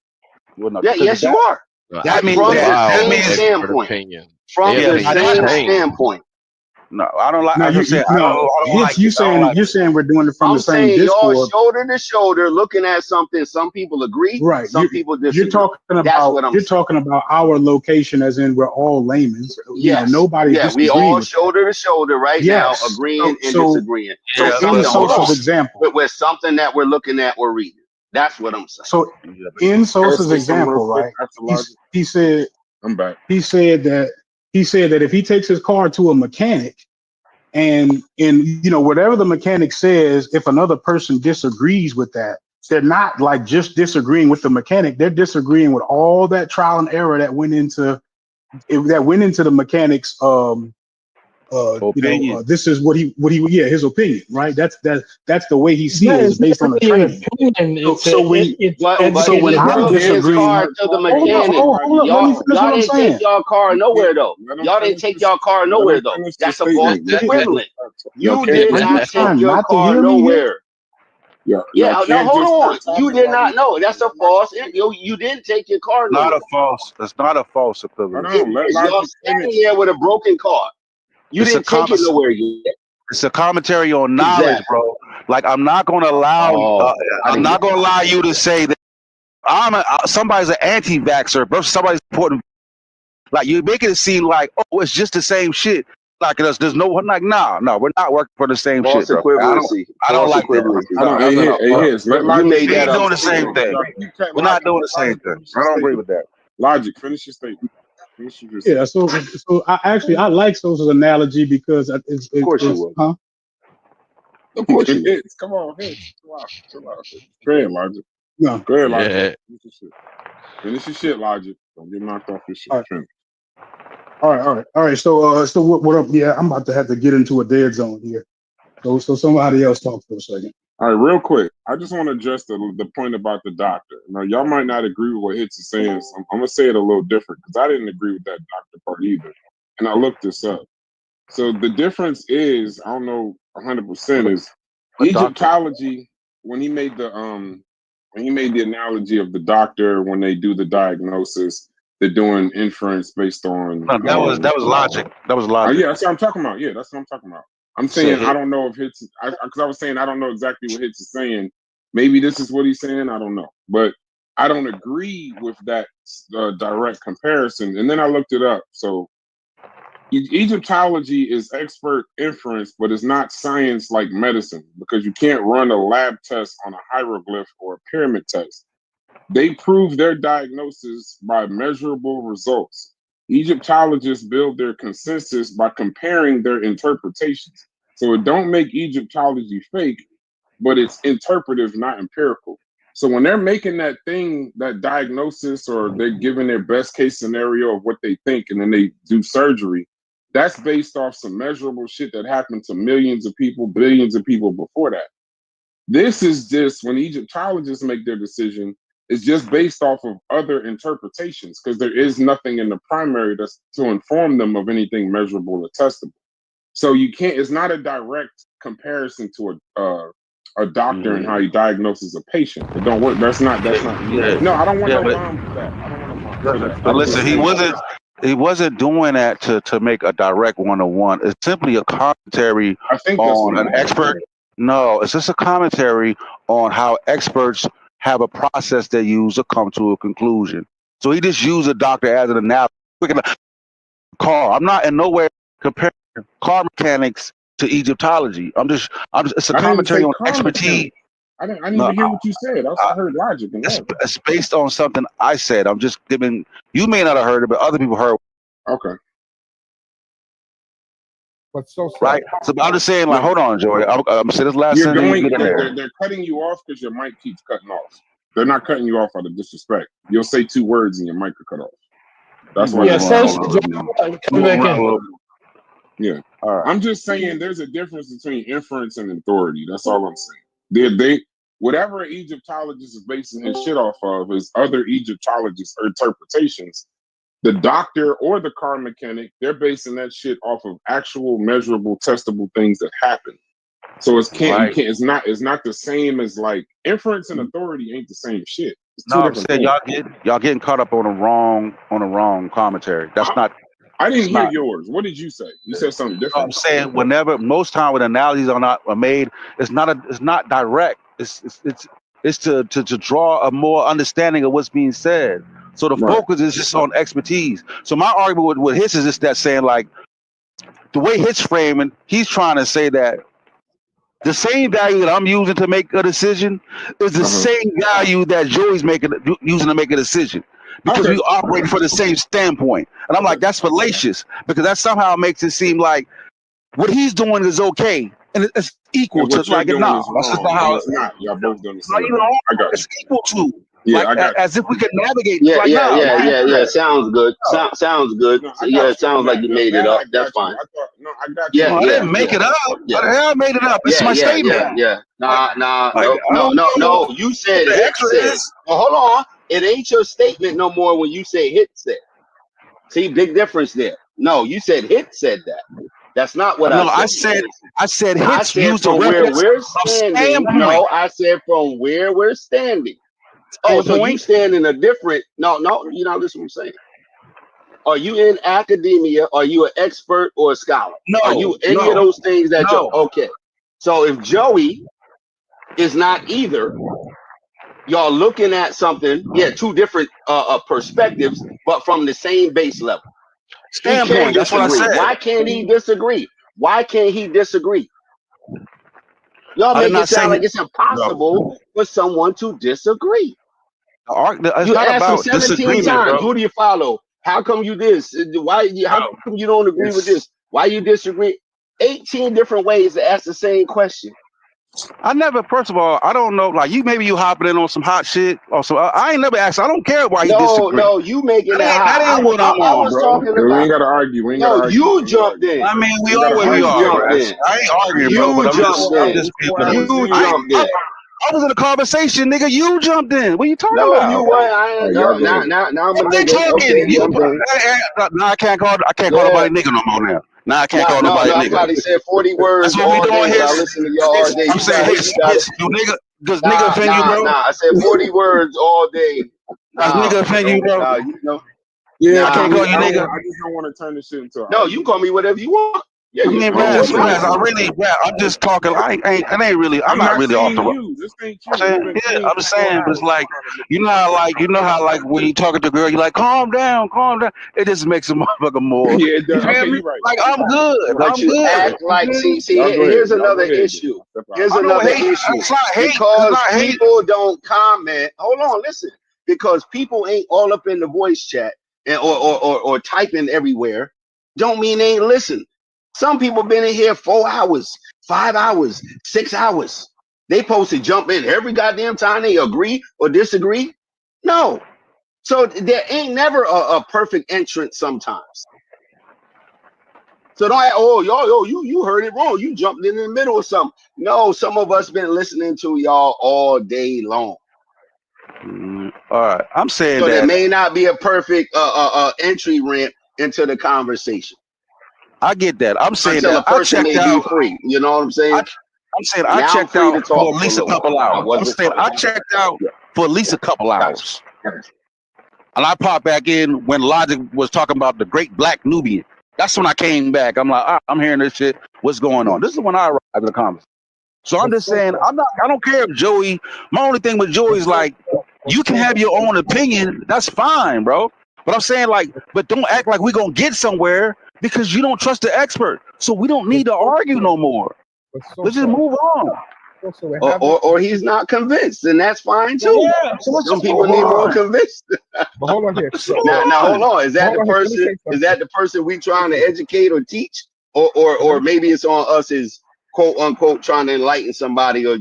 [SPEAKER 10] We're not
[SPEAKER 9] Yeah,
[SPEAKER 10] because
[SPEAKER 9] yes, you are.
[SPEAKER 10] that means
[SPEAKER 9] From the
[SPEAKER 10] that
[SPEAKER 9] same
[SPEAKER 10] means
[SPEAKER 7] Expert
[SPEAKER 9] standpoint.
[SPEAKER 7] opinion.
[SPEAKER 9] From
[SPEAKER 7] Their
[SPEAKER 10] yeah.
[SPEAKER 9] the
[SPEAKER 10] Now
[SPEAKER 7] opinion
[SPEAKER 9] same
[SPEAKER 10] that
[SPEAKER 7] change.
[SPEAKER 9] standpoint.
[SPEAKER 10] no, I don't like.
[SPEAKER 2] now
[SPEAKER 10] As I'm saying, I don't
[SPEAKER 2] hits
[SPEAKER 10] like it. I don't like
[SPEAKER 2] you
[SPEAKER 10] it.
[SPEAKER 2] saying we're doing it from the
[SPEAKER 9] I'm
[SPEAKER 2] same
[SPEAKER 9] saying y'all
[SPEAKER 2] Discord,
[SPEAKER 9] shoulder to shoulder looking at something. Some people agree,
[SPEAKER 2] right?
[SPEAKER 9] some people
[SPEAKER 2] You're
[SPEAKER 9] disagree.
[SPEAKER 2] talking
[SPEAKER 9] That's
[SPEAKER 2] about
[SPEAKER 9] what I'm saying.
[SPEAKER 2] our location, as in we're all laymen.
[SPEAKER 9] Yes.
[SPEAKER 2] Nobody's
[SPEAKER 9] Yeah, we
[SPEAKER 2] disagreeing
[SPEAKER 9] all
[SPEAKER 2] with that.
[SPEAKER 9] shoulder to shoulder right now,
[SPEAKER 2] Yes.
[SPEAKER 9] agreeing and
[SPEAKER 2] So
[SPEAKER 9] disagreeing.
[SPEAKER 10] Yeah,
[SPEAKER 2] in
[SPEAKER 9] Something, hold on.
[SPEAKER 2] Sosa's example,
[SPEAKER 9] With something that we're looking at or reading. That's what I'm saying.
[SPEAKER 2] so
[SPEAKER 10] yeah.
[SPEAKER 2] in
[SPEAKER 3] Can I
[SPEAKER 2] Sosa's
[SPEAKER 3] say something real
[SPEAKER 2] example,
[SPEAKER 3] quick
[SPEAKER 2] right?
[SPEAKER 3] after Logic?
[SPEAKER 2] He said
[SPEAKER 3] I'm back.
[SPEAKER 2] that if he takes his car to a mechanic and whatever the mechanic says, if another person disagrees with that, they're not like just disagreeing with the mechanic, they're disagreeing with all that trial and error that went into the mechanic's
[SPEAKER 10] Opinion.
[SPEAKER 2] this is what he his opinion, right? That's the way he
[SPEAKER 4] It's
[SPEAKER 2] sees
[SPEAKER 4] not,
[SPEAKER 2] it is
[SPEAKER 4] it's not
[SPEAKER 2] based on the
[SPEAKER 4] really an
[SPEAKER 2] training.
[SPEAKER 4] opinion.
[SPEAKER 2] So
[SPEAKER 4] It's
[SPEAKER 2] so when
[SPEAKER 4] it's
[SPEAKER 9] But
[SPEAKER 2] so
[SPEAKER 9] he
[SPEAKER 2] when
[SPEAKER 9] just
[SPEAKER 2] I'm
[SPEAKER 9] took his
[SPEAKER 2] disagreeing,
[SPEAKER 9] car to the
[SPEAKER 2] hold up,
[SPEAKER 9] mechanic.
[SPEAKER 2] hold up, let me finish what
[SPEAKER 9] Y'all
[SPEAKER 2] I'm
[SPEAKER 9] didn't take
[SPEAKER 2] saying.
[SPEAKER 9] y'all car nowhere though.
[SPEAKER 3] Let him
[SPEAKER 9] Y'all didn't
[SPEAKER 3] finish
[SPEAKER 9] take
[SPEAKER 3] this.
[SPEAKER 9] y'all car
[SPEAKER 3] Let him
[SPEAKER 9] nowhere though.
[SPEAKER 3] finish the
[SPEAKER 9] That's a false
[SPEAKER 3] statement.
[SPEAKER 9] equivalent.
[SPEAKER 3] Y'all
[SPEAKER 9] You
[SPEAKER 3] can't
[SPEAKER 9] did
[SPEAKER 3] just
[SPEAKER 2] Are you
[SPEAKER 9] not
[SPEAKER 3] start
[SPEAKER 9] take
[SPEAKER 2] trying
[SPEAKER 3] talking.
[SPEAKER 9] your
[SPEAKER 2] not to
[SPEAKER 9] car
[SPEAKER 2] hear me here?
[SPEAKER 9] nowhere.
[SPEAKER 3] Y'all
[SPEAKER 9] Yeah, no,
[SPEAKER 3] can't
[SPEAKER 9] hold
[SPEAKER 3] just
[SPEAKER 9] on.
[SPEAKER 3] start
[SPEAKER 9] You
[SPEAKER 3] talking
[SPEAKER 9] did
[SPEAKER 3] while
[SPEAKER 9] not
[SPEAKER 3] we.
[SPEAKER 9] know. That's a false. You didn't take your car
[SPEAKER 10] Not
[SPEAKER 9] nowhere.
[SPEAKER 10] a false. It's not a false
[SPEAKER 3] Hold
[SPEAKER 10] equivalence.
[SPEAKER 9] It
[SPEAKER 3] on. Let
[SPEAKER 9] is. Y'all
[SPEAKER 3] Logic
[SPEAKER 9] standing
[SPEAKER 3] finish.
[SPEAKER 9] there with a broken car. You
[SPEAKER 10] It's a
[SPEAKER 9] didn't take it
[SPEAKER 10] comment.
[SPEAKER 9] nowhere yet.
[SPEAKER 10] It's a commentary on knowledge,
[SPEAKER 9] Exactly.
[SPEAKER 10] bro. Like I'm not going to allow.
[SPEAKER 9] Oh, I
[SPEAKER 10] I'm
[SPEAKER 9] didn't
[SPEAKER 10] not
[SPEAKER 9] get
[SPEAKER 10] going to
[SPEAKER 9] that.
[SPEAKER 10] allow you to say that somebody's an anti-vaxxer versus somebody's important. Like you're making it seem like, oh, it's just the same shit. Like there's no like, no, we're not working for the same shit,
[SPEAKER 9] False
[SPEAKER 10] bro.
[SPEAKER 9] equivalency.
[SPEAKER 10] I don't
[SPEAKER 9] False
[SPEAKER 10] like that.
[SPEAKER 9] equivalency.
[SPEAKER 3] Hold on. Hey, hits. Let
[SPEAKER 9] You
[SPEAKER 3] Logic
[SPEAKER 9] made
[SPEAKER 10] We
[SPEAKER 9] that
[SPEAKER 10] ain't
[SPEAKER 3] finish
[SPEAKER 9] up.
[SPEAKER 10] doing
[SPEAKER 3] his
[SPEAKER 10] the same
[SPEAKER 3] statement.
[SPEAKER 10] thing.
[SPEAKER 3] Y'all keep cutting
[SPEAKER 10] We're not
[SPEAKER 3] Logic.
[SPEAKER 10] doing the
[SPEAKER 3] Logic,
[SPEAKER 10] same thing.
[SPEAKER 3] finish
[SPEAKER 10] I
[SPEAKER 3] your
[SPEAKER 10] don't agree
[SPEAKER 3] statement.
[SPEAKER 10] with that.
[SPEAKER 3] Logic, finish your statement. Finish what you're saying.
[SPEAKER 2] Yeah. So I like Sosa's analogy because
[SPEAKER 9] Of course you
[SPEAKER 2] it's
[SPEAKER 9] would.
[SPEAKER 2] huh?
[SPEAKER 9] Of course you would.
[SPEAKER 3] Hits. Come on, hits. Chill out. Go ahead, Logic.
[SPEAKER 2] No.
[SPEAKER 3] Go ahead, Logic.
[SPEAKER 7] Yeah.
[SPEAKER 3] Finish your shit. Finish your shit, Logic. Don't get knocked off your shit.
[SPEAKER 2] All right.
[SPEAKER 3] Finish.
[SPEAKER 2] All right. So what up? Yeah, I'm about to have to get into a dead zone here. So somebody else talk for a second.
[SPEAKER 3] All right, real quick. I just want to address the point about the doctor. Now, y'all might not agree with what Hits is saying. So I'm going to say it a little different because I didn't agree with that doctor part either. And I looked this up. So the difference is, I don't know 100%, is
[SPEAKER 10] What doctor?
[SPEAKER 3] Egyptology, when he made the analogy of the doctor, when they do the diagnosis, they're doing inference based on
[SPEAKER 10] No, that was logic. That was logic.
[SPEAKER 3] yeah, that's what I'm talking about. Yeah, that's what I'm talking about. I'm saying I don't know if Hits, because I was saying I don't know exactly what Hits is saying. Maybe this is what he's saying. I don't know, but I don't agree with that direct comparison. And then I looked it up. So Egyptology is expert inference, but it's not science like medicine because you can't run a lab test on a hieroglyph or a pyramid test. They prove their diagnosis by measurable results. Egyptologists build their consensus by comparing their interpretations. So it don't make Egyptology fake, but it's interpretive, not empirical. So when they're making that thing, that diagnosis, or they're giving their best case scenario of what they think, and then they do surgery, That's based off some measurable shit that happened to millions of people, billions of people before that. This is just when Egyptologists make their decision, it's just based off of other interpretations because there is nothing in the primary that's to inform them of anything measurable or testable. So you can't. It's not a direct comparison to a doctor and how he diagnoses a patient. It don't work. That's not.
[SPEAKER 10] Yeah,
[SPEAKER 3] No, I don't want no
[SPEAKER 10] but
[SPEAKER 3] bomb for that. I don't want no bomb.
[SPEAKER 10] listen, he wasn't doing that to make a direct one-on-one. It's simply a commentary
[SPEAKER 3] I think that's what
[SPEAKER 10] on
[SPEAKER 3] he
[SPEAKER 10] an
[SPEAKER 3] was.
[SPEAKER 10] expert. No, it's just a commentary on how experts have a process they use to come to a conclusion. So he just used a doctor as an analogy. Car. I'm not in no way comparing car mechanics to Egyptology. It's a
[SPEAKER 3] I didn't
[SPEAKER 10] commentary
[SPEAKER 3] say
[SPEAKER 10] on
[SPEAKER 3] car
[SPEAKER 10] expertise.
[SPEAKER 3] mechanics. I didn't
[SPEAKER 10] No,
[SPEAKER 3] even hear what you said. I heard logic and love.
[SPEAKER 10] it's based on something I said. I'm just giving. You may not have heard it, but other people heard.
[SPEAKER 3] Okay.
[SPEAKER 11] But so
[SPEAKER 10] Right. So I'm just saying, like, hold on, Joey. I'm gonna say this last
[SPEAKER 3] You're
[SPEAKER 10] sentence.
[SPEAKER 3] going.
[SPEAKER 10] Get in there.
[SPEAKER 3] They're cutting you off because your mic keeps cutting off. They're not cutting you off out of disrespect. You'll say 2 words and your mic will cut off. That's why.
[SPEAKER 4] Yeah,
[SPEAKER 3] They're
[SPEAKER 4] come back in.
[SPEAKER 3] Yeah.
[SPEAKER 10] All right.
[SPEAKER 3] I'm just saying there's a difference between inference and authority. That's all I'm saying. They whatever an Egyptologist is basing his shit off of is other Egyptologists' interpretations. The doctor or the car mechanic, they're basing that shit off of actual measurable, testable things that happen. So it's not the same as like inference and authority ain't the same shit. It's two
[SPEAKER 10] No, I'm
[SPEAKER 3] different
[SPEAKER 10] saying
[SPEAKER 3] things.
[SPEAKER 10] y'all getting caught up on the wrong commentary. That's not.
[SPEAKER 3] I didn't hear yours. What did you say? You said something different.
[SPEAKER 10] I'm saying most time when analogies are made, it's not direct. It's to draw a more understanding of what's being said. So the focus is just on expertise. So my argument with Hitch is just that saying like the way Hitch framing, he's trying to say that the same value that I'm using to make a decision is the same value that Joey's using to make a decision. Because we operate from the same standpoint. And I'm like, that's fallacious because that somehow makes it seem like what he's doing is okay. And it's equal to
[SPEAKER 3] what you're
[SPEAKER 10] like,
[SPEAKER 3] doing
[SPEAKER 10] nah,
[SPEAKER 3] is
[SPEAKER 10] that's just
[SPEAKER 3] wrong,
[SPEAKER 10] not how
[SPEAKER 3] and it's not. Y'all both doing the
[SPEAKER 10] not
[SPEAKER 3] same
[SPEAKER 10] even
[SPEAKER 3] thing.
[SPEAKER 10] wrong.
[SPEAKER 3] I got
[SPEAKER 10] It's
[SPEAKER 3] you.
[SPEAKER 10] equal to.
[SPEAKER 3] Yeah,
[SPEAKER 10] like
[SPEAKER 3] I got
[SPEAKER 10] as if we could navigate.
[SPEAKER 5] Yeah,
[SPEAKER 10] like, no,
[SPEAKER 5] yeah. Sounds good. Sounds good.
[SPEAKER 3] No,
[SPEAKER 5] So,
[SPEAKER 3] I
[SPEAKER 5] yeah,
[SPEAKER 3] got
[SPEAKER 5] it
[SPEAKER 3] you on
[SPEAKER 5] sounds like
[SPEAKER 3] that.
[SPEAKER 5] you made it
[SPEAKER 3] That I
[SPEAKER 5] up. That's
[SPEAKER 3] got you.
[SPEAKER 5] fine.
[SPEAKER 3] I got you.
[SPEAKER 5] Yeah,
[SPEAKER 10] No, I
[SPEAKER 5] yeah,
[SPEAKER 10] didn't make it up.
[SPEAKER 5] yeah.
[SPEAKER 10] The hell I made it up. It's my statement.
[SPEAKER 5] Yeah. Nah,
[SPEAKER 10] Like, I don't know
[SPEAKER 5] no. You said
[SPEAKER 10] what the
[SPEAKER 5] Hit
[SPEAKER 10] extra
[SPEAKER 5] said.
[SPEAKER 10] is.
[SPEAKER 5] Well, hold on. It ain't your statement no more when you say Hit said. See, big difference there. No, you said Hit said that. That's not what I
[SPEAKER 10] No,
[SPEAKER 5] said.
[SPEAKER 10] I said
[SPEAKER 5] I
[SPEAKER 10] Hitch
[SPEAKER 5] said
[SPEAKER 10] used a
[SPEAKER 5] from where
[SPEAKER 10] reference
[SPEAKER 5] we're
[SPEAKER 10] of
[SPEAKER 5] standing.
[SPEAKER 10] standpoint.
[SPEAKER 5] No, I said from where we're standing. Oh, so you
[SPEAKER 10] Standpoint.
[SPEAKER 5] stand in a different. No, you know this is what I'm saying. Are you in academia? Are you an expert or a scholar? Are you any of those things that you're okay? So if Joey is not either, y'all looking at something, two different perspectives, but from the same base level. He can
[SPEAKER 10] Standpoint. That's what I
[SPEAKER 5] disagree.
[SPEAKER 10] said.
[SPEAKER 5] Why can't he disagree? Why can't he disagree? Y'all
[SPEAKER 10] I did
[SPEAKER 5] make
[SPEAKER 10] not
[SPEAKER 5] it
[SPEAKER 10] say
[SPEAKER 5] sound like it's impossible for someone to disagree.
[SPEAKER 10] It's
[SPEAKER 5] You
[SPEAKER 10] not
[SPEAKER 5] asked him
[SPEAKER 10] about
[SPEAKER 5] 17
[SPEAKER 10] disagreement,
[SPEAKER 5] times,
[SPEAKER 10] bro.
[SPEAKER 5] who do you follow? How come you this? How come you don't agree with this? Why you disagree? 18 different ways to ask the same question.
[SPEAKER 10] I never, first of all, I don't know, like maybe you hopping in on some hot shit or some. I ain't never asked. I don't care why he disagree.
[SPEAKER 5] No, you making that hot.
[SPEAKER 10] That ain't what I'm
[SPEAKER 5] I
[SPEAKER 10] on,
[SPEAKER 5] was
[SPEAKER 10] bro.
[SPEAKER 5] talking
[SPEAKER 3] We
[SPEAKER 5] about.
[SPEAKER 3] ain't gotta argue.
[SPEAKER 5] No, you jumped in.
[SPEAKER 10] I mean, we
[SPEAKER 5] You
[SPEAKER 10] are where we are,
[SPEAKER 5] jumped
[SPEAKER 10] bro.
[SPEAKER 5] in.
[SPEAKER 10] I ain't arguing, bro,
[SPEAKER 5] You
[SPEAKER 10] but I'm
[SPEAKER 5] jumped in.
[SPEAKER 10] just being
[SPEAKER 5] You jumped in.
[SPEAKER 10] I was in a conversation, nigga. You jumped in. What are you talking
[SPEAKER 5] No,
[SPEAKER 10] about?
[SPEAKER 5] you weren't. I ain't.
[SPEAKER 3] y'all go
[SPEAKER 5] Now I'm a
[SPEAKER 10] I've been
[SPEAKER 5] nigga.
[SPEAKER 10] talking.
[SPEAKER 5] Okay, jump in.
[SPEAKER 10] Now I can't call
[SPEAKER 5] Yeah.
[SPEAKER 10] nobody nigga no more now. Now I can't call nobody
[SPEAKER 5] I
[SPEAKER 10] nigga.
[SPEAKER 5] probably said 40 words
[SPEAKER 10] That's what we
[SPEAKER 5] all
[SPEAKER 10] doing
[SPEAKER 5] day, but I
[SPEAKER 10] here.
[SPEAKER 5] listen to y'all all day.
[SPEAKER 10] I'm saying, does nigga offend you, bro?
[SPEAKER 5] I said 40 words all day.
[SPEAKER 10] Does nigga offend you, bro?
[SPEAKER 3] Yeah,
[SPEAKER 10] I can't call you nigga.
[SPEAKER 3] I just don't want to turn this shit into.
[SPEAKER 5] No, you call me whatever you want. Yeah,
[SPEAKER 10] I mean, Raz, I'm just talking. I'm not really off the road.
[SPEAKER 3] This ain't
[SPEAKER 10] I'm just saying, but it's like, you know how when you talking to a girl, you're like, calm down. It just makes a motherfucker more.
[SPEAKER 3] Yeah, it does.
[SPEAKER 10] You feel
[SPEAKER 3] Okay,
[SPEAKER 10] me?
[SPEAKER 3] you're right.
[SPEAKER 10] Like, I'm good.
[SPEAKER 5] But you act like, see, here's another issue. Here's another issue.
[SPEAKER 10] It's not hate.
[SPEAKER 5] Because people don't comment. Hold on, listen. Because people ain't all up in the voice chat and or typing everywhere, don't mean they ain't listen. Some people been in here 4 hours, 5 hours, 6 hours. They supposed to jump in every goddamn time they agree or disagree. No. So there ain't never a perfect entrance sometimes.
[SPEAKER 13] So don't act, oh, you heard it wrong. You jumped in the middle of something. No, some of us been listening to y'all all day long.
[SPEAKER 9] All right, I'm saying
[SPEAKER 13] So there
[SPEAKER 9] that
[SPEAKER 13] may not be a perfect entry ramp into the conversation
[SPEAKER 9] I get that. I'm saying
[SPEAKER 13] until a
[SPEAKER 9] that I
[SPEAKER 13] person
[SPEAKER 9] checked
[SPEAKER 13] may be
[SPEAKER 9] out.
[SPEAKER 13] free. You know what I'm saying?
[SPEAKER 9] I'm saying I
[SPEAKER 13] Now I'm
[SPEAKER 9] checked
[SPEAKER 13] free
[SPEAKER 9] out
[SPEAKER 13] to
[SPEAKER 9] for
[SPEAKER 13] talk
[SPEAKER 9] at
[SPEAKER 13] for a
[SPEAKER 9] least a
[SPEAKER 13] little
[SPEAKER 9] couple
[SPEAKER 13] while. I
[SPEAKER 9] hours. I'm
[SPEAKER 13] wasn't.
[SPEAKER 9] saying I checked out
[SPEAKER 13] Yeah,
[SPEAKER 9] for at least a couple
[SPEAKER 13] gotcha.
[SPEAKER 9] hours. And I popped back in when Logic was talking about the great black Nubian. That's when I came back. I'm like, I'm hearing this shit. What's going on? This is when I arrived at the conversation. So I'm
[SPEAKER 8] But
[SPEAKER 9] just saying, I don't care if Joey. My only thing with Joey is like, you can have your own opinion. That's fine, bro. But I'm saying like, but don't act like we're gonna get somewhere because you don't trust the expert. So we don't need to argue no more. Let's just move on.
[SPEAKER 8] So we're having,
[SPEAKER 13] Or he's not convinced, and that's fine too.
[SPEAKER 9] Yeah. So let's
[SPEAKER 13] Some
[SPEAKER 9] just
[SPEAKER 13] people
[SPEAKER 9] move
[SPEAKER 13] need more
[SPEAKER 9] on.
[SPEAKER 13] convinced.
[SPEAKER 8] but hold on here.
[SPEAKER 9] Let's move
[SPEAKER 13] Now hold
[SPEAKER 9] on.
[SPEAKER 13] on. Is that the
[SPEAKER 8] Hold on here. Let me
[SPEAKER 13] person?
[SPEAKER 8] say
[SPEAKER 13] Is
[SPEAKER 8] something.
[SPEAKER 13] that the person we trying to educate or teach, or maybe it's on us as quote unquote trying to enlighten somebody or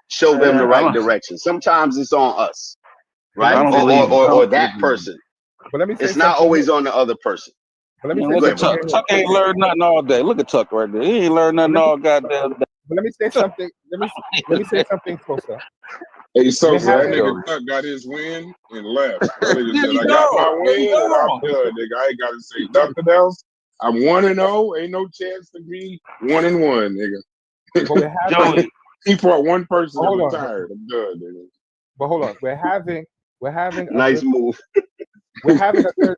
[SPEAKER 13] show them the
[SPEAKER 9] I
[SPEAKER 13] right direction. Sometimes it's on us,
[SPEAKER 8] But let
[SPEAKER 13] right?
[SPEAKER 8] me
[SPEAKER 9] don't
[SPEAKER 8] say
[SPEAKER 9] believe it.
[SPEAKER 13] Or that person.
[SPEAKER 8] But let me say
[SPEAKER 13] It's not
[SPEAKER 8] something here.
[SPEAKER 13] always on the other person.
[SPEAKER 8] But let me
[SPEAKER 9] Man,
[SPEAKER 8] say
[SPEAKER 9] look
[SPEAKER 13] Go
[SPEAKER 9] at
[SPEAKER 13] ahead,
[SPEAKER 8] something
[SPEAKER 13] bro.
[SPEAKER 9] Tuck.
[SPEAKER 8] here.
[SPEAKER 9] Tuck ain't learned nothing all day. Look at Tuck right there. He ain't learned nothing all goddamn day.
[SPEAKER 8] But let me say something. Let me say something closer.
[SPEAKER 3] Hey, so
[SPEAKER 8] We're
[SPEAKER 3] that
[SPEAKER 8] having.
[SPEAKER 3] nigga Tuck got his win and left. That nigga
[SPEAKER 9] There
[SPEAKER 3] said,
[SPEAKER 9] you
[SPEAKER 3] I got my
[SPEAKER 9] go. There you
[SPEAKER 3] win and I'm
[SPEAKER 9] go.
[SPEAKER 3] done, nigga. I ain't got to say nothing else. I'm 1-0. Ain't no chance to be 1-1, nigga.
[SPEAKER 8] But we're having.
[SPEAKER 9] Joey.
[SPEAKER 3] He fought one person and
[SPEAKER 8] Hold on.
[SPEAKER 3] retired. I'm done, nigga.
[SPEAKER 8] But hold on. We're having a
[SPEAKER 13] Nice
[SPEAKER 8] good.
[SPEAKER 13] move.
[SPEAKER 8] We're having a good.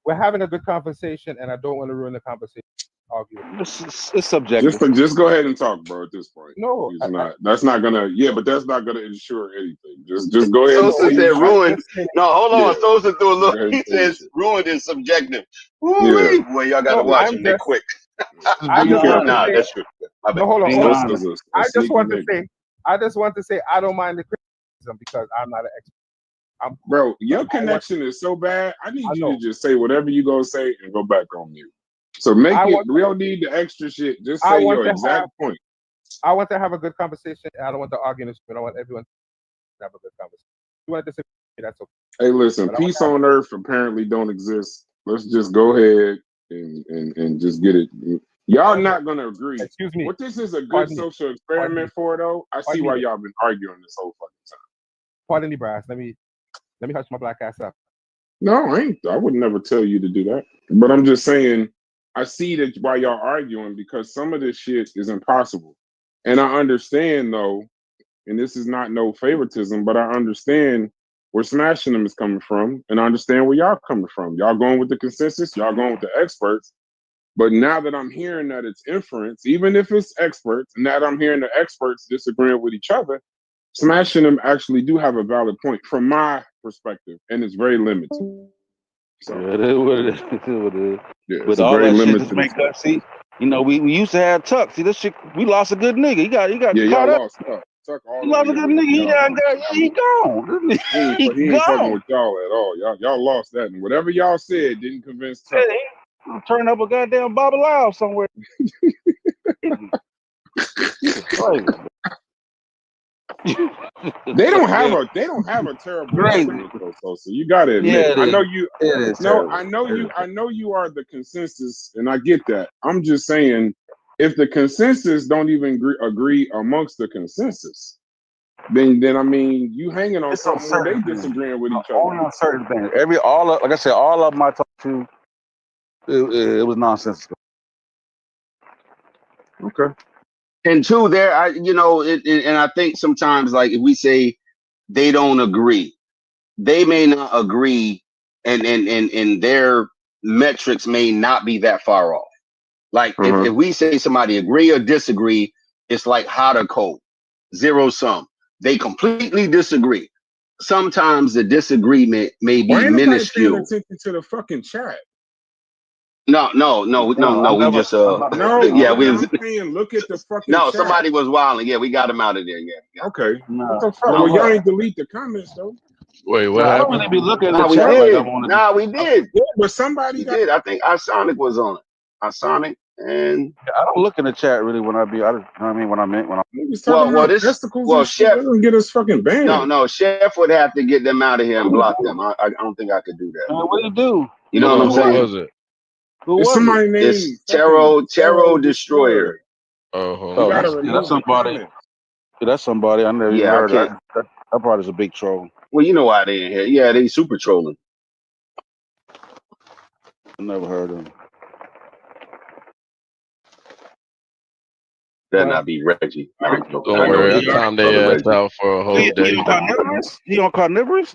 [SPEAKER 8] We're having a good conversation, and I don't want to ruin the conversation. Arguing.
[SPEAKER 9] It's subjective.
[SPEAKER 3] Just go ahead and talk, bro. At this point,
[SPEAKER 8] No,
[SPEAKER 3] it's not. That's not gonna. Yeah, but that's not gonna ensure anything. Just go ahead and
[SPEAKER 13] Sosa
[SPEAKER 3] say
[SPEAKER 13] said
[SPEAKER 3] your shit.
[SPEAKER 13] ruined. No, hold on.
[SPEAKER 3] Yeah,
[SPEAKER 13] Sosa threw a
[SPEAKER 3] go
[SPEAKER 13] look.
[SPEAKER 3] ahead and
[SPEAKER 13] He
[SPEAKER 3] say your
[SPEAKER 13] says
[SPEAKER 3] shit.
[SPEAKER 13] ruined is subjective.
[SPEAKER 3] Yeah.
[SPEAKER 13] Woo-wee. Boy, y'all gotta
[SPEAKER 8] no.
[SPEAKER 13] watch
[SPEAKER 8] I'm
[SPEAKER 13] him. They
[SPEAKER 8] just.
[SPEAKER 13] quick.
[SPEAKER 8] I just want to
[SPEAKER 13] Nah,
[SPEAKER 8] say.
[SPEAKER 13] that's true. My bad.
[SPEAKER 8] No, hold on.
[SPEAKER 9] Ain't
[SPEAKER 8] Hold
[SPEAKER 9] lying.
[SPEAKER 8] on.
[SPEAKER 3] Sosa's a
[SPEAKER 8] I just
[SPEAKER 3] sneaky
[SPEAKER 8] want to
[SPEAKER 3] nigga.
[SPEAKER 8] say. I just want to say I don't mind the criticism because I'm not an expert. I'm.
[SPEAKER 3] Bro, your
[SPEAKER 8] I want.
[SPEAKER 3] connection is so bad. I need
[SPEAKER 8] I
[SPEAKER 3] you
[SPEAKER 8] know.
[SPEAKER 3] to just say whatever you gonna say and go back on mute. So make
[SPEAKER 8] I
[SPEAKER 3] it.
[SPEAKER 8] want.
[SPEAKER 3] We don't need the extra shit. Just
[SPEAKER 8] I
[SPEAKER 3] say
[SPEAKER 8] want
[SPEAKER 3] your
[SPEAKER 8] to
[SPEAKER 3] exact
[SPEAKER 8] have.
[SPEAKER 3] point.
[SPEAKER 8] I want to have a good conversation. And I don't want to argue in this. I want everyone to have a good conversation. If you want to disagree, that's okay.
[SPEAKER 3] Hey, listen.
[SPEAKER 8] But I want
[SPEAKER 3] Peace
[SPEAKER 8] to have.
[SPEAKER 3] on earth apparently don't exist. Let's just go ahead and just get it. Y'all not gonna agree.
[SPEAKER 8] Excuse me.
[SPEAKER 3] What this is a good
[SPEAKER 8] Pardon me.
[SPEAKER 3] social
[SPEAKER 8] Pardon me.
[SPEAKER 3] experiment for, though. I see
[SPEAKER 8] Pardon
[SPEAKER 3] why
[SPEAKER 8] me.
[SPEAKER 3] y'all been arguing this whole fucking time.
[SPEAKER 8] Pardon me, brass. Let me hush my black ass up.
[SPEAKER 3] No, I ain't. I would never tell you to do that. But I'm just saying, I see that why y'all arguing because some of this shit is impossible. And I understand though, and this is not no favoritism, but I understand where Smashing Them is coming from, and I understand where y'all coming from. Y'all going with the consensus, y'all going with the experts. But now that I'm hearing that it's inference, even if it's experts, and now that I'm hearing the experts disagreeing with each other, Smashing Them actually do have a valid point from my perspective, and it's very limited. So
[SPEAKER 9] Yeah, it is what it is. It is what it is.
[SPEAKER 3] yeah,
[SPEAKER 9] But
[SPEAKER 3] it's a
[SPEAKER 9] all
[SPEAKER 3] very
[SPEAKER 9] that shit
[SPEAKER 3] limited.
[SPEAKER 9] just make us see. You know, we used to have Tuck. See, this shit, we lost a good nigga. He got
[SPEAKER 3] Yeah,
[SPEAKER 9] caught
[SPEAKER 3] y'all
[SPEAKER 9] up.
[SPEAKER 3] lost Tuck. Tuck all
[SPEAKER 9] He
[SPEAKER 3] the
[SPEAKER 9] lost
[SPEAKER 3] way
[SPEAKER 9] a good
[SPEAKER 3] out.
[SPEAKER 9] nigga. He
[SPEAKER 3] Y'all,
[SPEAKER 9] gone.
[SPEAKER 3] he
[SPEAKER 9] He
[SPEAKER 3] ain't fucking
[SPEAKER 9] gone.
[SPEAKER 3] with y'all at all. Y'all lost that, and whatever y'all said didn't convince Tuck.
[SPEAKER 9] Hey, he turn up a goddamn Bobby Lau somewhere. Crazy.
[SPEAKER 3] They don't have a terrible
[SPEAKER 9] Crazy.
[SPEAKER 3] argument though, so you gotta admit.
[SPEAKER 9] Yeah, it
[SPEAKER 3] I
[SPEAKER 9] is.
[SPEAKER 3] know you.
[SPEAKER 9] It is
[SPEAKER 3] No,
[SPEAKER 9] terrible.
[SPEAKER 3] I know you are the consensus, and I get that. I'm just saying, if the consensus don't even agree amongst the consensus, then I mean, you hanging on
[SPEAKER 9] It's on
[SPEAKER 3] something where they
[SPEAKER 9] certain things.
[SPEAKER 3] disagreeing with each
[SPEAKER 9] Only
[SPEAKER 3] other.
[SPEAKER 9] on certain things. Like I said, all of them I talked to, it was nonsensical.
[SPEAKER 3] Okay.
[SPEAKER 13] And two, and I think sometimes like if we say they don't agree, they may not agree, and their metrics may not be that far off. Like if we say somebody agree or disagree, it's like hot or cold, zero sum. They completely disagree. Sometimes the disagreement may
[SPEAKER 3] Why
[SPEAKER 13] be
[SPEAKER 3] ain't nobody paying
[SPEAKER 13] minuscule.
[SPEAKER 3] attention to the fucking chat?
[SPEAKER 13] No.
[SPEAKER 9] I
[SPEAKER 13] We
[SPEAKER 9] never,
[SPEAKER 13] just
[SPEAKER 3] No,
[SPEAKER 13] we was
[SPEAKER 3] I'm saying look at the fucking
[SPEAKER 13] no.
[SPEAKER 3] chat.
[SPEAKER 13] Somebody was wilding. Yeah, we got him out of there. Yeah.
[SPEAKER 3] Okay.
[SPEAKER 9] nah,
[SPEAKER 3] What the fuck?
[SPEAKER 13] No,
[SPEAKER 3] Well, y'all ain't delete the comments though.
[SPEAKER 7] Wait, what
[SPEAKER 9] nah, I don't
[SPEAKER 7] happened?
[SPEAKER 9] really be looking at the
[SPEAKER 13] Nah, we
[SPEAKER 9] chat like I
[SPEAKER 13] did.
[SPEAKER 9] want to.
[SPEAKER 13] Nah, we did.
[SPEAKER 3] Yeah, but somebody
[SPEAKER 13] We
[SPEAKER 3] got.
[SPEAKER 13] did. I think our Sonic was on it. Our Sonic and
[SPEAKER 9] I don't look in the chat really when I be. You know what I mean? When
[SPEAKER 3] Niggas talking about testicles and shit.
[SPEAKER 13] Chef.
[SPEAKER 3] They're gonna get us fucking banned.
[SPEAKER 13] No, Chef would have to get them out of here and block them. I don't think I could do that.
[SPEAKER 9] what do you do?
[SPEAKER 13] You know what I'm
[SPEAKER 7] What
[SPEAKER 13] saying?
[SPEAKER 7] was it?
[SPEAKER 10] Who
[SPEAKER 3] It's
[SPEAKER 10] was it?
[SPEAKER 3] somebody named
[SPEAKER 13] It's
[SPEAKER 3] fucking
[SPEAKER 13] Taro
[SPEAKER 3] Destroyer.
[SPEAKER 13] Destroyer.
[SPEAKER 7] Oh, hold
[SPEAKER 3] You
[SPEAKER 10] Oh,
[SPEAKER 7] on.
[SPEAKER 3] gotta
[SPEAKER 10] that's
[SPEAKER 3] remove the
[SPEAKER 10] somebody.
[SPEAKER 3] comments.
[SPEAKER 10] Yeah, that's somebody I never even
[SPEAKER 13] Yeah, I
[SPEAKER 10] heard of.
[SPEAKER 13] can't.
[SPEAKER 10] That probably is a big troll.
[SPEAKER 13] Well, you know why they in here. Yeah, they super trolling.
[SPEAKER 10] I never heard of him.
[SPEAKER 13] Better
[SPEAKER 8] Well,
[SPEAKER 13] not be Reggie. I know,
[SPEAKER 7] Don't
[SPEAKER 13] I know
[SPEAKER 7] worry,
[SPEAKER 13] it
[SPEAKER 7] I
[SPEAKER 13] ain't
[SPEAKER 7] timed
[SPEAKER 13] brother
[SPEAKER 7] their ass
[SPEAKER 13] Reggie.
[SPEAKER 7] out for a whole
[SPEAKER 10] He
[SPEAKER 7] day.
[SPEAKER 10] on carnivorous? He on carnivorous?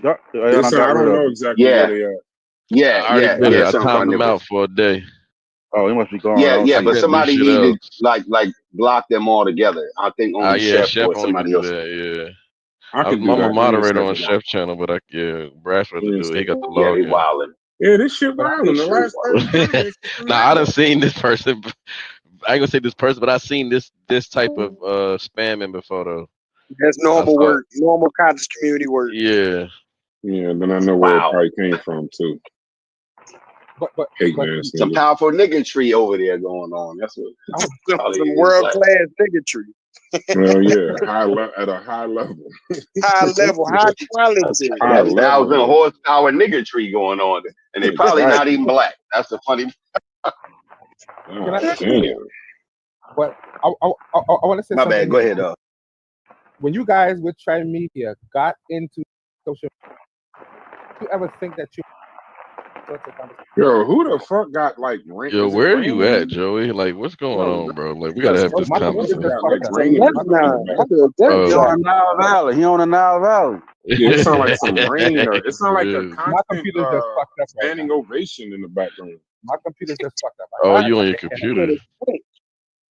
[SPEAKER 10] And I
[SPEAKER 3] It's
[SPEAKER 10] got
[SPEAKER 3] I
[SPEAKER 10] rid
[SPEAKER 3] don't
[SPEAKER 10] of
[SPEAKER 3] know
[SPEAKER 10] him.
[SPEAKER 3] exactly where
[SPEAKER 13] Yeah,
[SPEAKER 3] they at.
[SPEAKER 13] yeah,
[SPEAKER 7] I already
[SPEAKER 13] yeah,
[SPEAKER 7] did
[SPEAKER 13] yeah.
[SPEAKER 7] it. I
[SPEAKER 13] Some
[SPEAKER 7] timed them
[SPEAKER 13] carnivorous.
[SPEAKER 7] out for a day.
[SPEAKER 10] Oh, he must be gone.
[SPEAKER 13] Yeah,
[SPEAKER 10] I don't
[SPEAKER 13] yeah,
[SPEAKER 7] I
[SPEAKER 10] see
[SPEAKER 13] but
[SPEAKER 10] him.
[SPEAKER 7] couldn't do
[SPEAKER 13] somebody
[SPEAKER 7] shit
[SPEAKER 13] needed
[SPEAKER 7] else.
[SPEAKER 13] like block them all together. I think only
[SPEAKER 7] Yeah,
[SPEAKER 13] Chef
[SPEAKER 7] Chef
[SPEAKER 13] or
[SPEAKER 7] only can
[SPEAKER 13] somebody
[SPEAKER 7] do
[SPEAKER 13] else.
[SPEAKER 7] that. Yeah,
[SPEAKER 3] I can do
[SPEAKER 7] I'm a
[SPEAKER 3] that. Give me a
[SPEAKER 7] moderator on
[SPEAKER 3] second.
[SPEAKER 7] Chef Channel, but Brash had
[SPEAKER 3] Give
[SPEAKER 7] to
[SPEAKER 3] me a
[SPEAKER 7] do it. He got
[SPEAKER 3] second.
[SPEAKER 7] the
[SPEAKER 13] Yeah, they
[SPEAKER 7] login.
[SPEAKER 13] wildin'.
[SPEAKER 3] Yeah, this shit
[SPEAKER 8] but
[SPEAKER 3] wild. In
[SPEAKER 13] This
[SPEAKER 3] the
[SPEAKER 13] shit is
[SPEAKER 3] last
[SPEAKER 13] wild.
[SPEAKER 3] 30 minutes, they some
[SPEAKER 7] Now I done
[SPEAKER 3] wild.
[SPEAKER 7] seen this person. I ain't gonna say this person, but I seen this type of spamming before though.
[SPEAKER 14] That's
[SPEAKER 7] I
[SPEAKER 14] normal
[SPEAKER 7] saw.
[SPEAKER 14] work, normal conscious community work.
[SPEAKER 7] Yeah.
[SPEAKER 3] Yeah, then I know where it
[SPEAKER 13] Wow.
[SPEAKER 3] probably came from too.
[SPEAKER 8] but
[SPEAKER 3] Hating
[SPEAKER 8] but
[SPEAKER 3] ass
[SPEAKER 13] Some
[SPEAKER 3] nigga.
[SPEAKER 13] powerful nigga tree over there going on. That's what probably
[SPEAKER 14] Some
[SPEAKER 13] is
[SPEAKER 14] world
[SPEAKER 13] like.
[SPEAKER 14] class bigotry,
[SPEAKER 3] Well, yeah, at a high level.
[SPEAKER 14] high level, high quality.
[SPEAKER 13] That's
[SPEAKER 3] High
[SPEAKER 13] that
[SPEAKER 3] level.
[SPEAKER 13] 1,000 horsepower nigga tree going on, and they probably not
[SPEAKER 3] Exactly.
[SPEAKER 13] even black. That's the funny.
[SPEAKER 8] can I?
[SPEAKER 3] Damn.
[SPEAKER 8] But I want to say
[SPEAKER 13] My
[SPEAKER 8] something
[SPEAKER 13] bad. Go
[SPEAKER 8] here.
[SPEAKER 13] ahead.
[SPEAKER 8] When you guys with Tri Media got into social, do you ever think that you sorts of conversation?
[SPEAKER 3] Yo, who the fuck got like rain?
[SPEAKER 7] Yo,
[SPEAKER 3] Is it
[SPEAKER 7] where are you at,
[SPEAKER 3] raining?
[SPEAKER 7] Joey? Like, what's going
[SPEAKER 3] Yo,
[SPEAKER 7] on, bro? Like, we gotta
[SPEAKER 3] that's
[SPEAKER 7] have
[SPEAKER 8] Well,
[SPEAKER 7] this
[SPEAKER 8] my
[SPEAKER 3] who
[SPEAKER 8] computer
[SPEAKER 3] else
[SPEAKER 8] just
[SPEAKER 3] got
[SPEAKER 8] fucked
[SPEAKER 3] like
[SPEAKER 8] up.
[SPEAKER 3] rain in
[SPEAKER 14] That's
[SPEAKER 3] the
[SPEAKER 8] My computer
[SPEAKER 14] not.
[SPEAKER 3] background?
[SPEAKER 8] just
[SPEAKER 14] That's a death
[SPEAKER 10] He
[SPEAKER 7] Oh.
[SPEAKER 14] trap.
[SPEAKER 10] on the Nile Valley. He on the Nile Valley.
[SPEAKER 3] Yeah, it sounds like some rain or it sounds like a
[SPEAKER 7] Yeah.
[SPEAKER 8] my
[SPEAKER 3] constant
[SPEAKER 8] computer just fucked up right
[SPEAKER 3] standing
[SPEAKER 8] now.
[SPEAKER 3] ovation in the background.
[SPEAKER 8] My computer just fucked up.
[SPEAKER 7] Oh,
[SPEAKER 8] I
[SPEAKER 7] you on
[SPEAKER 8] I
[SPEAKER 7] your
[SPEAKER 8] can't.
[SPEAKER 7] computer?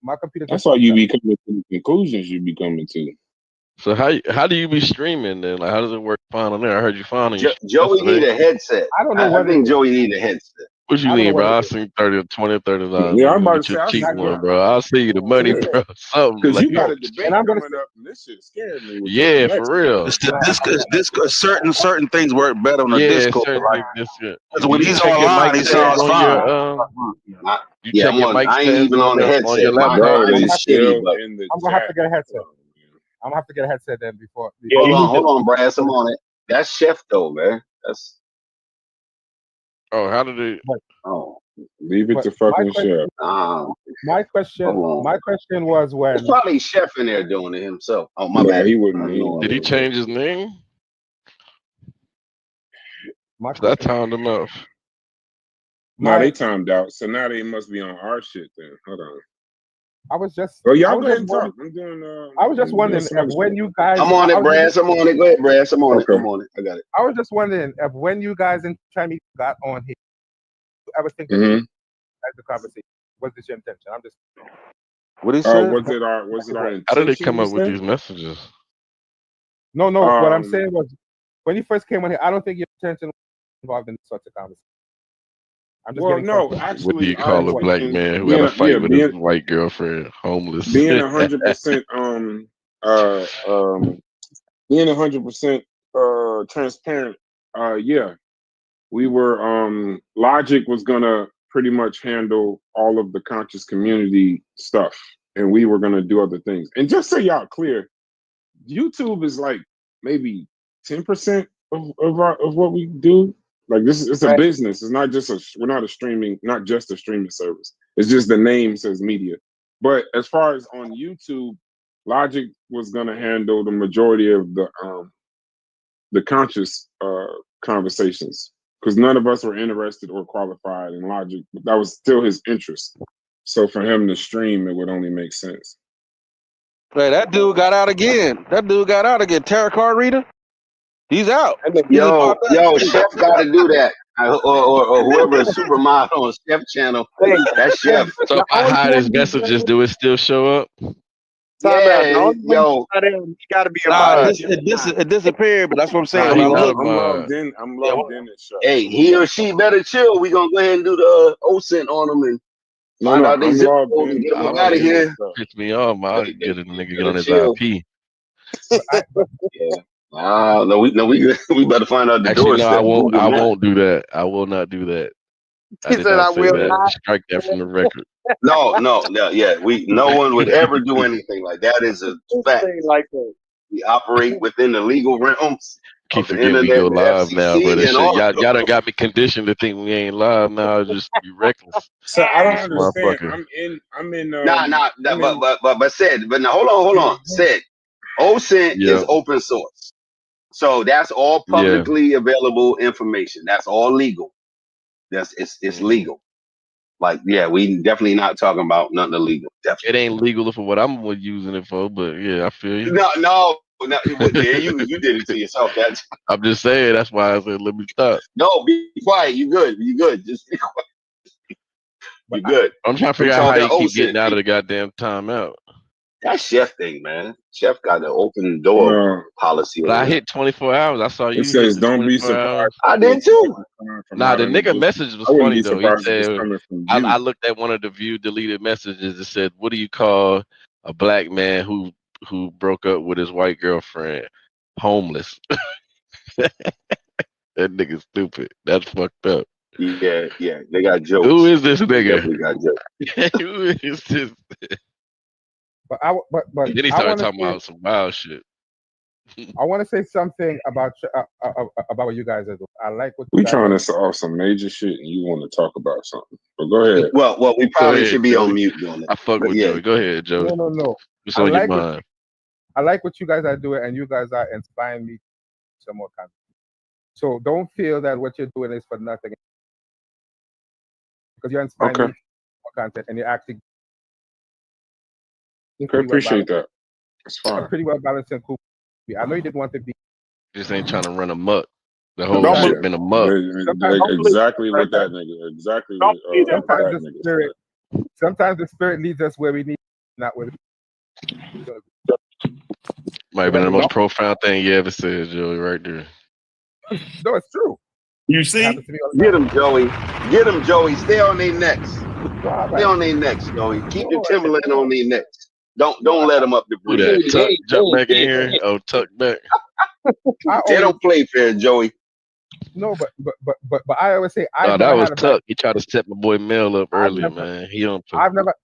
[SPEAKER 8] My computer just
[SPEAKER 3] That's why
[SPEAKER 8] fucked
[SPEAKER 3] you
[SPEAKER 8] up.
[SPEAKER 3] be coming to the conclusions you be coming to.
[SPEAKER 7] So how do you be streaming then? Like, how does it work fine on there? I heard you fine on your
[SPEAKER 13] Joey need
[SPEAKER 7] yesterday.
[SPEAKER 13] a headset.
[SPEAKER 8] I don't know
[SPEAKER 13] I
[SPEAKER 8] what it
[SPEAKER 13] think
[SPEAKER 8] is.
[SPEAKER 13] Joey need a headset.
[SPEAKER 7] What you
[SPEAKER 8] I don't know
[SPEAKER 7] mean,
[SPEAKER 8] what
[SPEAKER 7] bro?
[SPEAKER 8] it
[SPEAKER 7] I
[SPEAKER 8] is.
[SPEAKER 7] seen 30, 20, 39,
[SPEAKER 3] Yeah,
[SPEAKER 7] bro.
[SPEAKER 3] I'm
[SPEAKER 7] You
[SPEAKER 3] about
[SPEAKER 7] get
[SPEAKER 3] to
[SPEAKER 7] your
[SPEAKER 3] say I
[SPEAKER 7] cheap
[SPEAKER 8] Not
[SPEAKER 3] swear.
[SPEAKER 7] one, bro. I'll see you the money,
[SPEAKER 3] Yeah.
[SPEAKER 7] bro. Something
[SPEAKER 3] Cause
[SPEAKER 7] like
[SPEAKER 3] you got a
[SPEAKER 8] and
[SPEAKER 3] debate
[SPEAKER 8] I'm gonna
[SPEAKER 3] coming
[SPEAKER 8] say,
[SPEAKER 3] up and this shit scared me with your
[SPEAKER 7] yeah,
[SPEAKER 3] connection.
[SPEAKER 7] for real.
[SPEAKER 10] It's the Discord. Certain things work better on the
[SPEAKER 7] Yeah,
[SPEAKER 10] Discord.
[SPEAKER 7] certain
[SPEAKER 10] Like,
[SPEAKER 7] things. This
[SPEAKER 10] because
[SPEAKER 7] do
[SPEAKER 10] when
[SPEAKER 7] you
[SPEAKER 10] he's
[SPEAKER 7] check your
[SPEAKER 10] online,
[SPEAKER 7] mic
[SPEAKER 10] he
[SPEAKER 7] settings
[SPEAKER 10] sounds
[SPEAKER 7] on
[SPEAKER 10] fine.
[SPEAKER 7] you
[SPEAKER 13] Yeah,
[SPEAKER 7] check your mic
[SPEAKER 13] I ain't
[SPEAKER 7] settings
[SPEAKER 13] even on the
[SPEAKER 7] on your
[SPEAKER 13] headset.
[SPEAKER 7] laptop?
[SPEAKER 3] Bro,
[SPEAKER 8] I'm
[SPEAKER 3] they
[SPEAKER 8] gonna have to.
[SPEAKER 3] still
[SPEAKER 13] shitty, but
[SPEAKER 3] in the
[SPEAKER 8] I'm gonna have to
[SPEAKER 3] chat.
[SPEAKER 8] get a headset.
[SPEAKER 3] Oh, man.
[SPEAKER 8] I'm gonna have to get a headset then before.
[SPEAKER 14] Yeah, you need
[SPEAKER 13] hold
[SPEAKER 14] to.
[SPEAKER 13] on, Brass. I'm on it. That's Chef though, man. That's
[SPEAKER 7] Oh, how did it?
[SPEAKER 13] oh
[SPEAKER 3] Leave it
[SPEAKER 8] But
[SPEAKER 3] to
[SPEAKER 8] my
[SPEAKER 3] fucking
[SPEAKER 8] question,
[SPEAKER 3] chef.
[SPEAKER 8] my question,
[SPEAKER 13] hold on.
[SPEAKER 8] my question was
[SPEAKER 13] It's
[SPEAKER 8] when
[SPEAKER 13] probably Chef in there doing it himself. Oh my
[SPEAKER 3] No,
[SPEAKER 13] bad.
[SPEAKER 3] he wouldn't need
[SPEAKER 7] Did he
[SPEAKER 3] it.
[SPEAKER 7] change his name?
[SPEAKER 8] my
[SPEAKER 7] 'Cause I
[SPEAKER 8] question,
[SPEAKER 7] timed him up.
[SPEAKER 3] No, they
[SPEAKER 8] my
[SPEAKER 3] timed out. So now they must be on our shit then. Hold on.
[SPEAKER 8] I was just,
[SPEAKER 3] Oh,
[SPEAKER 8] I
[SPEAKER 3] y'all
[SPEAKER 8] was
[SPEAKER 3] go ahead
[SPEAKER 8] just
[SPEAKER 3] and
[SPEAKER 8] wondering,
[SPEAKER 3] talk. I'm doing
[SPEAKER 8] I was just
[SPEAKER 3] I'm doing
[SPEAKER 8] wondering if
[SPEAKER 3] some
[SPEAKER 8] when
[SPEAKER 3] shit.
[SPEAKER 8] you guys,
[SPEAKER 13] I'm on
[SPEAKER 8] I
[SPEAKER 13] it,
[SPEAKER 8] was
[SPEAKER 13] Brass. I'm on it. Go ahead, Brass. I'm on it.
[SPEAKER 3] Okay.
[SPEAKER 13] I'm on it. I got it.
[SPEAKER 8] I was just wondering if when you guys in Chinese got on here, you ever think that you
[SPEAKER 3] Mm-hmm.
[SPEAKER 8] had the conversation? Was this your intention? I'm just
[SPEAKER 10] What he said?
[SPEAKER 3] Was it our
[SPEAKER 7] How did they
[SPEAKER 3] intention,
[SPEAKER 7] come
[SPEAKER 3] you
[SPEAKER 7] up with
[SPEAKER 3] said?
[SPEAKER 7] these messages?
[SPEAKER 8] no. What I'm saying was when you first came on here, I don't think your intention was involved in this sort of conversation. I'm just
[SPEAKER 3] Well,
[SPEAKER 8] getting
[SPEAKER 3] no,
[SPEAKER 8] some.
[SPEAKER 7] What do
[SPEAKER 3] actually
[SPEAKER 7] you
[SPEAKER 3] our
[SPEAKER 7] call a black
[SPEAKER 3] intention
[SPEAKER 7] man who had
[SPEAKER 3] being
[SPEAKER 7] a fight with his
[SPEAKER 3] being
[SPEAKER 7] white girlfriend, homeless?
[SPEAKER 3] being 100% being 100% transparent. Yeah, we were Logic was gonna pretty much handle all of the conscious community stuff, and we were gonna do other things. And just so y'all clear, YouTube is like maybe 10% of what we do. Like this is it's a business. It's not just we're not not just a streaming service. It's just the name says media. But as far as on YouTube, Logic was gonna handle the majority of the conscious conversations because none of us were interested or qualified in Logic. But that was still his interest. So for him to stream, it would only make sense.
[SPEAKER 10] Hey, that dude got out again. Tarot card reader. He's out. He just
[SPEAKER 13] Yo,
[SPEAKER 10] popped up.
[SPEAKER 13] Chef got to do that. Or whoever is supermodel on Chef channel.
[SPEAKER 14] Hey,
[SPEAKER 13] That's Chef.
[SPEAKER 7] So if
[SPEAKER 14] the
[SPEAKER 7] I
[SPEAKER 14] only
[SPEAKER 7] hide his
[SPEAKER 14] one you
[SPEAKER 7] messages, do it still show up?
[SPEAKER 14] time out. The
[SPEAKER 13] Yeah,
[SPEAKER 14] only one
[SPEAKER 13] yo.
[SPEAKER 14] you got to be a
[SPEAKER 10] Nah,
[SPEAKER 14] mod.
[SPEAKER 10] it disappeared. But that's what I'm saying.
[SPEAKER 7] Nah,
[SPEAKER 10] When
[SPEAKER 7] he
[SPEAKER 10] I
[SPEAKER 7] not
[SPEAKER 10] look,
[SPEAKER 7] a
[SPEAKER 3] I'm
[SPEAKER 7] mod.
[SPEAKER 3] logged in. I'm logged in and shut.
[SPEAKER 13] Hey, he or she better chill. We gonna go ahead and do the OSINT on them and find out they
[SPEAKER 3] I'm
[SPEAKER 13] zip
[SPEAKER 3] logged
[SPEAKER 13] codes
[SPEAKER 3] in.
[SPEAKER 13] and get them
[SPEAKER 3] I'm
[SPEAKER 13] up out
[SPEAKER 3] logged
[SPEAKER 13] of
[SPEAKER 3] in and
[SPEAKER 13] here.
[SPEAKER 3] stuff.
[SPEAKER 7] Piss me off, man. I'll
[SPEAKER 13] They
[SPEAKER 7] get a nigga get
[SPEAKER 13] better
[SPEAKER 7] on his
[SPEAKER 13] chill.
[SPEAKER 7] IP.
[SPEAKER 13] Yeah. No, we better find out the
[SPEAKER 7] Actually, no,
[SPEAKER 13] doorstep.
[SPEAKER 7] I
[SPEAKER 13] Google Maps.
[SPEAKER 7] won't do that. I will not do that. I
[SPEAKER 14] He
[SPEAKER 7] did
[SPEAKER 14] said,
[SPEAKER 7] not
[SPEAKER 14] "I
[SPEAKER 7] say
[SPEAKER 14] will
[SPEAKER 7] that.
[SPEAKER 14] not."
[SPEAKER 7] Strike that from the record.
[SPEAKER 13] No, yeah. No one would ever do anything like that. Is a fact.
[SPEAKER 14] Thing like that.
[SPEAKER 13] We operate within the legal realms.
[SPEAKER 7] Keep
[SPEAKER 13] of the
[SPEAKER 7] forgetting we go
[SPEAKER 13] internet, the
[SPEAKER 7] live now, bro.
[SPEAKER 13] FCC,
[SPEAKER 7] This
[SPEAKER 13] and
[SPEAKER 7] shit,
[SPEAKER 13] all.
[SPEAKER 7] y'all done got me conditioned to think we ain't live now. Just be reckless.
[SPEAKER 3] So I don't
[SPEAKER 7] This
[SPEAKER 3] understand.
[SPEAKER 7] motherfucker.
[SPEAKER 3] I'm in
[SPEAKER 13] Nah,
[SPEAKER 3] I'm in
[SPEAKER 13] but said, but now hold on. Said, OSINT
[SPEAKER 7] Yeah,
[SPEAKER 13] is open source, so that's all
[SPEAKER 7] yeah.
[SPEAKER 13] publicly available information. That's all legal. It's
[SPEAKER 7] Mhm.
[SPEAKER 13] legal. Like, yeah, we definitely not talking about nothing illegal.
[SPEAKER 7] It
[SPEAKER 13] Definitely.
[SPEAKER 7] ain't legal for what I'm using it for, but yeah, I feel you.
[SPEAKER 13] No. There you did it to yourself. That's
[SPEAKER 7] I'm just saying. That's why I said let me stop.
[SPEAKER 13] no. Be quiet. You good. You good. Just be quiet. You good.
[SPEAKER 7] I'm trying to
[SPEAKER 13] We
[SPEAKER 7] figure out
[SPEAKER 13] talking
[SPEAKER 7] how
[SPEAKER 13] about
[SPEAKER 7] you keep
[SPEAKER 13] OSINT.
[SPEAKER 7] getting out of the goddamn timeout.
[SPEAKER 13] That chef thing, man. Chef got the open door
[SPEAKER 3] no.
[SPEAKER 13] policy
[SPEAKER 7] But
[SPEAKER 13] over
[SPEAKER 7] I
[SPEAKER 13] there.
[SPEAKER 7] hit 24 hours. I saw
[SPEAKER 3] It
[SPEAKER 7] you hit
[SPEAKER 3] says
[SPEAKER 7] the
[SPEAKER 3] don't be
[SPEAKER 7] 24
[SPEAKER 3] surprised
[SPEAKER 7] hours.
[SPEAKER 3] by
[SPEAKER 13] I
[SPEAKER 3] the
[SPEAKER 13] did
[SPEAKER 3] attacks
[SPEAKER 13] too.
[SPEAKER 3] coming from
[SPEAKER 7] Nah,
[SPEAKER 3] not
[SPEAKER 7] the
[SPEAKER 3] only
[SPEAKER 7] nigga
[SPEAKER 3] just
[SPEAKER 7] message was
[SPEAKER 3] I wouldn't
[SPEAKER 7] funny
[SPEAKER 3] be
[SPEAKER 7] though. He
[SPEAKER 3] surprised if it's
[SPEAKER 7] said,
[SPEAKER 3] coming from
[SPEAKER 7] I
[SPEAKER 3] you.
[SPEAKER 7] looked at one of the view deleted messages. It said, "What do you call a black man who broke up with his white girlfriend? Homeless." That nigga stupid. That's fucked up.
[SPEAKER 13] Yeah. They got
[SPEAKER 7] Who
[SPEAKER 13] jokes.
[SPEAKER 7] is this
[SPEAKER 13] They
[SPEAKER 7] nigga?
[SPEAKER 13] definitely got jokes.
[SPEAKER 7] Who is this?
[SPEAKER 8] But
[SPEAKER 7] Then he
[SPEAKER 8] I
[SPEAKER 7] started
[SPEAKER 8] want to
[SPEAKER 7] talking
[SPEAKER 8] say
[SPEAKER 7] about some wild shit.
[SPEAKER 8] I want to say something about what you guys are doing. I like what you
[SPEAKER 3] We
[SPEAKER 8] guys
[SPEAKER 3] trying
[SPEAKER 8] are
[SPEAKER 3] to
[SPEAKER 8] doing.
[SPEAKER 3] solve some major shit and you want to talk about something. But go ahead.
[SPEAKER 13] Well, we
[SPEAKER 7] Go
[SPEAKER 13] probably should
[SPEAKER 7] ahead,
[SPEAKER 13] be on
[SPEAKER 7] Joey.
[SPEAKER 13] mute doing it.
[SPEAKER 7] I fuck
[SPEAKER 13] But
[SPEAKER 7] with
[SPEAKER 13] yeah,
[SPEAKER 7] Joey. Go ahead, Joey.
[SPEAKER 8] No.
[SPEAKER 7] What's
[SPEAKER 8] I
[SPEAKER 7] on your
[SPEAKER 8] like what
[SPEAKER 7] mind?
[SPEAKER 8] I like what you guys are doing, and you guys are inspiring me to some more content. So don't feel that what you're doing is for nothing, because you're inspiring
[SPEAKER 3] Okay.
[SPEAKER 8] me to more content, and you're actually
[SPEAKER 3] Okay,
[SPEAKER 8] pretty well
[SPEAKER 3] appreciate
[SPEAKER 8] balanced.
[SPEAKER 3] that. It's fine.
[SPEAKER 8] Pretty well balanced and cool. I know you didn't want to be.
[SPEAKER 7] Just ain't trying to run amok. The whole
[SPEAKER 14] Don't believe,
[SPEAKER 7] shit been a muck.
[SPEAKER 8] Sometimes,
[SPEAKER 14] don't believe,
[SPEAKER 3] Exactly what that nigga. Exactly
[SPEAKER 14] don't
[SPEAKER 3] what
[SPEAKER 14] believe that.
[SPEAKER 3] what
[SPEAKER 8] sometimes
[SPEAKER 3] that
[SPEAKER 8] the
[SPEAKER 3] nigga
[SPEAKER 8] spirit,
[SPEAKER 3] said.
[SPEAKER 8] sometimes the spirit leads us where we need, not where we gonna be.
[SPEAKER 7] Might have
[SPEAKER 8] So
[SPEAKER 7] been the
[SPEAKER 8] no,
[SPEAKER 7] most profound thing you ever said, Joey, right there.
[SPEAKER 8] no, it's true.
[SPEAKER 6] You
[SPEAKER 8] It
[SPEAKER 6] see?
[SPEAKER 8] happens to me all the
[SPEAKER 13] get
[SPEAKER 8] time.
[SPEAKER 13] them, Joey. Get them, Joey. Stay on their necks.
[SPEAKER 8] No, all
[SPEAKER 13] Stay
[SPEAKER 8] right.
[SPEAKER 13] on their necks, Joey. Keep the
[SPEAKER 8] No,
[SPEAKER 13] Timberland on their necks. Don't
[SPEAKER 8] no,
[SPEAKER 13] let them up the
[SPEAKER 7] Who
[SPEAKER 13] breeze.
[SPEAKER 7] that? Tuck jump back in here? Oh, Tuck back.
[SPEAKER 8] I
[SPEAKER 13] They
[SPEAKER 8] always
[SPEAKER 13] don't play fair, Joey.
[SPEAKER 8] no, but I always say
[SPEAKER 7] No,
[SPEAKER 8] I've
[SPEAKER 7] that
[SPEAKER 8] never
[SPEAKER 7] was
[SPEAKER 8] had a bad.
[SPEAKER 7] Tuck. He tried to set my boy Mel up
[SPEAKER 8] I've
[SPEAKER 7] earlier,
[SPEAKER 8] never,
[SPEAKER 7] man. He don't play.
[SPEAKER 8] I've never,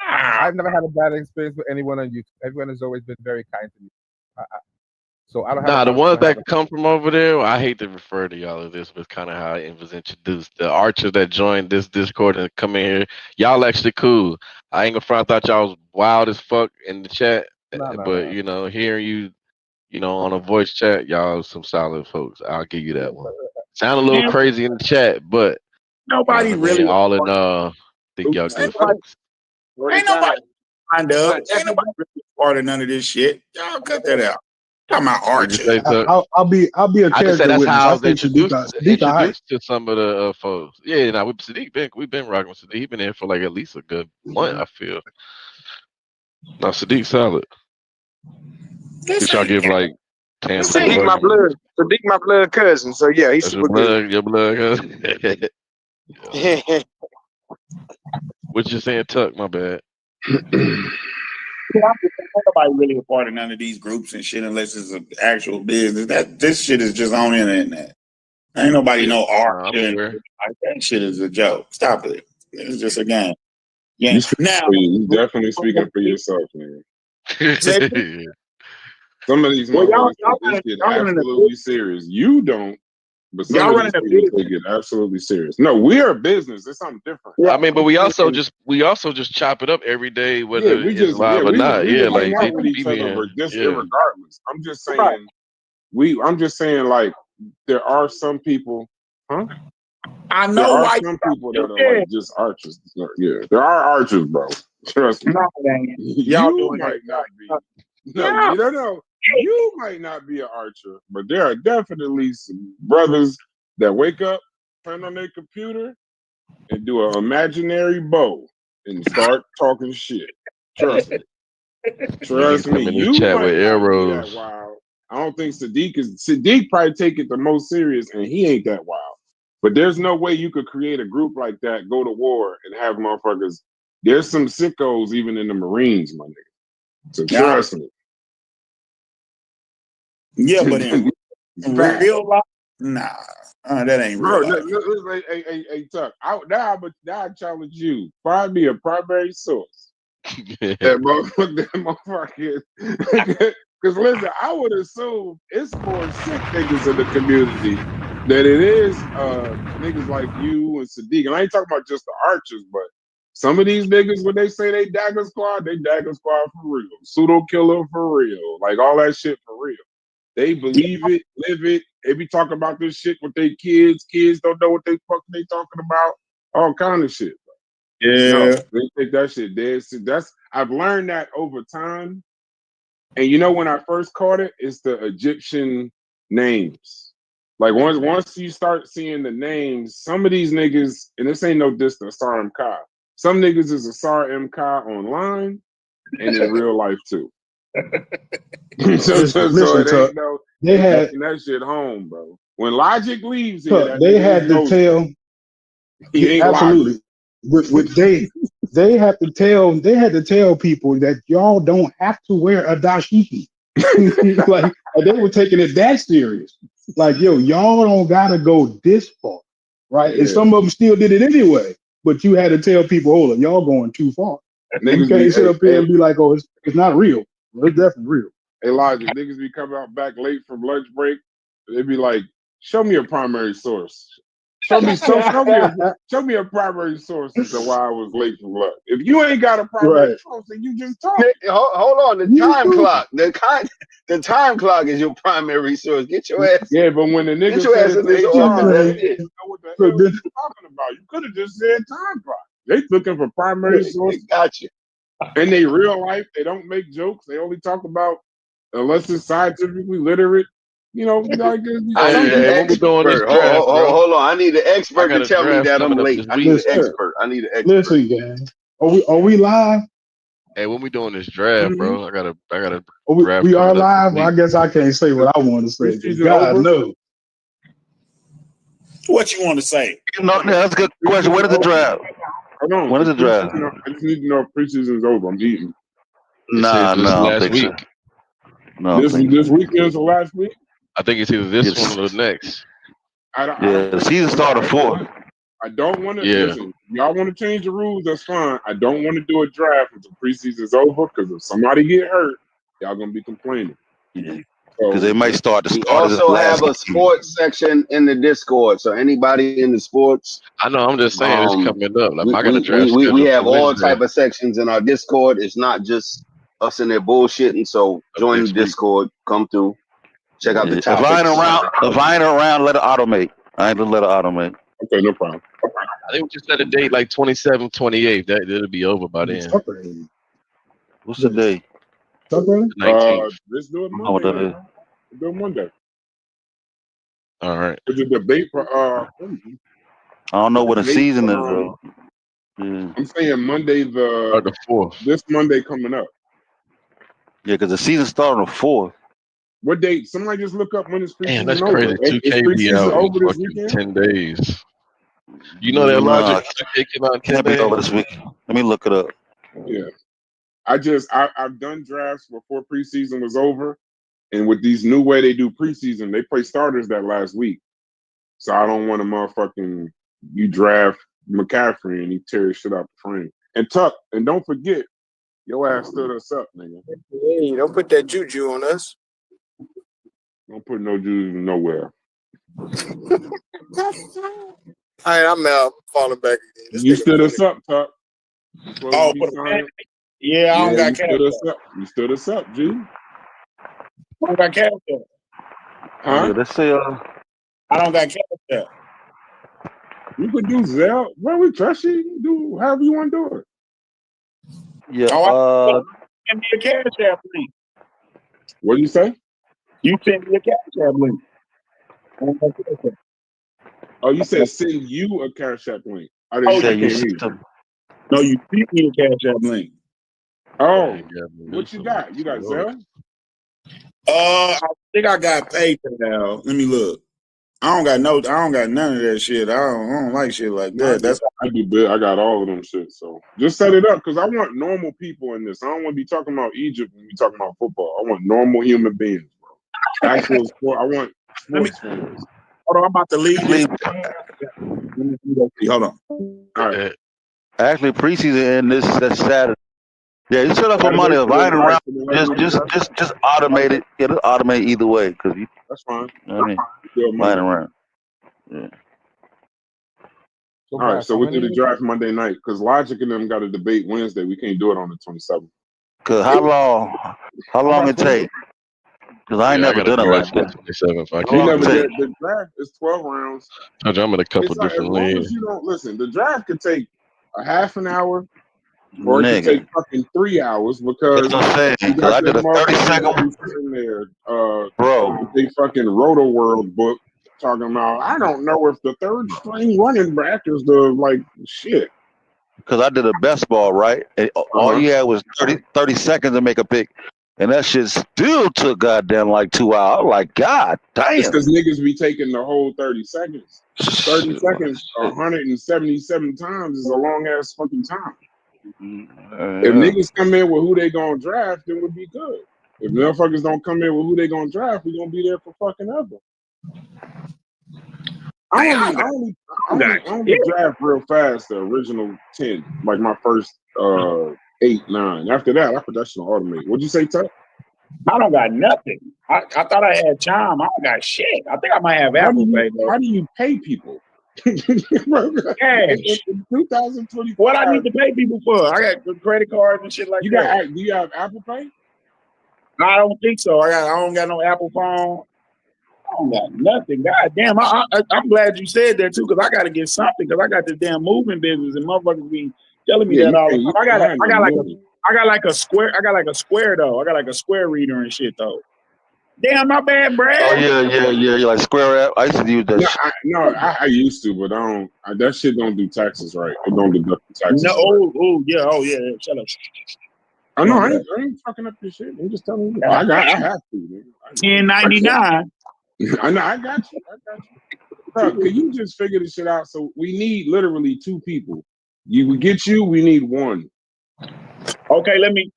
[SPEAKER 8] I've never had a bad experience with anyone on YouTube. Everyone has always been very kind to me. So I don't have a
[SPEAKER 7] Nah, the
[SPEAKER 8] problem
[SPEAKER 7] ones
[SPEAKER 8] with
[SPEAKER 7] that
[SPEAKER 8] having.
[SPEAKER 7] come from over there, I hate to refer to y'all as this, but kind of how it was introduced. The archers that joined this Discord and come in here, y'all actually cool. I ain't gonna front. I thought y'all was wild as fuck in the chat, but
[SPEAKER 8] No.
[SPEAKER 7] you know, hearing you know, on a voice chat, y'all some solid folks. I'll give you that one. Sound a little
[SPEAKER 6] Man,
[SPEAKER 7] crazy in the chat, but you know
[SPEAKER 6] nobody
[SPEAKER 7] what I mean.
[SPEAKER 6] really
[SPEAKER 7] All in all, think y'all
[SPEAKER 6] ain't
[SPEAKER 7] good
[SPEAKER 6] nobody,
[SPEAKER 7] folks.
[SPEAKER 6] ain't nobody signed up. Ain't nobody really part of none of this shit. Y'all cut that out. Talking about
[SPEAKER 7] What'd you
[SPEAKER 6] Archer.
[SPEAKER 7] say, Tuck?
[SPEAKER 2] I'll be a
[SPEAKER 7] I just said
[SPEAKER 2] character
[SPEAKER 7] that's
[SPEAKER 2] witness.
[SPEAKER 7] how I
[SPEAKER 2] I
[SPEAKER 7] was
[SPEAKER 2] think Sadiq all right.
[SPEAKER 7] introduced to some of the folks. Yeah, now with Sadiq, we've been rocking with Sadiq. He been here for like at least a good month, I feel. No, Sadiq solid.
[SPEAKER 6] This
[SPEAKER 7] Did y'all
[SPEAKER 6] ain't
[SPEAKER 7] give like
[SPEAKER 6] this
[SPEAKER 7] tangible
[SPEAKER 6] ain't
[SPEAKER 14] Sadiq my
[SPEAKER 7] advice?
[SPEAKER 14] blood. Sadiq my blood cousin. So yeah, he's
[SPEAKER 7] That's your
[SPEAKER 14] super good.
[SPEAKER 7] blood, cuz. Yeah. What you saying, Tuck? My bad.
[SPEAKER 6] nobody really a part of none of these groups and shit unless it's an actual business. That this shit is just on the internet. Ain't nobody
[SPEAKER 7] Yeah,
[SPEAKER 6] know
[SPEAKER 7] no,
[SPEAKER 6] art
[SPEAKER 7] I'm
[SPEAKER 6] and
[SPEAKER 7] aware.
[SPEAKER 6] like that shit is a joke. Stop it. It's just a game.
[SPEAKER 3] You
[SPEAKER 6] Yeah.
[SPEAKER 3] speak
[SPEAKER 6] Now
[SPEAKER 3] for you definitely speaking for yourself, nigga.
[SPEAKER 6] say,
[SPEAKER 3] Some of these
[SPEAKER 6] well,
[SPEAKER 3] motherfuckers take this shit
[SPEAKER 6] y'all running a
[SPEAKER 3] absolutely serious. You don't, but some
[SPEAKER 6] y'all
[SPEAKER 3] of
[SPEAKER 6] running
[SPEAKER 3] these
[SPEAKER 6] a
[SPEAKER 3] people
[SPEAKER 6] business.
[SPEAKER 3] take it absolutely serious. No, we are business. It's something different.
[SPEAKER 6] Yeah.
[SPEAKER 7] I mean, but we also just chop it up every day,
[SPEAKER 3] Yeah,
[SPEAKER 7] whether it's live or not.
[SPEAKER 3] we
[SPEAKER 7] Yeah,
[SPEAKER 3] would hang
[SPEAKER 7] like
[SPEAKER 3] out with
[SPEAKER 7] DPP
[SPEAKER 3] each
[SPEAKER 7] be
[SPEAKER 3] other,
[SPEAKER 7] here.
[SPEAKER 3] but just
[SPEAKER 7] Yeah.
[SPEAKER 3] irregardless. I'm just
[SPEAKER 6] Right.
[SPEAKER 3] saying I'm just saying like there are some people, huh?
[SPEAKER 6] I
[SPEAKER 3] There
[SPEAKER 6] know
[SPEAKER 3] are
[SPEAKER 6] why
[SPEAKER 3] some
[SPEAKER 6] you
[SPEAKER 3] people that are
[SPEAKER 6] yeah.
[SPEAKER 3] like just archers. Yeah, there are archers, bro. Trust me.
[SPEAKER 6] No, it ain't. Y'all
[SPEAKER 3] You
[SPEAKER 6] doing
[SPEAKER 3] might not be.
[SPEAKER 6] that.
[SPEAKER 3] No,
[SPEAKER 6] Yeah.
[SPEAKER 3] you don't know. You might not be an archer, but there are definitely some brothers that wake up, turn on their computer, and do an imaginary bow and start talking shit. Trust me.
[SPEAKER 7] Niggas
[SPEAKER 3] Trust me.
[SPEAKER 7] come in this
[SPEAKER 3] You
[SPEAKER 7] chat with
[SPEAKER 3] might not be that
[SPEAKER 7] arrows.
[SPEAKER 3] wild. I don't think Sadiq probably take it the most serious, and he ain't that wild. But there's no way you could create a group like that, go to war, and have motherfuckers. There's some sickos even in the Marines, my nigga. So
[SPEAKER 6] Yeah.
[SPEAKER 3] trust me.
[SPEAKER 6] Yeah, but in
[SPEAKER 3] Fact.
[SPEAKER 6] real life, nah. That ain't real
[SPEAKER 3] Bro,
[SPEAKER 6] life.
[SPEAKER 3] hey, Tuck. Now I challenge you. Find me a primary source. That motherfucker, Because listen, I would assume it's more sick niggas in the community than it is niggas like you and Sadiq. And I ain't talking about just the archers, but some of these niggas, when they say they dagger squad for real. Pseudo killer for real. Like all that shit for real. They believe it, live it. They be talking about this shit with their kids. Kids don't know what they talking about. All kind of shit.
[SPEAKER 6] Yeah.
[SPEAKER 3] They think that shit dead. I've learned that over time. And you know when I first caught it, it's the Egyptian names. Like once you start seeing the names, some of these niggas, and this ain't no diss to Asar M. Ka. Some niggas is Asar M. Ka online and in real life too. so
[SPEAKER 2] Listen,
[SPEAKER 3] it ain't no
[SPEAKER 2] they had
[SPEAKER 3] taking that shit home, bro. When Logic leaves here, that
[SPEAKER 2] they
[SPEAKER 3] nigga
[SPEAKER 2] had
[SPEAKER 3] is
[SPEAKER 2] to
[SPEAKER 3] no,
[SPEAKER 2] tell
[SPEAKER 3] he ain't Logic.
[SPEAKER 2] absolutely. With they had to tell people that y'all don't have to wear a dashiki. like they were taking it that serious. Like, yo, y'all don't gotta go this far, right? And
[SPEAKER 3] Yeah.
[SPEAKER 2] some of them still did it anyway. But you had to tell people, hold on, y'all going too far. You
[SPEAKER 3] Niggas
[SPEAKER 2] can't
[SPEAKER 3] be
[SPEAKER 2] sit up here and be like, oh, it's not real. Well, it's definitely real.
[SPEAKER 3] Hey, Logic, niggas be coming out back late from lunch break. They be like, show me a primary source. Show me a primary source as to why I was late from lunch. If you ain't got a primary source, then you just talk.
[SPEAKER 13] Hold on, the time clock. The time clock is your primary source. Get your ass.
[SPEAKER 3] Yeah, but when the nigga
[SPEAKER 13] Get your
[SPEAKER 3] said
[SPEAKER 13] ass
[SPEAKER 3] it
[SPEAKER 13] in
[SPEAKER 3] to
[SPEAKER 13] this
[SPEAKER 3] HR,
[SPEAKER 13] office.
[SPEAKER 3] they
[SPEAKER 13] That's
[SPEAKER 3] didn't
[SPEAKER 13] it.
[SPEAKER 3] know what the hell you talking about. You could have just said time clock. They looking for primary source.
[SPEAKER 13] Got you.
[SPEAKER 3] In their real life, they don't make jokes. They only talk about unless it's scientifically literate. You know, like
[SPEAKER 13] I need an
[SPEAKER 7] when we doing this
[SPEAKER 13] expert.
[SPEAKER 7] draft, bro?
[SPEAKER 13] Hold on. I need an
[SPEAKER 7] I
[SPEAKER 13] expert
[SPEAKER 7] got
[SPEAKER 13] to
[SPEAKER 7] a
[SPEAKER 13] tell me
[SPEAKER 7] draft
[SPEAKER 13] that I'm
[SPEAKER 7] coming up
[SPEAKER 13] late.
[SPEAKER 7] this
[SPEAKER 13] I
[SPEAKER 7] week.
[SPEAKER 13] need an expert. I need an expert.
[SPEAKER 2] Listen, gang. Are we live?
[SPEAKER 7] Hey, when we doing this draft, bro? I got a draft
[SPEAKER 2] We are
[SPEAKER 7] coming up this
[SPEAKER 2] live.
[SPEAKER 7] week.
[SPEAKER 2] I guess I can't say what I want to say.
[SPEAKER 3] Preseason
[SPEAKER 2] God
[SPEAKER 3] over?
[SPEAKER 2] knows.
[SPEAKER 6] What you want to say?
[SPEAKER 10] No, that's a good question. When is the draft?
[SPEAKER 3] Hold on.
[SPEAKER 10] When is the draft?
[SPEAKER 3] I just need to know if preseason's over. I'm eating.
[SPEAKER 7] It says this
[SPEAKER 10] I don't
[SPEAKER 7] last
[SPEAKER 10] think so.
[SPEAKER 7] week.
[SPEAKER 10] No, I don't think
[SPEAKER 3] This
[SPEAKER 10] so.
[SPEAKER 3] weekend's the last week?
[SPEAKER 7] I think it's either this
[SPEAKER 10] Yes.
[SPEAKER 7] one or the next.
[SPEAKER 3] I don't
[SPEAKER 10] Yeah, the
[SPEAKER 3] think
[SPEAKER 10] season
[SPEAKER 3] so.
[SPEAKER 10] started 4th.
[SPEAKER 3] I don't want to
[SPEAKER 7] Yeah.
[SPEAKER 3] listen. Y'all want to change the rules? That's fine. I don't want to do a draft until preseason's over because if somebody get hurt, y'all gonna be complaining.
[SPEAKER 10] Because they might start the
[SPEAKER 13] We
[SPEAKER 10] start of the
[SPEAKER 13] also
[SPEAKER 10] last
[SPEAKER 13] have a
[SPEAKER 10] game.
[SPEAKER 13] sports section in the Discord. So anybody in the sports,
[SPEAKER 7] I know. I'm just saying it's coming up. Like I got a draft
[SPEAKER 13] we
[SPEAKER 7] scheduled
[SPEAKER 13] have
[SPEAKER 7] for
[SPEAKER 13] all
[SPEAKER 7] Wednesday
[SPEAKER 13] type of sections in our Discord. It's not just us in there bullshitting. So
[SPEAKER 7] of
[SPEAKER 13] join the
[SPEAKER 7] next week.
[SPEAKER 13] Discord. Come through. Check out the
[SPEAKER 10] If I ain't
[SPEAKER 13] topics.
[SPEAKER 10] around, let it automate. I ain't gonna let it automate.
[SPEAKER 3] Okay, no problem.
[SPEAKER 7] I think we just set a date like 27th, 28th. That'll be over by then.
[SPEAKER 10] What's the day?
[SPEAKER 7] The 19th.
[SPEAKER 3] Let's do it
[SPEAKER 10] I don't know what
[SPEAKER 3] Monday.
[SPEAKER 10] that is.
[SPEAKER 3] Man. Do it Monday.
[SPEAKER 7] All right.
[SPEAKER 3] It's a debate for
[SPEAKER 10] I don't know what the
[SPEAKER 3] debate
[SPEAKER 10] season is
[SPEAKER 3] for,
[SPEAKER 10] though. Yeah,
[SPEAKER 3] I'm saying Monday
[SPEAKER 7] Or the 4th.
[SPEAKER 3] this Monday coming up.
[SPEAKER 10] yeah, because the season started on the 4th.
[SPEAKER 3] What date? Somebody just look up when is
[SPEAKER 7] Damn, that's
[SPEAKER 3] preseason over.
[SPEAKER 7] crazy.
[SPEAKER 3] Is
[SPEAKER 7] 2K be
[SPEAKER 3] preseason
[SPEAKER 7] out in
[SPEAKER 3] over this
[SPEAKER 7] fucking
[SPEAKER 3] weekend?
[SPEAKER 7] 10 days. You know that
[SPEAKER 10] No,
[SPEAKER 7] logic?
[SPEAKER 10] it
[SPEAKER 7] 2K came out in 10
[SPEAKER 10] can't be over
[SPEAKER 7] days.
[SPEAKER 10] this week. Let me look it up.
[SPEAKER 3] Yeah. I've done drafts before preseason was over. And with these new way they do preseason, they play starters that last week. So I don't want to motherfucking you draft McCaffrey and he tears shit out the frame. And Tuck, and don't forget, your ass stood us up, nigga.
[SPEAKER 14] Hey, don't put that juju on us.
[SPEAKER 3] Don't put no Jews nowhere.
[SPEAKER 14] All right, I'm falling back again.
[SPEAKER 3] You stood us up, Tuck.
[SPEAKER 6] Oh, yeah, I don't got cash.
[SPEAKER 3] You stood us up, G.
[SPEAKER 6] I don't got cash up.
[SPEAKER 3] Huh?
[SPEAKER 10] Yeah, let's say
[SPEAKER 6] I don't got cash up.
[SPEAKER 3] You could do Zelle. Well, we trust you. You do however you want to do it.
[SPEAKER 10] yeah.
[SPEAKER 6] Send me a cash app link.
[SPEAKER 3] What do you say?
[SPEAKER 6] You send me a cash app link.
[SPEAKER 3] Oh, you said send you a Cash App link. I can't hear you.
[SPEAKER 6] No, you send me a cash app link.
[SPEAKER 3] Oh, what you got? You got Zelle?
[SPEAKER 6] I think I got PayPal now. Let me look. I don't got none of that shit. I don't like shit like that.
[SPEAKER 3] I do big. I got all of them shit. So just set it up because I want normal people in this. I don't want to be talking about Egypt when we talking about football. I want normal human beings, bro. Actual sport. I want sports fans.
[SPEAKER 6] Hold on, I'm about to leave this. Hold on.
[SPEAKER 3] All right.
[SPEAKER 10] Actually, preseason and that's Saturday. Yeah, you set up for
[SPEAKER 3] Gotta
[SPEAKER 10] money.
[SPEAKER 3] wait
[SPEAKER 10] If
[SPEAKER 3] for the
[SPEAKER 10] I ain't around,
[SPEAKER 3] advice and then let's do the draft.
[SPEAKER 10] just automate it. Get it automate either way, cause you
[SPEAKER 3] That's fine.
[SPEAKER 10] know what I mean.
[SPEAKER 3] Do it
[SPEAKER 10] If I ain't
[SPEAKER 3] Monday.
[SPEAKER 10] around. Yeah.
[SPEAKER 11] So,
[SPEAKER 3] All right,
[SPEAKER 11] Bryce,
[SPEAKER 3] so
[SPEAKER 11] how
[SPEAKER 3] we'll do the
[SPEAKER 11] many?
[SPEAKER 3] draft Monday night because Logic and them got a debate Wednesday. We can't do it on the 27th.
[SPEAKER 10] Cause how long? How long
[SPEAKER 11] Bryce,
[SPEAKER 10] it take? Cause I ain't
[SPEAKER 7] Yeah, I
[SPEAKER 10] never
[SPEAKER 7] got a
[SPEAKER 10] done it
[SPEAKER 7] draft
[SPEAKER 10] like
[SPEAKER 7] on
[SPEAKER 10] that.
[SPEAKER 7] the 27th. I
[SPEAKER 10] How
[SPEAKER 3] You
[SPEAKER 10] long
[SPEAKER 7] can't
[SPEAKER 10] it
[SPEAKER 3] never
[SPEAKER 7] do it.
[SPEAKER 10] take?
[SPEAKER 3] the draft is 12 rounds.
[SPEAKER 7] I'm in a couple
[SPEAKER 3] It's like as
[SPEAKER 7] different
[SPEAKER 3] long
[SPEAKER 7] leagues.
[SPEAKER 3] as you don't listen, the draft could take a half an hour or it could take
[SPEAKER 10] Nigga.
[SPEAKER 3] fucking 3 hours
[SPEAKER 10] That's
[SPEAKER 3] because
[SPEAKER 10] what I'm saying.
[SPEAKER 3] you
[SPEAKER 10] Cause
[SPEAKER 3] got
[SPEAKER 10] I
[SPEAKER 3] them
[SPEAKER 10] did a 30
[SPEAKER 3] motherfuckers that
[SPEAKER 10] second
[SPEAKER 3] be sitting there
[SPEAKER 10] bro.
[SPEAKER 3] with they fucking Roto World book talking about I don't know if the third string running back is the like shit.
[SPEAKER 10] Cause I did a best ball, right? And all
[SPEAKER 3] Uh-huh.
[SPEAKER 10] you had was 30 seconds to make a pick. And that shit still took goddamn like 2 hours. I'm like, God
[SPEAKER 3] It's
[SPEAKER 10] damn.
[SPEAKER 3] because niggas be taking the whole 30 seconds. 30
[SPEAKER 10] Shit,
[SPEAKER 3] seconds 177 times is a long ass fucking time. If
[SPEAKER 10] yeah.
[SPEAKER 3] niggas come in with who they gonna draft, then we'll be good. If motherfuckers don't come in with who they gonna draft, we gonna be there for fucking ever. I only draft real fast the original 10, like my first 8, 9. After that, I put that shit on automate. What'd you say, Tuck?
[SPEAKER 6] I don't got nothing. I thought I had Chime. I don't got shit. I think I might have
[SPEAKER 3] How do
[SPEAKER 6] Apple Pay though.
[SPEAKER 3] you pay people?
[SPEAKER 6] Cash.
[SPEAKER 3] In 2025,
[SPEAKER 6] What I need to pay people for? I got credit cards and shit like
[SPEAKER 3] do
[SPEAKER 6] that.
[SPEAKER 3] you have Apple Pay?
[SPEAKER 6] No, I don't think so. I don't got no Apple phone. I don't got nothing. God damn. I'm glad you said that too, because I got to get something. Because I got this damn moving business, and motherfuckers be telling me
[SPEAKER 3] Yeah,
[SPEAKER 6] that all the
[SPEAKER 3] you
[SPEAKER 6] time.
[SPEAKER 3] can't have no movie.
[SPEAKER 6] I got like a square though. I got like a square reader and shit though. Damn, my bad,
[SPEAKER 10] Oh
[SPEAKER 6] Brad.
[SPEAKER 10] yeah. You like Square App? I used to use that shit.
[SPEAKER 3] I used to, but I don't. That shit don't do taxes right. It don't deduct the taxes.
[SPEAKER 6] No, oh yeah. Shut up.
[SPEAKER 3] I know. I ain't fucking up your shit. I'm just telling you. I have to. Nigga.
[SPEAKER 6] $10.99.
[SPEAKER 3] I know. I got you. Bro, can you just figure this shit out? So we need literally 2 people. We get you. We need 1.
[SPEAKER 6] Okay, let me.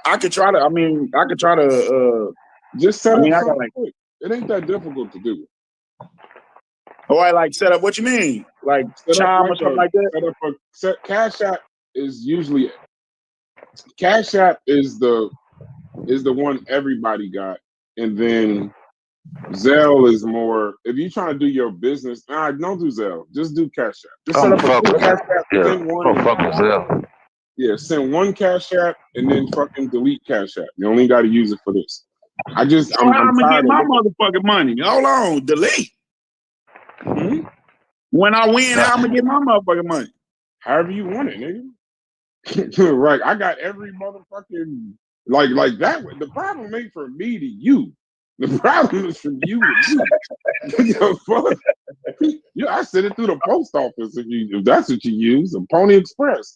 [SPEAKER 6] I could try to. I could try to.
[SPEAKER 3] Just set up
[SPEAKER 6] I
[SPEAKER 3] something
[SPEAKER 6] got like.
[SPEAKER 3] quick. It ain't that difficult to do.
[SPEAKER 6] Oh, I like set up. What you mean? Like Chime or something like that?
[SPEAKER 3] Cash App is usually Cash App is the one everybody got, and then Zelle is more. If you're trying to do your business, don't do Zelle. Just do Cash App. Just set
[SPEAKER 10] I'm
[SPEAKER 3] up a
[SPEAKER 10] fuck
[SPEAKER 3] quick
[SPEAKER 10] with
[SPEAKER 3] Cash
[SPEAKER 10] that.
[SPEAKER 3] App.
[SPEAKER 10] Yeah.
[SPEAKER 3] Send one.
[SPEAKER 10] I'm fuck with that.
[SPEAKER 3] Yeah, send one Cash App and then fucking delete Cash App. You only got to use it for this. I'm
[SPEAKER 6] how I'm gonna
[SPEAKER 3] tired
[SPEAKER 6] get
[SPEAKER 3] of
[SPEAKER 6] my
[SPEAKER 3] looking.
[SPEAKER 6] motherfucking money? Hold on, delete. When I win, how I'm gonna get my motherfucking money?
[SPEAKER 3] However you want it, nigga. Right. I got every motherfucking like that. The problem ain't from me to you. The problem is from you to me. The fuck? Yeah, I sent it through the post office if that's what you use, a Pony Express.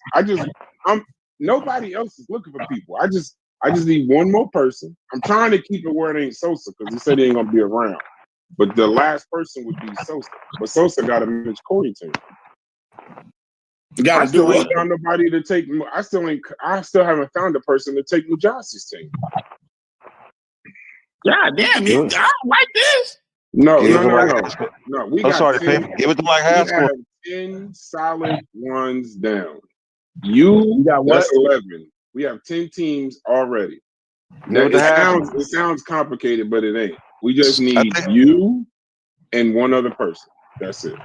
[SPEAKER 3] Nobody else is looking for people. I just need one more person. I'm trying to keep it where it ain't Sosa because he said he ain't gonna be around. But the last person would be Sosa. But Sosa got to manage Corey team. I still ain't found nobody to take. I still haven't found a person to take Mujasi's team.
[SPEAKER 6] God damn, I don't like this.
[SPEAKER 3] No.
[SPEAKER 10] We
[SPEAKER 3] I'm
[SPEAKER 10] got sorry, 10, give it to like half
[SPEAKER 3] we have 10 solid ones down. You got what? That's 11. We have 10 teams already. Now, it sounds complicated, but it ain't. We just need you and one other person. That's it.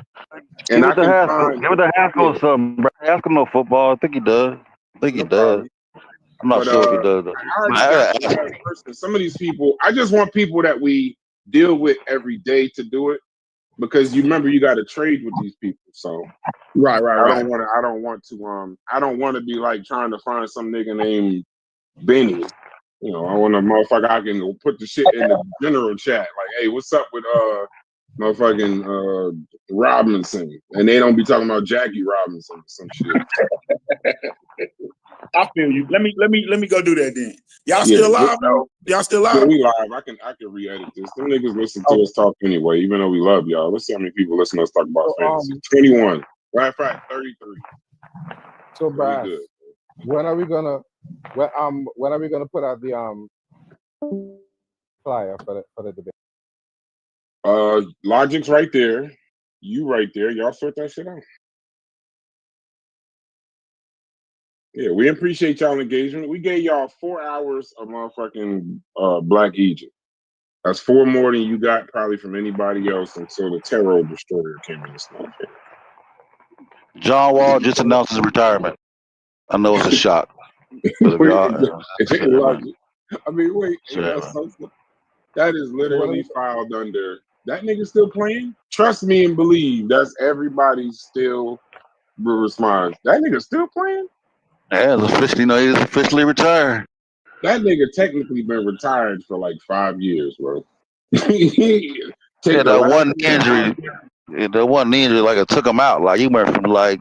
[SPEAKER 10] And give it to Haskell or something. Bro. Haskell know football. I think he does. I'm not sure if he does. Though.
[SPEAKER 3] I already got the person. Some of these people, I just want people that we deal with every day to do it. Because you remember you got to trade with these people, so
[SPEAKER 6] right.
[SPEAKER 3] I don't want to be like trying to find some nigga named Benny. You know, I want a motherfucker I can put the shit in the general chat. Like, hey, what's up with motherfucking Robinson? And they don't be talking about Jackie Robinson or some shit.
[SPEAKER 6] I feel you. Let me go do that then. Y'all still live though? Y'all still live?
[SPEAKER 3] Yeah, we live. I can re-edit this. Them niggas listen to us talk anyway, even though we love y'all. Let's see how many people listen to us talk about fantasy. 21. Right, 33.
[SPEAKER 11] So Brad, when are we gonna put out the flyer for the debate?
[SPEAKER 3] Logic's right there. You right there. Y'all sort that shit out. Yeah, we appreciate y'all engagement. We gave y'all 4 hours of motherfucking Black Egypt. That's 4 more than you got probably from anybody else until the Terror Destroyer came in this motherfucker.
[SPEAKER 10] John Wall just announced his retirement. I know it's a shock. But if y'all,
[SPEAKER 3] I mean, wait, that is literally filed under. That nigga still playing? Trust me and believe. That's everybody still responds. That nigga still playing?
[SPEAKER 10] Yeah, he's officially retired.
[SPEAKER 3] That nigga technically been retired for like 5 years, bro.
[SPEAKER 10] Yeah, that one injury. Yeah, that one injury, like it took him out. Like he went from like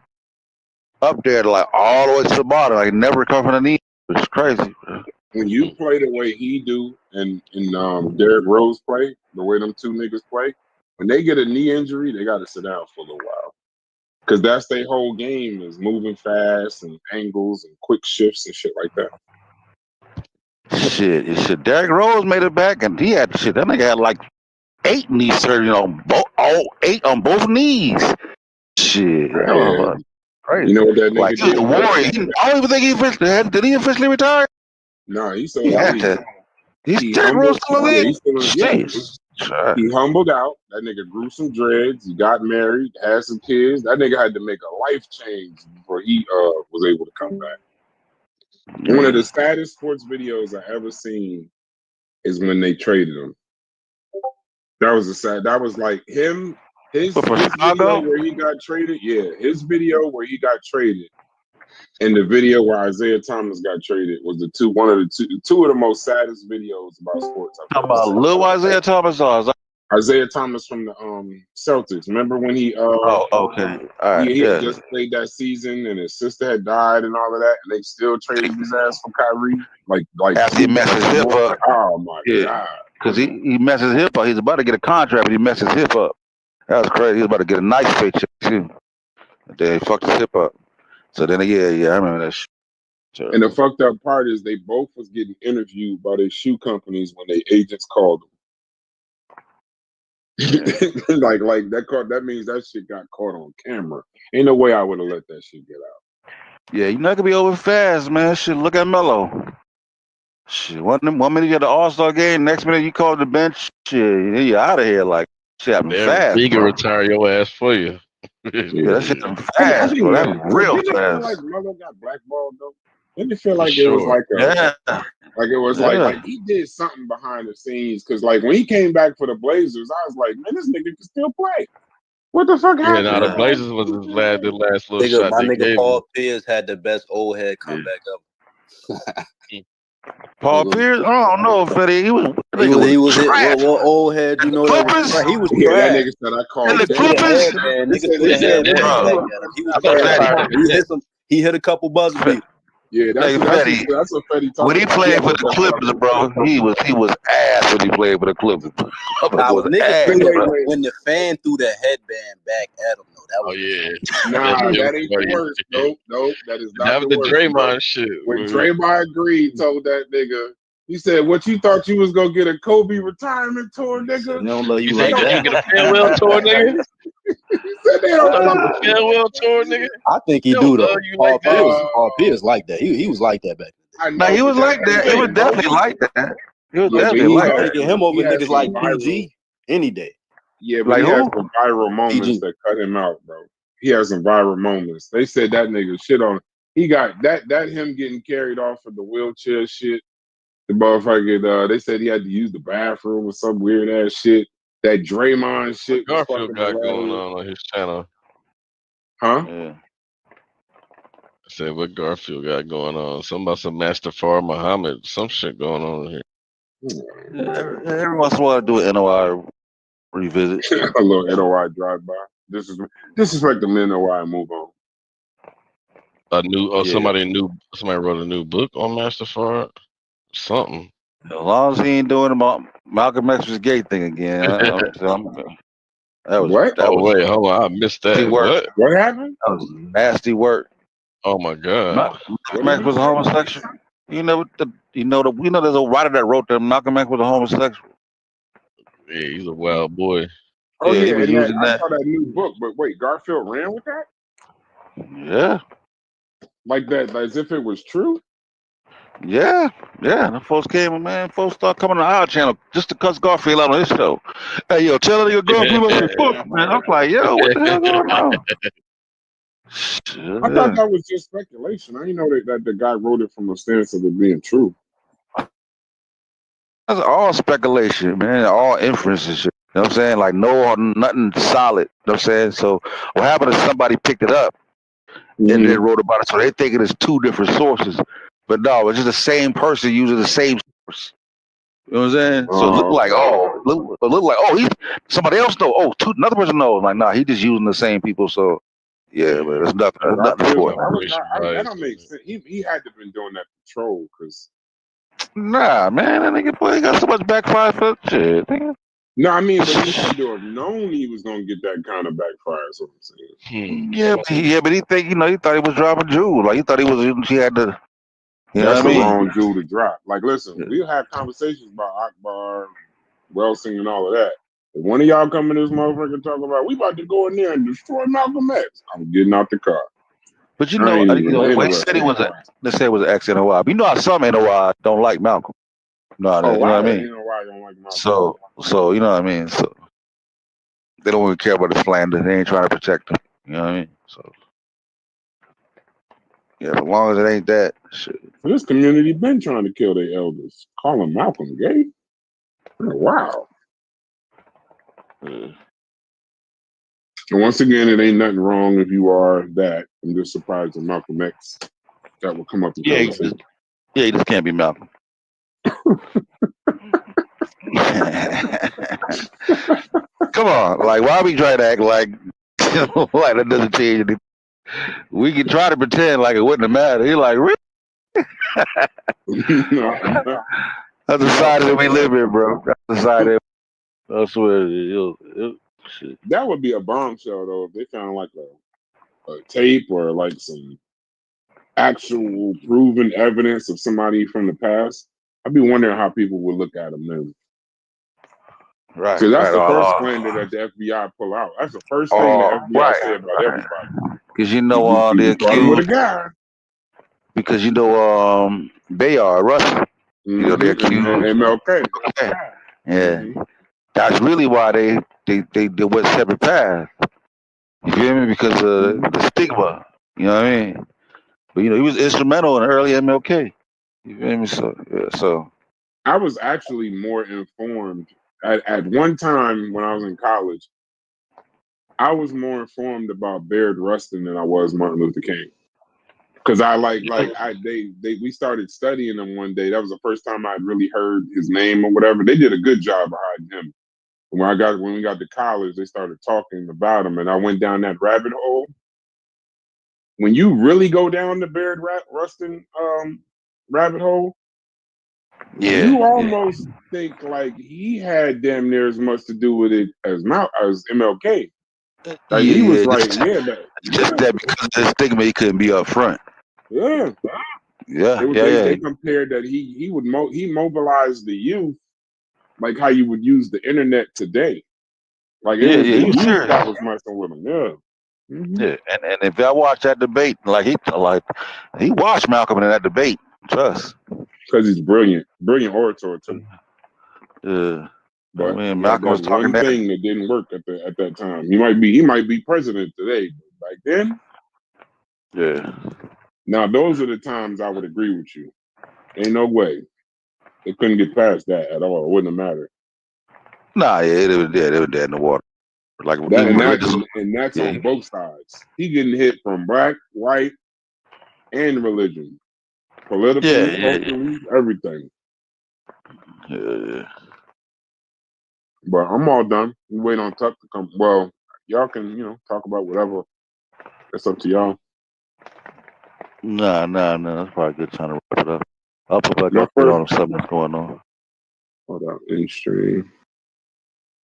[SPEAKER 10] up there to like all the way to the bottom. Like never recovered from a knee. It's crazy. Bro.
[SPEAKER 3] When you play the way he do and Derrick Rose play, the way them two niggas play, when they get a knee injury, they got to sit down for a little while. Because that's their whole game is moving fast and angles and quick shifts and shit like that.
[SPEAKER 10] Shit. Derrick Rose made it back and he had shit. That nigga had like 8 knee surgery on all 8 on both knees. Shit.
[SPEAKER 3] Yeah.
[SPEAKER 10] Crazy.
[SPEAKER 3] You know what that nigga
[SPEAKER 10] like,
[SPEAKER 3] did?
[SPEAKER 10] I don't even think he officially did he officially retire?
[SPEAKER 3] No, he's still
[SPEAKER 10] he
[SPEAKER 3] in the league.
[SPEAKER 10] He's Derrick Rose still in
[SPEAKER 3] He's still in He humbled out. That nigga grew some dreads. He got married, had some kids. That nigga had to make a life change before he was able to come back. Yeah. One of the saddest sports videos I ever seen is when they traded him. That was like him. His video where he got traded. Yeah, his video where he got traded, and the video where Isaiah Thomas got traded was two of the most saddest videos about sports.
[SPEAKER 10] Talking about little Isaiah Thomas or
[SPEAKER 3] Isaiah Thomas from the Celtics. Remember when he
[SPEAKER 10] okay. All right.
[SPEAKER 3] he had just played that season and his sister had died and all of that, and they still traded his ass for Kyrie. Like
[SPEAKER 10] after he messed his hip up.
[SPEAKER 3] Oh my god.
[SPEAKER 10] Because he messed his hip up. He's about to get a contract, but he messed his hip up. That was crazy. He was about to get a nice paycheck too. And then he fucked his hip up. So then I remember that shit. Sure.
[SPEAKER 3] And the fucked up part is they both was getting interviewed by their shoe companies when their agents called them. like that means that shit got caught on camera. Ain't no way I would have let that shit get out.
[SPEAKER 10] Yeah, you're not gonna be over fast, man. Shit, look at Melo. Shit, one minute you at the All-Star game, next minute you call the bench. Shit, you're out of here. Like shit happened fast.
[SPEAKER 7] He can retire your ass for you.
[SPEAKER 10] Yeah, that shit fast, bro. That's real fast.
[SPEAKER 3] Feel like Melo got blackballed though. Didn't it feel like it was like like he did something behind the scenes? Because like when he came back for the Blazers, I was like, man, this nigga can still play. What the fuck happened?
[SPEAKER 7] Yeah, the Blazers was the last little shot
[SPEAKER 15] my
[SPEAKER 7] they
[SPEAKER 15] nigga
[SPEAKER 7] gave
[SPEAKER 15] Paul
[SPEAKER 7] him.
[SPEAKER 15] Pierce had the best old head comeback ever.
[SPEAKER 10] Paul Pierce? I don't know, Fetty. He was
[SPEAKER 15] what old head? You know that was trash. He was trash.
[SPEAKER 3] That nigga said I called
[SPEAKER 10] the Clippers.
[SPEAKER 15] Niggas threw the headband. He was trash. He hit a couple buzzer beaters.
[SPEAKER 3] Yeah, that's what Fetty talking
[SPEAKER 10] when he played for the Clippers, bro, he was ass when he played for the Clippers.
[SPEAKER 15] When the fan threw the headband back at him, though, that was
[SPEAKER 3] nah, that ain't the worst. Nope, that is not
[SPEAKER 7] that was the
[SPEAKER 3] worst,
[SPEAKER 7] Draymond
[SPEAKER 3] bro.
[SPEAKER 7] shit.
[SPEAKER 3] When Draymond Green told that nigga, he said, "What you thought you was gonna get a Kobe retirement tour, nigga?
[SPEAKER 15] They don't love you
[SPEAKER 7] like
[SPEAKER 15] that.
[SPEAKER 7] You get a farewell tour, nigga?
[SPEAKER 3] He said they don't love
[SPEAKER 7] you. Farewell tour, nigga?
[SPEAKER 15] I think he do though. Paul Pierce like that. He was like that back then.
[SPEAKER 10] No, he was like that. He was definitely like that. He was definitely like that.
[SPEAKER 15] Taking him over niggas like PG any day.
[SPEAKER 3] Yeah, but he had some viral moments that cut him out, bro. He had some viral moments. They said that nigga shit on. He got that him getting carried off of the wheelchair shit. The motherfucker, they said he had to use the bathroom or some weird ass shit. That Draymond shit.
[SPEAKER 7] Garfield got going on his channel.
[SPEAKER 3] Huh?
[SPEAKER 10] Yeah.
[SPEAKER 7] I said, what Garfield got going on? Something about some Master Far Muhammad. Some shit going on here.
[SPEAKER 10] Every once in a while, do an NOI revisit.
[SPEAKER 3] A little NOI drive by. This is like the NOI move on.
[SPEAKER 7] Somebody wrote a new book on Master Far. Something.
[SPEAKER 10] As long as he ain't doing about Malcolm X's gay thing again. That was
[SPEAKER 3] what?
[SPEAKER 7] Wait, hold on. I missed that.
[SPEAKER 3] What happened?
[SPEAKER 10] That was nasty work.
[SPEAKER 7] Oh my god.
[SPEAKER 10] Malcolm X was a homosexual. We know there's a writer that wrote that Malcolm X was a homosexual.
[SPEAKER 7] Yeah, he's a wild boy.
[SPEAKER 3] Oh yeah, I saw that new book, but wait, Garfield ran with that?
[SPEAKER 10] Yeah.
[SPEAKER 3] Like that, as if it was true.
[SPEAKER 10] Yeah. The folks came, man. Folks start coming on our channel just to cuss Garfield out on his show. Hey, yo, tell your Garfield I said, fuck, man. I'm like, yo, what the hell going on?
[SPEAKER 3] I thought that was just speculation. I didn't know that the guy wrote it from a stance of it being true.
[SPEAKER 10] That's all speculation, man. All inferences. You know what I'm saying? Like nothing solid. You know what I'm saying? So what happened is somebody picked it up and then wrote about it. So they think it is two different sources. But no, it's just the same person using the same source. You know what I'm saying? So it looked like, he's somebody else know. Oh, another person knows. Like, nah, he just using the same people. So yeah, but there's nothing. There's nothing for it.
[SPEAKER 3] That don't make sense. He had to have been doing that to troll, because
[SPEAKER 10] Nah, man, that nigga boy got so much backfire for shit. Nigga.
[SPEAKER 3] No, I mean, but he had to have known he was gonna get that kind of backfire. Is what I'm saying.
[SPEAKER 10] But he think, he thought he was dropping jewels. Like he thought he had to. You know
[SPEAKER 3] That's
[SPEAKER 10] what I
[SPEAKER 3] the
[SPEAKER 10] mean?
[SPEAKER 3] wrong jewel to drop. Like, listen, we'll have conversations about Akbar, Welsing, and all of that. If one of y'all come in this motherfucker and talk about, we about to go in there and destroy Malcolm X, I'm getting out the car.
[SPEAKER 10] But he said he was let's say it was an ex-NOI. But you know how some NOI don't like Malcolm. No, you know what I mean?
[SPEAKER 3] NOI don't like Malcolm.
[SPEAKER 10] So you know what I mean? So they don't even care about the slander. They ain't trying to protect him. You know what I mean? So yeah, as long as it ain't that shit.
[SPEAKER 3] This community been trying to kill their elders. Calling Malcolm gay? Wow. And once again, it ain't nothing wrong if you are that. I'm just surprised that Malcolm X that will come up in conversation.
[SPEAKER 10] He just can't be Malcolm. Come on, like why we try to act like like that doesn't change anything? We can try to pretend like it wouldn't have mattered. He like, really? That's the side that we live in, bro. That's the side that I swear. Shit.
[SPEAKER 3] That would be a bombshell though if they found like a tape or like some actual proven evidence of somebody from the past. I'd be wondering how people would look at them then.
[SPEAKER 10] Right.
[SPEAKER 3] So that's the first slander that the FBI pull out. That's the first thing the FBI say about everybody.
[SPEAKER 10] Because they accused. Because Bayard, Russell. They accused
[SPEAKER 3] MLK.
[SPEAKER 10] Yeah. That's really why they went separate paths. You feel me? Because of the stigma. You know what I mean? But he was instrumental in early MLK. You feel me? So
[SPEAKER 3] I was actually more informed at one time when I was in college. I was more informed about Bayard Rustin than I was Martin Luther King. Because we started studying him one day. That was the first time I'd really heard his name or whatever. They did a good job of hiding him. When we got to college, they started talking about him, and I went down that rabbit hole. When you really go down the Bayard Rustin rabbit hole, you almost think like he had damn near as much to do with it as MLK. Like he was right,
[SPEAKER 10] just that because of the stigma, he couldn't be up front.
[SPEAKER 3] Yeah. They compared that he mobilized the youth like how you would use the internet today. Like it was the youth that was messing with him. Yeah. Mm-hmm.
[SPEAKER 10] Yeah, and if I watch that debate, he watched Malcolm in that debate. Trust.
[SPEAKER 3] Because he's brilliant orator too.
[SPEAKER 10] Yeah.
[SPEAKER 3] But
[SPEAKER 10] Malcolm was talking
[SPEAKER 3] one thing that didn't work at that time. He might be president today, but back then.
[SPEAKER 10] Yeah.
[SPEAKER 3] Now those are the times I would agree with you. Ain't no way. They couldn't get past that at all. It wouldn't have mattered.
[SPEAKER 10] Nah, it was dead. It was dead in the water. Like
[SPEAKER 3] that's on both sides. He getting hit from black, white, and religion. Politically, culturally, everything.
[SPEAKER 10] Yeah.
[SPEAKER 3] But I'm all done. We wait on Tuck to come. Well, y'all can, talk about whatever. It's up to y'all.
[SPEAKER 10] Nah. That's probably a good time to wrap it up. I'll put back up on something that's going on.
[SPEAKER 3] Hold up, in stream.